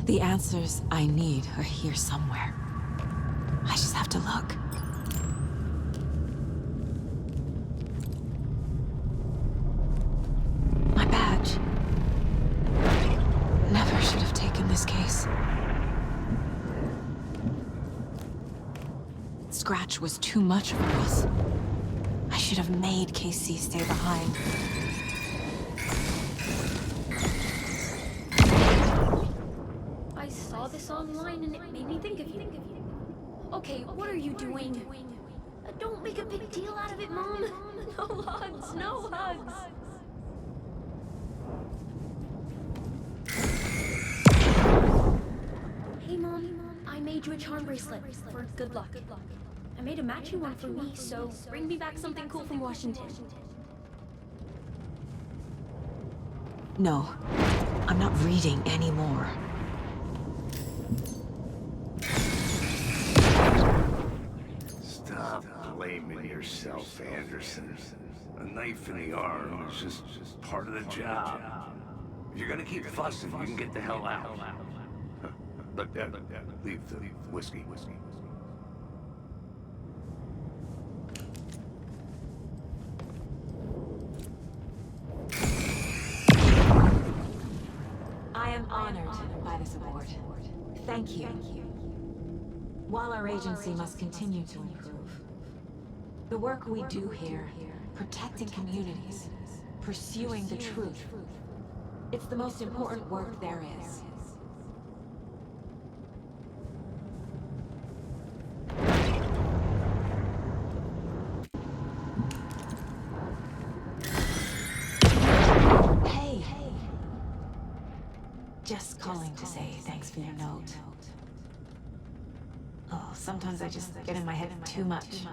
The answers I need are here somewhere. I just have to look. My badge. Never should have taken this case. Scratch was too much for us. I should have made KC stay behind. I saw this online and it made me think of you. Okay, what are you doing? Don't make a big deal out of it, Mom. No hugs, no hugs. Hey, Mom. I made you a charm bracelet for good luck. I made a matching one for me, so bring me back something cool from Washington. No, I'm not reading anymore. Stop blaming yourself, Anderson. A knife in the arm is just part of the job. If you're gonna keep fussing, you can get the hell out. But leave the whiskey. I am honored by this award. Thank you. While our agency must continue to improve, the work we do here, protecting communities, pursuing the truth, it's the most important work there is. Hey. Just calling to say thanks for your note. Oh, sometimes I just get in my head too much.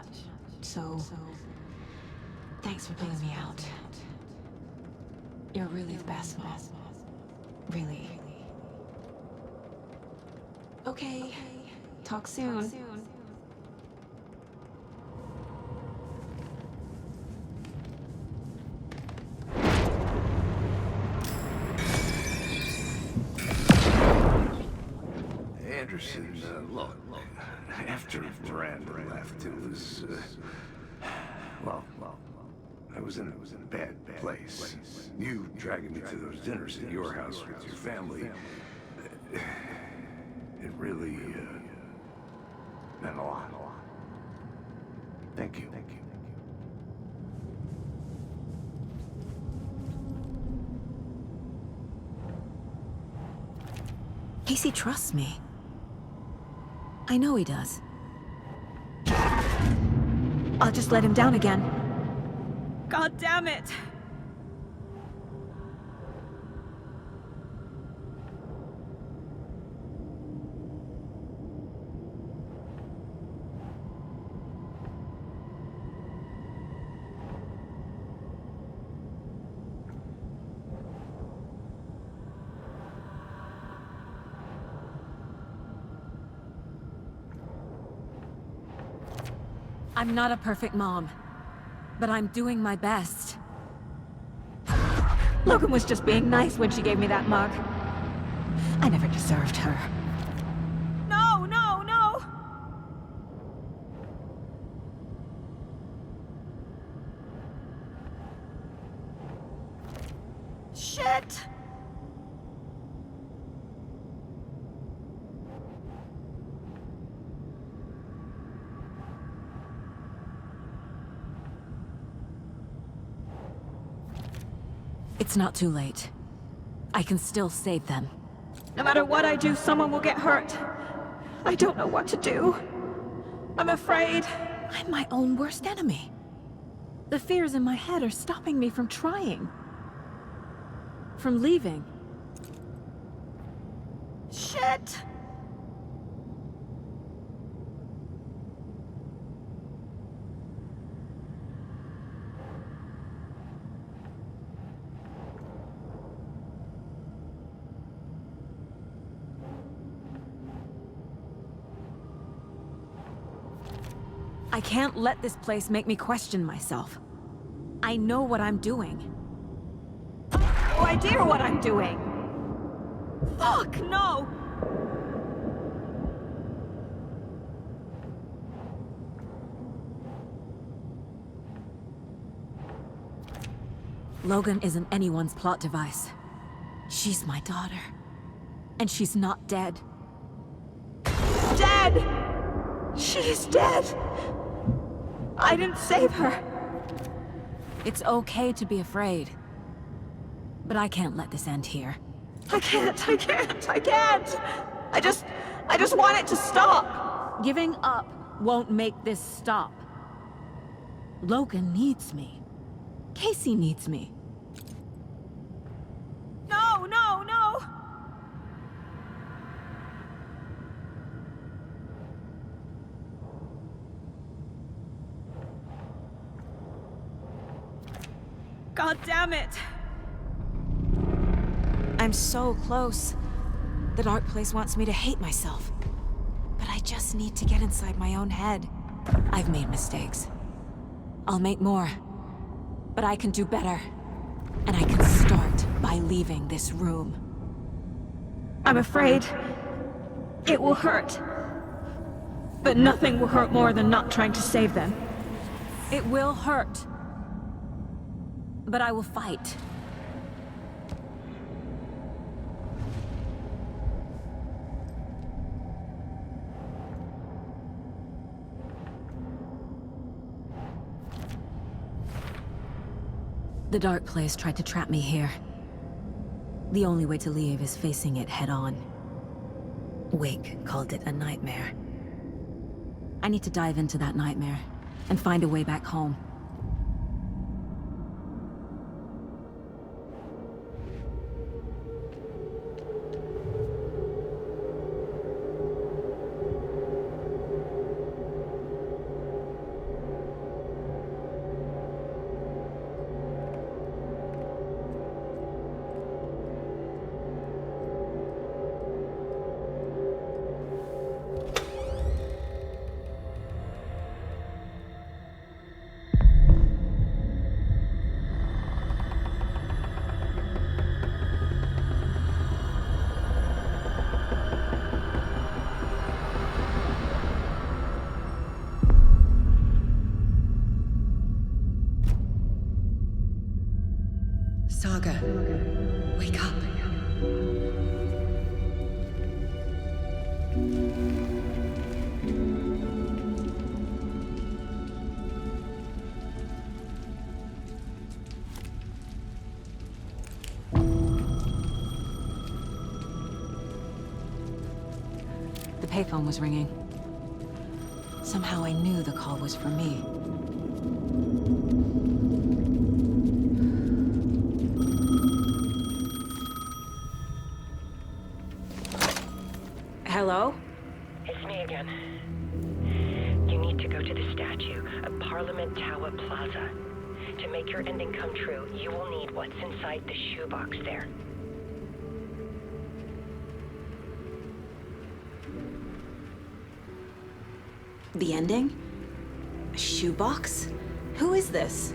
So, thanks for pulling me out. You're really the best, Mom. Really. Okay. Talk soon. Anderson, look, after Miranda left, it was, well, I was in a bad place. You dragging me to those dinners at your house with your family, it really, meant a lot. Thank you. Casey trusts me. I know he does. I'll just let him down again. God damn it! I'm not a perfect mom, but I'm doing my best. Logan was just being nice when she gave me that mug. I never deserved her. No, no, no! Shit! It's not too late. I can still save them. No matter what I do, someone will get hurt. I don't know what to do. I'm afraid. I'm my own worst enemy. The fears in my head are stopping me from trying. From leaving. Shit! I can't let this place make me question myself. I know what I'm doing. I have no idea what I'm doing! Fuck, no! Logan isn't anyone's plot device. She's my daughter. And she's not dead. Dead! She's dead! I didn't save her. It's okay to be afraid. But I can't let this end here. I can't! I just want it to stop! Giving up won't make this stop. Logan needs me. Casey needs me. No, no, no! God damn it! I'm so close. The dark place wants me to hate myself. But I just need to get inside my own head. I've made mistakes. I'll make more. But I can do better. And I can start by leaving this room. I'm afraid it will hurt. But nothing will hurt more than not trying to save them. It will hurt. But I will fight. The dark place tried to trap me here. The only way to leave is facing it head-on. Wake called it a nightmare. I need to dive into that nightmare and find a way back home. Saga, wake up. The payphone was ringing. Somehow I knew the call was for me. Hello? It's me again. You need to go to the statue at Parliament Tower Plaza. To make your ending come true, you will need what's inside the shoebox there. The ending? A shoebox? Who is this?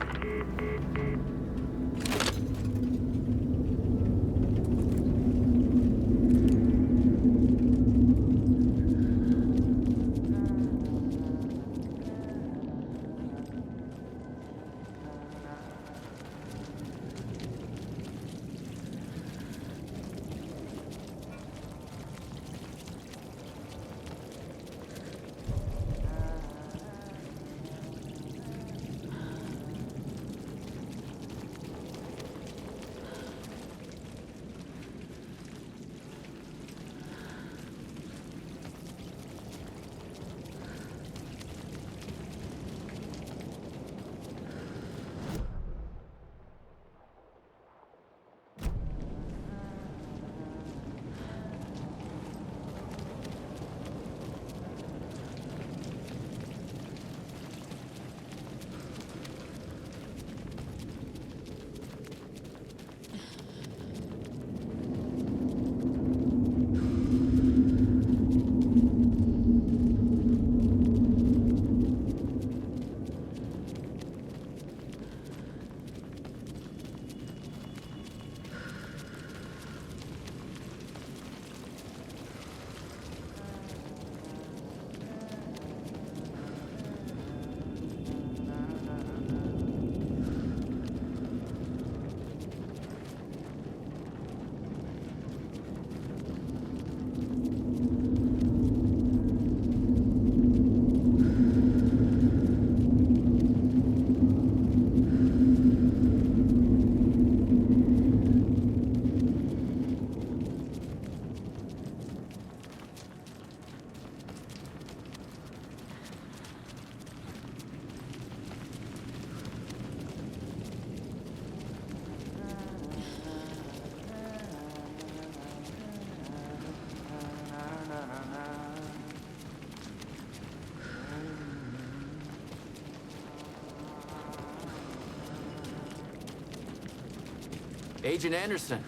Agent Anderson.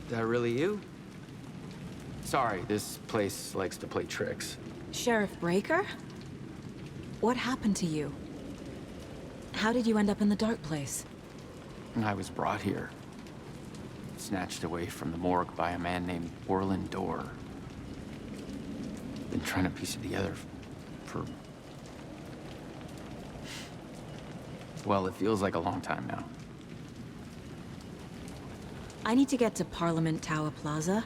That really you? Sorry, this place likes to play tricks. Sheriff Breaker? What happened to you? How did you end up in the dark place? I was brought here. Snatched away from the morgue by a man named Orland Dorr. Been trying to piece it together for... well, it feels like a long time now. I need to get to Parliament Tower Plaza.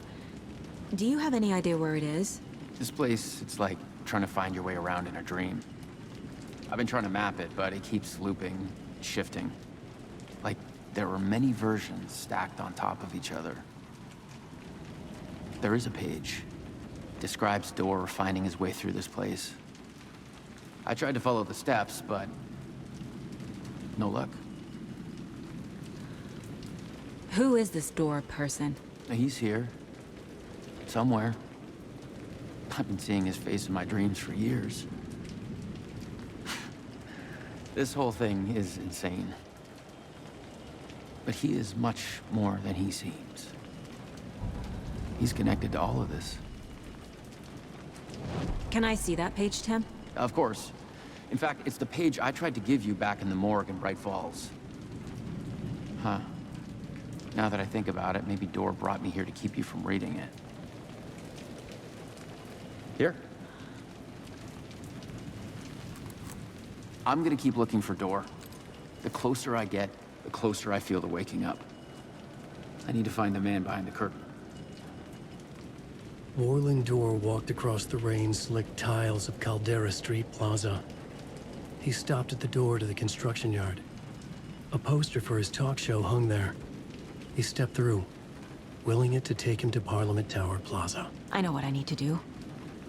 Do you have any idea where it is? This place, it's like trying to find your way around in a dream. I've been trying to map it, but it keeps looping, shifting. Like there are many versions stacked on top of each other. There is a page. Describes Dorr finding his way through this place. I tried to follow the steps, but no luck. Who is this Dorr person? He's here. Somewhere. I've been seeing his face in my dreams for years. This whole thing is insane. But he is much more than he seems. He's connected to all of this. Can I see that page, Tim? Of course. In fact, it's the page I tried to give you back in the morgue in Bright Falls. Huh. Now that I think about it, maybe Dorr brought me here to keep you from reading it. Here. I'm gonna keep looking for Dorr. The closer I get, the closer I feel to waking up. I need to find the man behind the curtain. Orland Dorr walked across the rain-slicked tiles of Caldera Street Plaza. He stopped at the door to the construction yard. A poster for his talk show hung there. He stepped through, willing it to take him to Parliament Tower Plaza. I know what I need to do.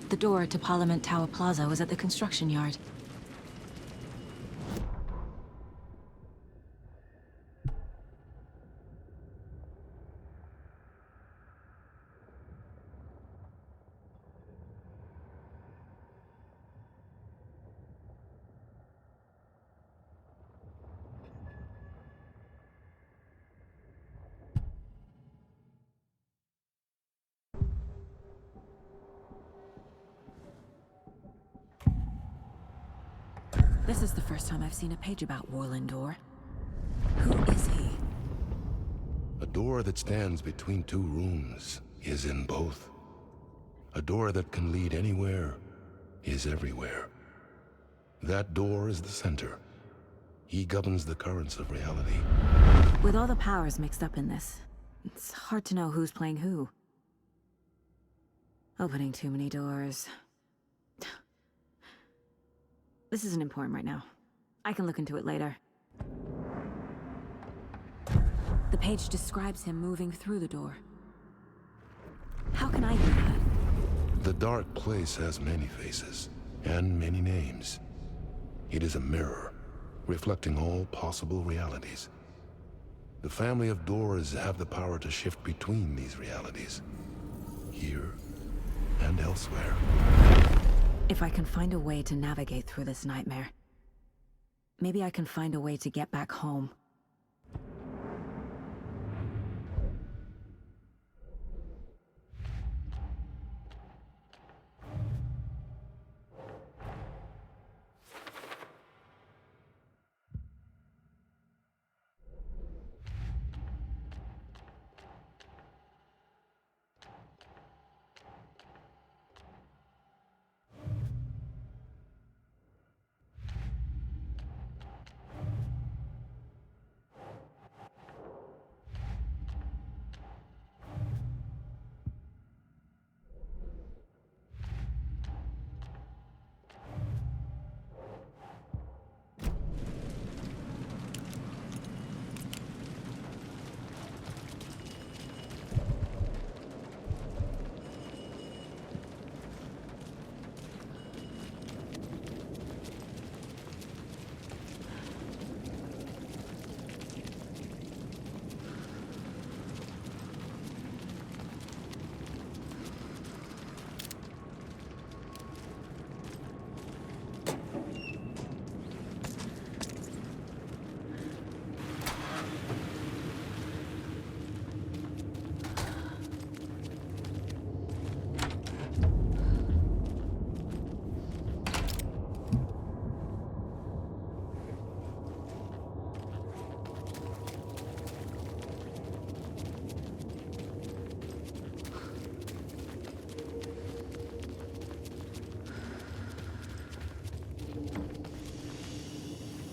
The door to Parliament Tower Plaza was at the construction yard. This is the first time I've seen a page about Orland Dorr. Who is he? A door that stands between two rooms is in both. A door that can lead anywhere is everywhere. That door is the center. He governs the currents of reality. With all the powers mixed up in this, it's hard to know who's playing who. Opening too many doors. This isn't important right now. I can look into it later. The page describes him moving through the door. How can I do that? The dark place has many faces and many names. It is a mirror, reflecting all possible realities. The family of Doors have the power to shift between these realities, here and elsewhere. If I can find a way to navigate through this nightmare, maybe I can find a way to get back home.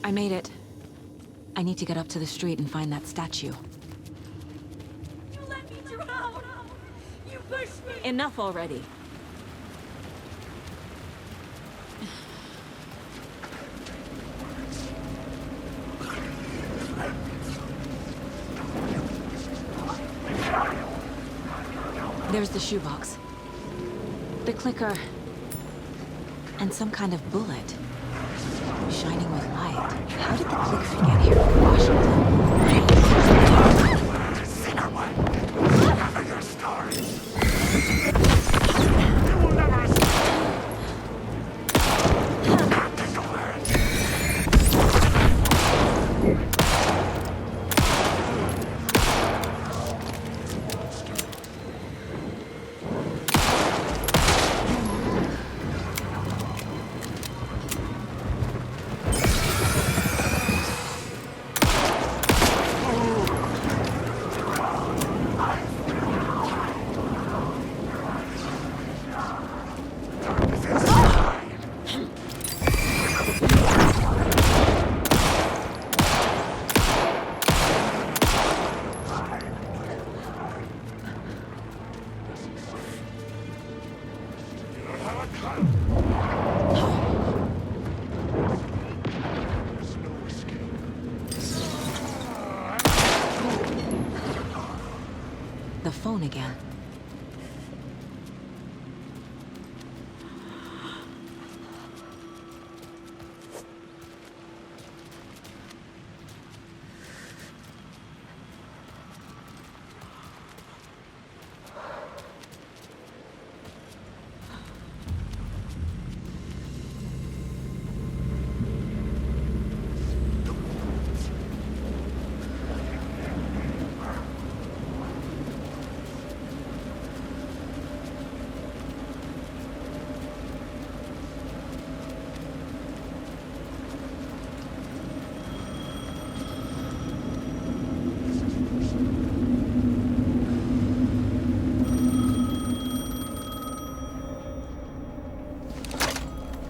I made it. I need to get up to the street and find that statue. You let me drown! You pushed me! Enough already. There's the shoebox. The clicker. And some kind of bullet. Shining with light. How did the clicker get here from Washington? Secret one. Whatever your stories. You will never escape. Captain Command. The phone again.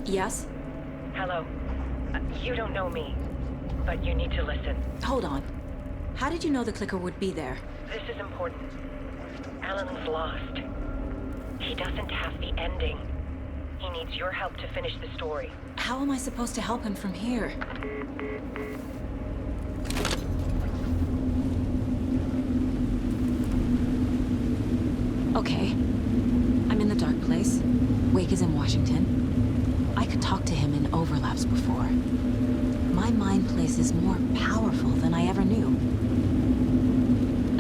Yes? Hello. You don't know me, but you need to listen. Hold on. How did you know the clicker would be there? This is important. Alan's lost. He doesn't have the ending. He needs your help to finish the story. How am I supposed to help him from here? Okay. I'm in the dark place. Wake is in Washington. I could talk to him in overlaps before. My mind place is more powerful than I ever knew.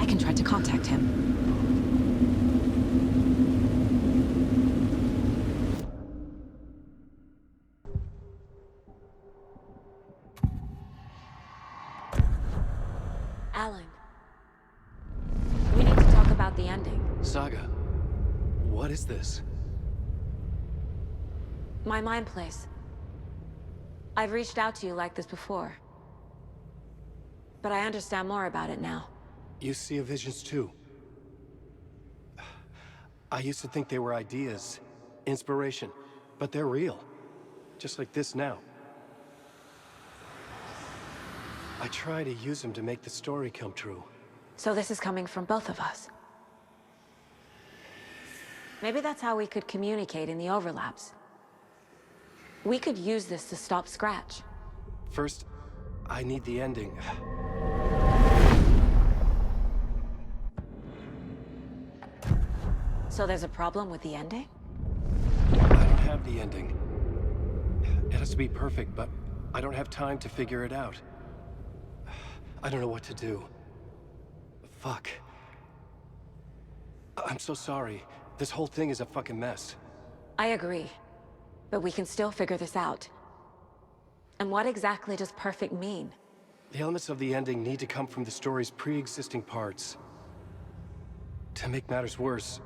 I can try to contact him. Alan. We need to talk about the ending. Saga, what is this? My mind place. I've reached out to you like this before. But I understand more about it now. You see visions too. I used to think they were ideas, inspiration, but they're real. Just like this now. I try to use them to make the story come true. So this is coming from both of us. Maybe that's how we could communicate in the overlaps. We could use this to stop Scratch. First, I need the ending. So there's a problem with the ending? I don't have the ending. It has to be perfect, but I don't have time to figure it out. I don't know what to do. Fuck. I'm so sorry. This whole thing is a fucking mess. I agree. But we can still figure this out. And what exactly does perfect mean? The elements of the ending need to come from the story's pre-existing parts. To make matters worse,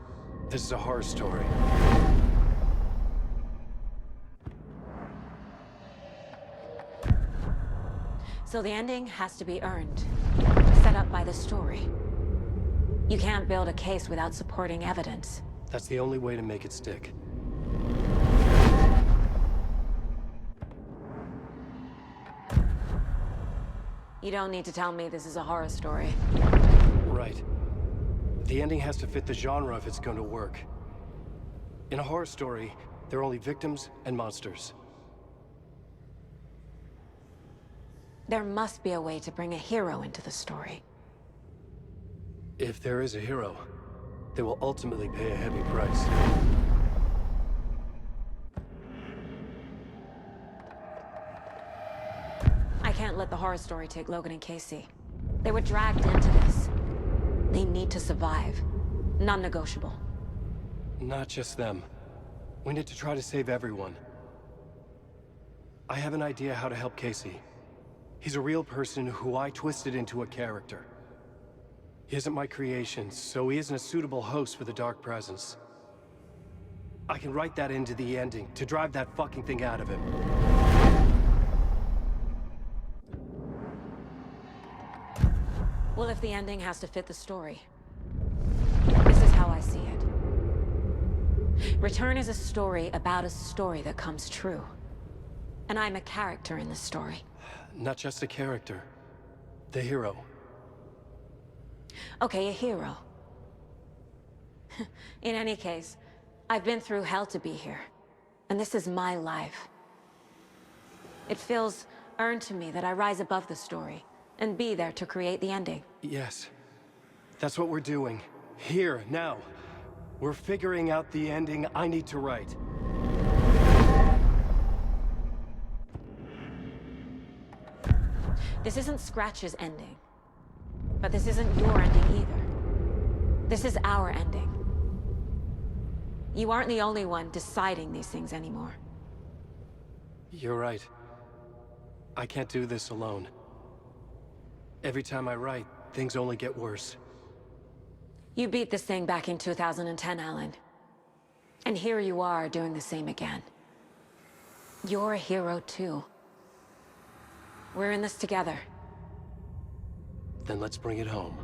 this is a horror story. So the ending has to be earned. Set up by the story. You can't build a case without supporting evidence. That's the only way to make it stick. You don't need to tell me this is a horror story. Right. The ending has to fit the genre if it's going to work. In a horror story, there are only victims and monsters. There must be a way to bring a hero into the story. If there is a hero, they will ultimately pay a heavy price. I can't let the horror story take Logan and Casey. They were dragged into this. They need to survive. Non-negotiable. Not just them. We need to try to save everyone. I have an idea how to help Casey. He's a real person who I twisted into a character. He isn't my creation, so he isn't a suitable host for the Dark Presence. I can write that into the ending to drive that fucking thing out of him. Well, if the ending has to fit the story, this is how I see it. Return is a story about a story that comes true. And I'm a character in the story. Not just a character. The hero. Okay, a hero. In any case, I've been through hell to be here. And this is my life. It feels earned to me that I rise above the story and be there to create the ending. Yes. That's what we're doing. Here, now. We're figuring out the ending I need to write. This isn't Scratch's ending. But this isn't your ending either. This is our ending. You aren't the only one deciding these things anymore. You're right. I can't do this alone. Every time I write, things only get worse. You beat this thing back in 2010, Alan. And here you are doing the same again. You're a hero too. We're in this together. Then let's bring it home.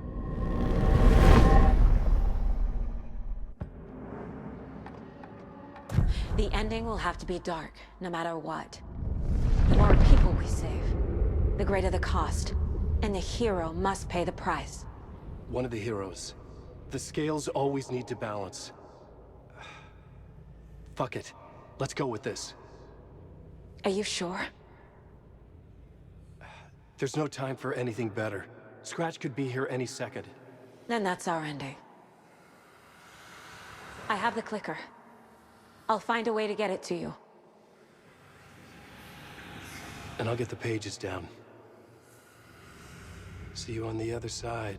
The ending will have to be dark, no matter what. The more people we save, the greater the cost. And the hero must pay the price. One of the heroes. The scales always need to balance. Fuck it. Let's go with this. Are you sure? There's no time for anything better. Scratch could be here any second. Then that's our ending. I have the clicker. I'll find a way to get it to you. And I'll get the pages down. See you on the other side.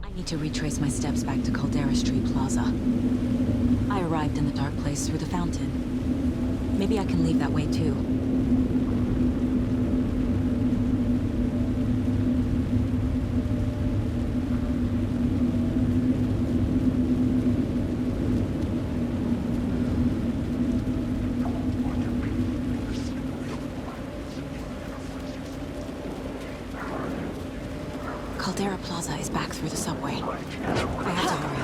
I need to retrace my steps back to Caldera Street Plaza. I arrived in the dark place through the fountain. Maybe I can leave that way too. Caldera Plaza is back through the subway. I have to hurry.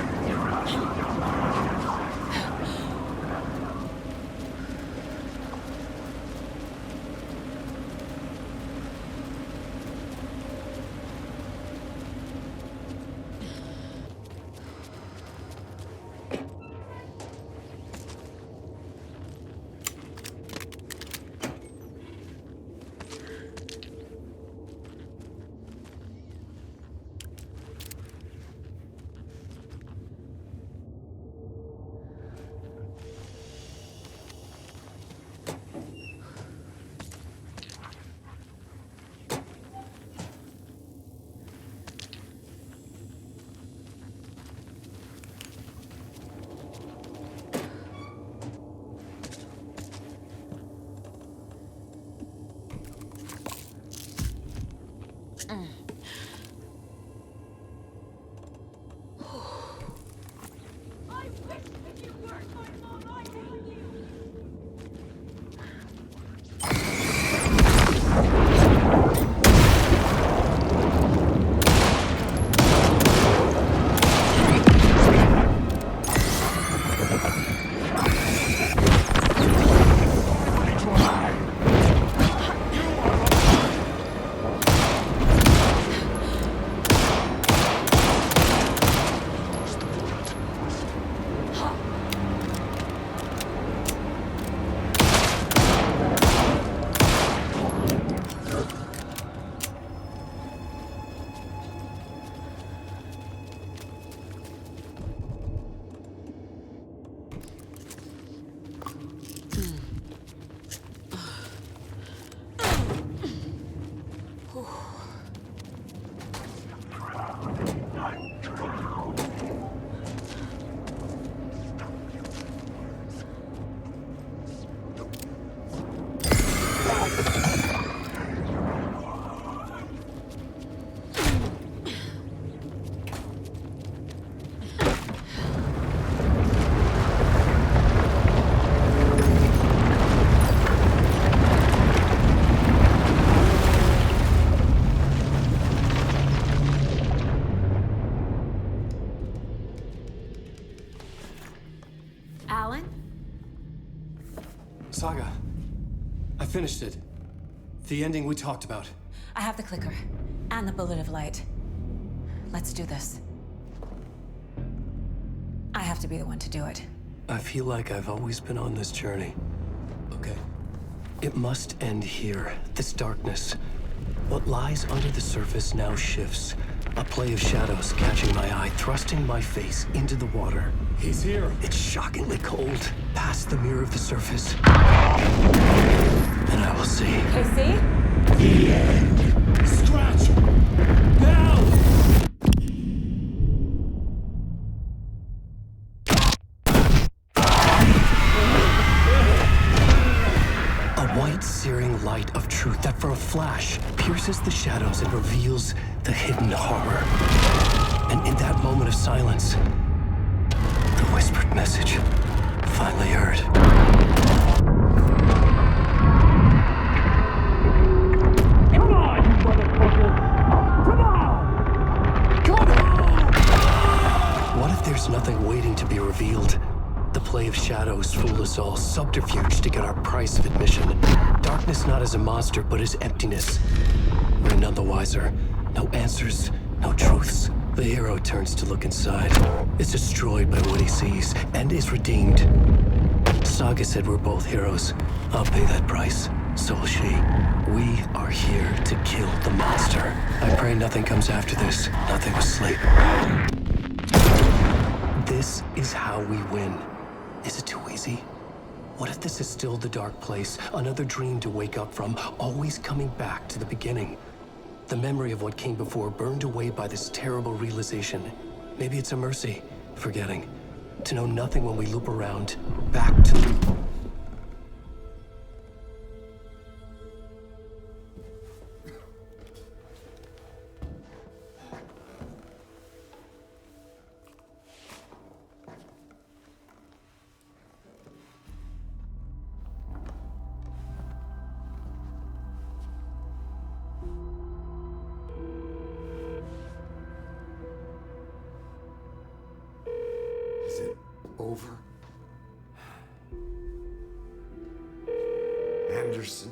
Alan? Saga, I finished it. The ending we talked about. I have the clicker. And the bullet of light. Let's do this. I have to be the one to do it. I feel like I've always been on this journey. Okay. It must end here, this darkness. What lies under the surface now shifts. A play of shadows catching my eye, thrusting my face into the water. He's here. It's shockingly cold, past the mirror of the surface. Then I will see. KC? The end. Scratch! Now! A white, searing light of truth that for a flash pierces the shadows and reveals the hidden horror. And in that moment of silence, the whispered message finally heard. Come on, you motherfucker! Come on! Come on! What if there's nothing waiting to be revealed? The play of shadows fool us all, subterfuge to get our price of admission. Darkness not as a monster, but as emptiness. We're none the wiser. No answers, no truths. The hero turns to look inside. Is destroyed by what he sees, and is redeemed. Saga said we're both heroes. I'll pay that price. So will she. We are here to kill the monster. I pray nothing comes after this. Nothing but sleep. This is how we win. Is it too easy? What if this is still the dark place? Another dream to wake up from, always coming back to the beginning. The memory of what came before burned away by this terrible realization. Maybe it's a mercy, forgetting. To know nothing when we loop around, back to... Is it over? Anderson?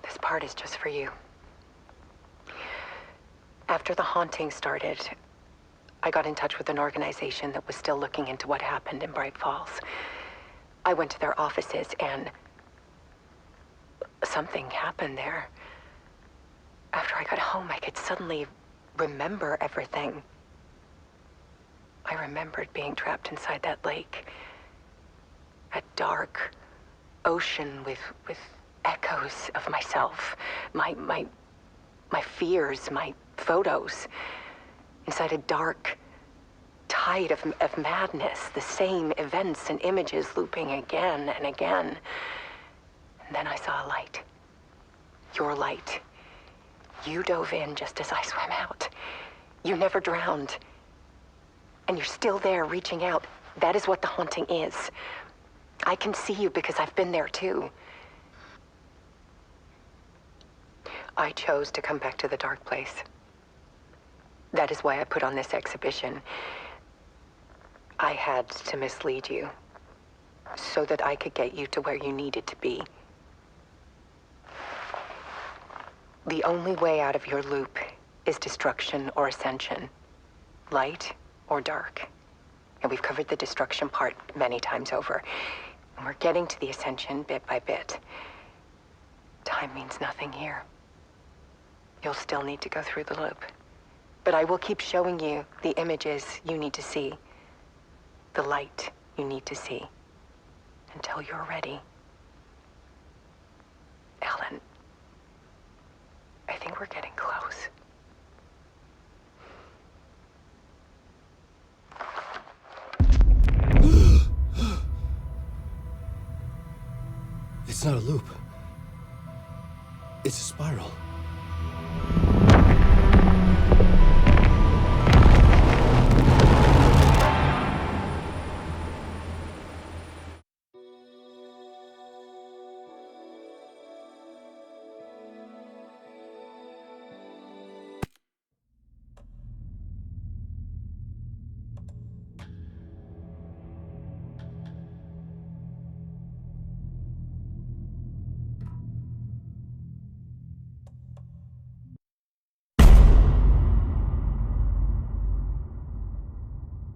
This part is just for you. After the haunting started, I got in touch with an organization that was still looking into what happened in Bright Falls. I went to their offices and something happened there. After I got home, I could suddenly remember everything. I remembered being trapped inside that lake. A dark ocean with echoes of myself, my fears, my photos, inside a dark tide of madness, the same events and images looping again and again. And then I saw a light. Your light. You dove in just as I swam out. You never drowned. And you're still there reaching out. That is what the haunting is. I can see you because I've been there too. I chose to come back to the dark place. That is why I put on this exhibition. I had to mislead you so that I could get you to where you needed to be. The only way out of your loop is destruction or ascension. Light or dark. And we've covered the destruction part many times over. And we're getting to the ascension bit by bit. Time means nothing here. You'll still need to go through the loop. But I will keep showing you the images you need to see. The light you need to see. Until you're ready. Alan, I think we're getting close. It's not a loop. It's a spiral.